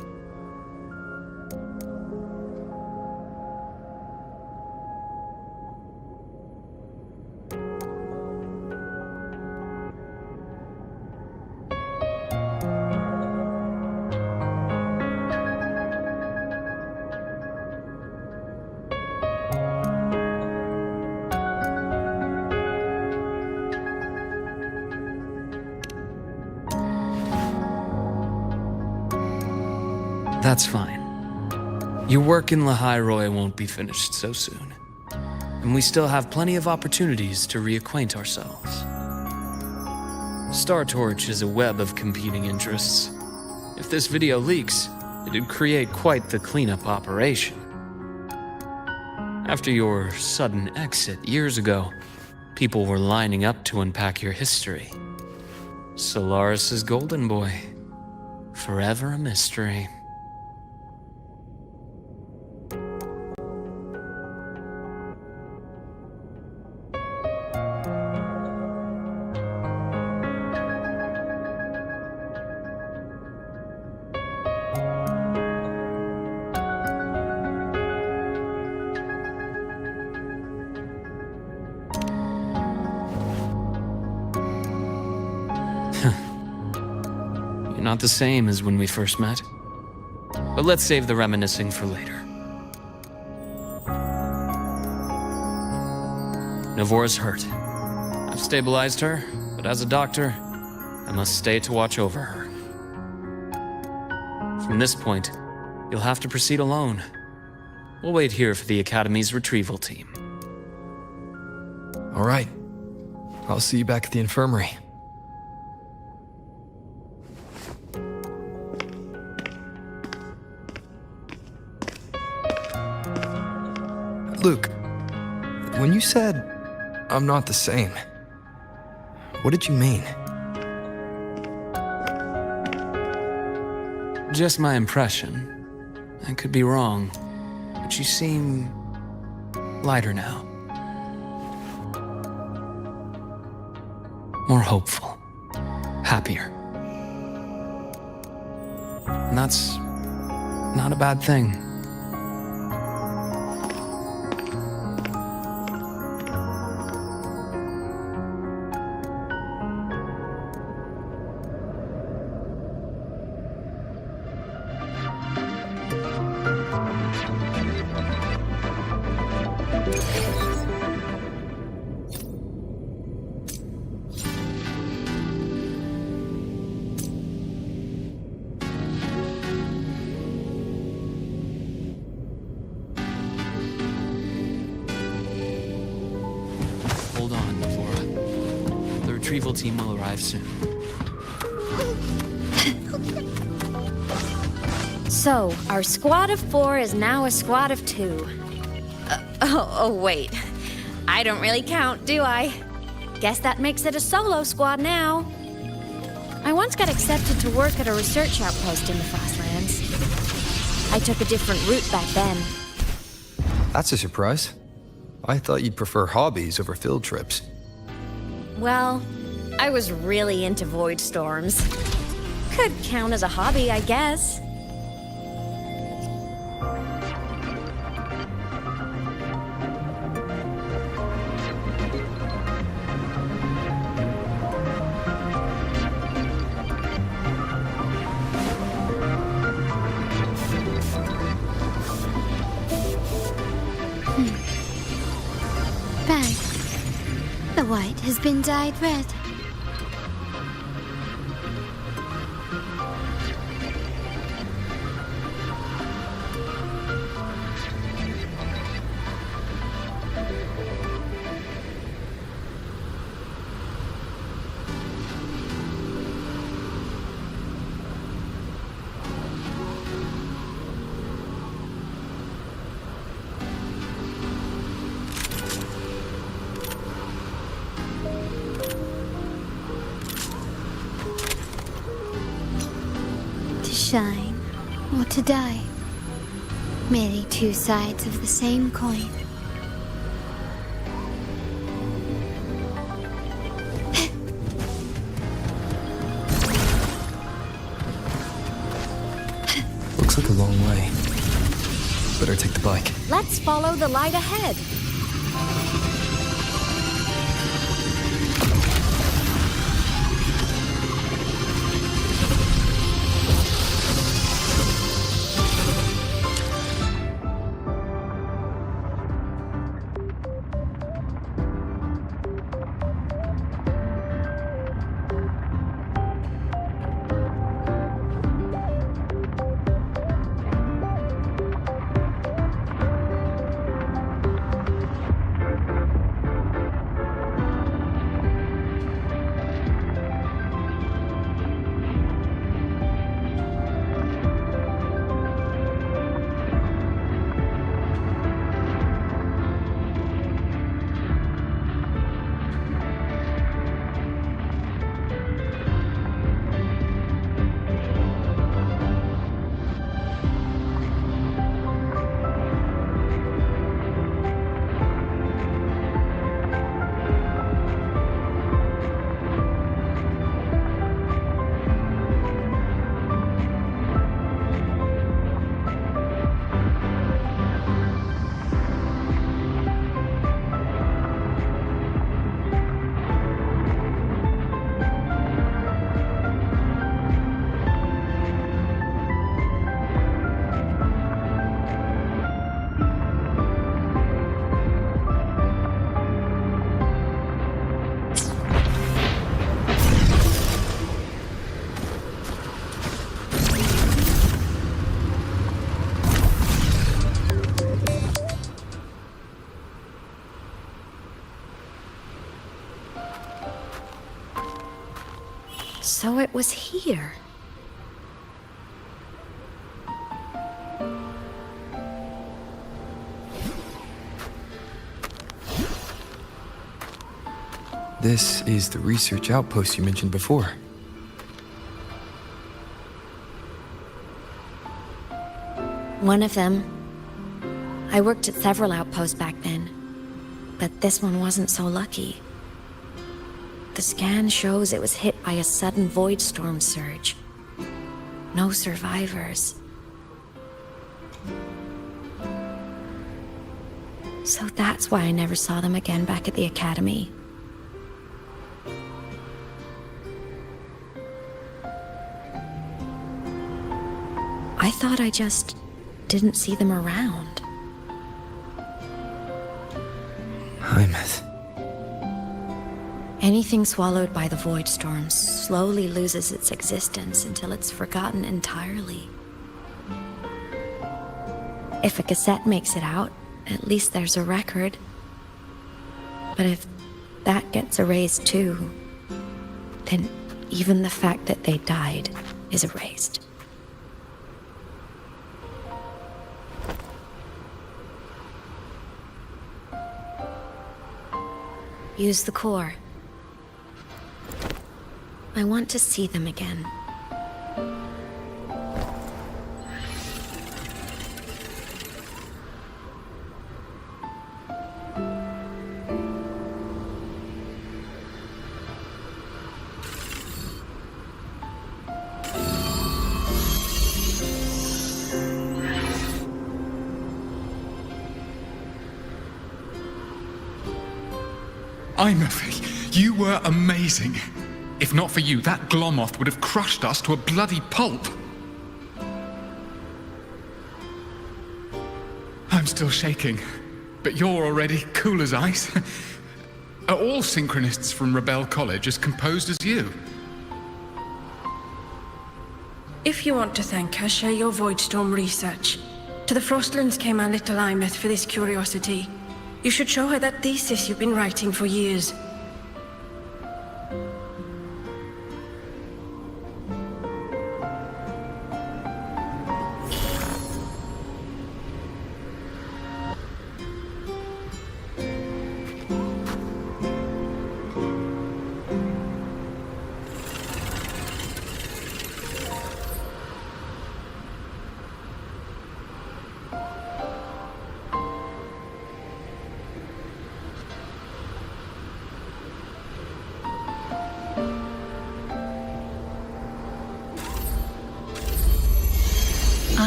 That's fine. Your work in Lahai won't be finished so soon, and we still have plenty of opportunities to reacquaint ourselves. Star Torch is a web of competing interests. If this video leaks, it'd create quite the cleanup operation. After your sudden exit years ago, people were lining up to unpack your history. Solaris's golden boy. Forever a mystery. You're not the same as when we first met. But let's save the reminiscing for later. Navora's hurt. I've stabilized her, but as a doctor, I must stay to watch over her. From this point, you'll have to proceed alone. We'll wait here for the Academy's retrieval team. All right. I'll see you back at the infirmary. Luke, when you said, I'm not the same, what did you mean? Just my impression. I could be wrong, but you seem lighter now. More hopeful. Happier. And that's not a bad thing. Hold on, Navora. The retrieval team will arrive soon. So, our squad of 4 is now a squad of 2. Wait. I don't really count, do I? Guess that makes it a solo squad now. I once got accepted to work at a research outpost in the Frostlands. I took a different route back then. That's a surprise. I thought you'd prefer hobbies over field trips. Well, I was really into void storms. Could count as a hobby, I guess. Bang. The white has been dyed red. To shine or to die. Merely two sides of the same coin. Looks like a long way. Better take the bike. Let's follow the light ahead. So it was here. This is the research outpost you mentioned before. One of them. I worked at several outposts back then, but this one wasn't so lucky. The scan shows it was hit by a sudden void storm surge. No survivors. So that's why I never saw them again back at the academy. I thought I just didn't see them around. Hymuth. Anything swallowed by the void storm slowly loses its existence until it's forgotten entirely. If a cassette makes it out, at least there's a record. But if that gets erased too, then even the fact that they died is erased. use the core. I want to see them again. Imothy, you were amazing. If not for you, that Glomoth would have crushed us to a bloody pulp. I'm still shaking, but you're already cool as ice. Are all synchronists from Rebel College as composed as you? If you want to thank her, share your Voidstorm research. To the Frostlands came our little Imeth for this curiosity. You should show her that thesis you've been writing for years.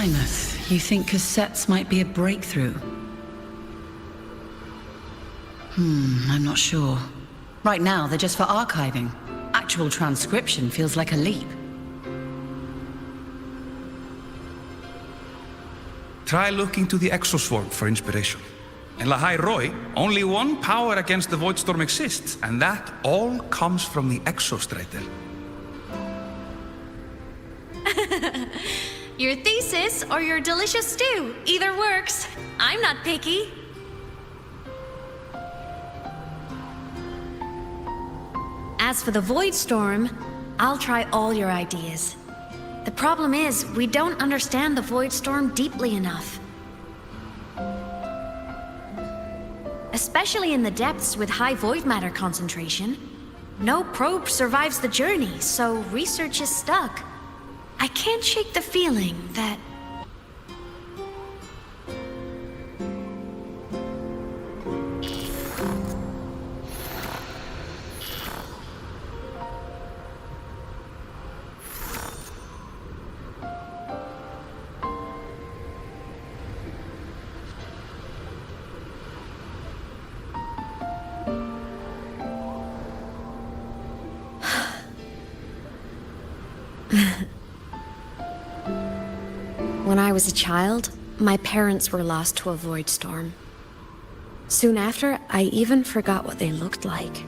Imeth, you think cassettes might be a breakthrough? I'm not sure. Right now, they're just for archiving. Actual transcription feels like a leap. Try looking to the Exoswarm for inspiration. In Lahai Roi, only one power against the Voidstorm exists, and that all comes from the Exostrator. Your thesis or your delicious stew, either works. I'm not picky. As for the Voidstorm, I'll try all your ideas. The problem is, we don't understand the Voidstorm deeply enough. Especially in the depths with high void matter concentration. No probe survives the journey, so research is stuck. I can't shake the feeling that... When I was a child, my parents were lost to a void storm. Soon after, I even forgot what they looked like.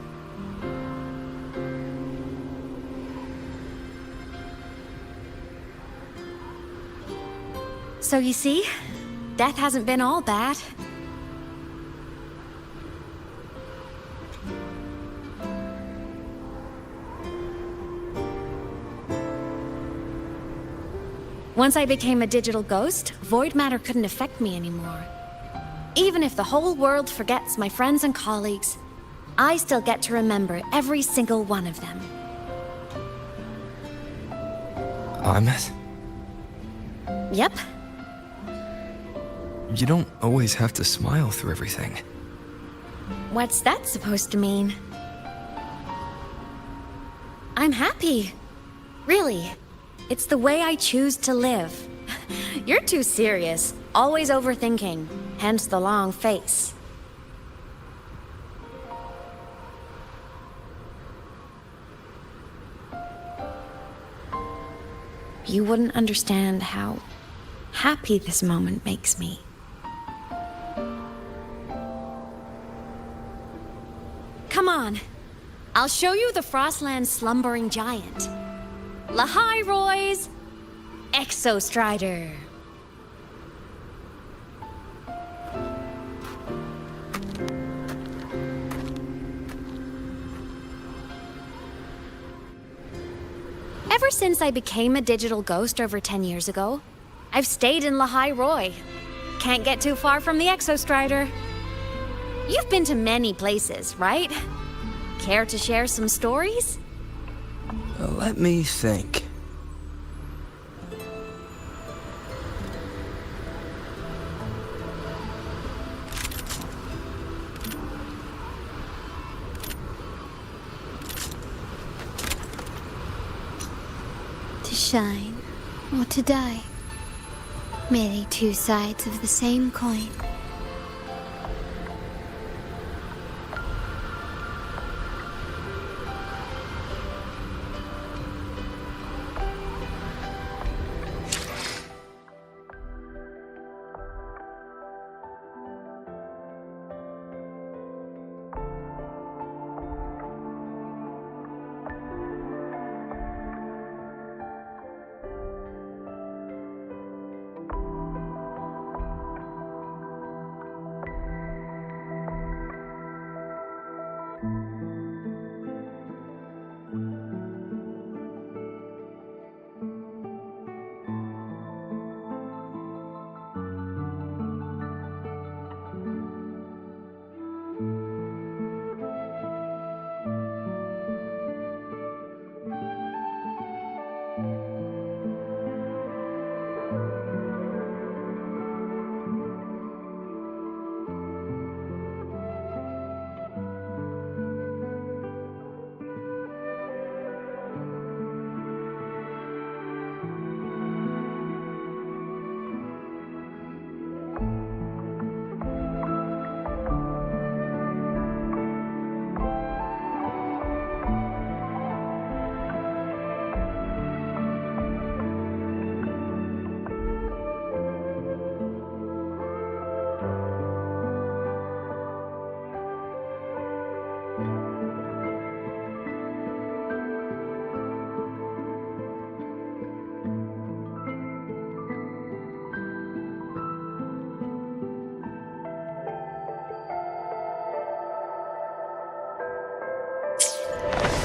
So you see, death hasn't been all bad. Once I became a digital ghost, void matter couldn't affect me anymore. Even if the whole world forgets my friends and colleagues, I still get to remember every single one of them. Imeth? Yep. You don't always have to smile through everything. What's that supposed to mean? I'm happy. Really. It's the way I choose to live. You're too serious, always overthinking, hence the long face. You wouldn't understand how happy this moment makes me. Come on. I'll show you the Frostland's slumbering giant. Lahai Roy's Exostrider. Ever since I became a digital ghost over 10 years ago, I've stayed in Lahai Roi. Can't get too far from the Exostrider. You've been to many places, right? Care to share some stories? Let me think. To shine or to die. Merely two sides of the same coin.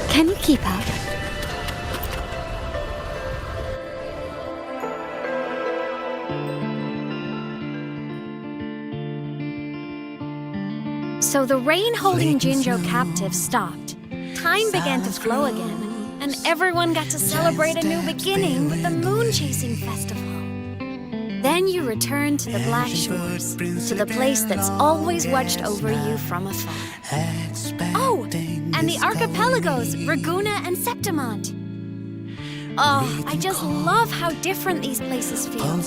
Can you keep up? So the rain holding Jinjo captive stopped. Time began to flow again, and everyone got to celebrate a new beginning with the Moon Chasing Festival. Then you return to the Black Shores, to the place that's always watched over you from afar. Oh, and the archipelagos, Raguna and Septimont. Oh, I just love how different these places feel.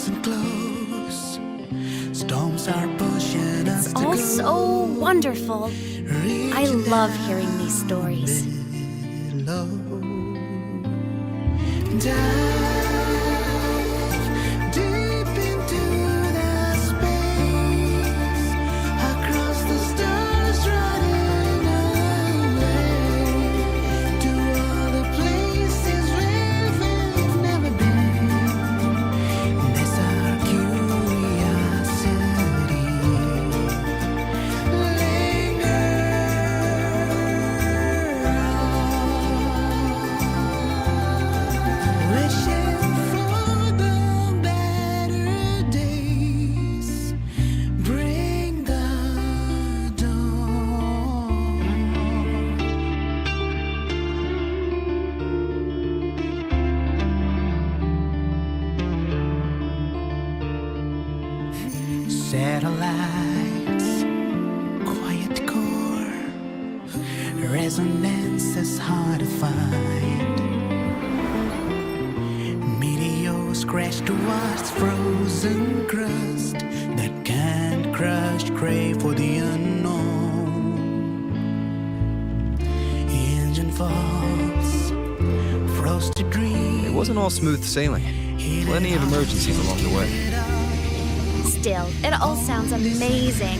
It's all so wonderful. I love hearing these stories. Satellites, quiet core, resonance is hard to find. Meteors crash towards frozen crust that can't crush, crave for the unknown. Engine falls, frosted dreams. It wasn't all smooth sailing. Plenty of emergencies along the way. Still, it all sounds amazing.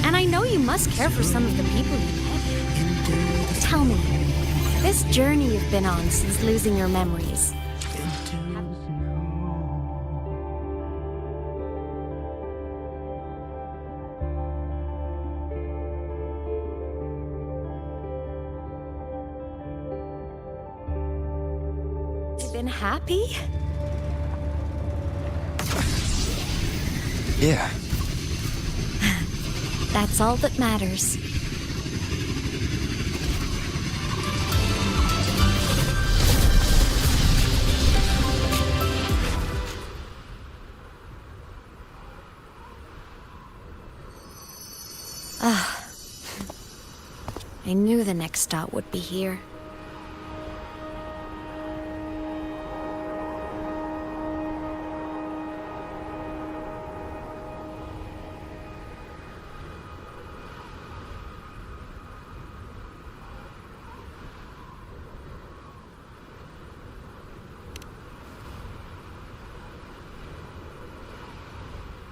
And I know you must care for some of the people you met. Tell me, this journey you've been on since losing your memories. Have you been happy? Yeah. That's all that matters. I knew the next stop would be here.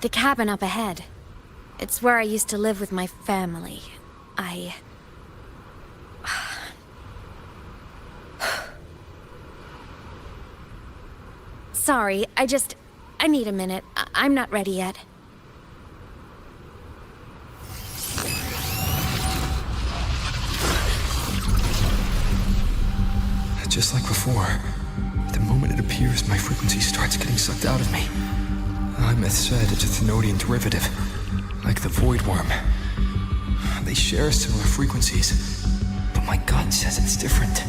The cabin up ahead. It's where I used to live with my family. Sorry, I need a minute. I'm not ready yet. Just like before, the moment it appears, my frequency starts getting sucked out of me. Imeth said it's a Thenodian derivative, like the Void Worm. They share similar frequencies, but my gut says it's different.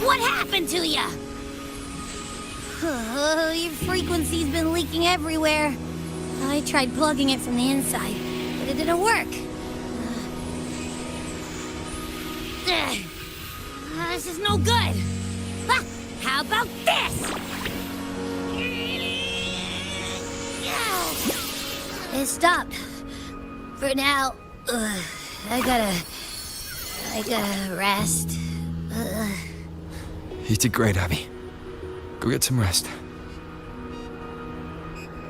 What happened to ya? Your frequency's been leaking everywhere. I tried plugging it from the inside, but it didn't work. This is no good. How about this? It stopped. For now, I gotta rest. You did great, Abby. Go get some rest.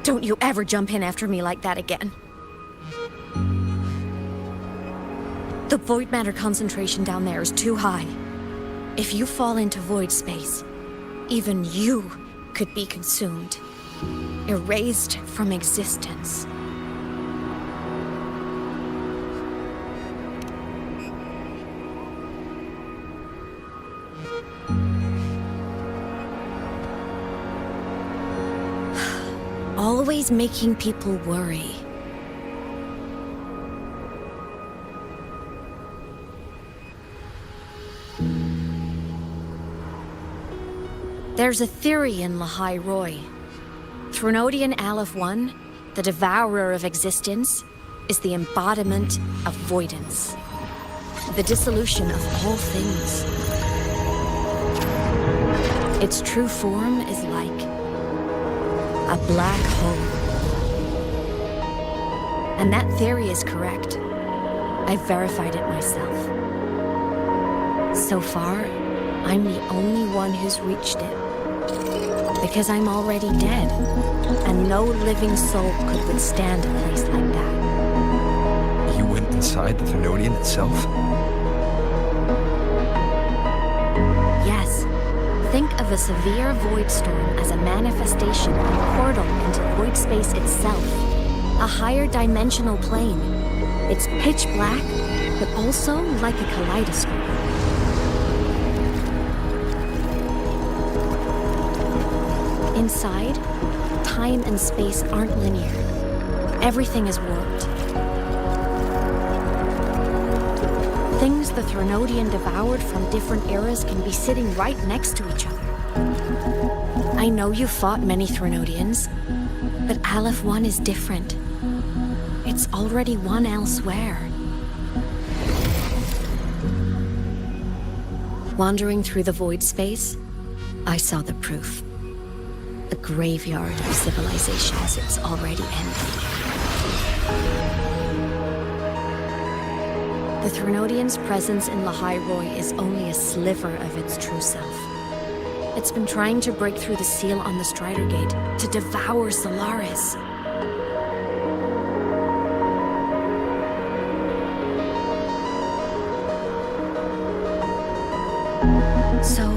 Don't you ever jump in after me like that again. The void matter concentration down there is too high. If you fall into void space, even you could be consumed, erased from existence. Always making people worry. There's a theory in Lahai Roy. Threnodian Aleph 1, the devourer of existence, is the embodiment of voidance. The dissolution of all things. Its true form is like a black hole. And that theory is correct. I've verified it myself. So far, I'm the only one who's reached it. Because I'm already dead, and no living soul could withstand a place like that. You went inside the Thenodian itself? Yes. Think of a severe void storm as a manifestation and portal into void space itself. A higher dimensional plane. It's pitch black, but also like a kaleidoscope. Inside, time and space aren't linear. Everything is warped. Things the Threnodian devoured from different eras can be sitting right next to each other. I know you fought many Threnodians, but Aleph 1 is different. It's already one elsewhere. Wandering through the void space, I saw the proof. A graveyard of civilizations it's already ended. The Threnodians' presence in Lahai Roi is only a sliver of its true self. It's been trying to break through the seal on the Strider Gate to devour Solaris. So,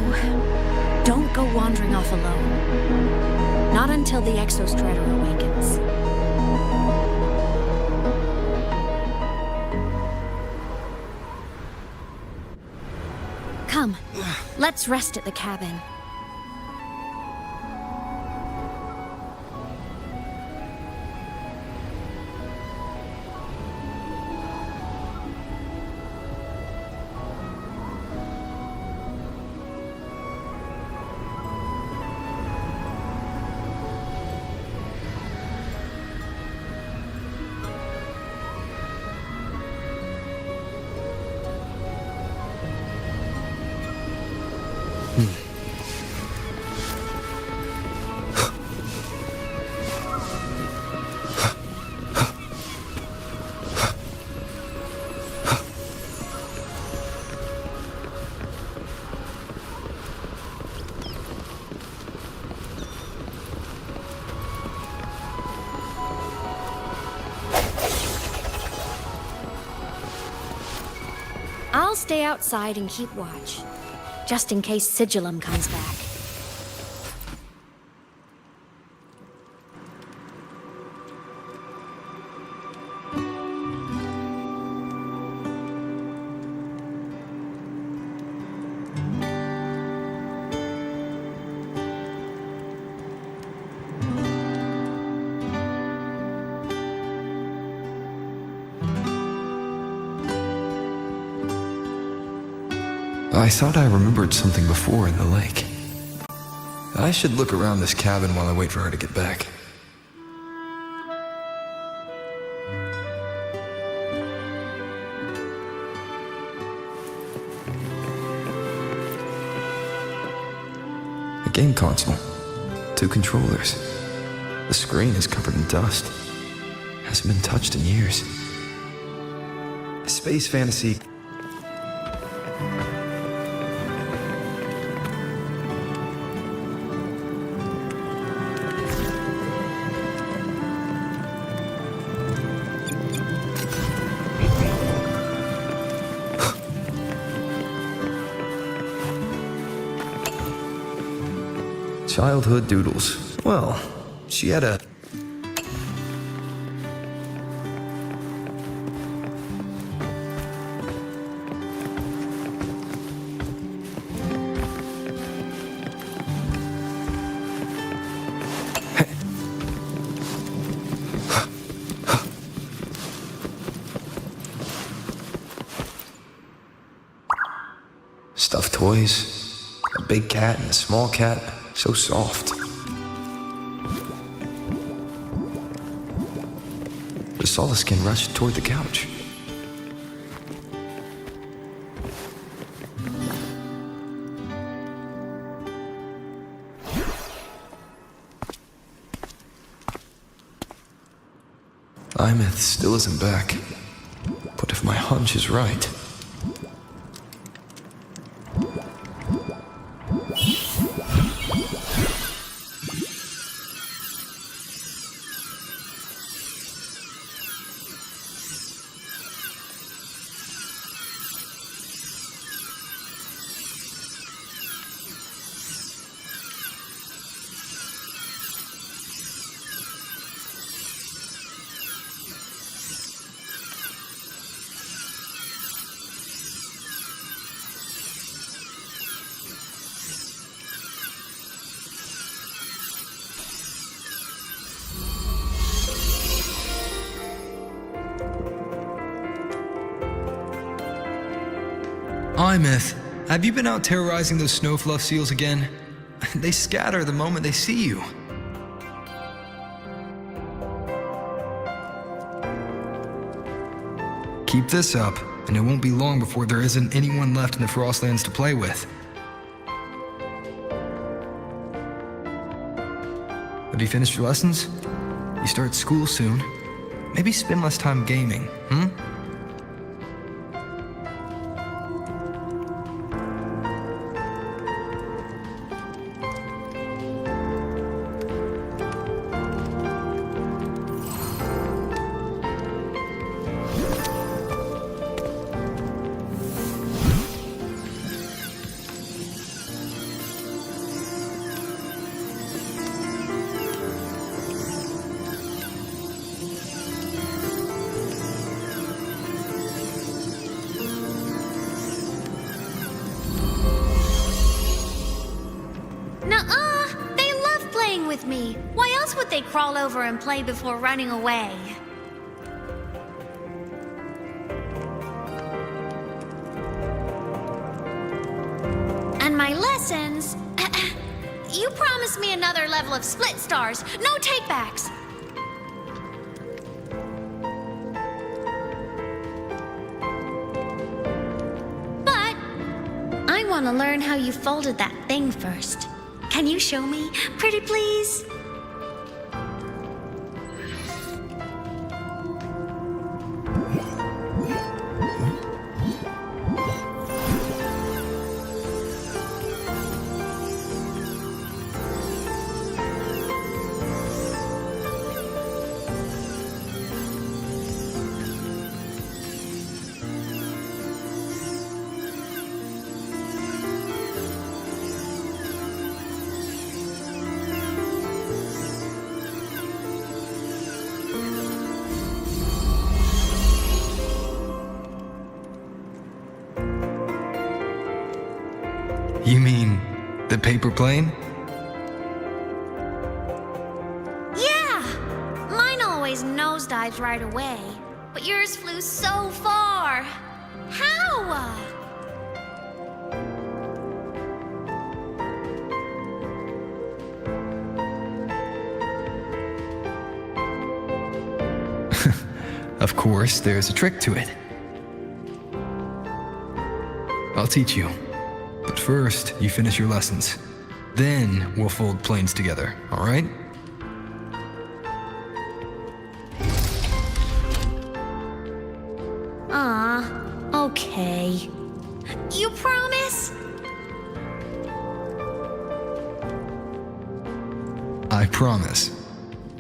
don't go wandering off alone. Not until the Exostrider awakens. Come, let's rest at the cabin. I'll stay outside and keep watch, just in case Sigillum comes back. I thought I remembered something before in the lake. I should look around this cabin while I wait for her to get back. A game console. 2 controllers. The screen is covered in dust. Hasn't been touched in years. Space fantasy. Childhood doodles. Well, she had a... Stuffed toys. A big cat and a small cat. So soft. The Solaskin rushed toward the couch. Imeth still isn't back. But if my hunch is right... Imeth, have you been out terrorizing those snowfluff seals again? They scatter the moment they see you. Keep this up, and it won't be long before there isn't anyone left in the Frostlands to play with. Have you finished your lessons? You start school soon. Maybe spend less time gaming, hmm? Nuh-uh! They love playing with me. Why else would they crawl over and play before running away? And my lessons... You promised me another level of split stars. No takebacks. But I want to learn how you folded that thing first. Can you show me, pretty please? You mean the paper plane? Yeah! Mine always nosedives right away, but yours flew so far. How? Of course, there's a trick to it. I'll teach you. But first, you finish your lessons. Then we'll fold planes together, all right? Okay. You promise? I promise.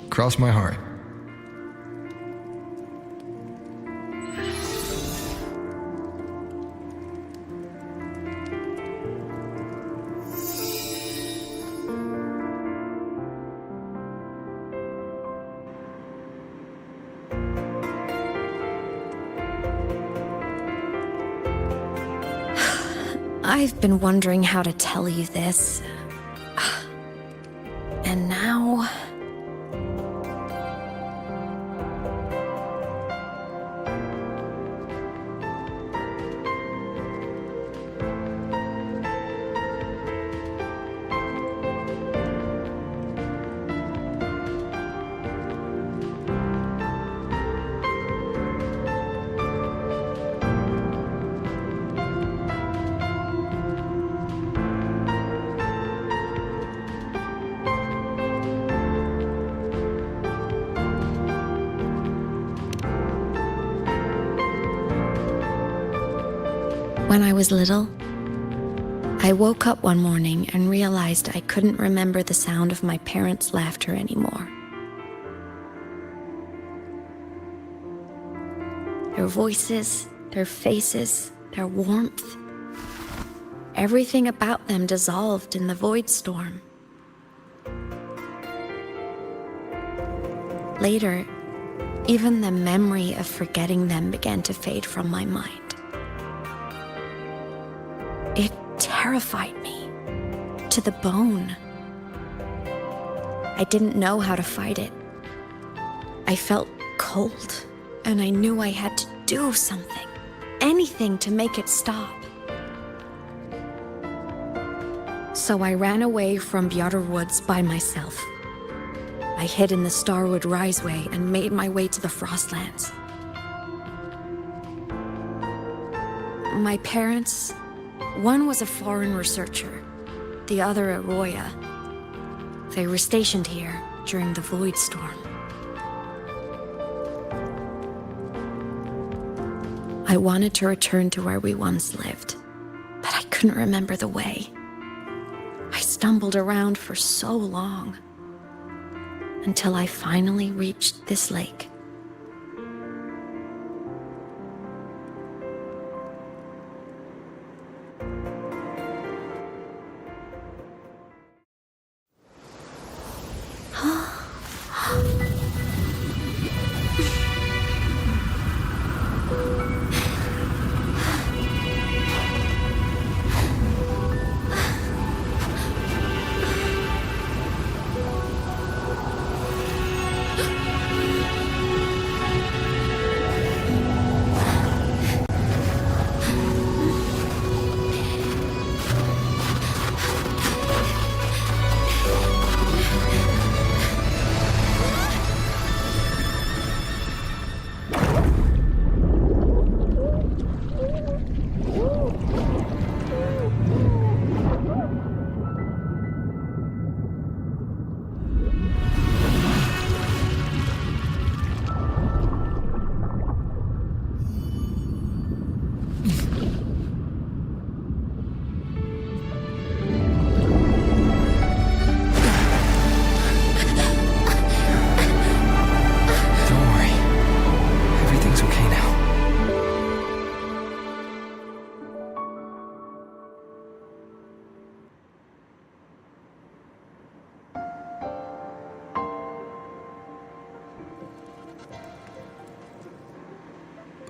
Cross my heart. I've been wondering how to tell you this. And now... When I was little, I woke up one morning and realized I couldn't remember the sound of my parents' laughter anymore. Their voices, their faces, their warmth. Everything about them dissolved in the void storm. Later, even the memory of forgetting them began to fade from my mind. It terrified me to the bone. I didn't know how to fight it. I felt cold, and I knew I had to do something, anything to make it stop. So I ran away from Bjotr Woods by myself. I hid in the Starwood Riseway and made my way to the Frostlands. My parents, one was a foreign researcher, the other a Roya. They were stationed here, during the Void Storm. I wanted to return to where we once lived, but I couldn't remember the way. I stumbled around for so long, until I finally reached this lake.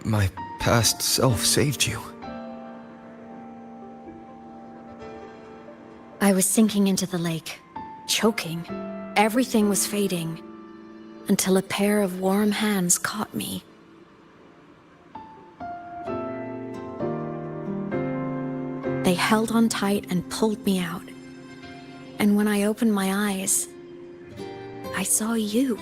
My past self saved you. I was sinking into the lake, choking. Everything was fading, until a pair of warm hands caught me. They held on tight and pulled me out. And when I opened my eyes, I saw you.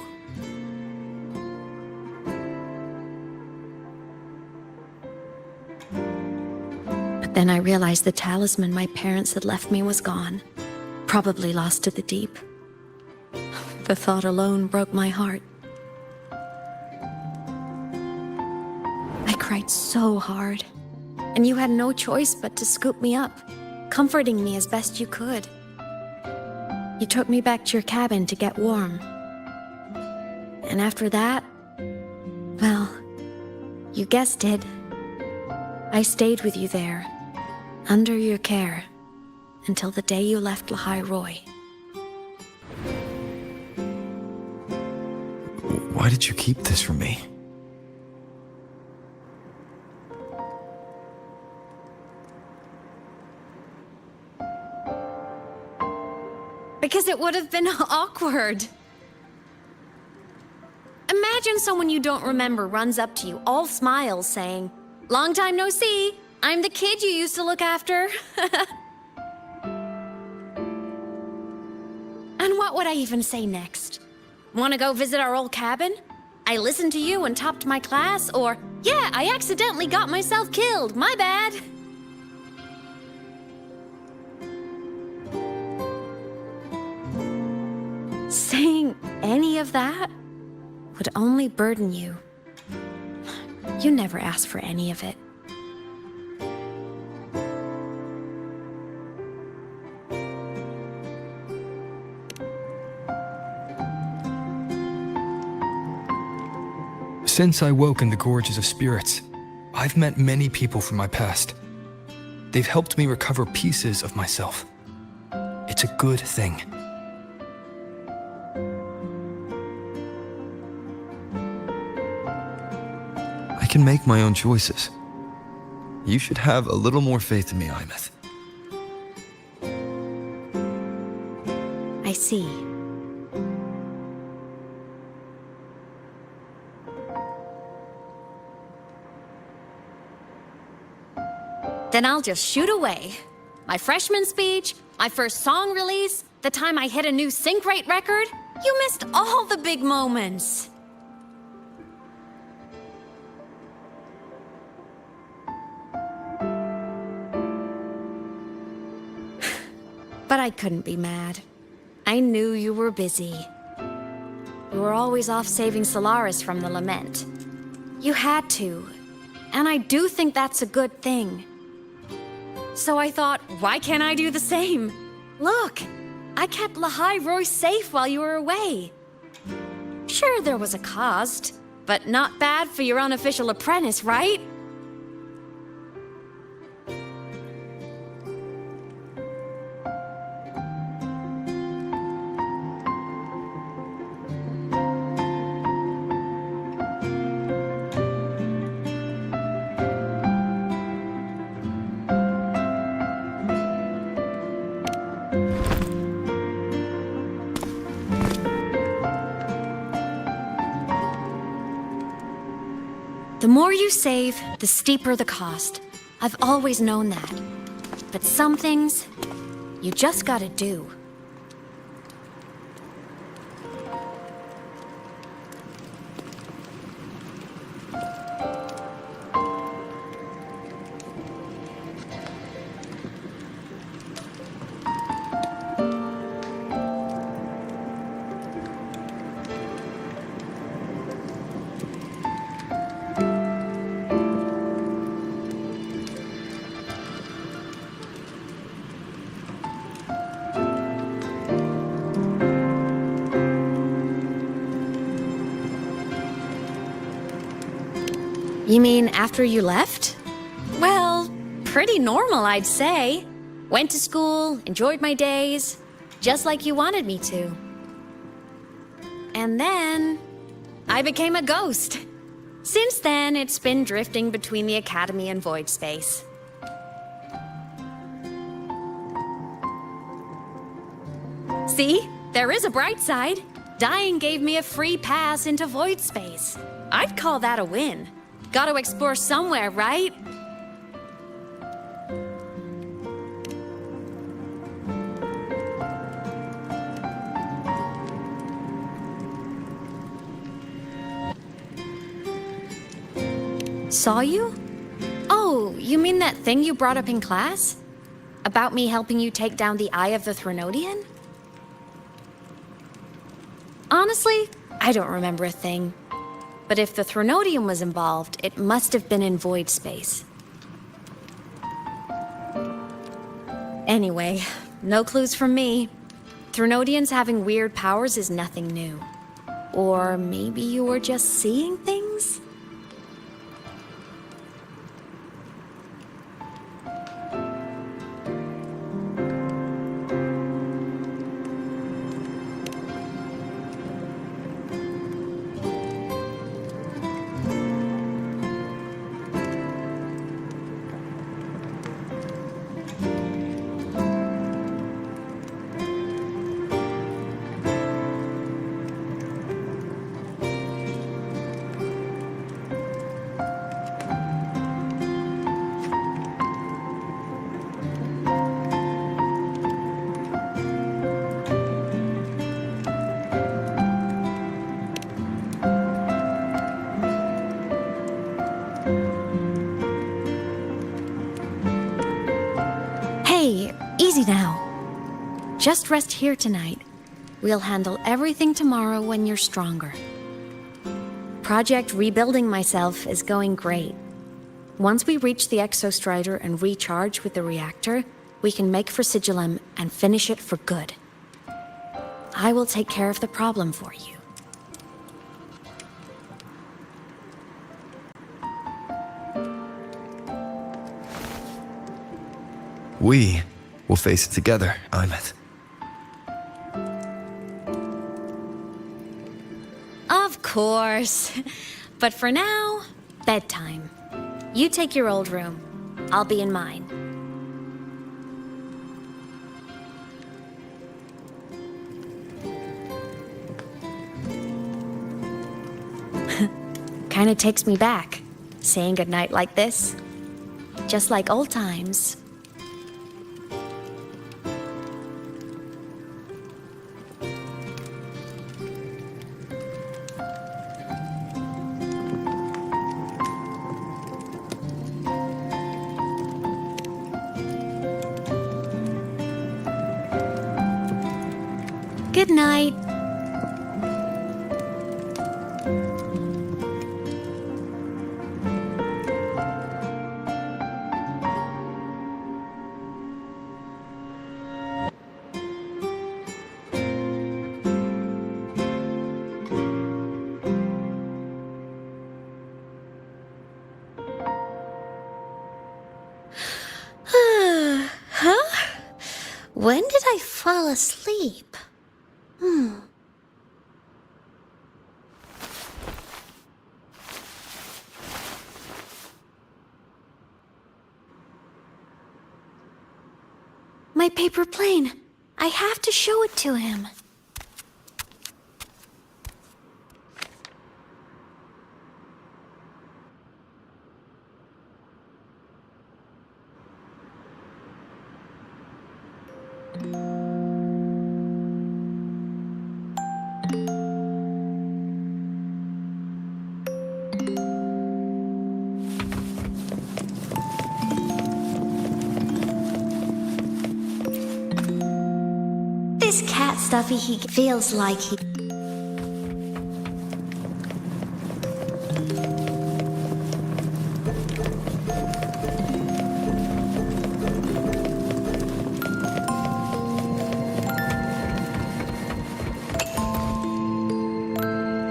Then I realized the talisman my parents had left me was gone, probably lost to the deep. The thought alone broke my heart. I cried so hard, and you had no choice but to scoop me up, comforting me as best you could. You took me back to your cabin to get warm. And after that, well, you guessed it. I stayed with you there, under your care, until the day you left Lahai Roy. Why did you keep this from me? Because it would have been awkward. Imagine someone you don't remember runs up to you, all smiles, saying, "Long time no see. I'm the kid you used to look after." And what would I even say next? Want to go visit our old cabin? I listened to you and topped my class, or, yeah, I accidentally got myself killed, my bad. Saying any of that would only burden you. You never asked for any of it. Since I woke in the Gorges of Spirits, I've met many people from my past. They've helped me recover pieces of myself. It's a good thing. I can make my own choices. You should have a little more faith in me, Imeth. I see. Then I'll just shoot away. My freshman speech, my first song release, the time I hit a new sync rate record. You missed all the big moments. But I couldn't be mad. I knew you were busy. You were always off saving Solaris from the lament. You had to, and I do think that's a good thing. So I thought, why can't I do the same? Look, I kept Lahai Roy safe while you were away. Sure, there was a cost, but not bad for your unofficial apprentice, right? The more you save, the steeper the cost. I've always known that. But some things, you just gotta do. You mean after you left? Well, pretty normal, I'd say. Went to school, enjoyed my days, just like you wanted me to. And then, I became a ghost. Since then, it's been drifting between the Academy and void space. See? There is a bright side. Dying gave me a free pass into void space. I'd call that a win. Gotta explore somewhere, right? Saw you? Oh, you mean that thing you brought up in class? About me helping you take down the Eye of the Threnodian? Honestly, I don't remember a thing. But if the Threnodian was involved, it must have been in void space. Anyway, no clues from me. Threnodians having weird powers is nothing new. Or maybe you were just seeing things? Hey, easy now. Just rest here tonight. We'll handle everything tomorrow when you're stronger. Project Rebuilding Myself is going great. Once we reach the Exostrider and recharge with the reactor, we can make for Sigillum and finish it for good. I will take care of the problem for you. We will face it together, Imeth. Of course. But for now, bedtime. You take your old room. I'll be in mine. Kinda takes me back, saying goodnight like this. Just like old times. Good night. When did I fall asleep? My paper plane. I have to show it to him. This cat stuffy, he feels like he...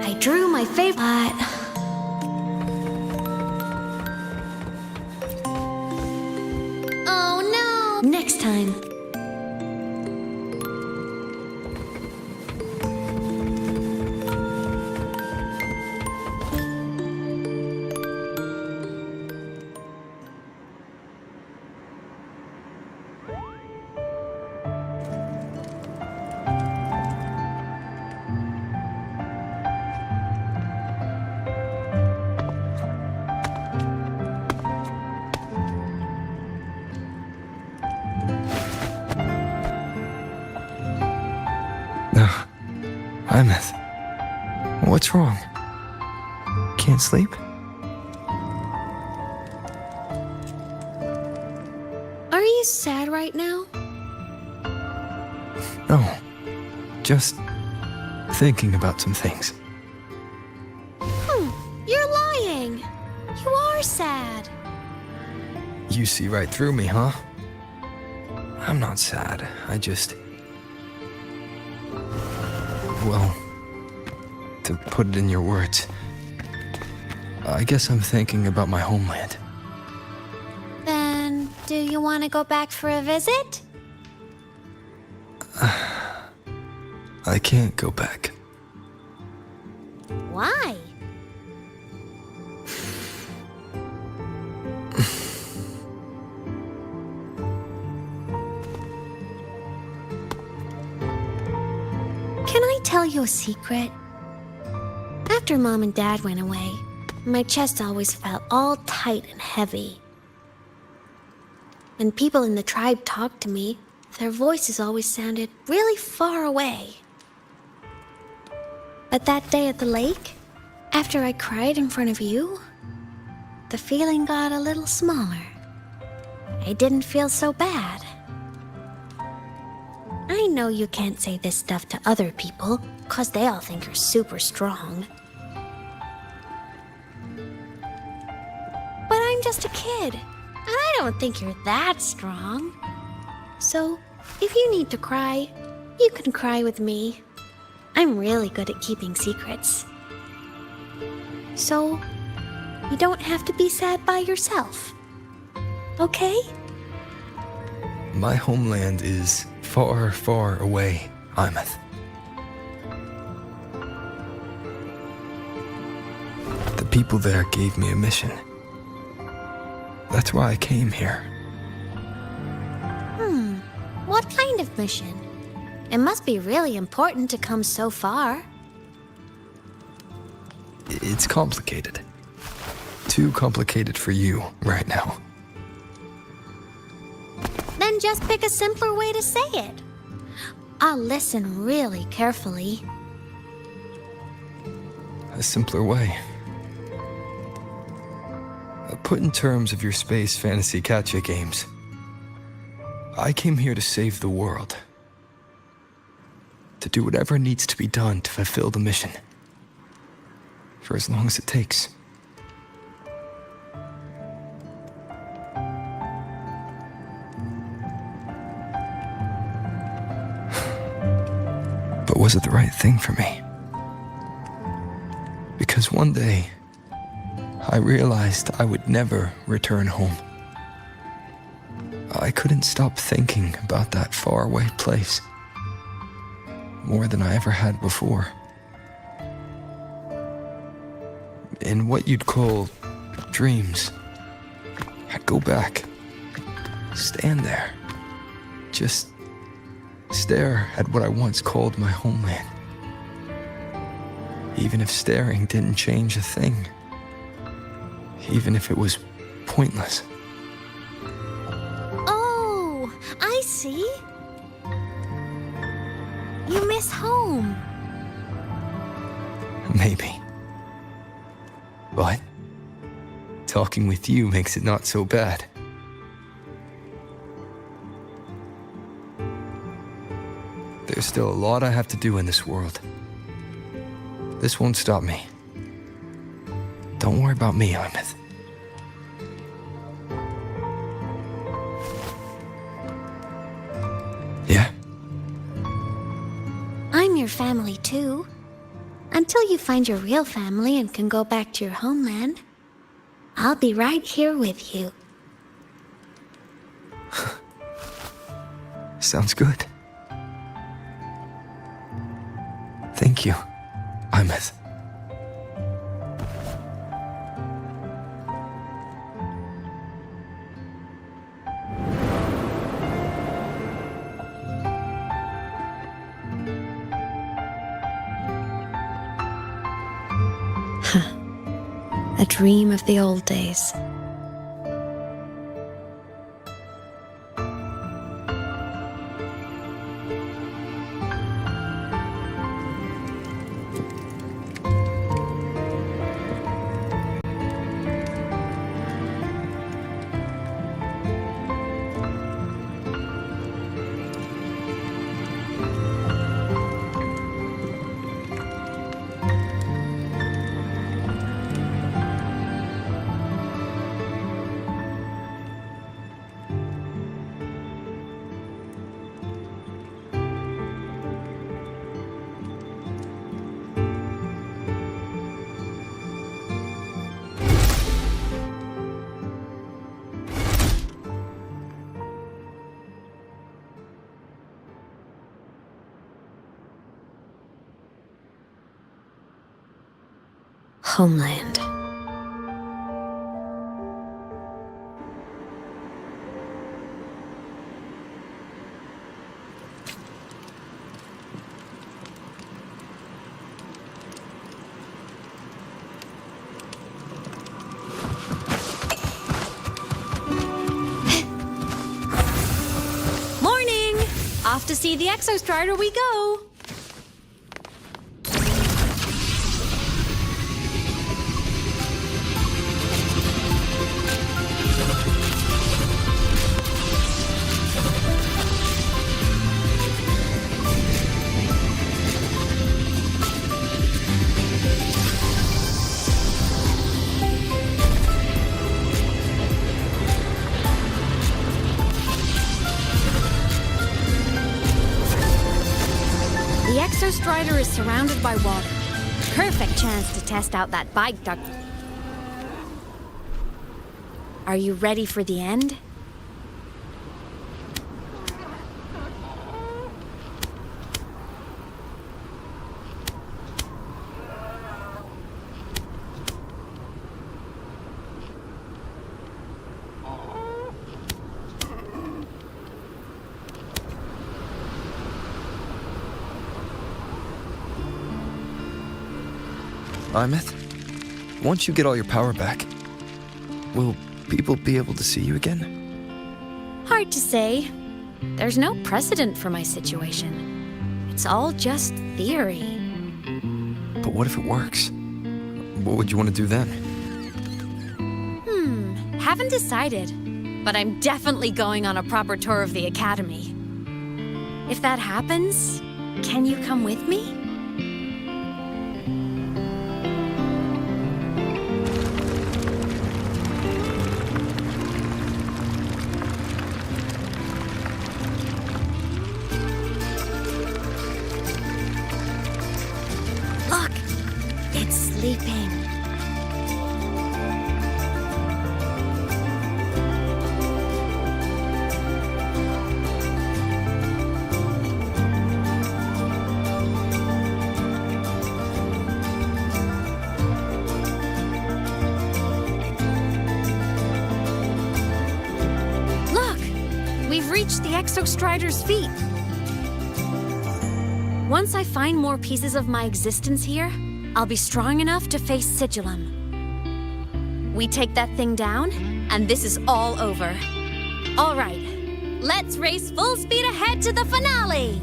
I drew my favorite... Oh no! Next time. Imeth, what's wrong? Can't sleep? Are you sad right now? No, just thinking about some things. You're lying. You are sad. You see right through me, huh? I'm not sad. I just... Well, to put it in your words, I guess I'm thinking about my homeland. Then, do you want to go back for a visit? I can't go back. Why? Can I tell you a secret? After Mom and Dad went away, my chest always felt all tight and heavy. When people in the tribe talked to me, their voices always sounded really far away. But that day at the lake, after I cried in front of you, the feeling got a little smaller. I didn't feel so bad. I know you can't say this stuff to other people, 'cause they all think you're super strong. But I'm just a kid, and I don't think you're that strong. So, if you need to cry, you can cry with me. I'm really good at keeping secrets. So, you don't have to be sad by yourself. Okay? My homeland is far, far away, Imeth. The people there gave me a mission. That's why I came here. What kind of mission? It must be really important to come so far. It's complicated. Too complicated for you right now. Then just pick a simpler way to say it. I'll listen really carefully. A simpler way. Put in terms of your space fantasy gacha games. I came here to save the world. To do whatever needs to be done to fulfill the mission. For as long as it takes. But was it the right thing for me? Because one day, I realized I would never return home. I couldn't stop thinking about that faraway place. More than I ever had before. In what you'd call dreams, I'd go back, stand there, just stare at what I once called my homeland. Even if staring didn't change a thing. Even if it was pointless. Oh, I see. You miss home. Maybe. But talking with you makes it not so bad. There's still a lot I have to do in this world. This won't stop me. Don't worry about me, Imeth. Yeah? I'm your family too. Until you find your real family and can go back to your homeland, I'll be right here with you. Sounds good. Thank you, Imeth. A dream of the old days. Homeland. Morning! Off to see the Exostrider we go! The Exostrider is surrounded by water. Perfect chance to test out that bike duct. Are you ready for the end? Imeth, once you get all your power back, will people be able to see you again? Hard to say. There's no precedent for my situation. It's all just theory. But what if it works? What would you want to do then? Haven't decided. But I'm definitely going on a proper tour of the Academy. If that happens, can you come with me? Look! It's sleeping. Exostrider's feet. Once I find more pieces of my existence here, I'll be strong enough to face Sigillum. We take that thing down, and this is all over. All right, let's race full speed ahead to the finale!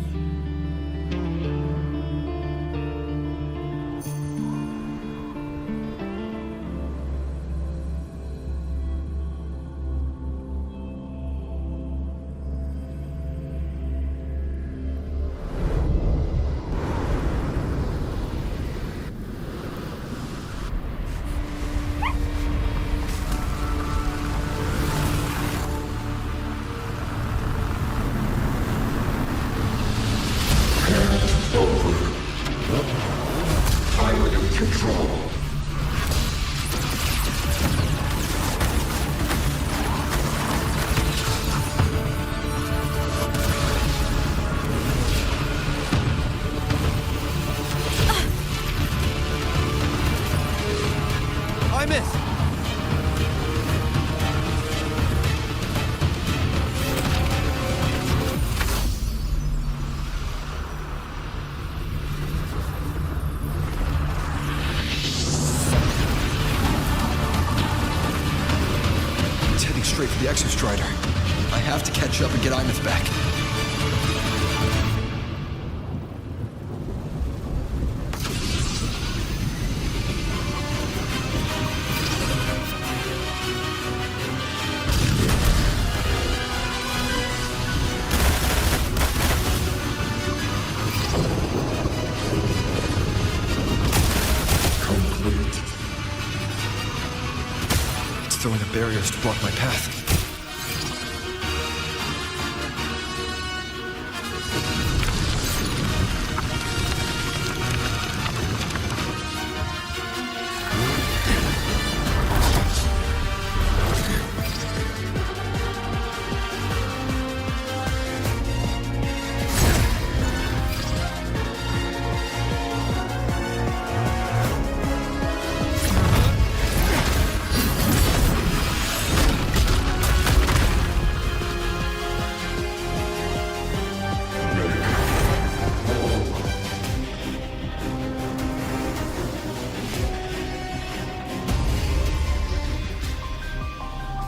Straight for the Exostrider. I have to catch up and get Imeth back. It's throwing up barriers to block my path.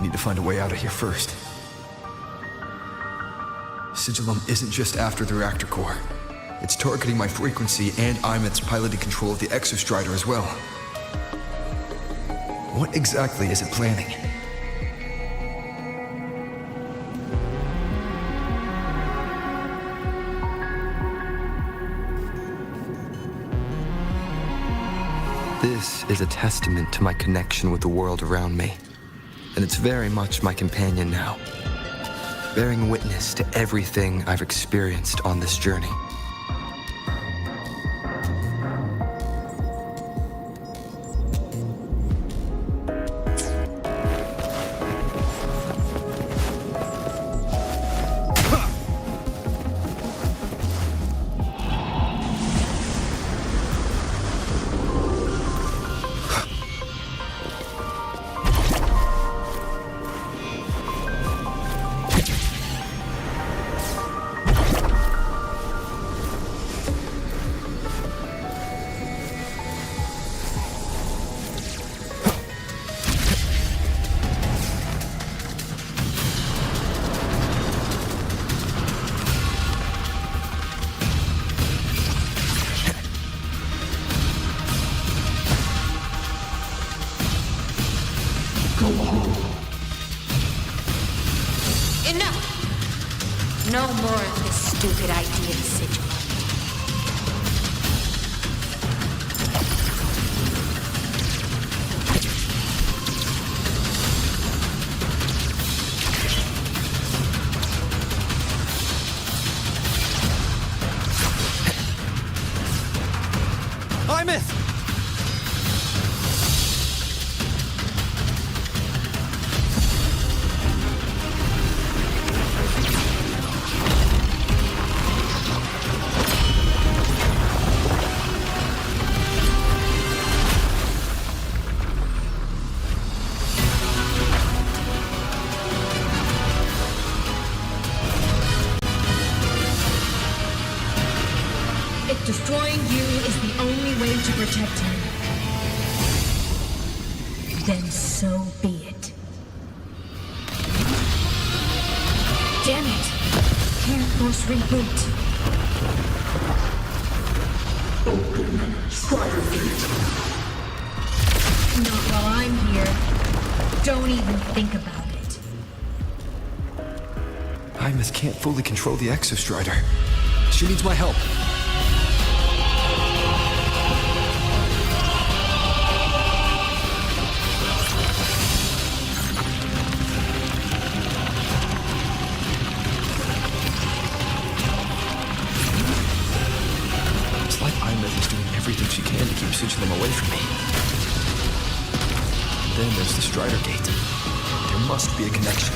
Need to find a way out of here first. Sigillum isn't just after the reactor core. It's targeting my frequency and Imeth's piloted control of the Exostrider as well. What exactly is it planning? This is a testament to my connection with the world around me. And it's very much my companion now, bearing witness to everything I've experienced on this journey. Enough! No more of this stupid idea, Sigil. Imeth! destroying you is the only way to protect him, then so be it. Damn it! Can't force reboot. Open Strider Gate. Not while I'm here. Don't even think about it. Hymus can't fully control the Exostrider. She needs my help. It's like Hymus is doing everything she can to keep switching them away from me. Then there's the Strider Gate. There must be a connection.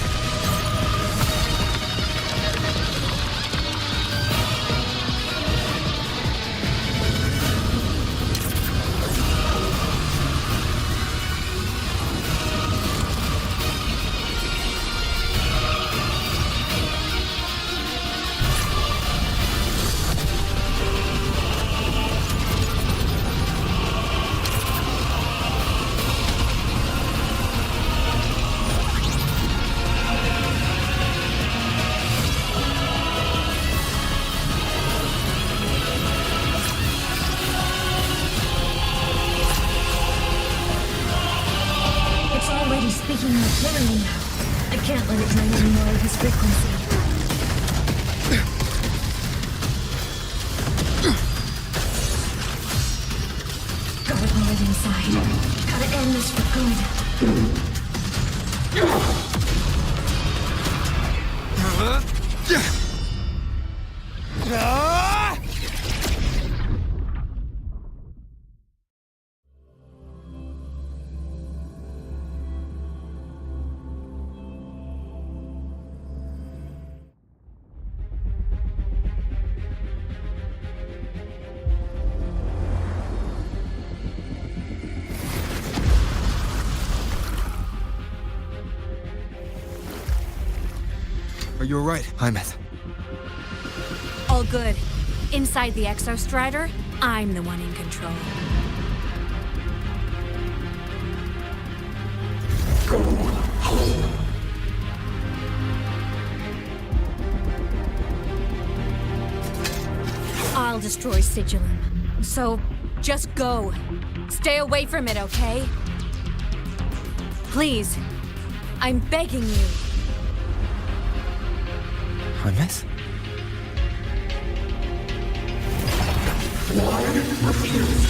Speaking more clearly now. I can't let it drain any more of his frequency. Gotta pull it inside. Gotta end this for good. Are you alright, Hymus? All good. Inside the Exostrider, I'm the one in control. Go home. I'll destroy Sigilum. So, just go. Stay away from it, okay? Please. I'm begging you. Hymus? Why refuse?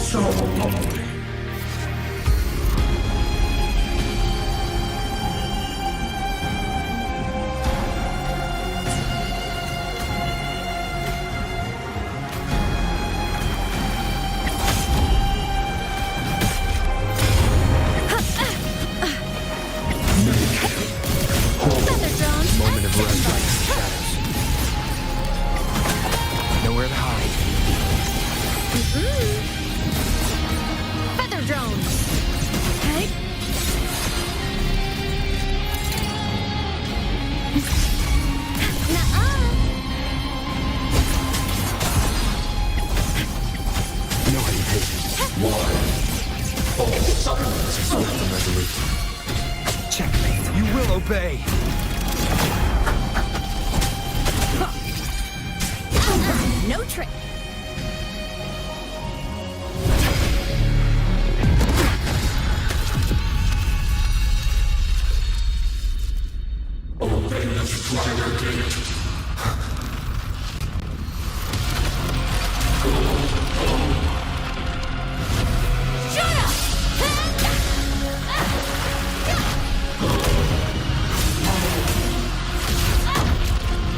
So lonely. Moment of rest in the shadows. Nowhere to hide. Feather drones. Hey. No hesitation. Why? All silence. Swift and resolute. Checkmate. You will obey. No trick. Open the Strider Gate. Go home. Shut up!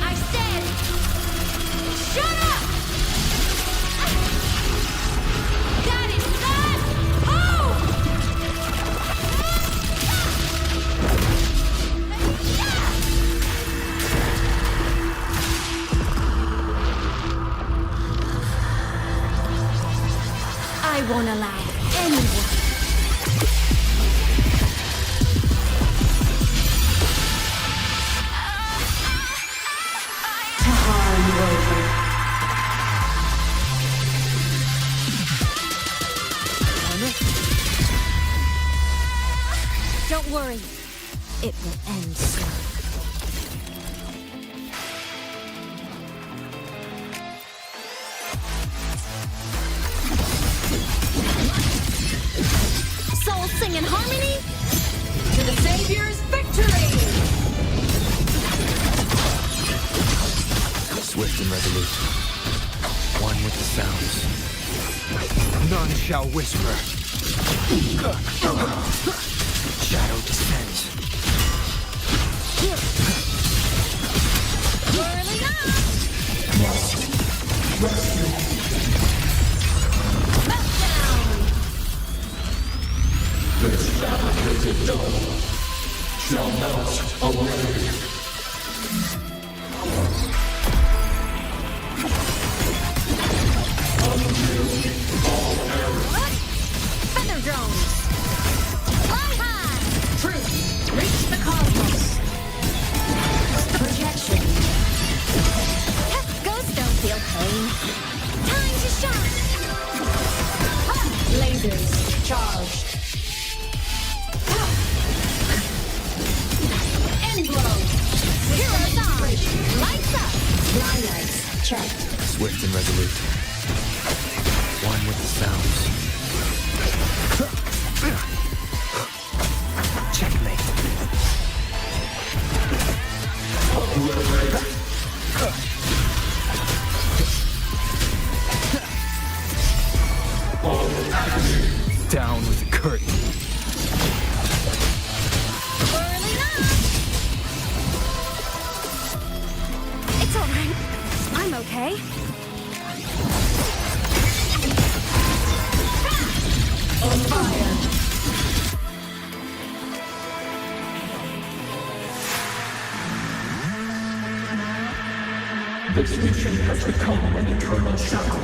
I said, shut up! Got it, son! Oh! Don't worry. It will end soon. Souls sing in harmony? To the Savior's victory! Swift and resolute. One with the sounds. None shall whisper. Shadow descends. Whirling up! Rescue. Meltdown! This fabricated dome shall melt away. Feather drones! Fly high! Truth! Reach the cosmos! Projection! Ghosts don't feel pain. Time to shine! Ha! Lasers charged! End blow! Heroes on! Lights up! Blind lights checked. Swift and resolute. One with the sounds. Checkmate. Down with the curtain. Whirling up! It's all right. I'm okay. On fire! This mission has become an eternal shackle.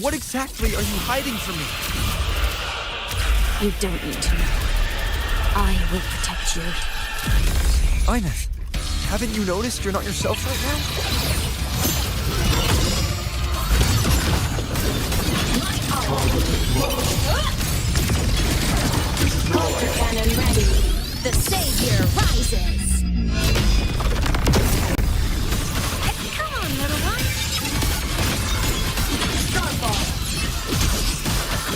What exactly are you hiding from me? You don't need to know. I will protect you. Ines, haven't you noticed you're not yourself right now? Water cannon ready. The Savior rises. Come on, little one. Starfall.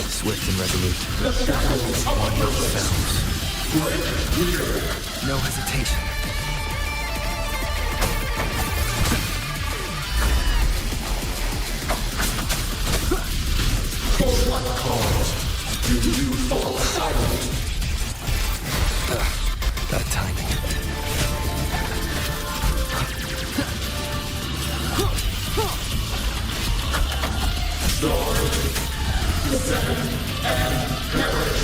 Swift and resolute. One with the sounds. No hesitation. For what cause do you fall silent? That timing. Starve, descend, and perish.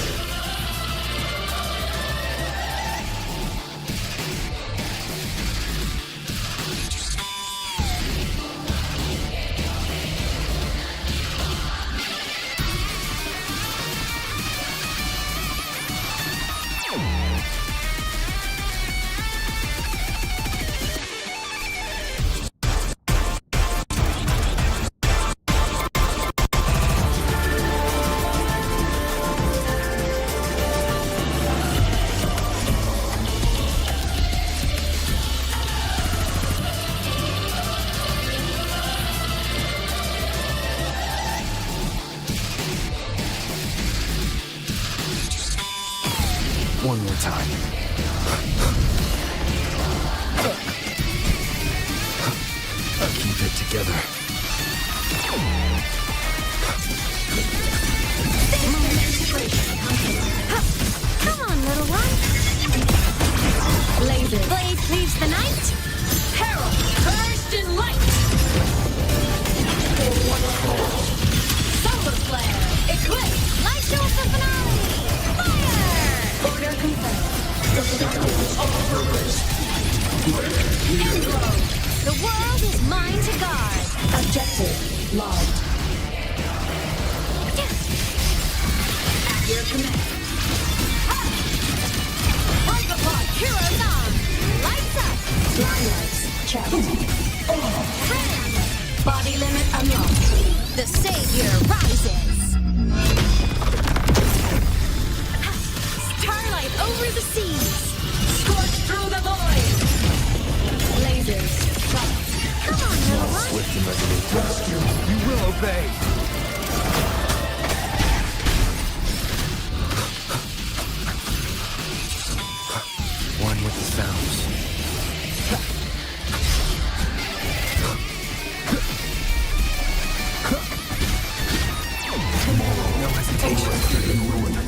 One more time. Keep it together. Come on, little one. Laser blade cleaves the night. Herald, cursed in light. Solar flare, eclipse, light shows the finale. Fire! Order confirmed. The shackles of purpose The world is mine to guard. Objective logged. At your command. Like a pod, heroes on. Lights up. Flylights checked. Body limit unlocked. The savior rises. Starlight over the seas. Scorch through the void. Lasers. Come on, little one. Swift and resolute. Rescue. You will obey. One with the sounds. No hesitation. Whirling up.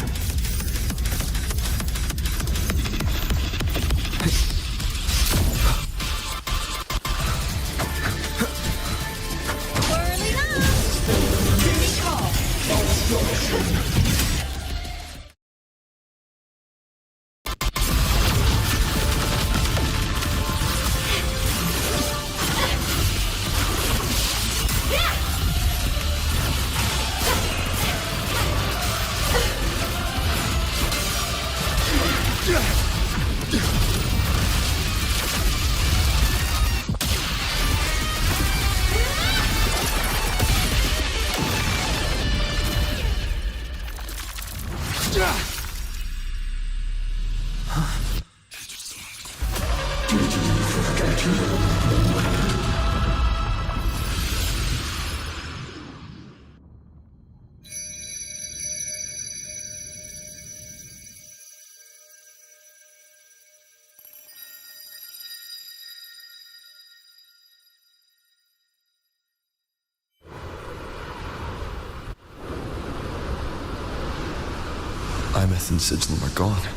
Imeth and Sigilum are gone.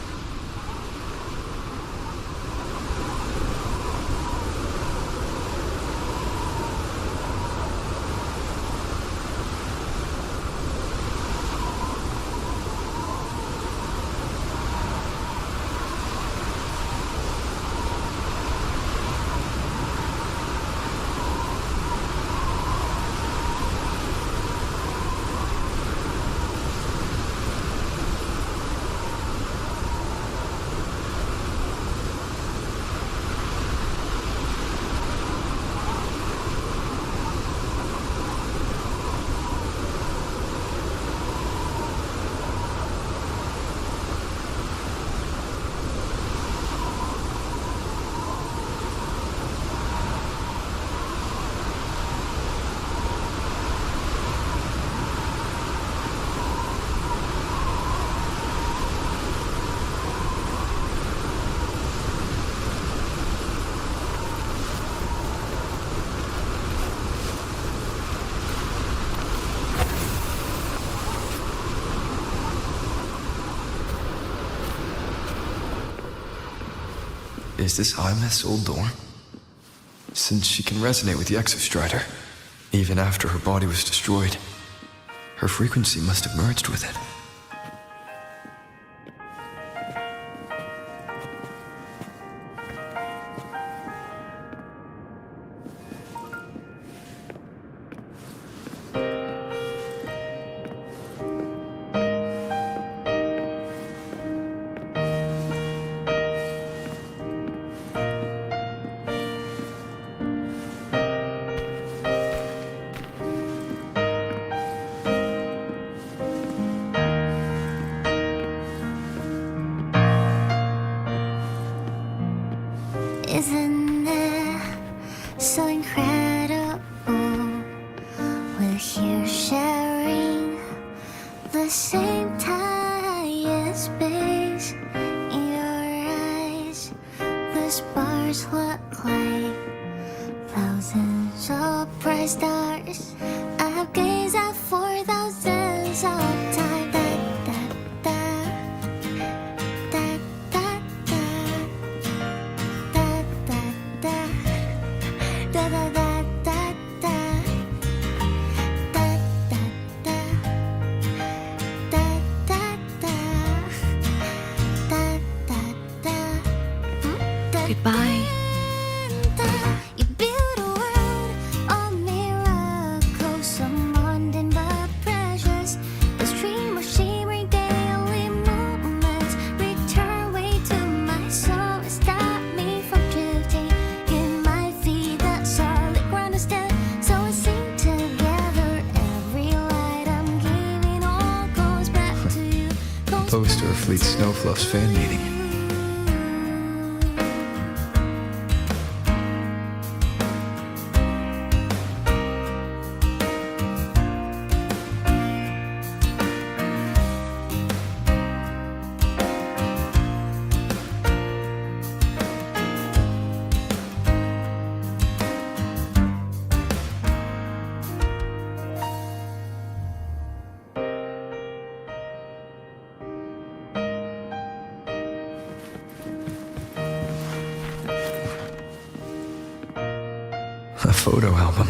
Is this Imeth's old dorm? Since she can resonate with the Exostrider, even after her body was destroyed, her frequency must have merged with it. Isn't it so incredible? We're here sharing the same time and space. In your eyes, the sparks look like thousands of bright stars. I've gazed at for thousands of times. Goodbye, there. You build a world of miracles, some mundane but precious. The stream of shimmering daily moments return way to my soul and stop me from drifting. Give my feet that solid ground to stand, so we sing together. Every light I'm giving all goes back to you. Poster of Fleet Snowfluff's fan meeting. A photo album.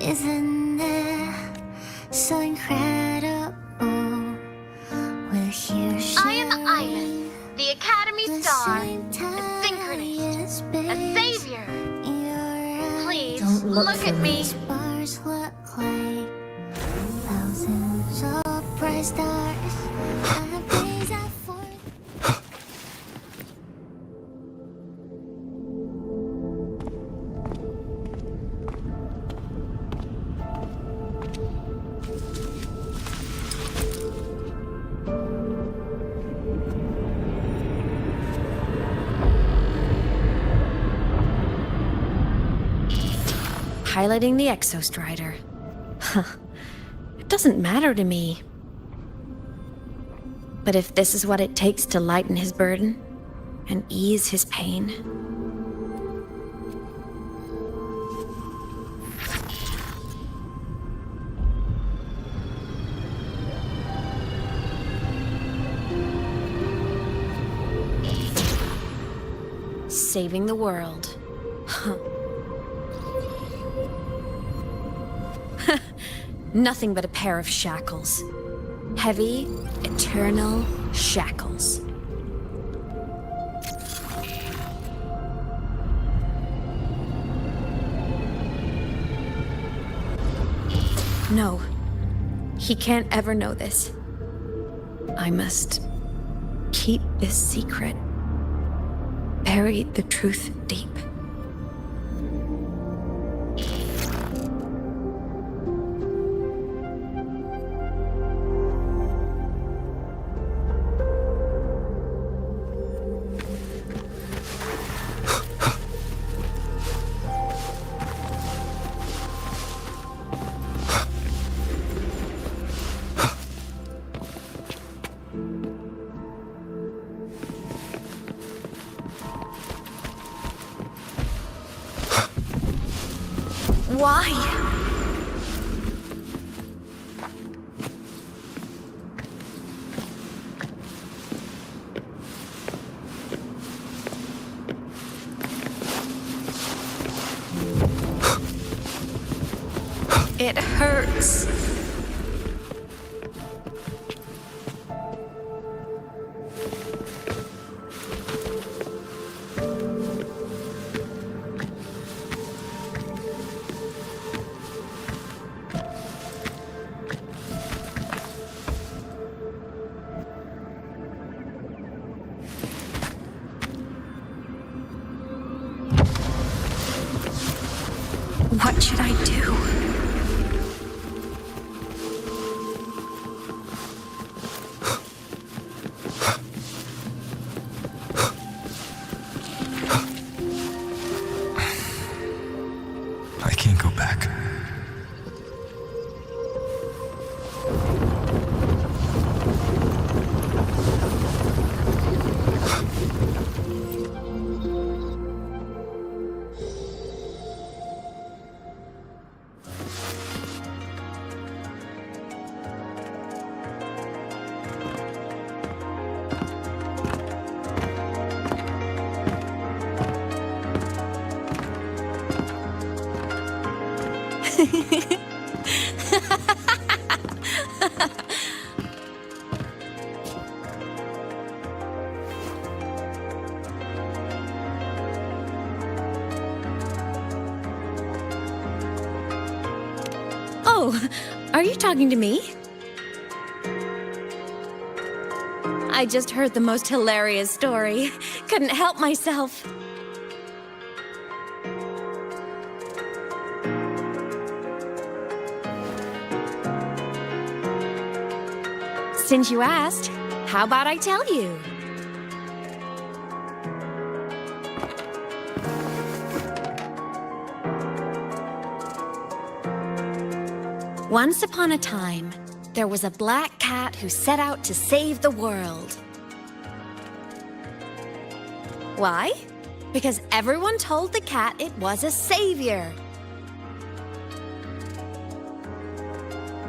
Isn't it so incredible? We're here I am Ivan, the Academy Star, a synchronist, a savior. Please, Don't look at me. Stars look like thousands of bright stars. I blaze out for Piloting the Exostrider. Huh. It doesn't matter to me. But if this is what it takes to lighten his burden and ease his pain. Saving the world. Huh. Nothing but a pair of shackles. Heavy, eternal shackles. No, he can't ever know this. I must keep this secret. Bury the truth deep. Why? It hurts. What should I do? I can't go back. Oh, are you talking to me? I just heard the most hilarious story. Couldn't help myself. Since you asked, how about I tell you? Once upon a time, there was a black cat who set out to save the world. Why? Because everyone told the cat it was a savior.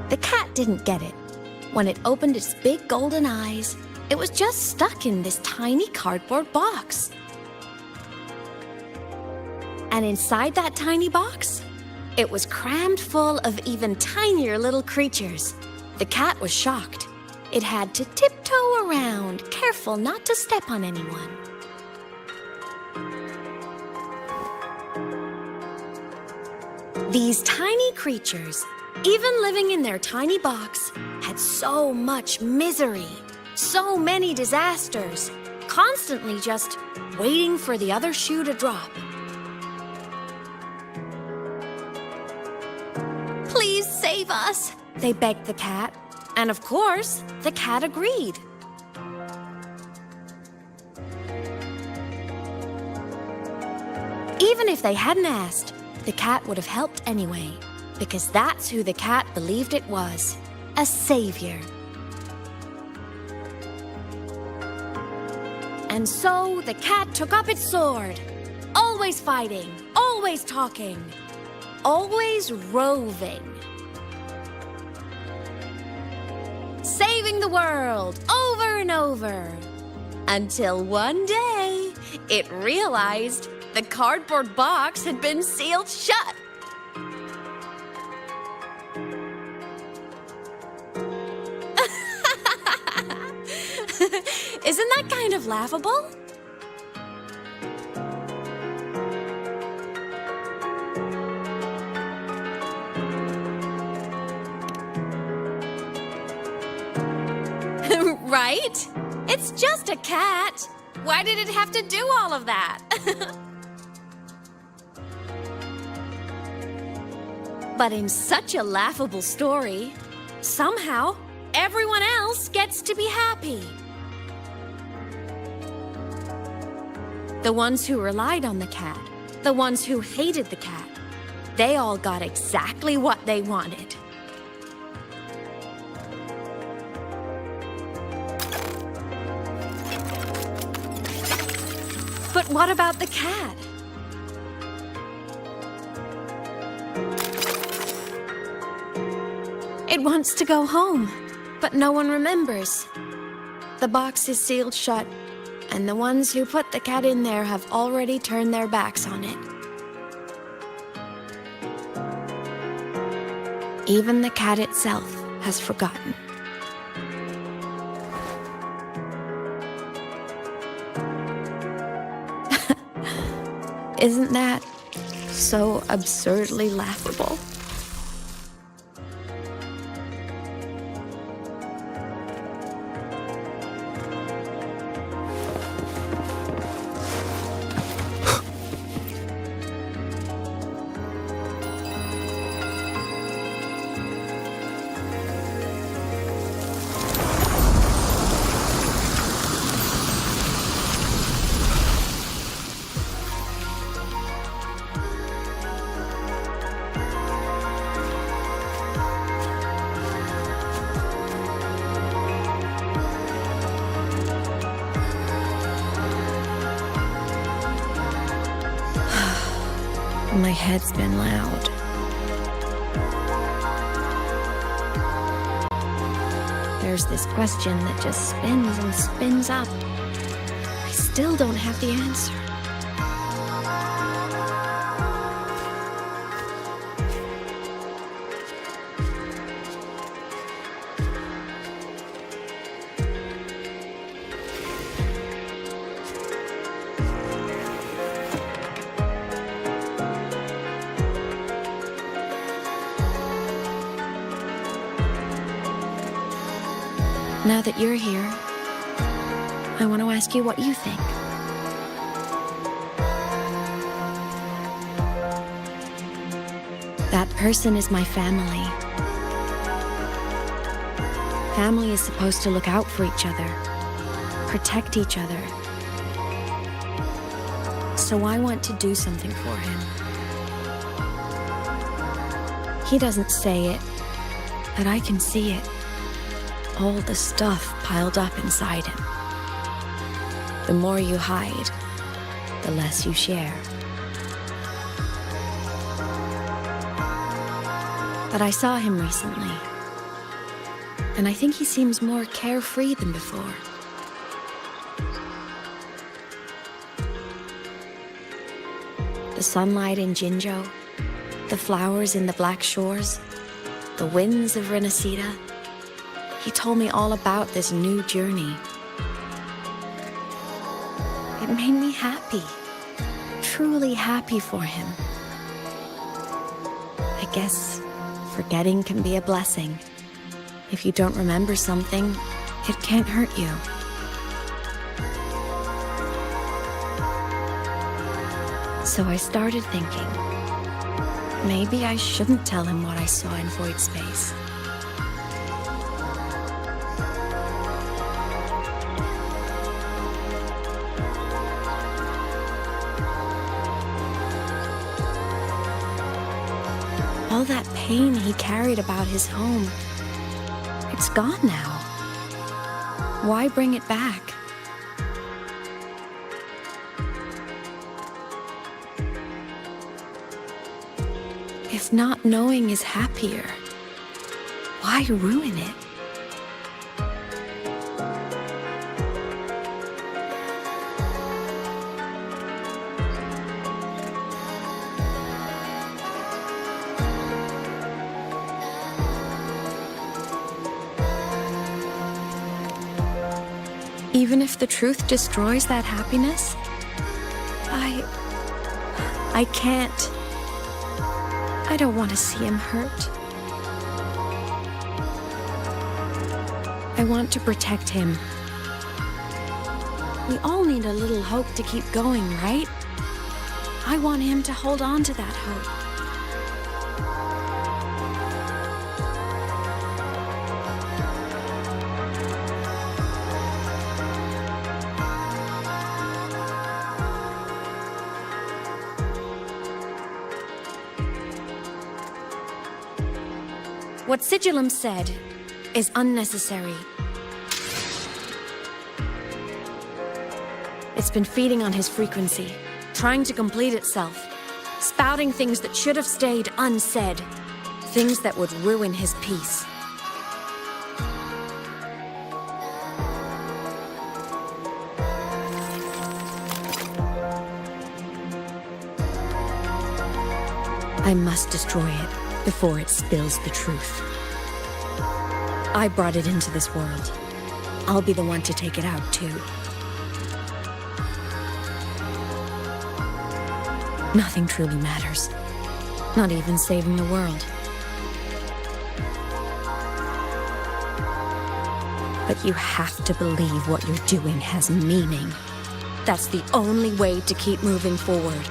The cat didn't get it. When it opened its big golden eyes, it was just stuck in this tiny cardboard box. And inside that tiny box, it was crammed full of even tinier little creatures. The cat was shocked. It had to tiptoe around, careful not to step on anyone. These tiny creatures, even living in their tiny box, had so much misery, so many disasters, constantly just waiting for the other shoe to drop. Please save us, they begged the cat. And of course, the cat agreed. Even if they hadn't asked, the cat would have helped anyway, because that's who the cat believed it was, a savior. And so the cat took up its sword, always fighting, always talking, always roving. Saving the world over and over. Until one day, it realized the cardboard box had been sealed shut. Isn't that kind of laughable? Right? It's just a cat. Why did it have to do all of that? But in such a laughable story, somehow everyone else gets to be happy. The ones who relied on the cat, the ones who hated the cat, they all got exactly what they wanted. But what about the cat? It wants to go home, but no one remembers. The box is sealed shut, and the ones who put the cat in there have already turned their backs on it. Even the cat itself has forgotten. Isn't that so absurdly laughable? My head's been loud. There's this question that just spins and spins up. I still don't have the answer. Now that you're here, I want to ask you what you think. That person is my family. Family is supposed to look out for each other, protect each other. So I want to do something for him. He doesn't say it, but I can see it. All the stuff piled up inside him. The more you hide, the less you share. But I saw him recently, and I think he seems more carefree than before. The sunlight in Jinzhou, the flowers in the Black Shores, the winds of Renacida. He told me all about this new journey. It made me happy, truly happy for him. I guess forgetting can be a blessing. If you don't remember something, it can't hurt you. So I started thinking, maybe I shouldn't tell him what I saw in void space. All that pain he carried about his home, it's gone now. Why bring it back? If not knowing is happier, why ruin it? Even if the truth destroys that happiness, I can't. I don't want to see him hurt. I want to protect him. We all need a little hope to keep going, right? I want him to hold on to that hope. What Sigillum said is unnecessary. It's been feeding on his frequency, trying to complete itself, spouting things that should have stayed unsaid, things that would ruin his peace. I must destroy it before it spills the truth. I brought it into this world. I'll be the one to take it out, too. Nothing truly matters. Not even saving the world. But you have to believe what you're doing has meaning. That's the only way to keep moving forward.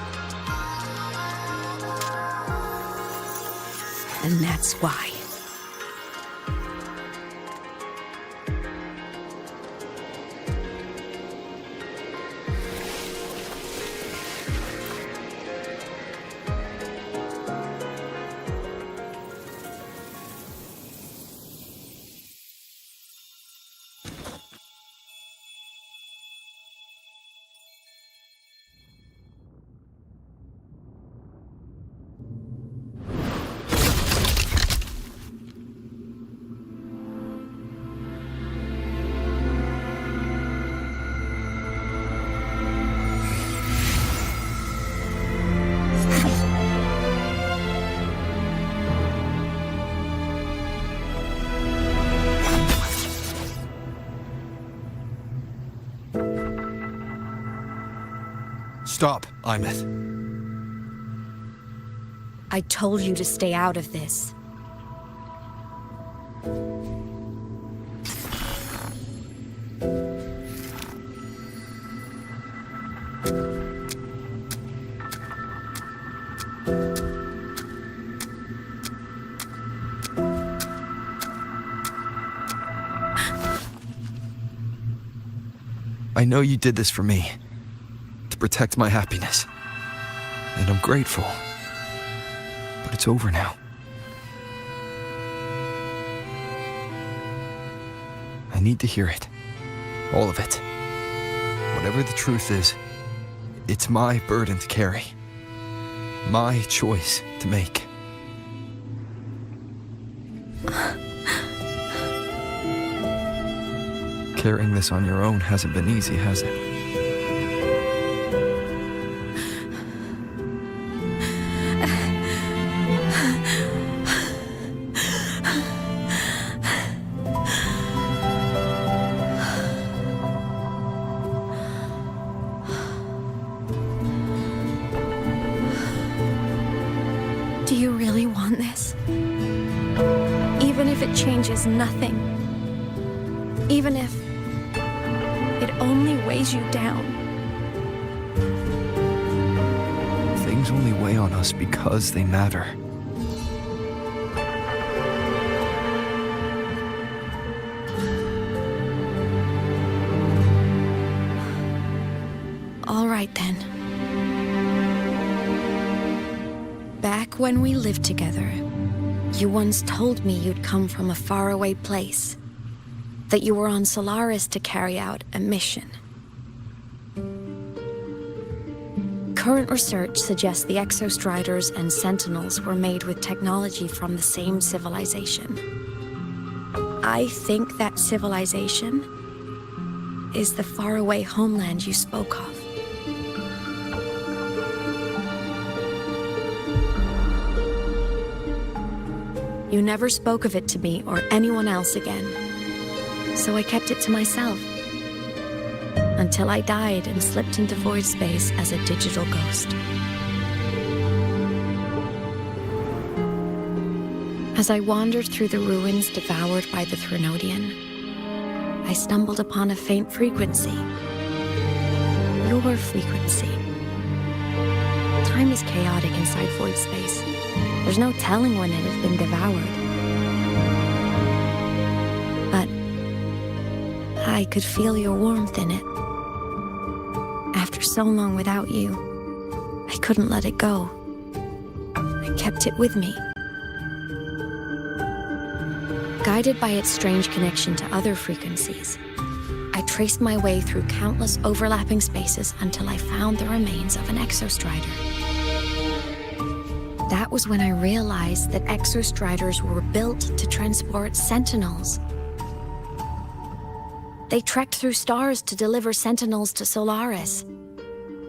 And that's why. Stop, Imeth. I told you to stay out of this. I know you did this for me, to protect my happiness. And I'm grateful. But it's over now. I need to hear it. All of it. Whatever the truth is, it's my burden to carry. My choice to make. Carrying this on your own hasn't been easy, has it? Do you really want this? Even if it changes nothing? Even if it only weighs you down? Things only weigh on us because they matter. All right then. Back when we lived together, you once told me you'd come from a faraway place. That you were on Solaris to carry out a mission. Current research suggests the Exostriders and Sentinels were made with technology from the same civilization. I think that civilization is the faraway homeland you spoke of. You never spoke of it to me or anyone else again. So I kept it to myself. Until I died and slipped into void space as a digital ghost. As I wandered through the ruins devoured by the Threnodian, I stumbled upon a faint frequency. Your frequency. Time is chaotic inside void space. There's no telling when it has been devoured. I could feel your warmth in it. After so long without you, I couldn't let it go. I kept it with me. Guided by its strange connection to other frequencies, I traced my way through countless overlapping spaces until I found the remains of an Exostrider. That was when I realized that Exostriders were built to transport Sentinels. They trekked through stars to deliver Sentinels to Solaris.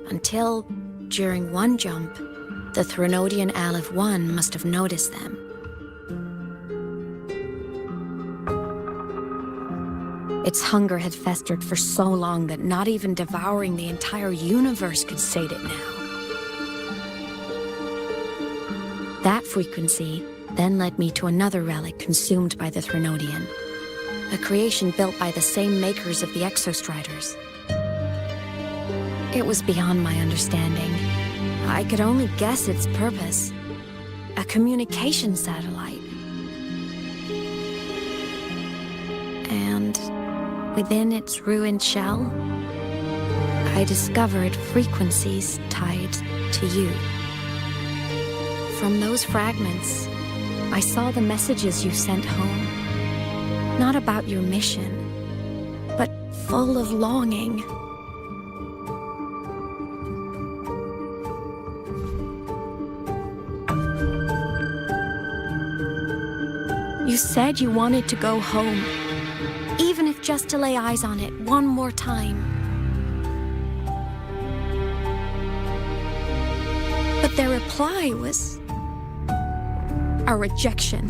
Until, during one jump, the Threnodian Aleph 1 must have noticed them. Its hunger had festered for so long that not even devouring the entire universe could sate it now. That frequency then led me to another relic consumed by the Threnodian. A creation built by the same makers of the Exostriders. It was beyond my understanding. I could only guess its purpose. A communication satellite. And within its ruined shell, I discovered frequencies tied to you. From those fragments, I saw the messages you sent home. Not about your mission, but full of longing. You said you wanted to go home, even if just to lay eyes on it one more time. But their reply was a rejection.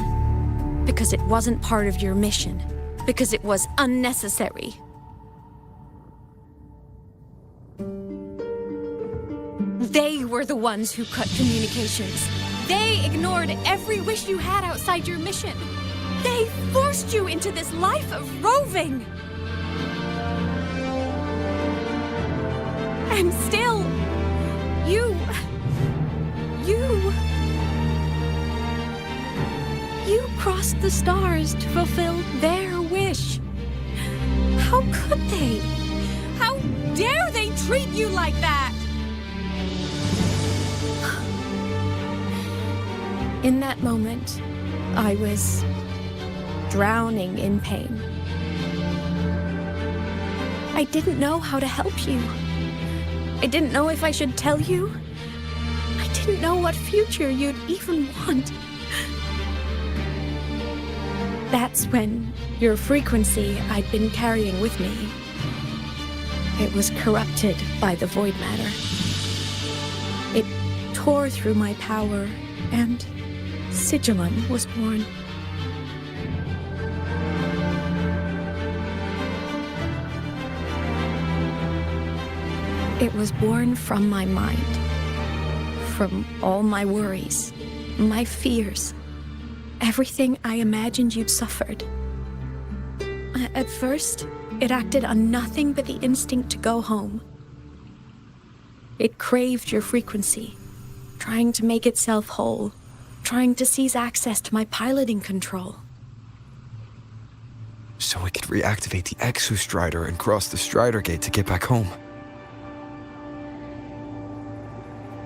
Because it wasn't part of your mission. Because it was unnecessary. They were the ones who cut communications. They ignored every wish you had outside your mission. They forced you into this life of roving. And still, you crossed the stars to fulfill their wish. How could they? How dare they treat you like that? In that moment, I was drowning in pain. I didn't know how to help you. I didn't know if I should tell you. I didn't know what future you'd even want. That's when your frequency I'd been carrying with me, it was corrupted by the void matter. It tore through my power, and Sigilum was born. It was born from my mind, from all my worries, my fears, everything I imagined you'd suffered. At first, it acted on nothing but the instinct to go home. It craved your frequency, trying to make itself whole, trying to seize access to my piloting control. So it could reactivate the Exostrider and cross the Strider Gate to get back home.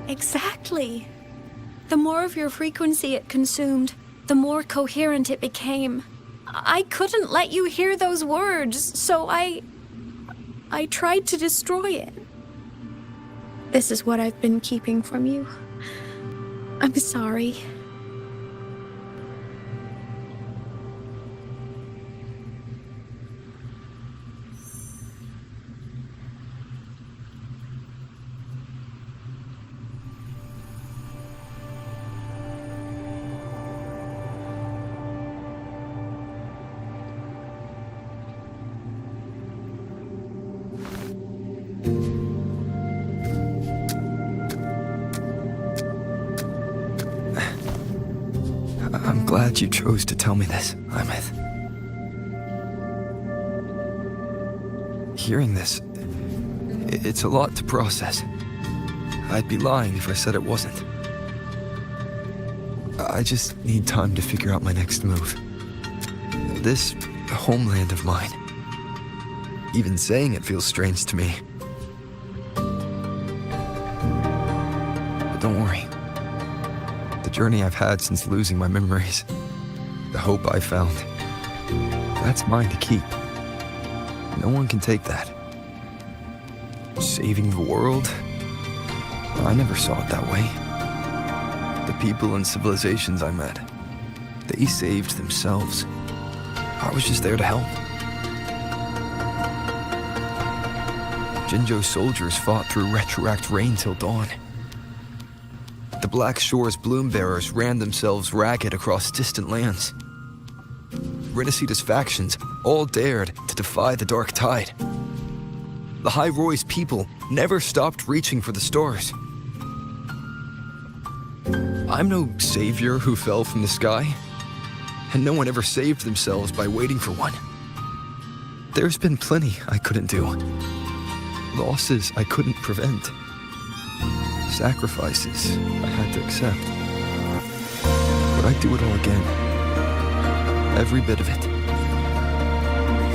Exactly. The more of your frequency it consumed, the more coherent it became. I couldn't let you hear those words, so I tried to destroy it. This is what I've been keeping from you. I'm sorry. I'm glad you chose to tell me this, Imeth. Hearing this, it's a lot to process. I'd be lying if I said it wasn't. I just need time to figure out my next move. This homeland of mine. Even saying it feels strange to me. But don't worry. The journey I've had since losing my memories, the hope I found, that's mine to keep. No one can take that. Saving the world? I never saw it that way. The people and civilizations I met, they saved themselves. I was just there to help. Jinjo's soldiers fought through retroact rain till dawn. The Black Shore's bloom bearers ran themselves ragged across distant lands. Rinasita's factions all dared to defy the dark tide. The High Roy's people never stopped reaching for the stars. I'm no savior who fell from the sky, and no one ever saved themselves by waiting for one. There's been plenty I couldn't do. Losses I couldn't prevent. Sacrifices I had to accept. But I'd do it all again. Every bit of it.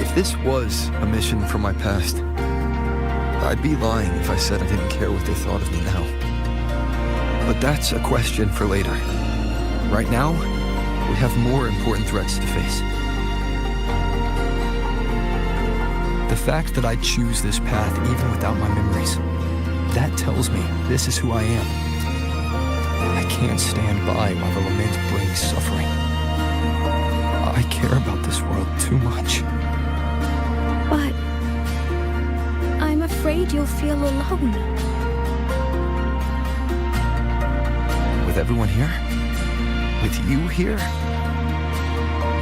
If this was a mission from my past, I'd be lying if I said I didn't care what they thought of me now. But that's a question for later. Right now, we have more important threats to face. The fact that I choose this path even without my memories, that tells me this is who I am. I can't stand by while the lament brings suffering. I care about this world too much. But I'm afraid you'll feel alone. With everyone here? With you here?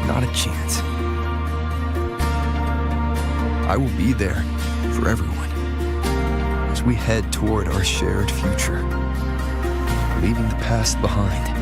Not a chance. I will be there for everyone as we head toward our shared future, leaving the past behind.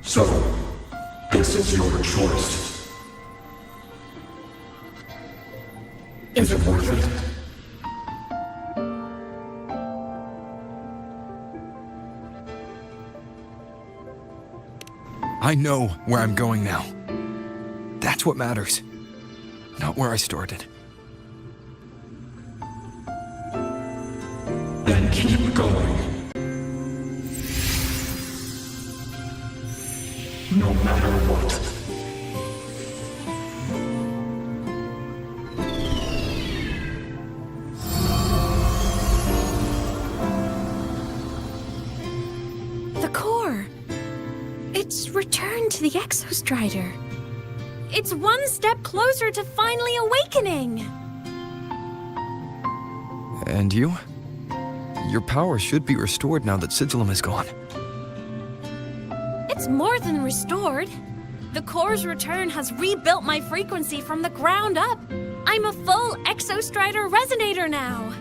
So, this is your choice. Is it worth it? I know where I'm going now. That's what matters. Not where I started. Then keep going. No matter what. The core. It's returned to the Exostrider. It's one step closer to finally awakening. And you? Your power should be restored now that Sigillum is gone. It's more than restored. The core's return has rebuilt my frequency from the ground up. I'm a full Exostrider resonator now.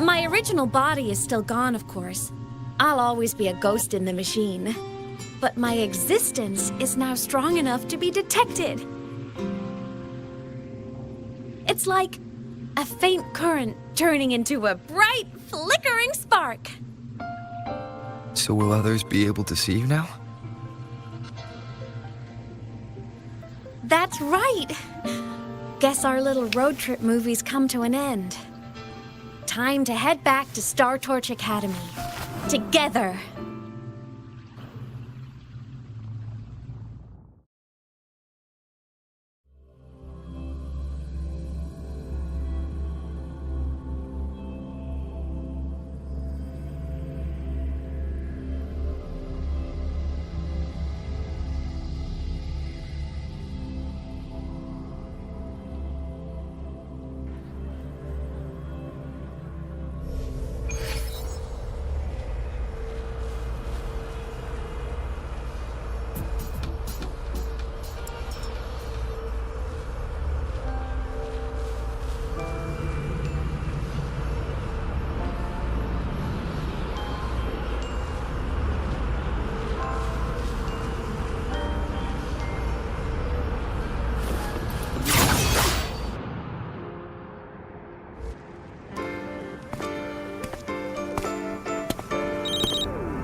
My original body is still gone, of course. I'll always be a ghost in the machine. But my existence is now strong enough to be detected. It's like a faint current turning into a bright, flickering spark. So will others be able to see you now? That's right. Guess our little road trip movie's come to an end. Time to head back to Star Torch Academy. Together.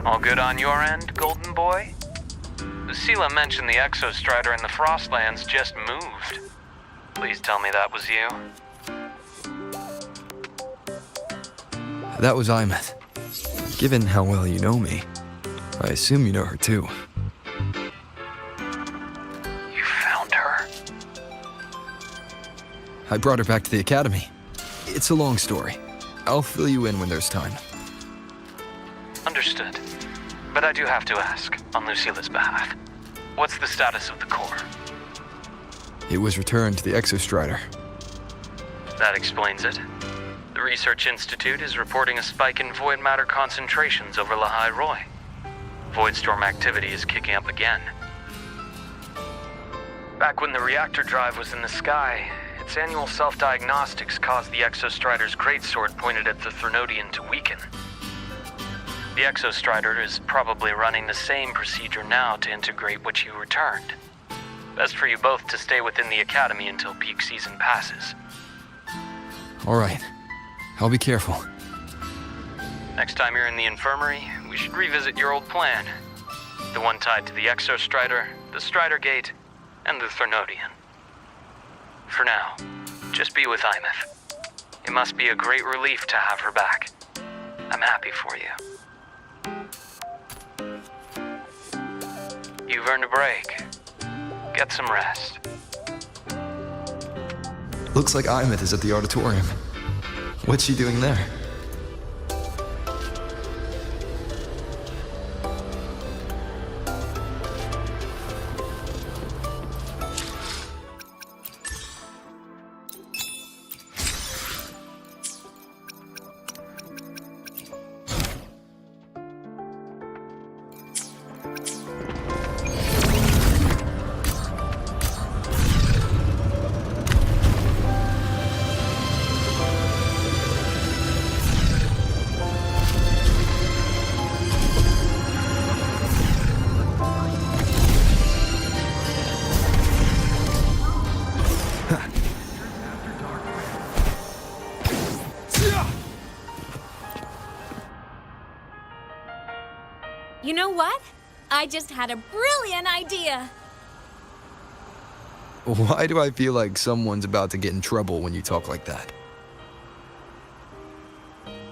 All good on your end, Golden Boy? Lucilla mentioned the Exostrider in the Frostlands just moved. Please tell me that was you. That was Imeth. Given how well you know me, I assume you know her too. You found her? I brought her back to the Academy. It's a long story. I'll fill you in when there's time. Understood. But I do have to ask, on Lucilla's behalf, what's the status of the core? It was returned to the Exostrider. That explains it. The Research Institute is reporting a spike in void matter concentrations over Lahai Roy. Voidstorm activity is kicking up again. Back when the reactor drive was in the sky, its annual self-diagnostics caused the Exostrider's greatsword pointed at the Threnodian to weaken. The Exostrider is probably running the same procedure now to integrate what you returned. Best for you both to stay within the Academy until peak season passes. All right. I'll be careful. Next time you're in the infirmary, we should revisit your old plan. The one tied to the Exostrider, the Strider Gate, and the Threnodian. For now, just be with Imeth. It must be a great relief to have her back. I'm happy for you. You've earned a break. Get some rest. Looks like Imeth is at the auditorium. What's she doing there? know what? I just had a brilliant idea. Why do I feel like someone's about to get in trouble when you talk like that?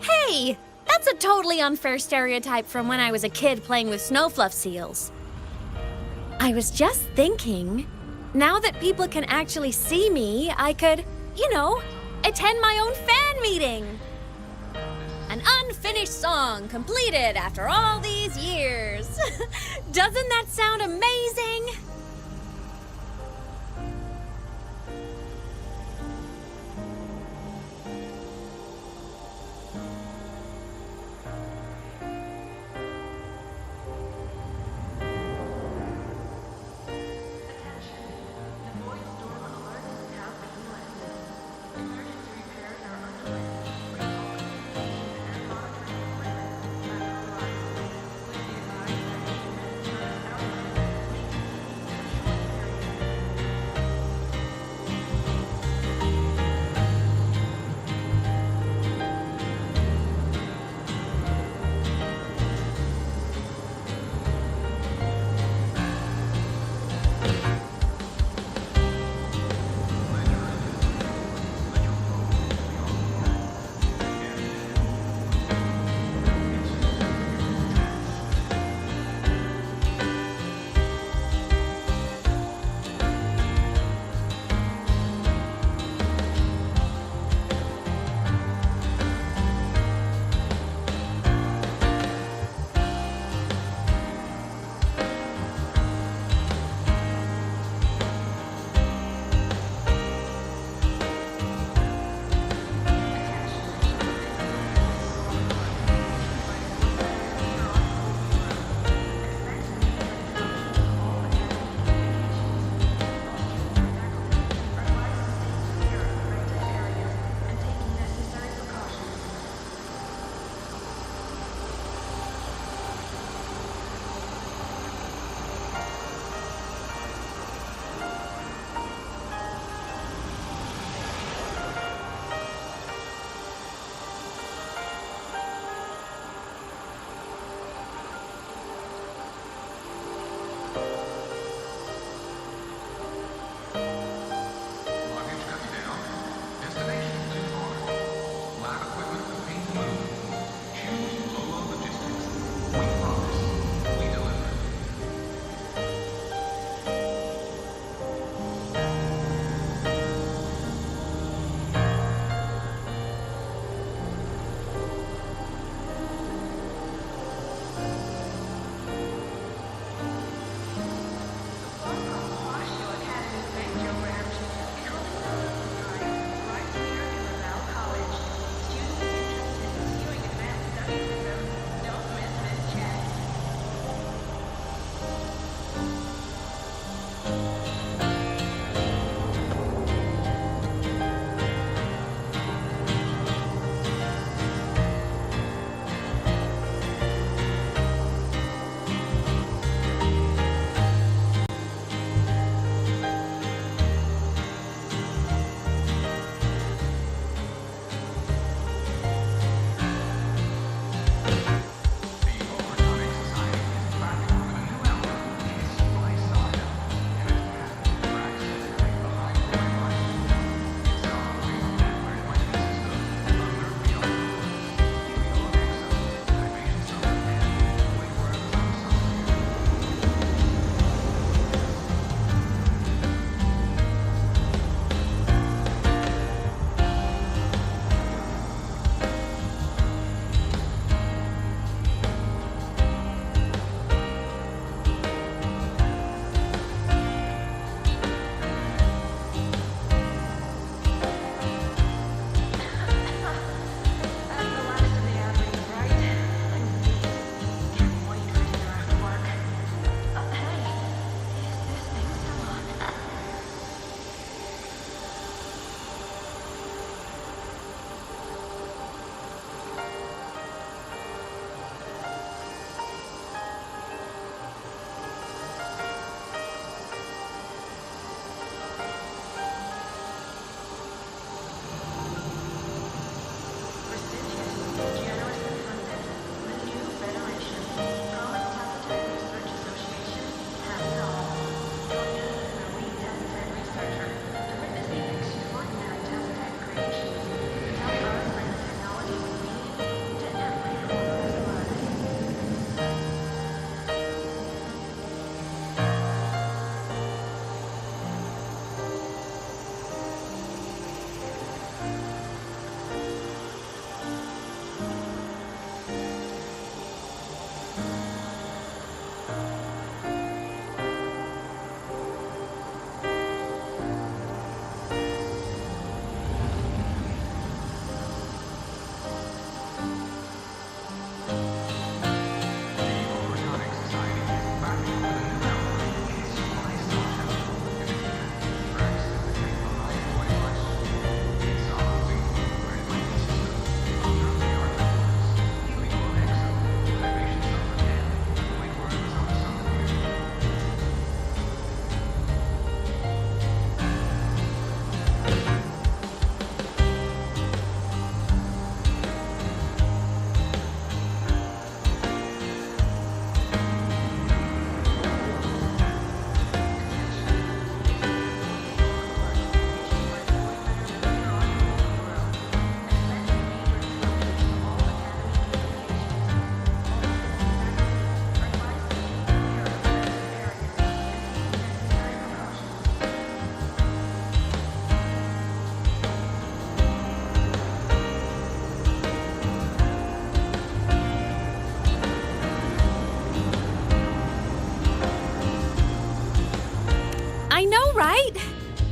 Hey, that's a totally unfair stereotype from when I was a kid playing with snowfluff seals. I was just thinking, now that people can actually see me, I could, attend my own fan meeting. An unfinished song completed after all these years. Doesn't that sound amazing?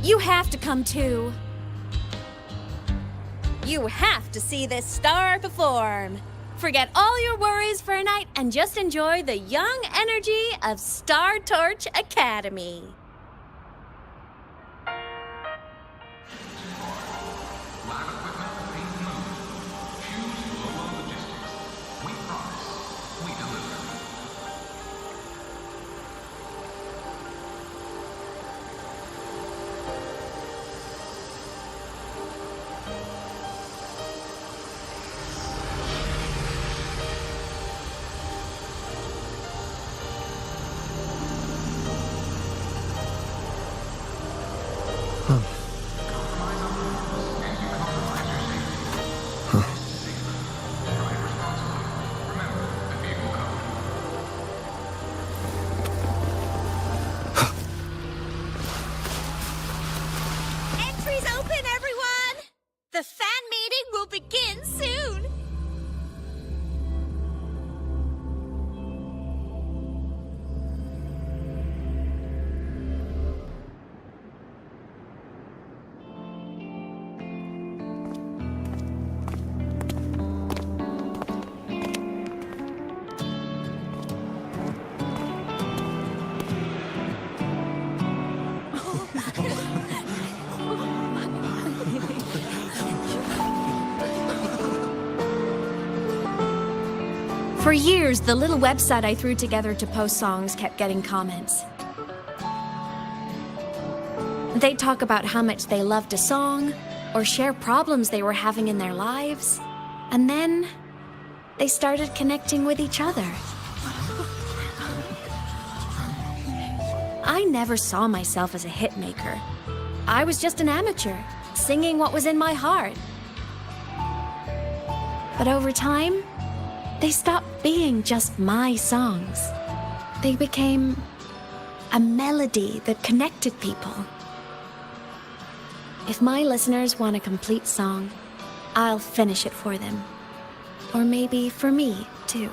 You have to come too. You have to see this star perform. Forget all your worries for a night and just enjoy the young energy of Star Torch Academy. Entries open, everyone! The fan meeting will begin soon! For years, the little website I threw together to post songs kept getting comments. They'd talk about how much they loved a song, or share problems they were having in their lives, and then they started connecting with each other. I never saw myself as a hitmaker. I was just an amateur, singing what was in my heart. But over time, they stopped being just my songs. They became a melody that connected people. If my listeners want a complete song, I'll finish it for them. Or maybe for me, too.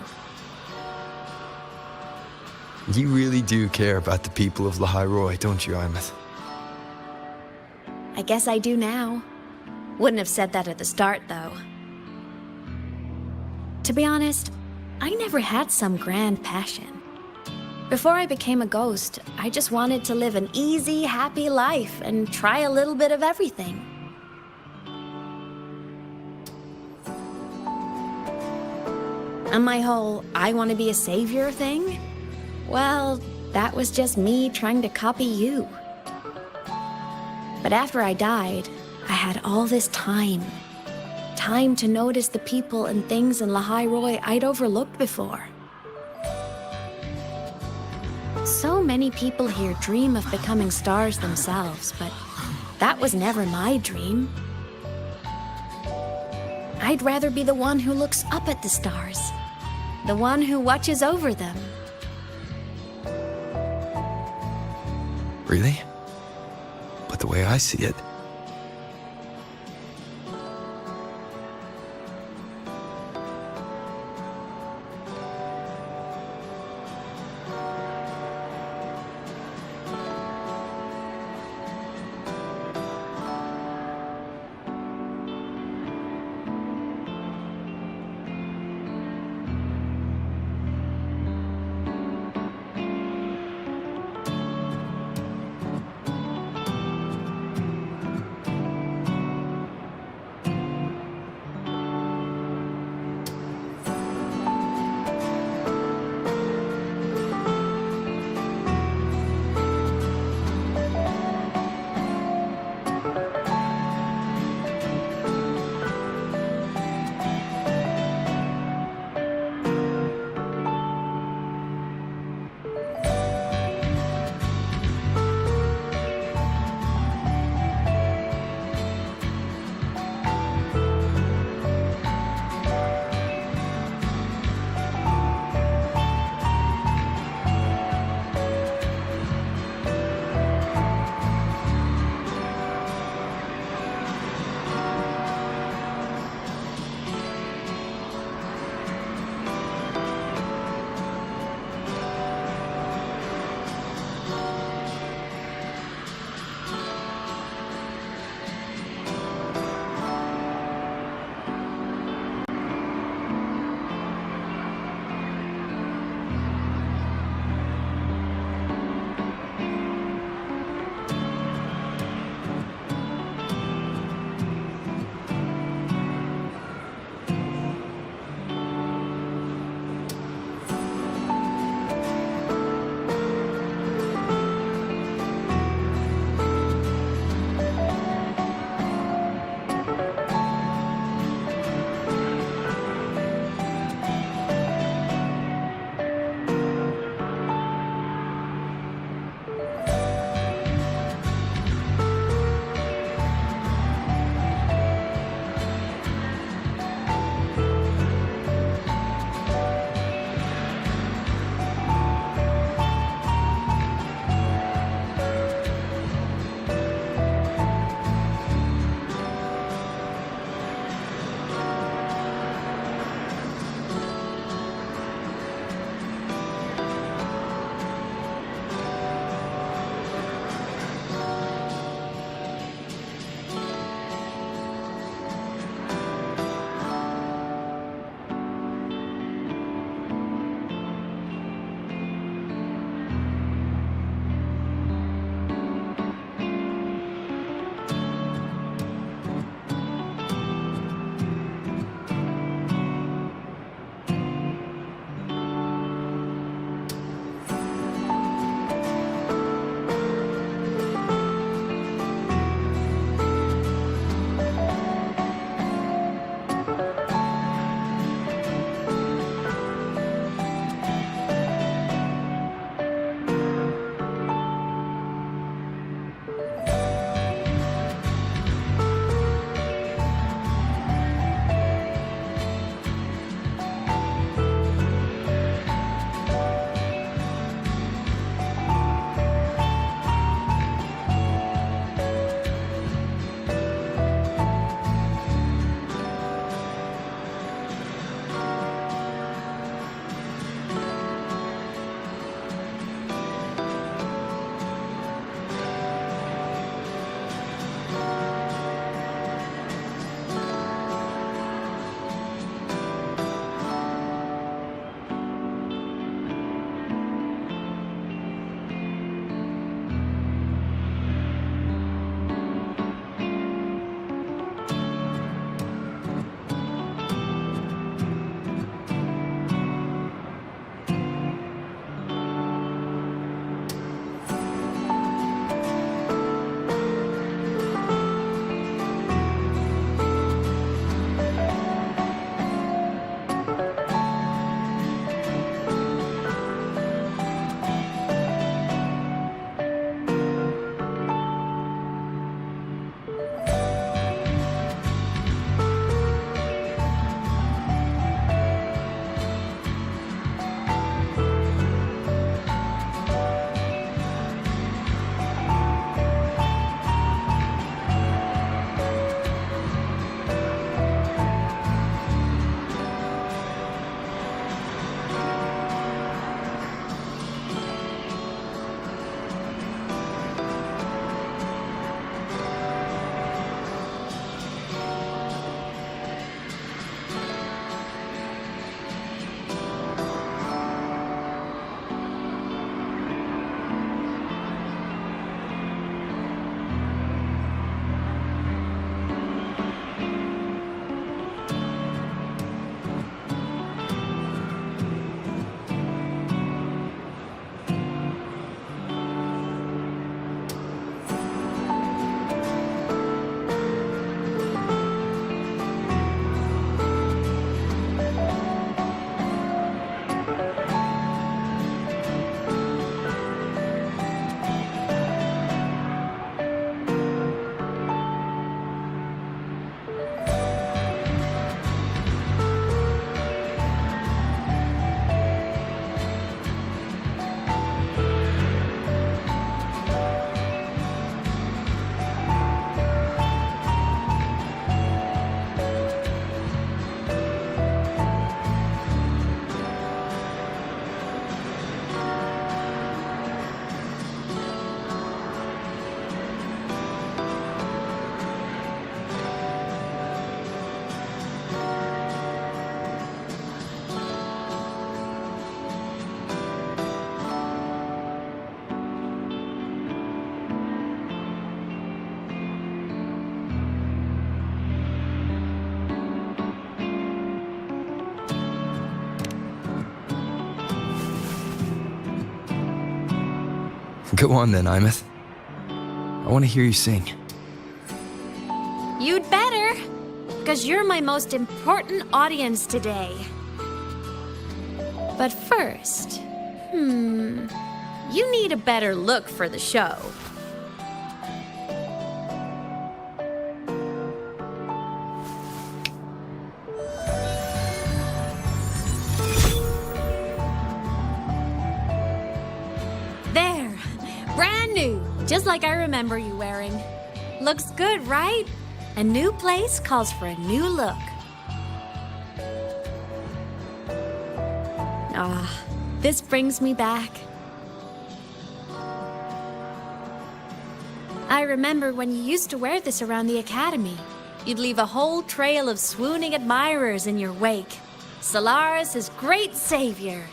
You really do care about the people of Lahai Roi, don't you, Imeth? I guess I do now. Wouldn't have said that at the start, though. To be honest, I never had some grand passion. Before I became a ghost, I just wanted to live an easy, happy life and try a little bit of everything. And my whole I want to be a savior thing? Well, that was just me trying to copy you. But after I died, I had all this time. Time to notice the people and things in Lahai Roi I'd overlooked before. So many people here dream of becoming stars themselves, but that was never my dream. I'd rather be the one who looks up at the stars, the one who watches over them. Really? But the way I see it, Go on then, Imeth. I want to hear you sing. You'd better, because you're my most important audience today. But first, you need a better look for the show. There, brand new, just like I remember you wearing. Looks good, right? A new place calls for a new look. Ah, this brings me back. I remember when you used to wear this around the academy. You'd leave a whole trail of swooning admirers in your wake. Solaris' great savior.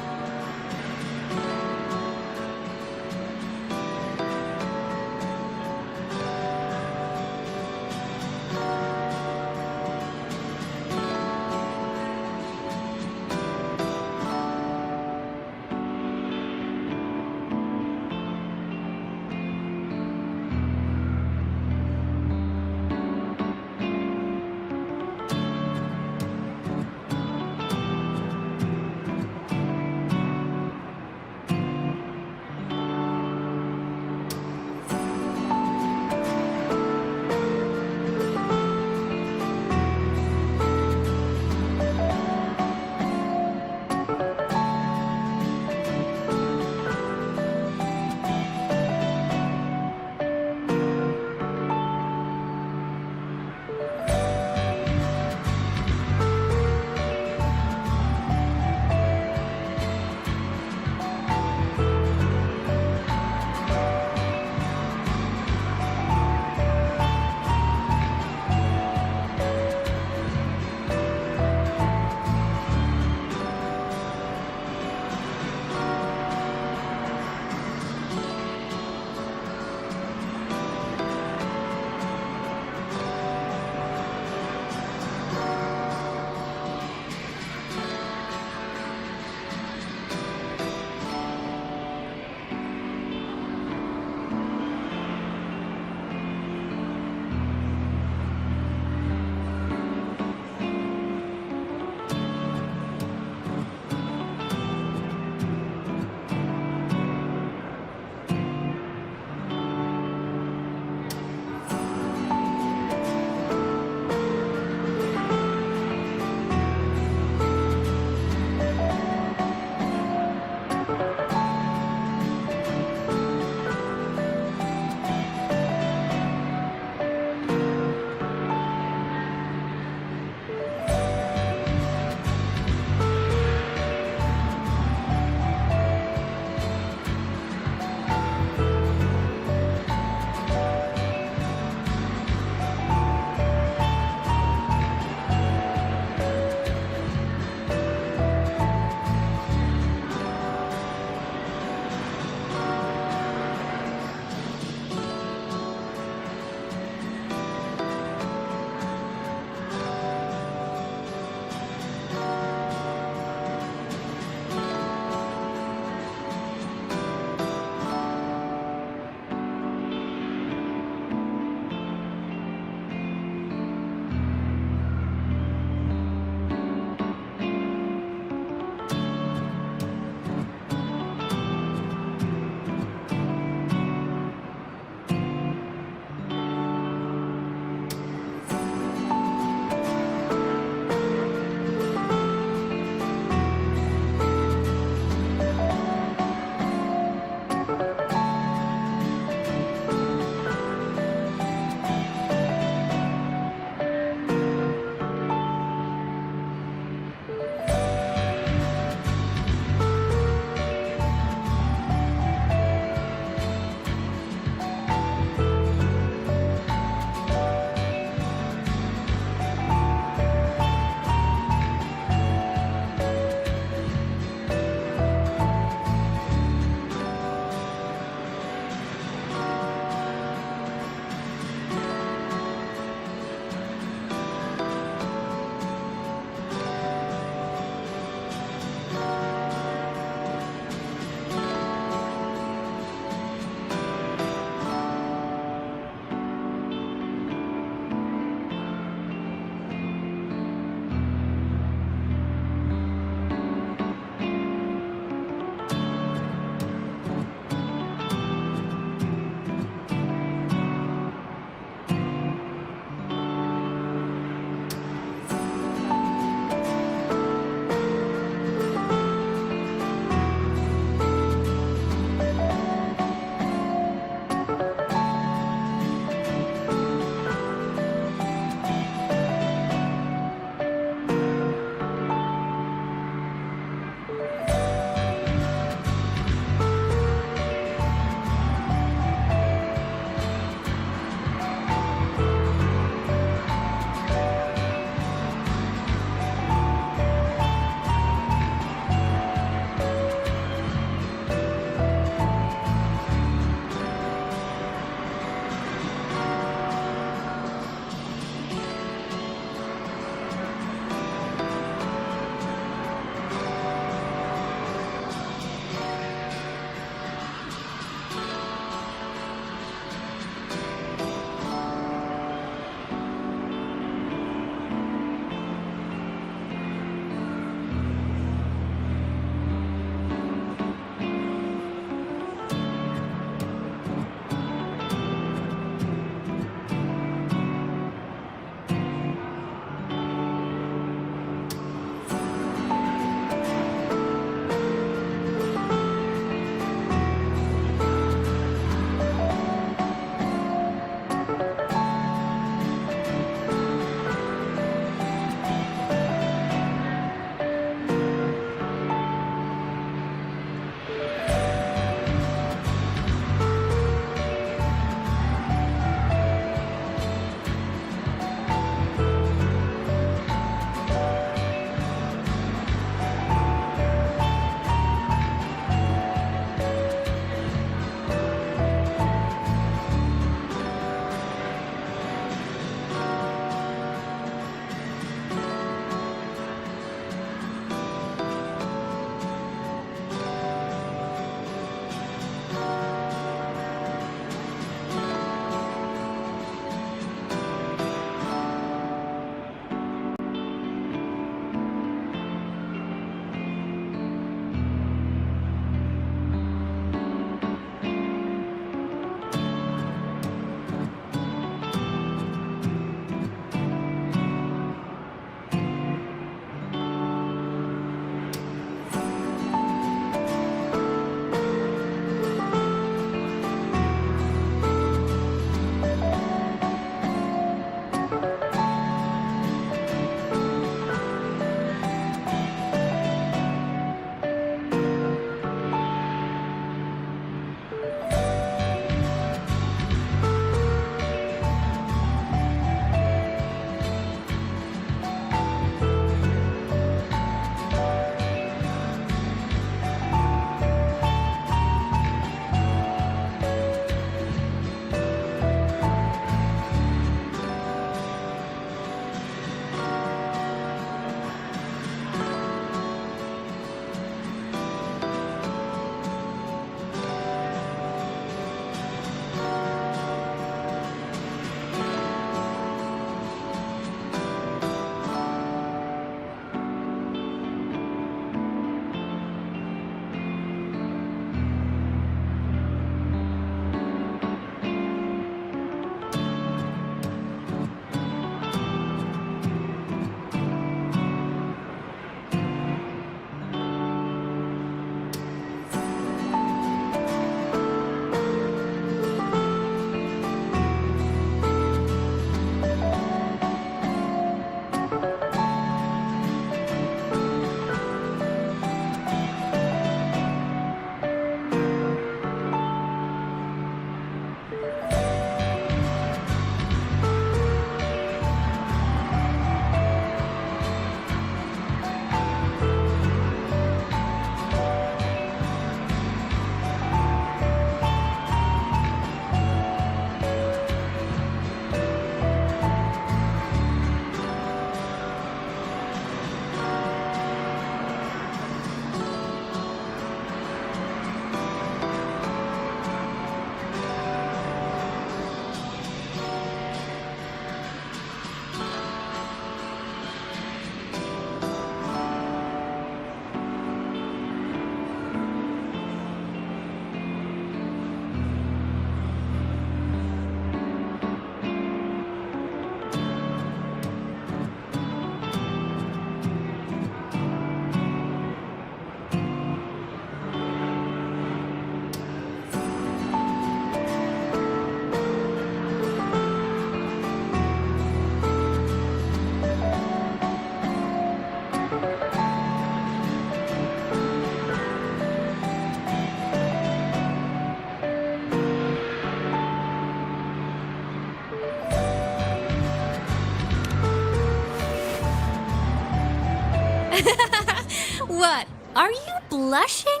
What? Are you blushing?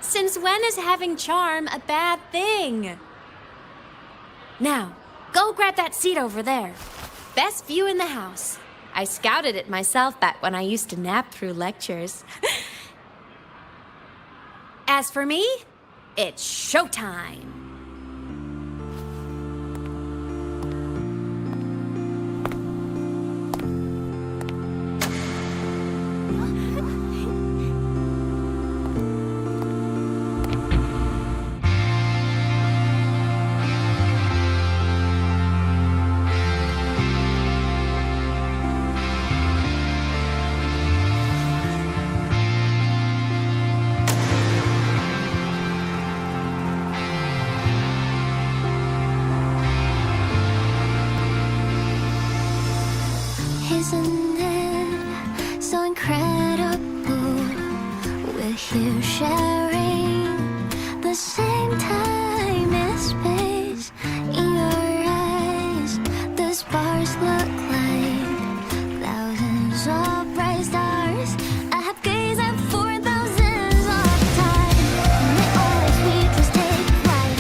Since when is having charm a bad thing? Now, go grab that seat over there. Best view in the house. I scouted it myself back when I used to nap through lectures. As for me, it's showtime. Isn't it so incredible? We're here sharing the same time and space. In your eyes, the sparks look like thousands of bright stars. I have gazed at for thousands of times, and they always we just take flight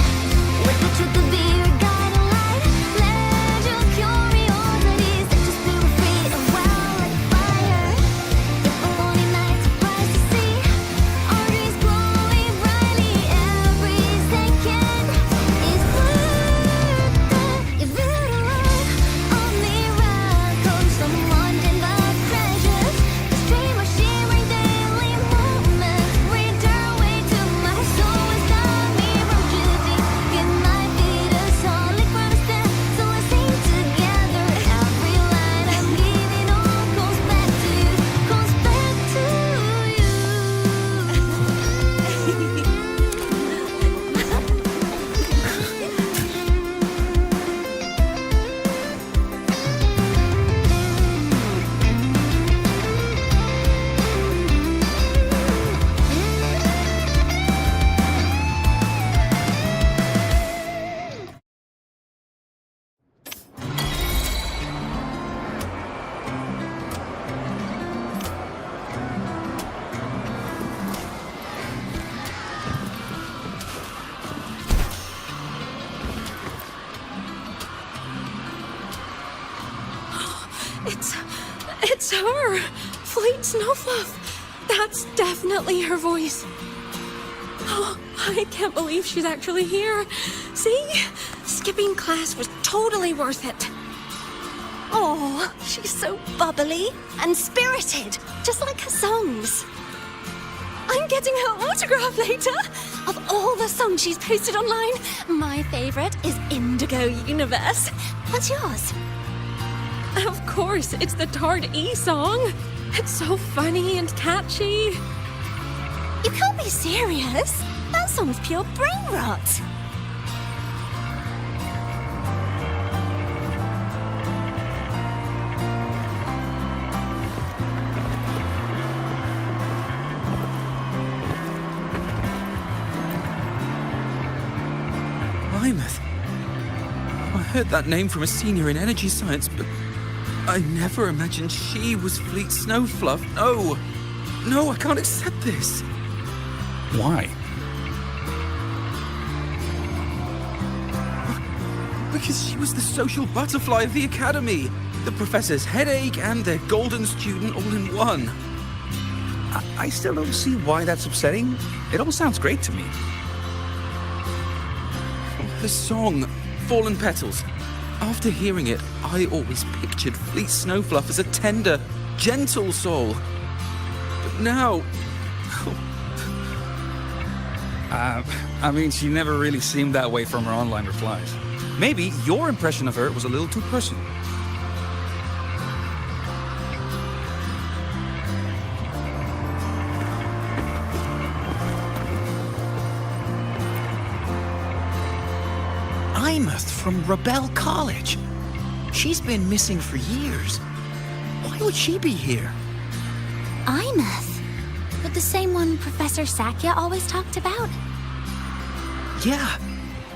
with the truth to be your guiding light. Let your curiosity set your spirit free and well like fire. If a lonely night surprised to see our dreams glowing brightly every second is worth it. If you don't love on miracles, someone in the treasures, the stream of shimmering daily moments return way to my soul and stop me from choosing. It might be the solid ground to stand, so let's sing together. Every line I'm giving all goes back to you, goes back to you. It's her! Fleet Snowfluff! That's definitely her voice. Oh, I can't believe she's actually here. See? Skipping class was totally worth it. Oh, she's so bubbly and spirited, just like her songs. I'm getting her autograph later. Of all the songs she's posted online, My favorite is Indigo Universe. What's yours? of course, it's the Tard E song. It's so funny and catchy. You can't be serious. That song's pure brain rot. Plymouth. I heard that name from a senior in energy science, but I never imagined she was Fleet Snowfluff. No! No, I can't accept this. Why? Because she was the social butterfly of the Academy, the professor's headache and their golden student all in one. I still don't see why that's upsetting. It all sounds great to me. The song, Fallen Petals. After hearing it, I always pictured Fleet Snowfluff as a tender, gentle soul. But now... I mean, she never really seemed that way from her online replies. Maybe your impression of her was a little too personal. Plymouth from Rebel College. She's been missing for years. Why would she be here? Imeth. But the same one Professor Sakya always talked about? Yeah,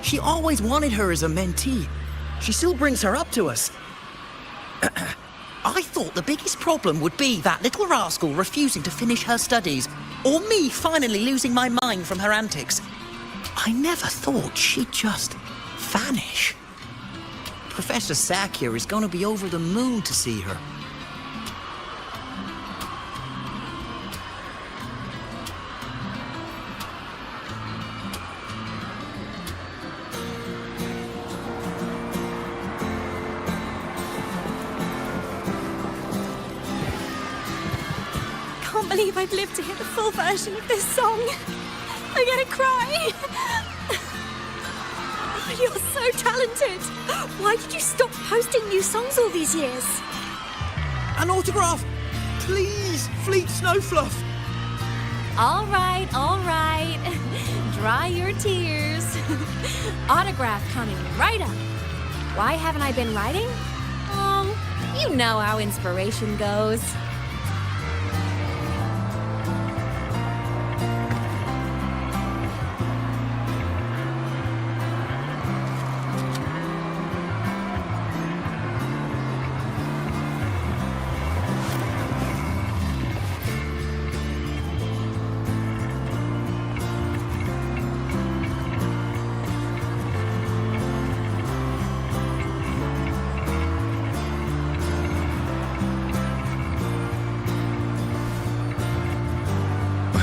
she always wanted her as a mentee. She still brings her up to us. I thought the biggest problem would be that little rascal refusing to finish her studies, or me finally losing my mind from her antics. I never thought she'd just vanish. Professor Sakia is going to be over the moon to see her. I can't believe I've lived to hear the full version of this song. I'm gonna cry. Oh, you're so talented. Why did you stop posting new songs all these years? An autograph! Please, Fleet Snowfluff! All right, all right. Dry your tears. Autograph coming right up. Why haven't I been writing? Oh, you know how inspiration goes.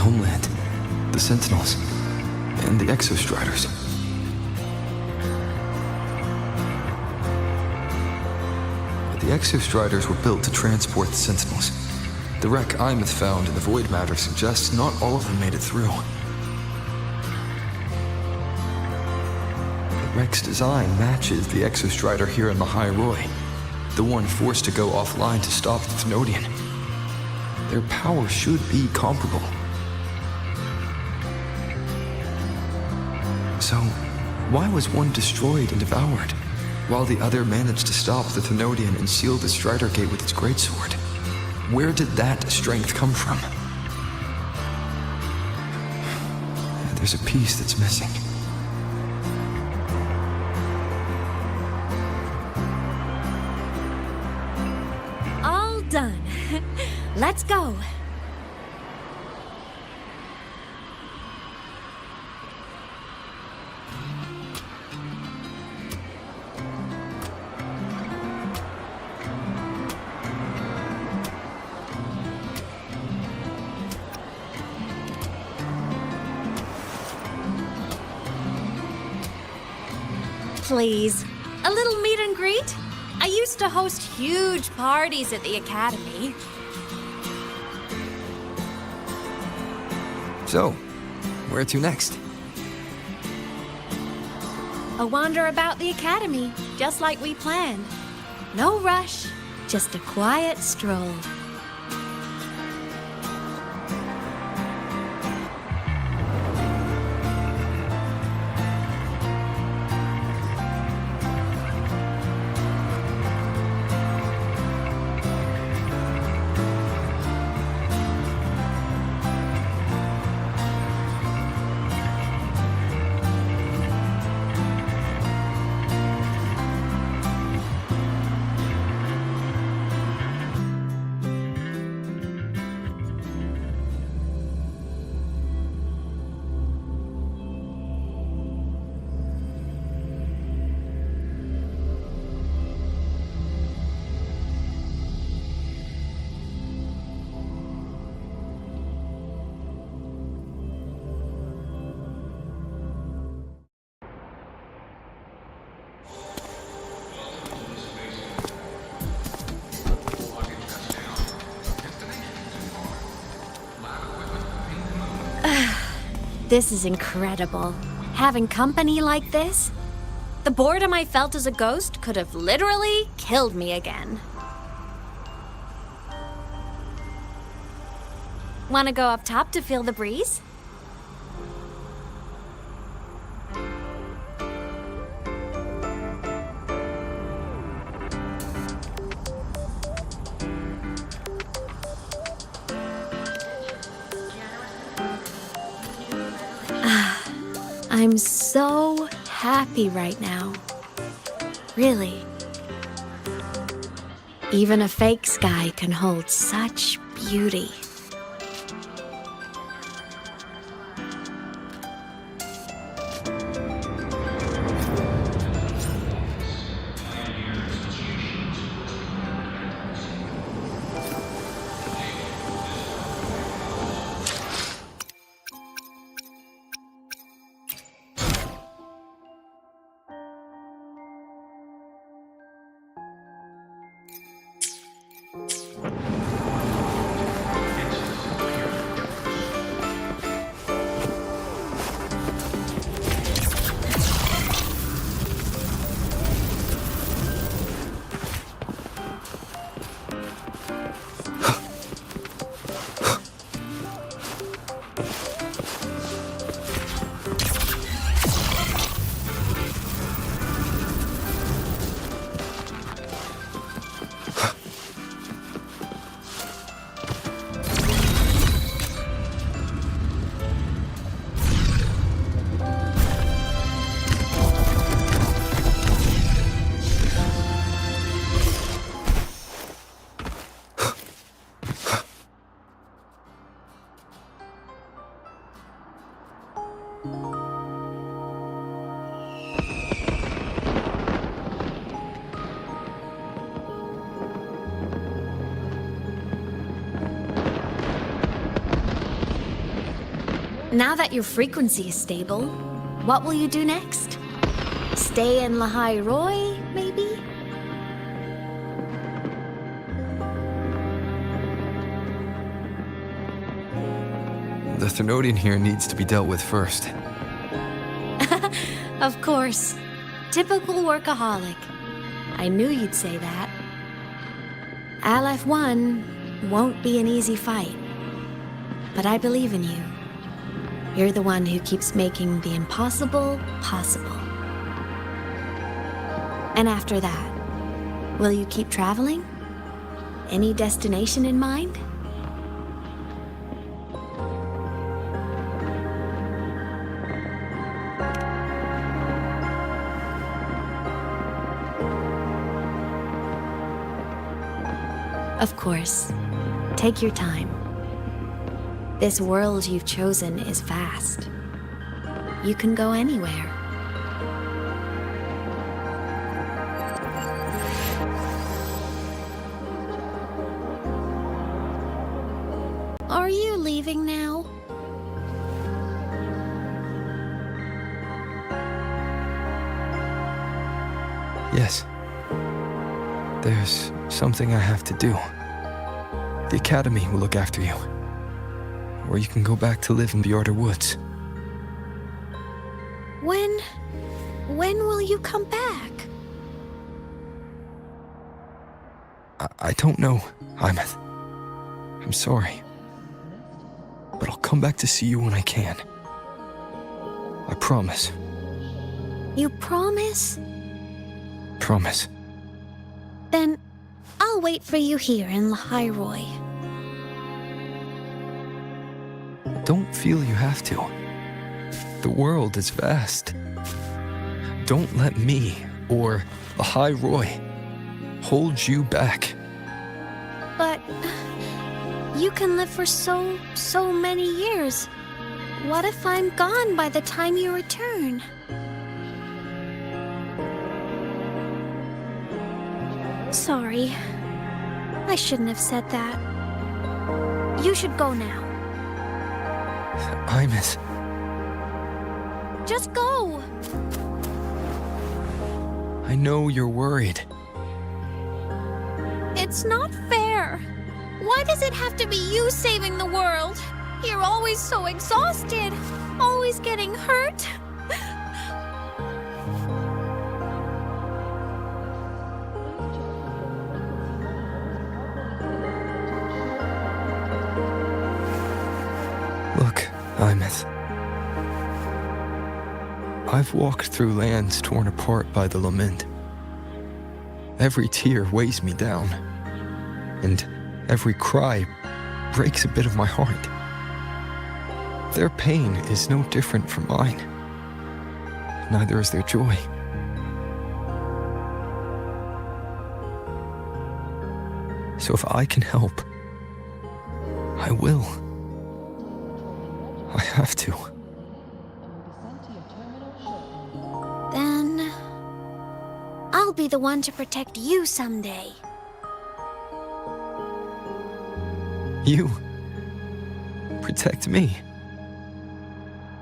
Homeland, the Sentinels, and the Exostriders. The Exostriders were built to transport the Sentinels. The wreck Imeth found in the void matter suggests not all of them made it through. The wreck's design matches the Exostrider here in the High Roy, the one forced to go offline to stop the Thenodian. Their power should be comparable. So, why was one destroyed and devoured, while the other managed to stop the Thenodian and seal the Strider Gate with its greatsword? Where did that strength come from? There's a piece that's missing. All done. Let's go. Please, a little meet and greet? I used to host huge parties at the Academy. So, where to next? A wander about the Academy, just like we planned. No rush, just a quiet stroll. This is incredible. Having company like this? The boredom I felt as a ghost could have literally killed me again. Want to go up top to feel the breeze? I'm so happy right now. Really. Even a fake sky can hold such beauty. Now that your frequency is stable, what will you do next? Stay in Lahai Roy, maybe? The Threnodian here needs to be dealt with first. Of course. Typical workaholic. I knew you'd say that. Aleph 1 won't be an easy fight. But I believe in you. You're the one who keeps making the impossible possible. And after that, will you keep traveling? Any destination in mind? Of course. Take your time. This world you've chosen is vast. You can go anywhere. Are you leaving now? Yes. There's something I have to do. The Academy will look after you. Or you can go back to live in Bjorder Woods. When will you come back? I don't know, Imeth. I'm sorry. But I'll come back to see you when I can. I promise. You promise? Promise. Then I'll wait for you here in Lahai Roy. Don't feel you have to. The world is vast. Don't let me, or Lahai Roy, hold you back. But you can live for so many years. What if I'm gone by the time you return? Sorry. I shouldn't have said that. You should go now. Imeth. Just go! I know you're worried. It's not fair. Why does it have to be you saving the world? You're always so exhausted, always getting hurt. Look, Imeth. I've walked through lands torn apart by the lament. Every tear weighs me down, and every cry breaks a bit of my heart. Their pain is no different from mine. Neither is their joy. So if I can help, I will. I have to. Then I'll be the one to protect you someday. You protect me.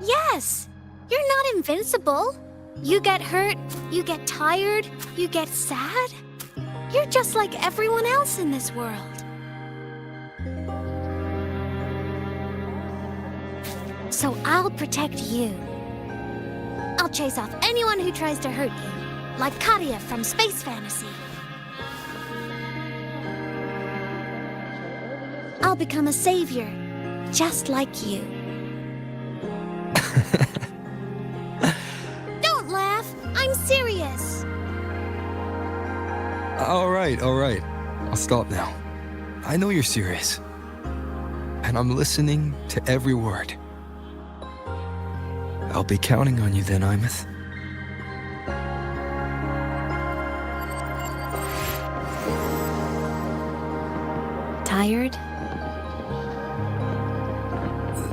Yes! You're not invincible. You get hurt, you get tired, you get sad. You're just like everyone else in this world. So I'll protect you. I'll chase off anyone who tries to hurt you, like Katia from Space Fantasy. I'll become a savior, just like you. Don't laugh! I'm serious! All right. I'll stop now. I know you're serious. And I'm listening to every word. I'll be counting on you then, Imeth. Tired?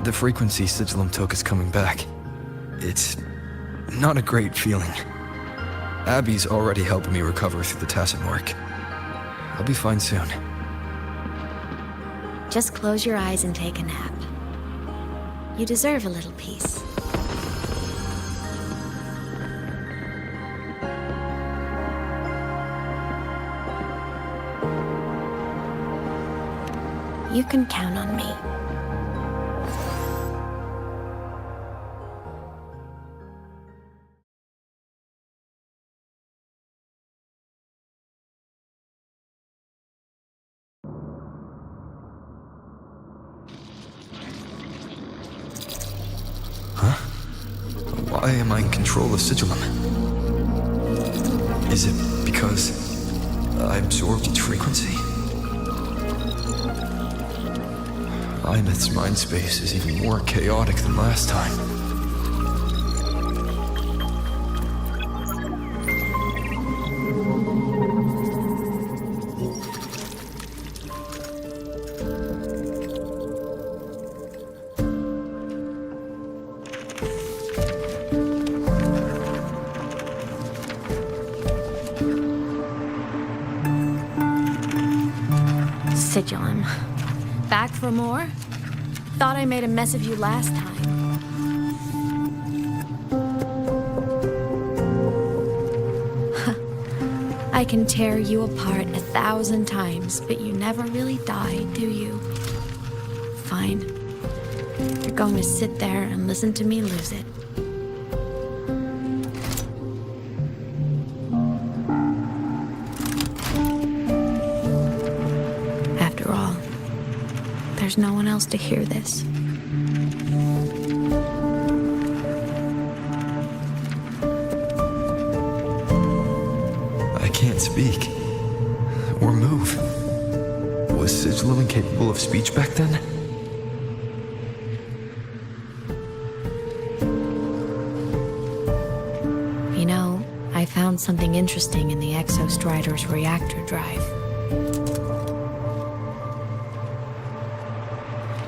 The frequency Sigillum took is coming back. It's not a great feeling. Abby's already helping me recover through the tacit mark. I'll be fine soon. Just close your eyes and take a nap. You deserve a little peace. You can count on me. Why am I in control of Sigillum? Is it because I absorbed its frequency? Imeth's mind space is even more chaotic than last time. Sigillum. Back for more? Thought I made a mess of you last time. I can tear you apart 1,000 times, but you never really die, do you? Fine. You're going to sit there and listen to me lose it. After all, there's no one else to hear this. I can't speak or move. Was Sigillum incapable of speech back then? You know, I found something interesting in the Exostrider's reactor drive.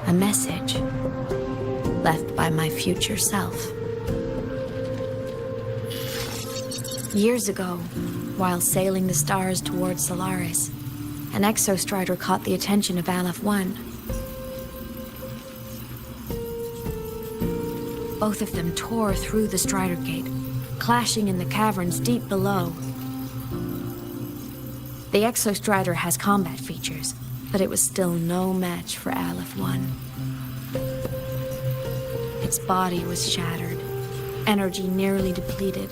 A message left by my future self. Years ago, while sailing the stars towards Solaris, an Exostrider caught the attention of Aleph 1. Both of them tore through the Strider Gate, clashing in the caverns deep below. The Exostrider has combat features, but it was still no match for Aleph 1. Its body was shattered, energy nearly depleted,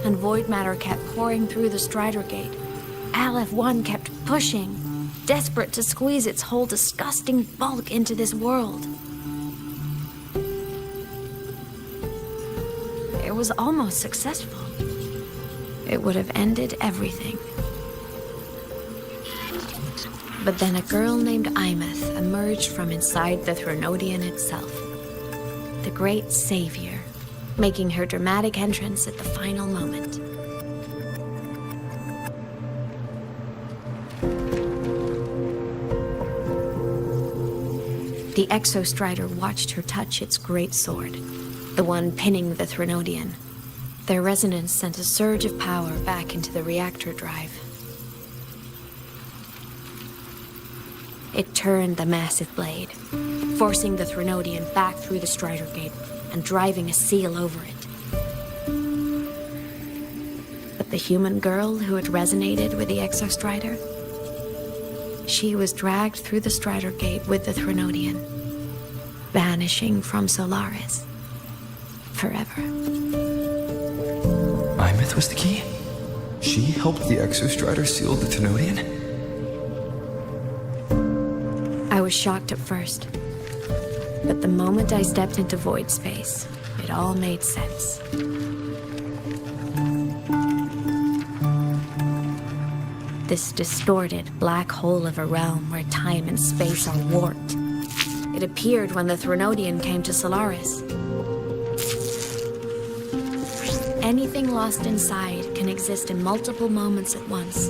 and void matter kept pouring through the Strider Gate. Aleph 1 kept pushing, desperate to squeeze its whole disgusting bulk into this world. It was almost successful. It would have ended everything. But then a girl named Imeth emerged from inside the Threnodian itself. The great savior, making her dramatic entrance at the final moment. The Exostrider watched her touch its great sword, the one pinning the Threnodian. Their resonance sent a surge of power back into the reactor drive. It turned the massive blade, forcing the Threnodian back through the Strider Gate and driving a seal over it. But the human girl who had resonated with the Exostrider, she was dragged through the Strider Gate with the Threnodian, vanishing from Solaris forever. Imeth was the key? She helped the Exostrider seal the Threnodian? I was shocked at first, but the moment I stepped into void space, it all made sense. This distorted black hole of a realm where time and space are warped. It appeared when the Threnodian came to Solaris. Anything lost inside can exist in multiple moments at once.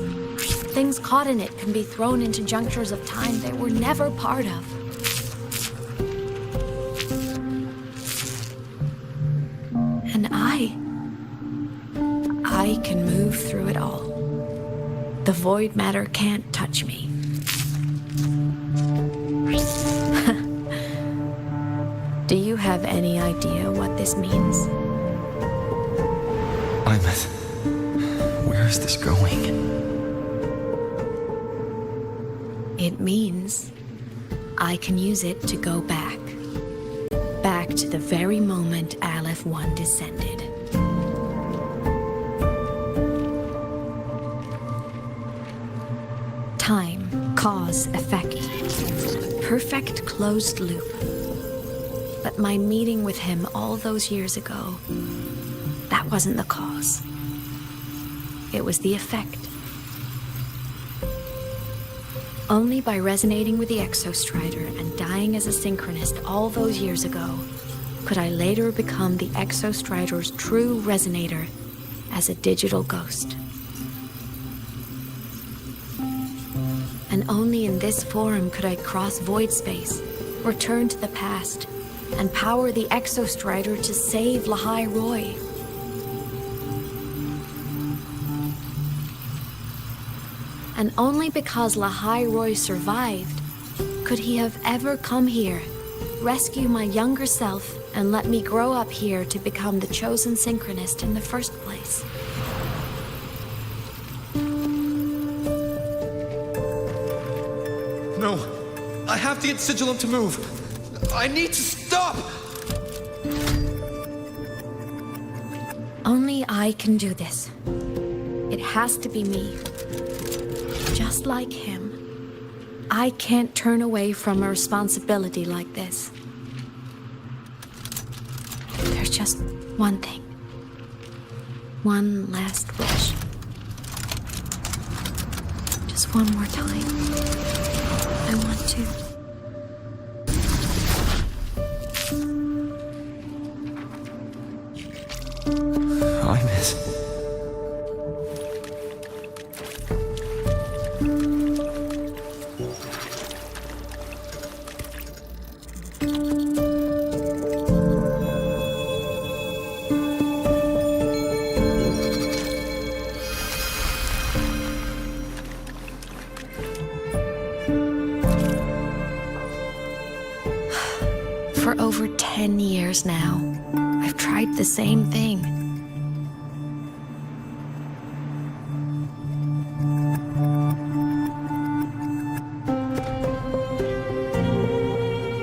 Things caught in it can be thrown into junctures of time they were never part of. And I can move through it all. The void matter can't touch me. Do you have any idea what this means? Imeth, where is this going? It means I can use it to go back. Back to the very moment Aleph 1 descended. Time, cause, effect. Perfect closed loop. But my meeting with him all those years ago, that wasn't the cause. It was the effect. Only by resonating with the Exostrider and dying as a synchronist all those years ago could I later become the Exostrider's true resonator as a digital ghost. And only in this form could I cross void space, return to the past, and power the Exostrider to save Lahai Roy. And only because Lahai Roy survived could he have ever come here, rescue my younger self, and let me grow up here to become the chosen synchronist in the first place. No, I have to get Sigilum to move. I need to stop! Only I can do this. It has to be me. Just like him. I can't turn away from a responsibility like this. There's just one thing. One last wish. Just one more time. I want to. Imeth. For over 10 years now, I've tried the same thing.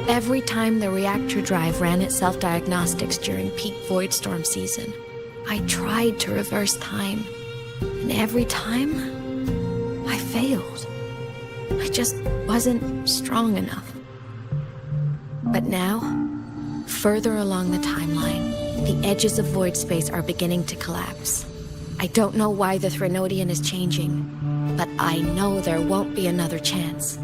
Every time the reactor drive ran its self-diagnostics during peak void storm season, I tried to reverse time. And every time, I failed. I just wasn't strong enough. But now, further along the timeline, the edges of void space are beginning to collapse. I don't know why the Threnodian is changing, but I know there won't be another chance.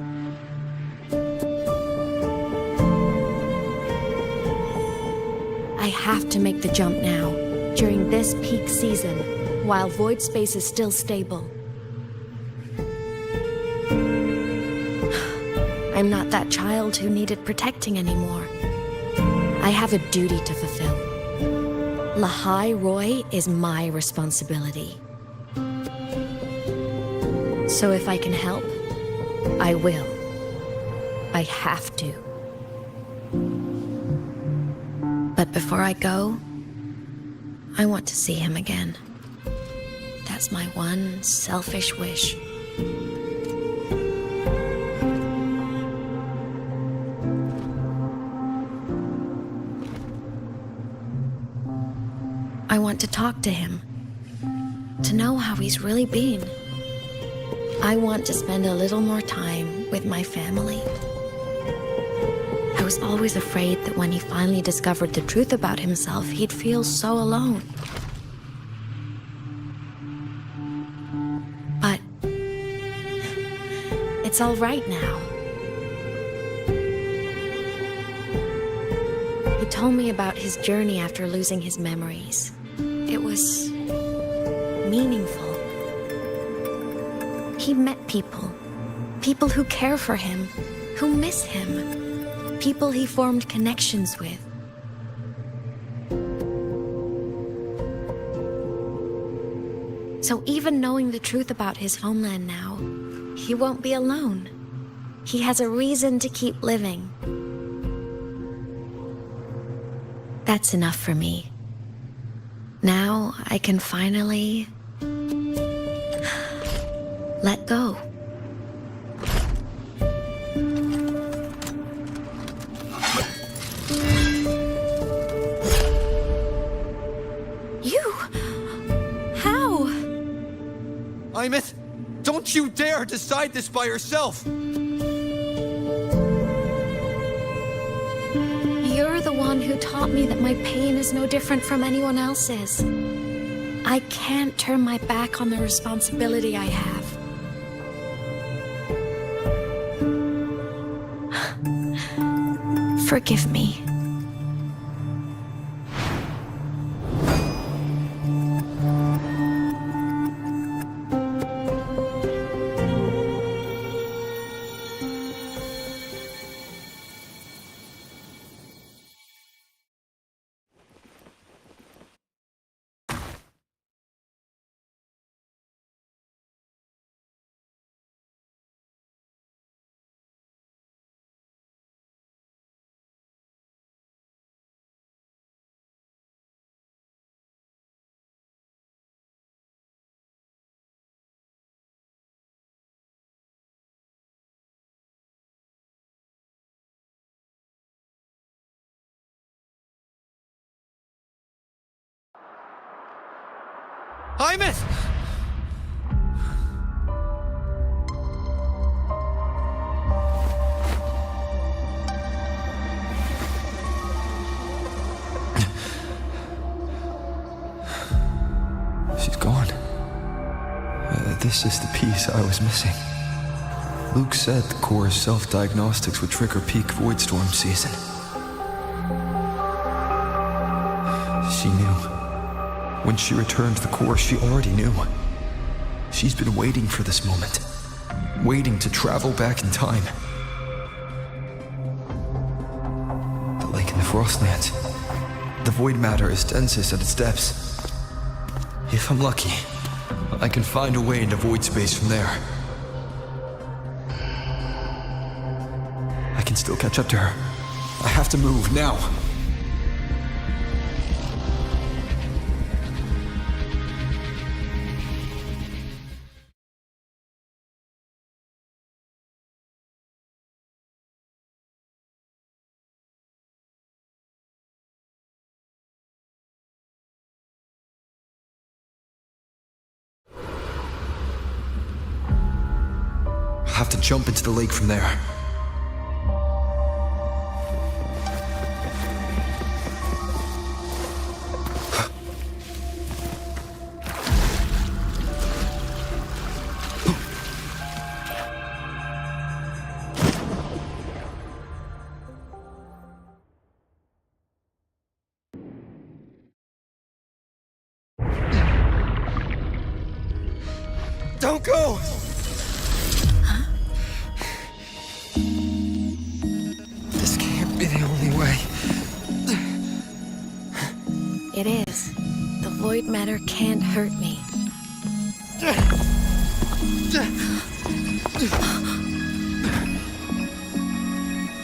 I have to make the jump now, during this peak season, while void space is still stable. I I'm not that child who needed protecting anymore. I have a duty to fulfill. Lahai Roy is my responsibility. So if I can help, I will. I have to. But before I go, I want to see him again. That's my one selfish wish. I want to talk to him, to know how he's really been. I want to spend a little more time with my family. I was always afraid that when he finally discovered the truth about himself, he'd feel so alone. But it's all right now. He told me about his journey after losing his memories. It was meaningful. He met people who care for him, who miss him, people he formed connections with. So even knowing the truth about his homeland now, he won't be alone. He has a reason to keep living. That's enough for me. Now I can finally let go. You? How? Imeth, don't you dare decide this by yourself! You're the one who taught me that my pain is no different from anyone else's. I can't turn my back on the responsibility I have. Forgive me. Imeth! She's gone. This is the piece I was missing. Luke said the core's self-diagnostics would trigger peak void storm season. She knew. When she returned to the core, she already knew. She's been waiting for this moment. Waiting to travel back in time. The lake in the Frostlands. The void matter is densest at its depths. If I'm lucky, I can find a way into void space from there. I can still catch up to her. I have to move now. I'll have to jump into the lake from there. Don't go! It is. The void matter can't hurt me.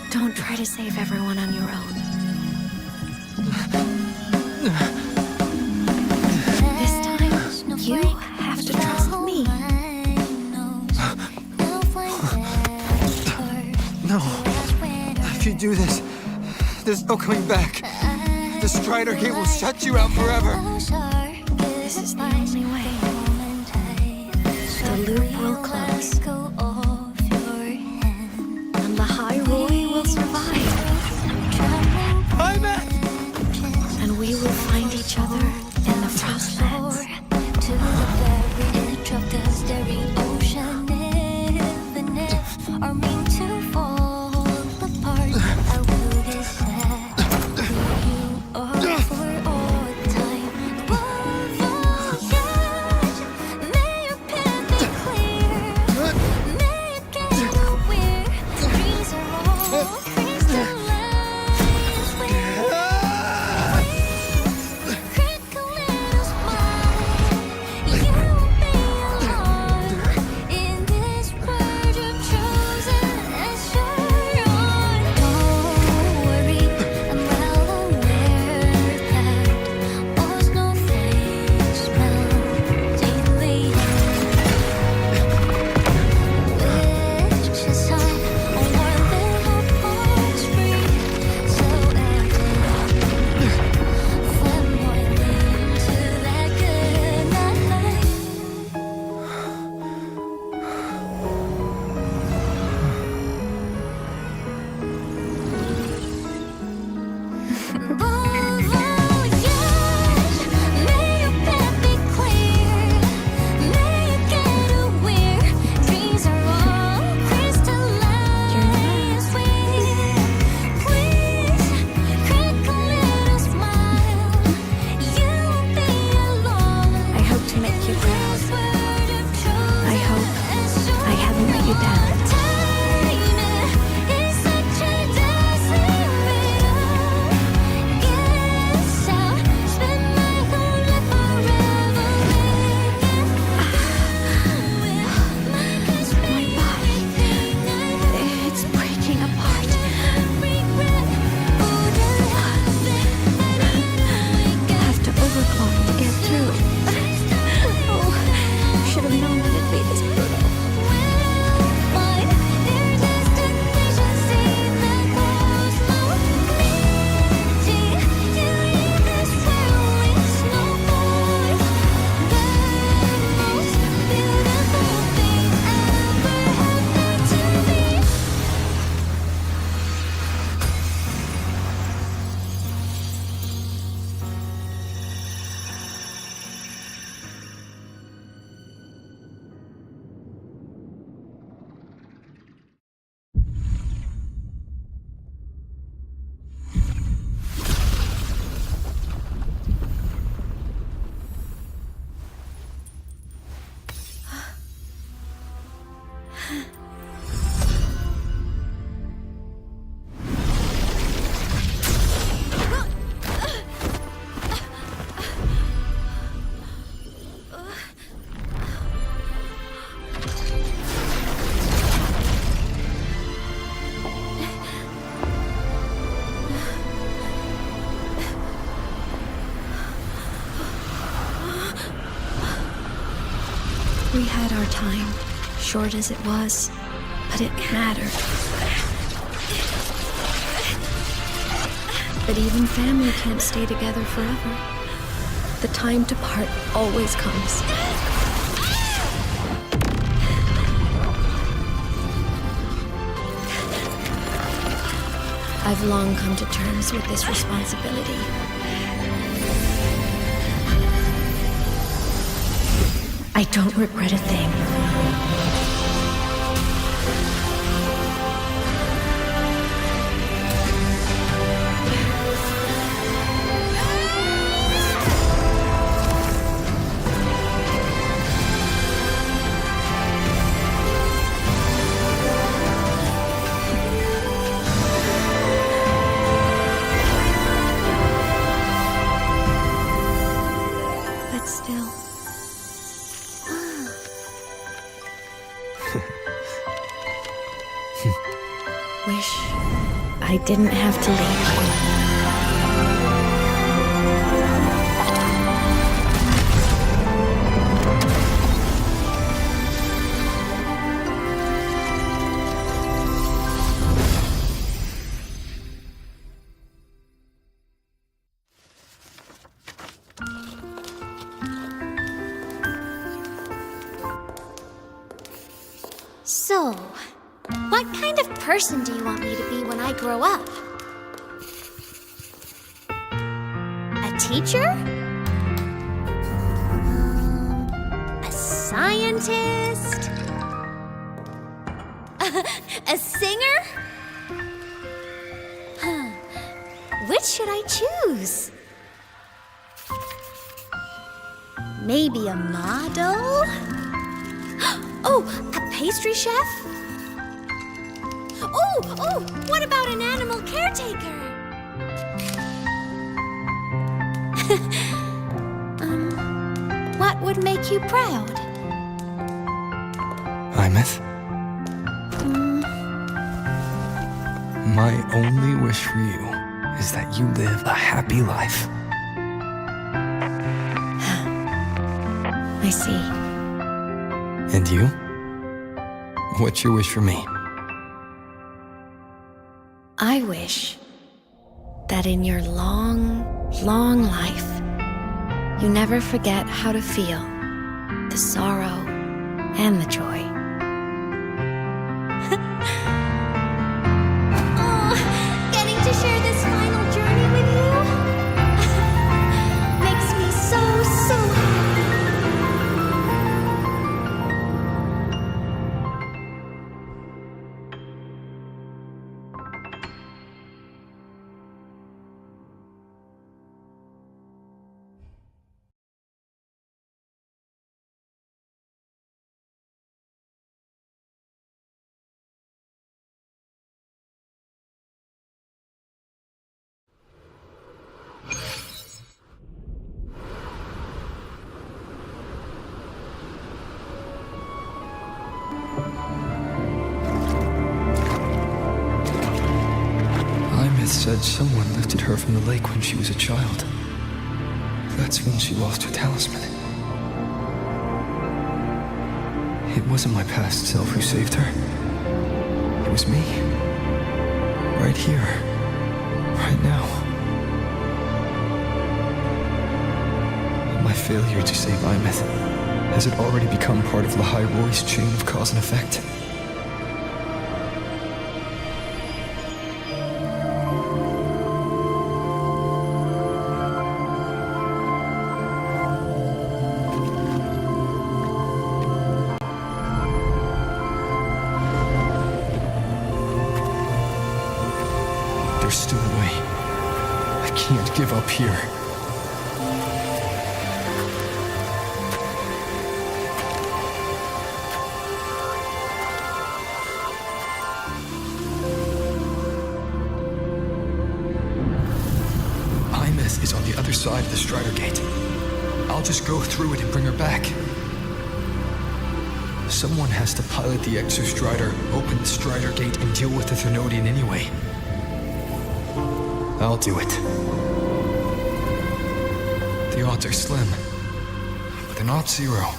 Don't try to save everyone on your own. This time, you have to trust me. No. If you do this, there's no coming back. The Strider Gate will shut you out forever. This is the only way. The loop will close. And the Hyrule will survive. I'm it! And we will find each other in the Frostlands. To the very edge of the starry ocean, even if our mean to fall apart, I will get sad to you for all time. May your path be clear. May you get where dreams are all crystallized. Crackle little smile. You won't be alone in this world you've chosen as your own. Don't worry, I'm well aware that all snowflakes melt daily. Which is on a warm little porch breeze, so evident. Flamboyant to that good night. May your path be clear. May you get aware dreams are all crystallized. Please crack a little smile. You won't be alone. I hope to make you proud. I hope I haven't let you down. It's such a dazzling riddle. Guess I'll spend my whole life forever My body, it's breaking apart. Have to overclock to get through it. Oh, should have known that it'd be this brutal. We had our time, short as it was, but it mattered. But even family can't stay together forever. The time to part always comes. I've long come to terms with this responsibility. I don't regret a thing. I didn't have to leave. So, what kind of person do you want me to be when I grow up? A teacher? A scientist? A singer? Which should I choose? Maybe a model? Oh, a pastry chef? Oh, what about an animal caretaker? What would make you proud? Imeth? My only wish for you is that you live a happy life. I see. And you? What's your wish for me? I wish that in your long, long life, you never forget how to feel the sorrow and the joy. Getting to share this final journey with you makes me so happy. Said someone lifted her from the lake when she was a child. That's when she lost her talisman. It wasn't my past self who saved her. It was me. Right here. Right now. My failure to save Imeth, has it already become part of the High Roy's chain of cause and effect? There's still a way. I can't give up here. Imeth is on the other side of the Strider Gate. I'll just go through it and bring her back. Someone has to pilot the Exostrider, open the Strider Gate, and deal with the Threnodian anyway. I'll do it. The odds are slim, but they're not zero.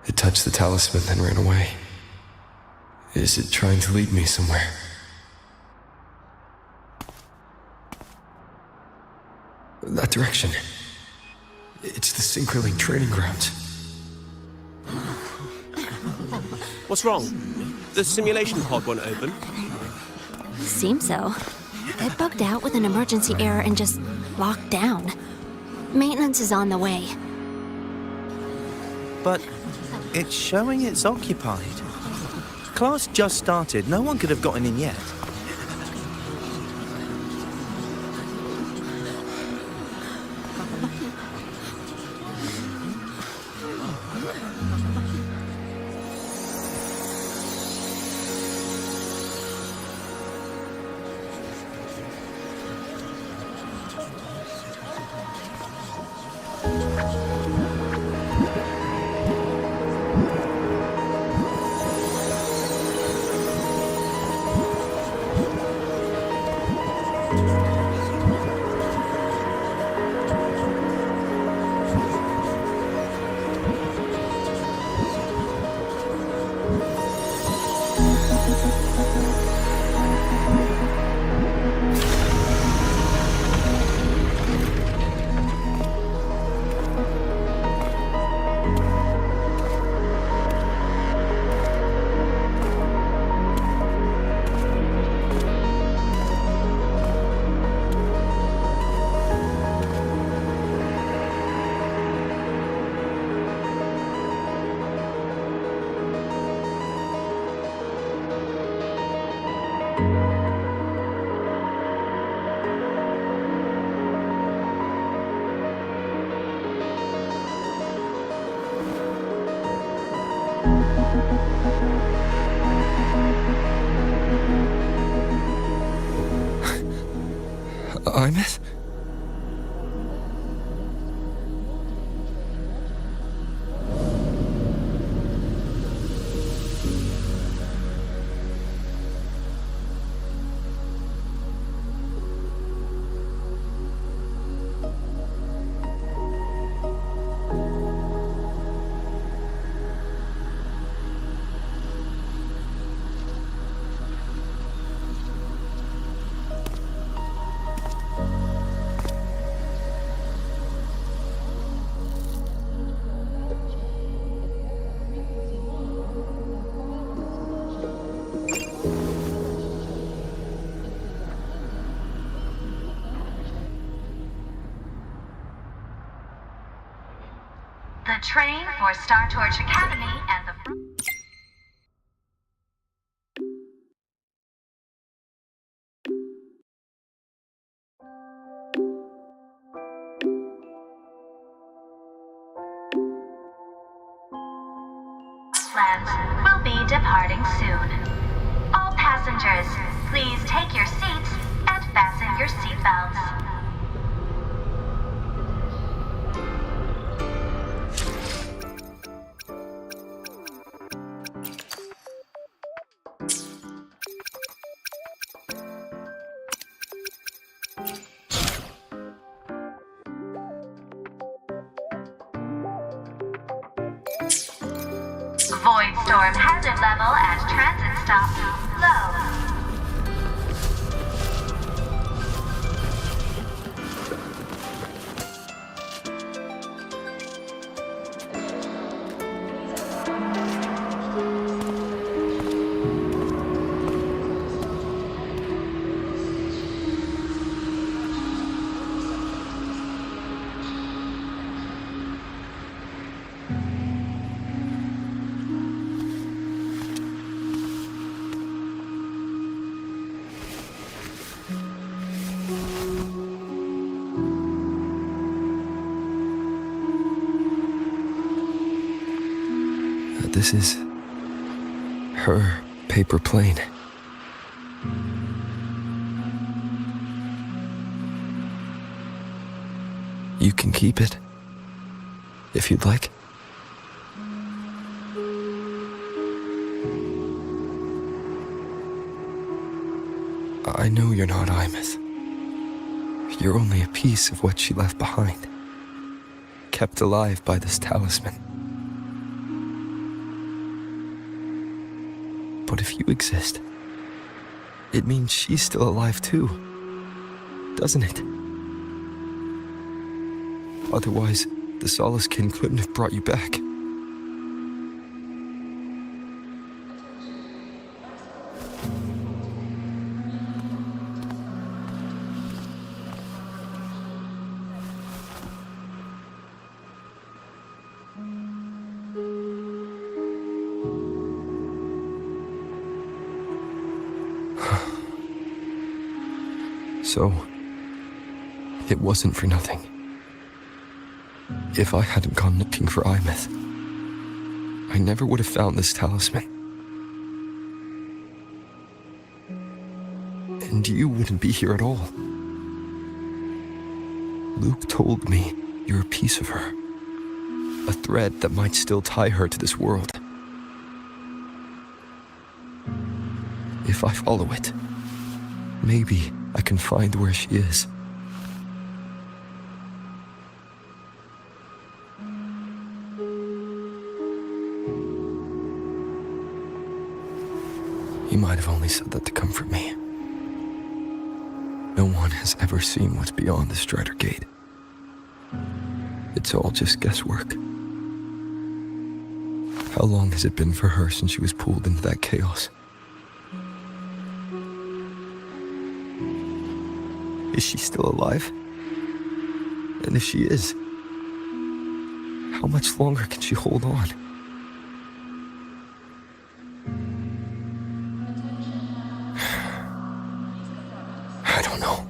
It touched the talisman, then ran away. Is it trying to lead me somewhere? That direction. It's the Synchrolink training grounds. What's wrong? The simulation pod won't open? Seems so. It bugged out with an emergency error and just locked down. Maintenance is on the way. But it's showing it's occupied. Class just started. No one could have gotten in yet. Ines? The train for Star Torch Academy and the... Lands will be departing soon. All passengers, please take your seats and fasten your seatbelts. Void storm hazard level at transit stop low. This is her paper plane. You can keep it, if you'd like. I know you're not Imeth. You're only a piece of what she left behind, kept alive by this talisman. But if you exist, it means she's still alive too, doesn't it? Otherwise, the Solace Kin couldn't have brought you back. So, it wasn't for nothing. If I hadn't gone looking for Imeth, I never would have found this talisman. And you wouldn't be here at all. Luke told me you're a piece of her, a thread that might still tie her to this world. If I follow it, maybe I can find where she is. You might have only said that to comfort me. No one has ever seen what's beyond the Strider Gate. It's all just guesswork. How long has it been for her since she was pulled into that chaos? Is she still alive? And if she is, how much longer can she hold on? I don't know.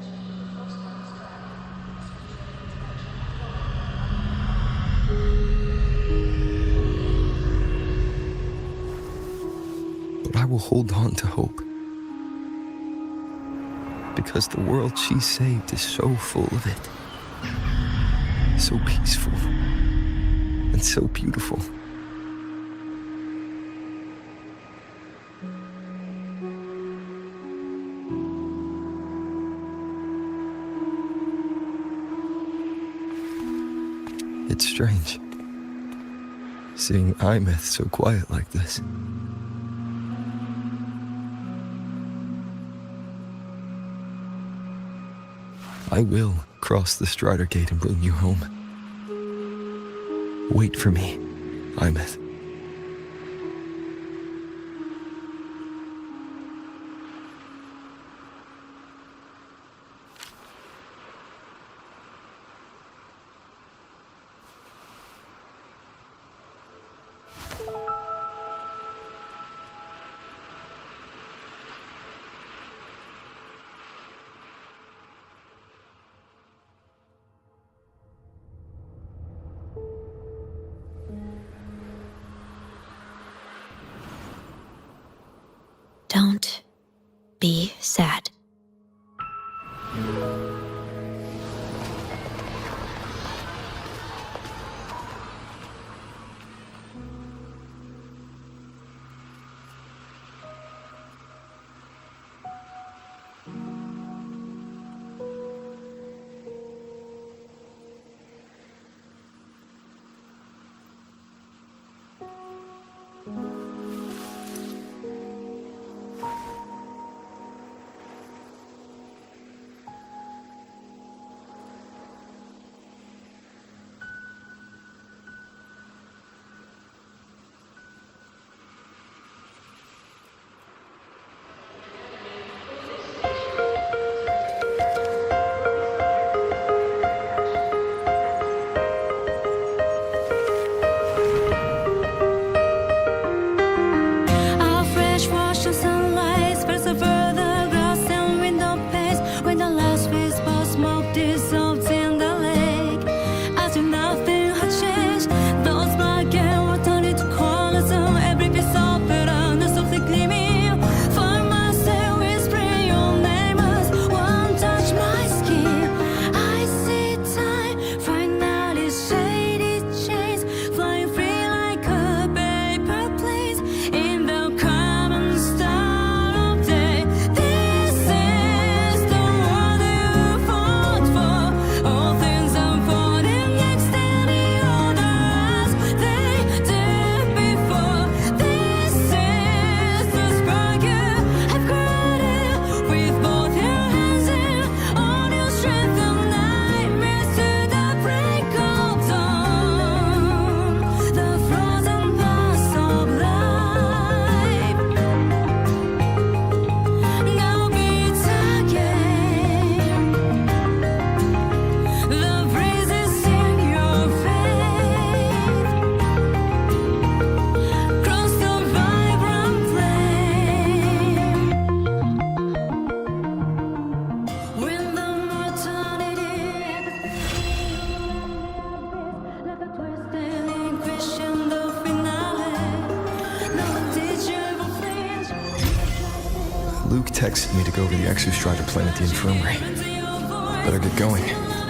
But I will hold on to hope. Because the world she saved is so full of it. So peaceful. And so beautiful. It's strange, seeing Imeth so quiet like this. I will cross the Strider Gate and bring you home. Wait for me, Imeth. Don't be sad. texted me to go over the Exostrider plan at the infirmary. Better get going.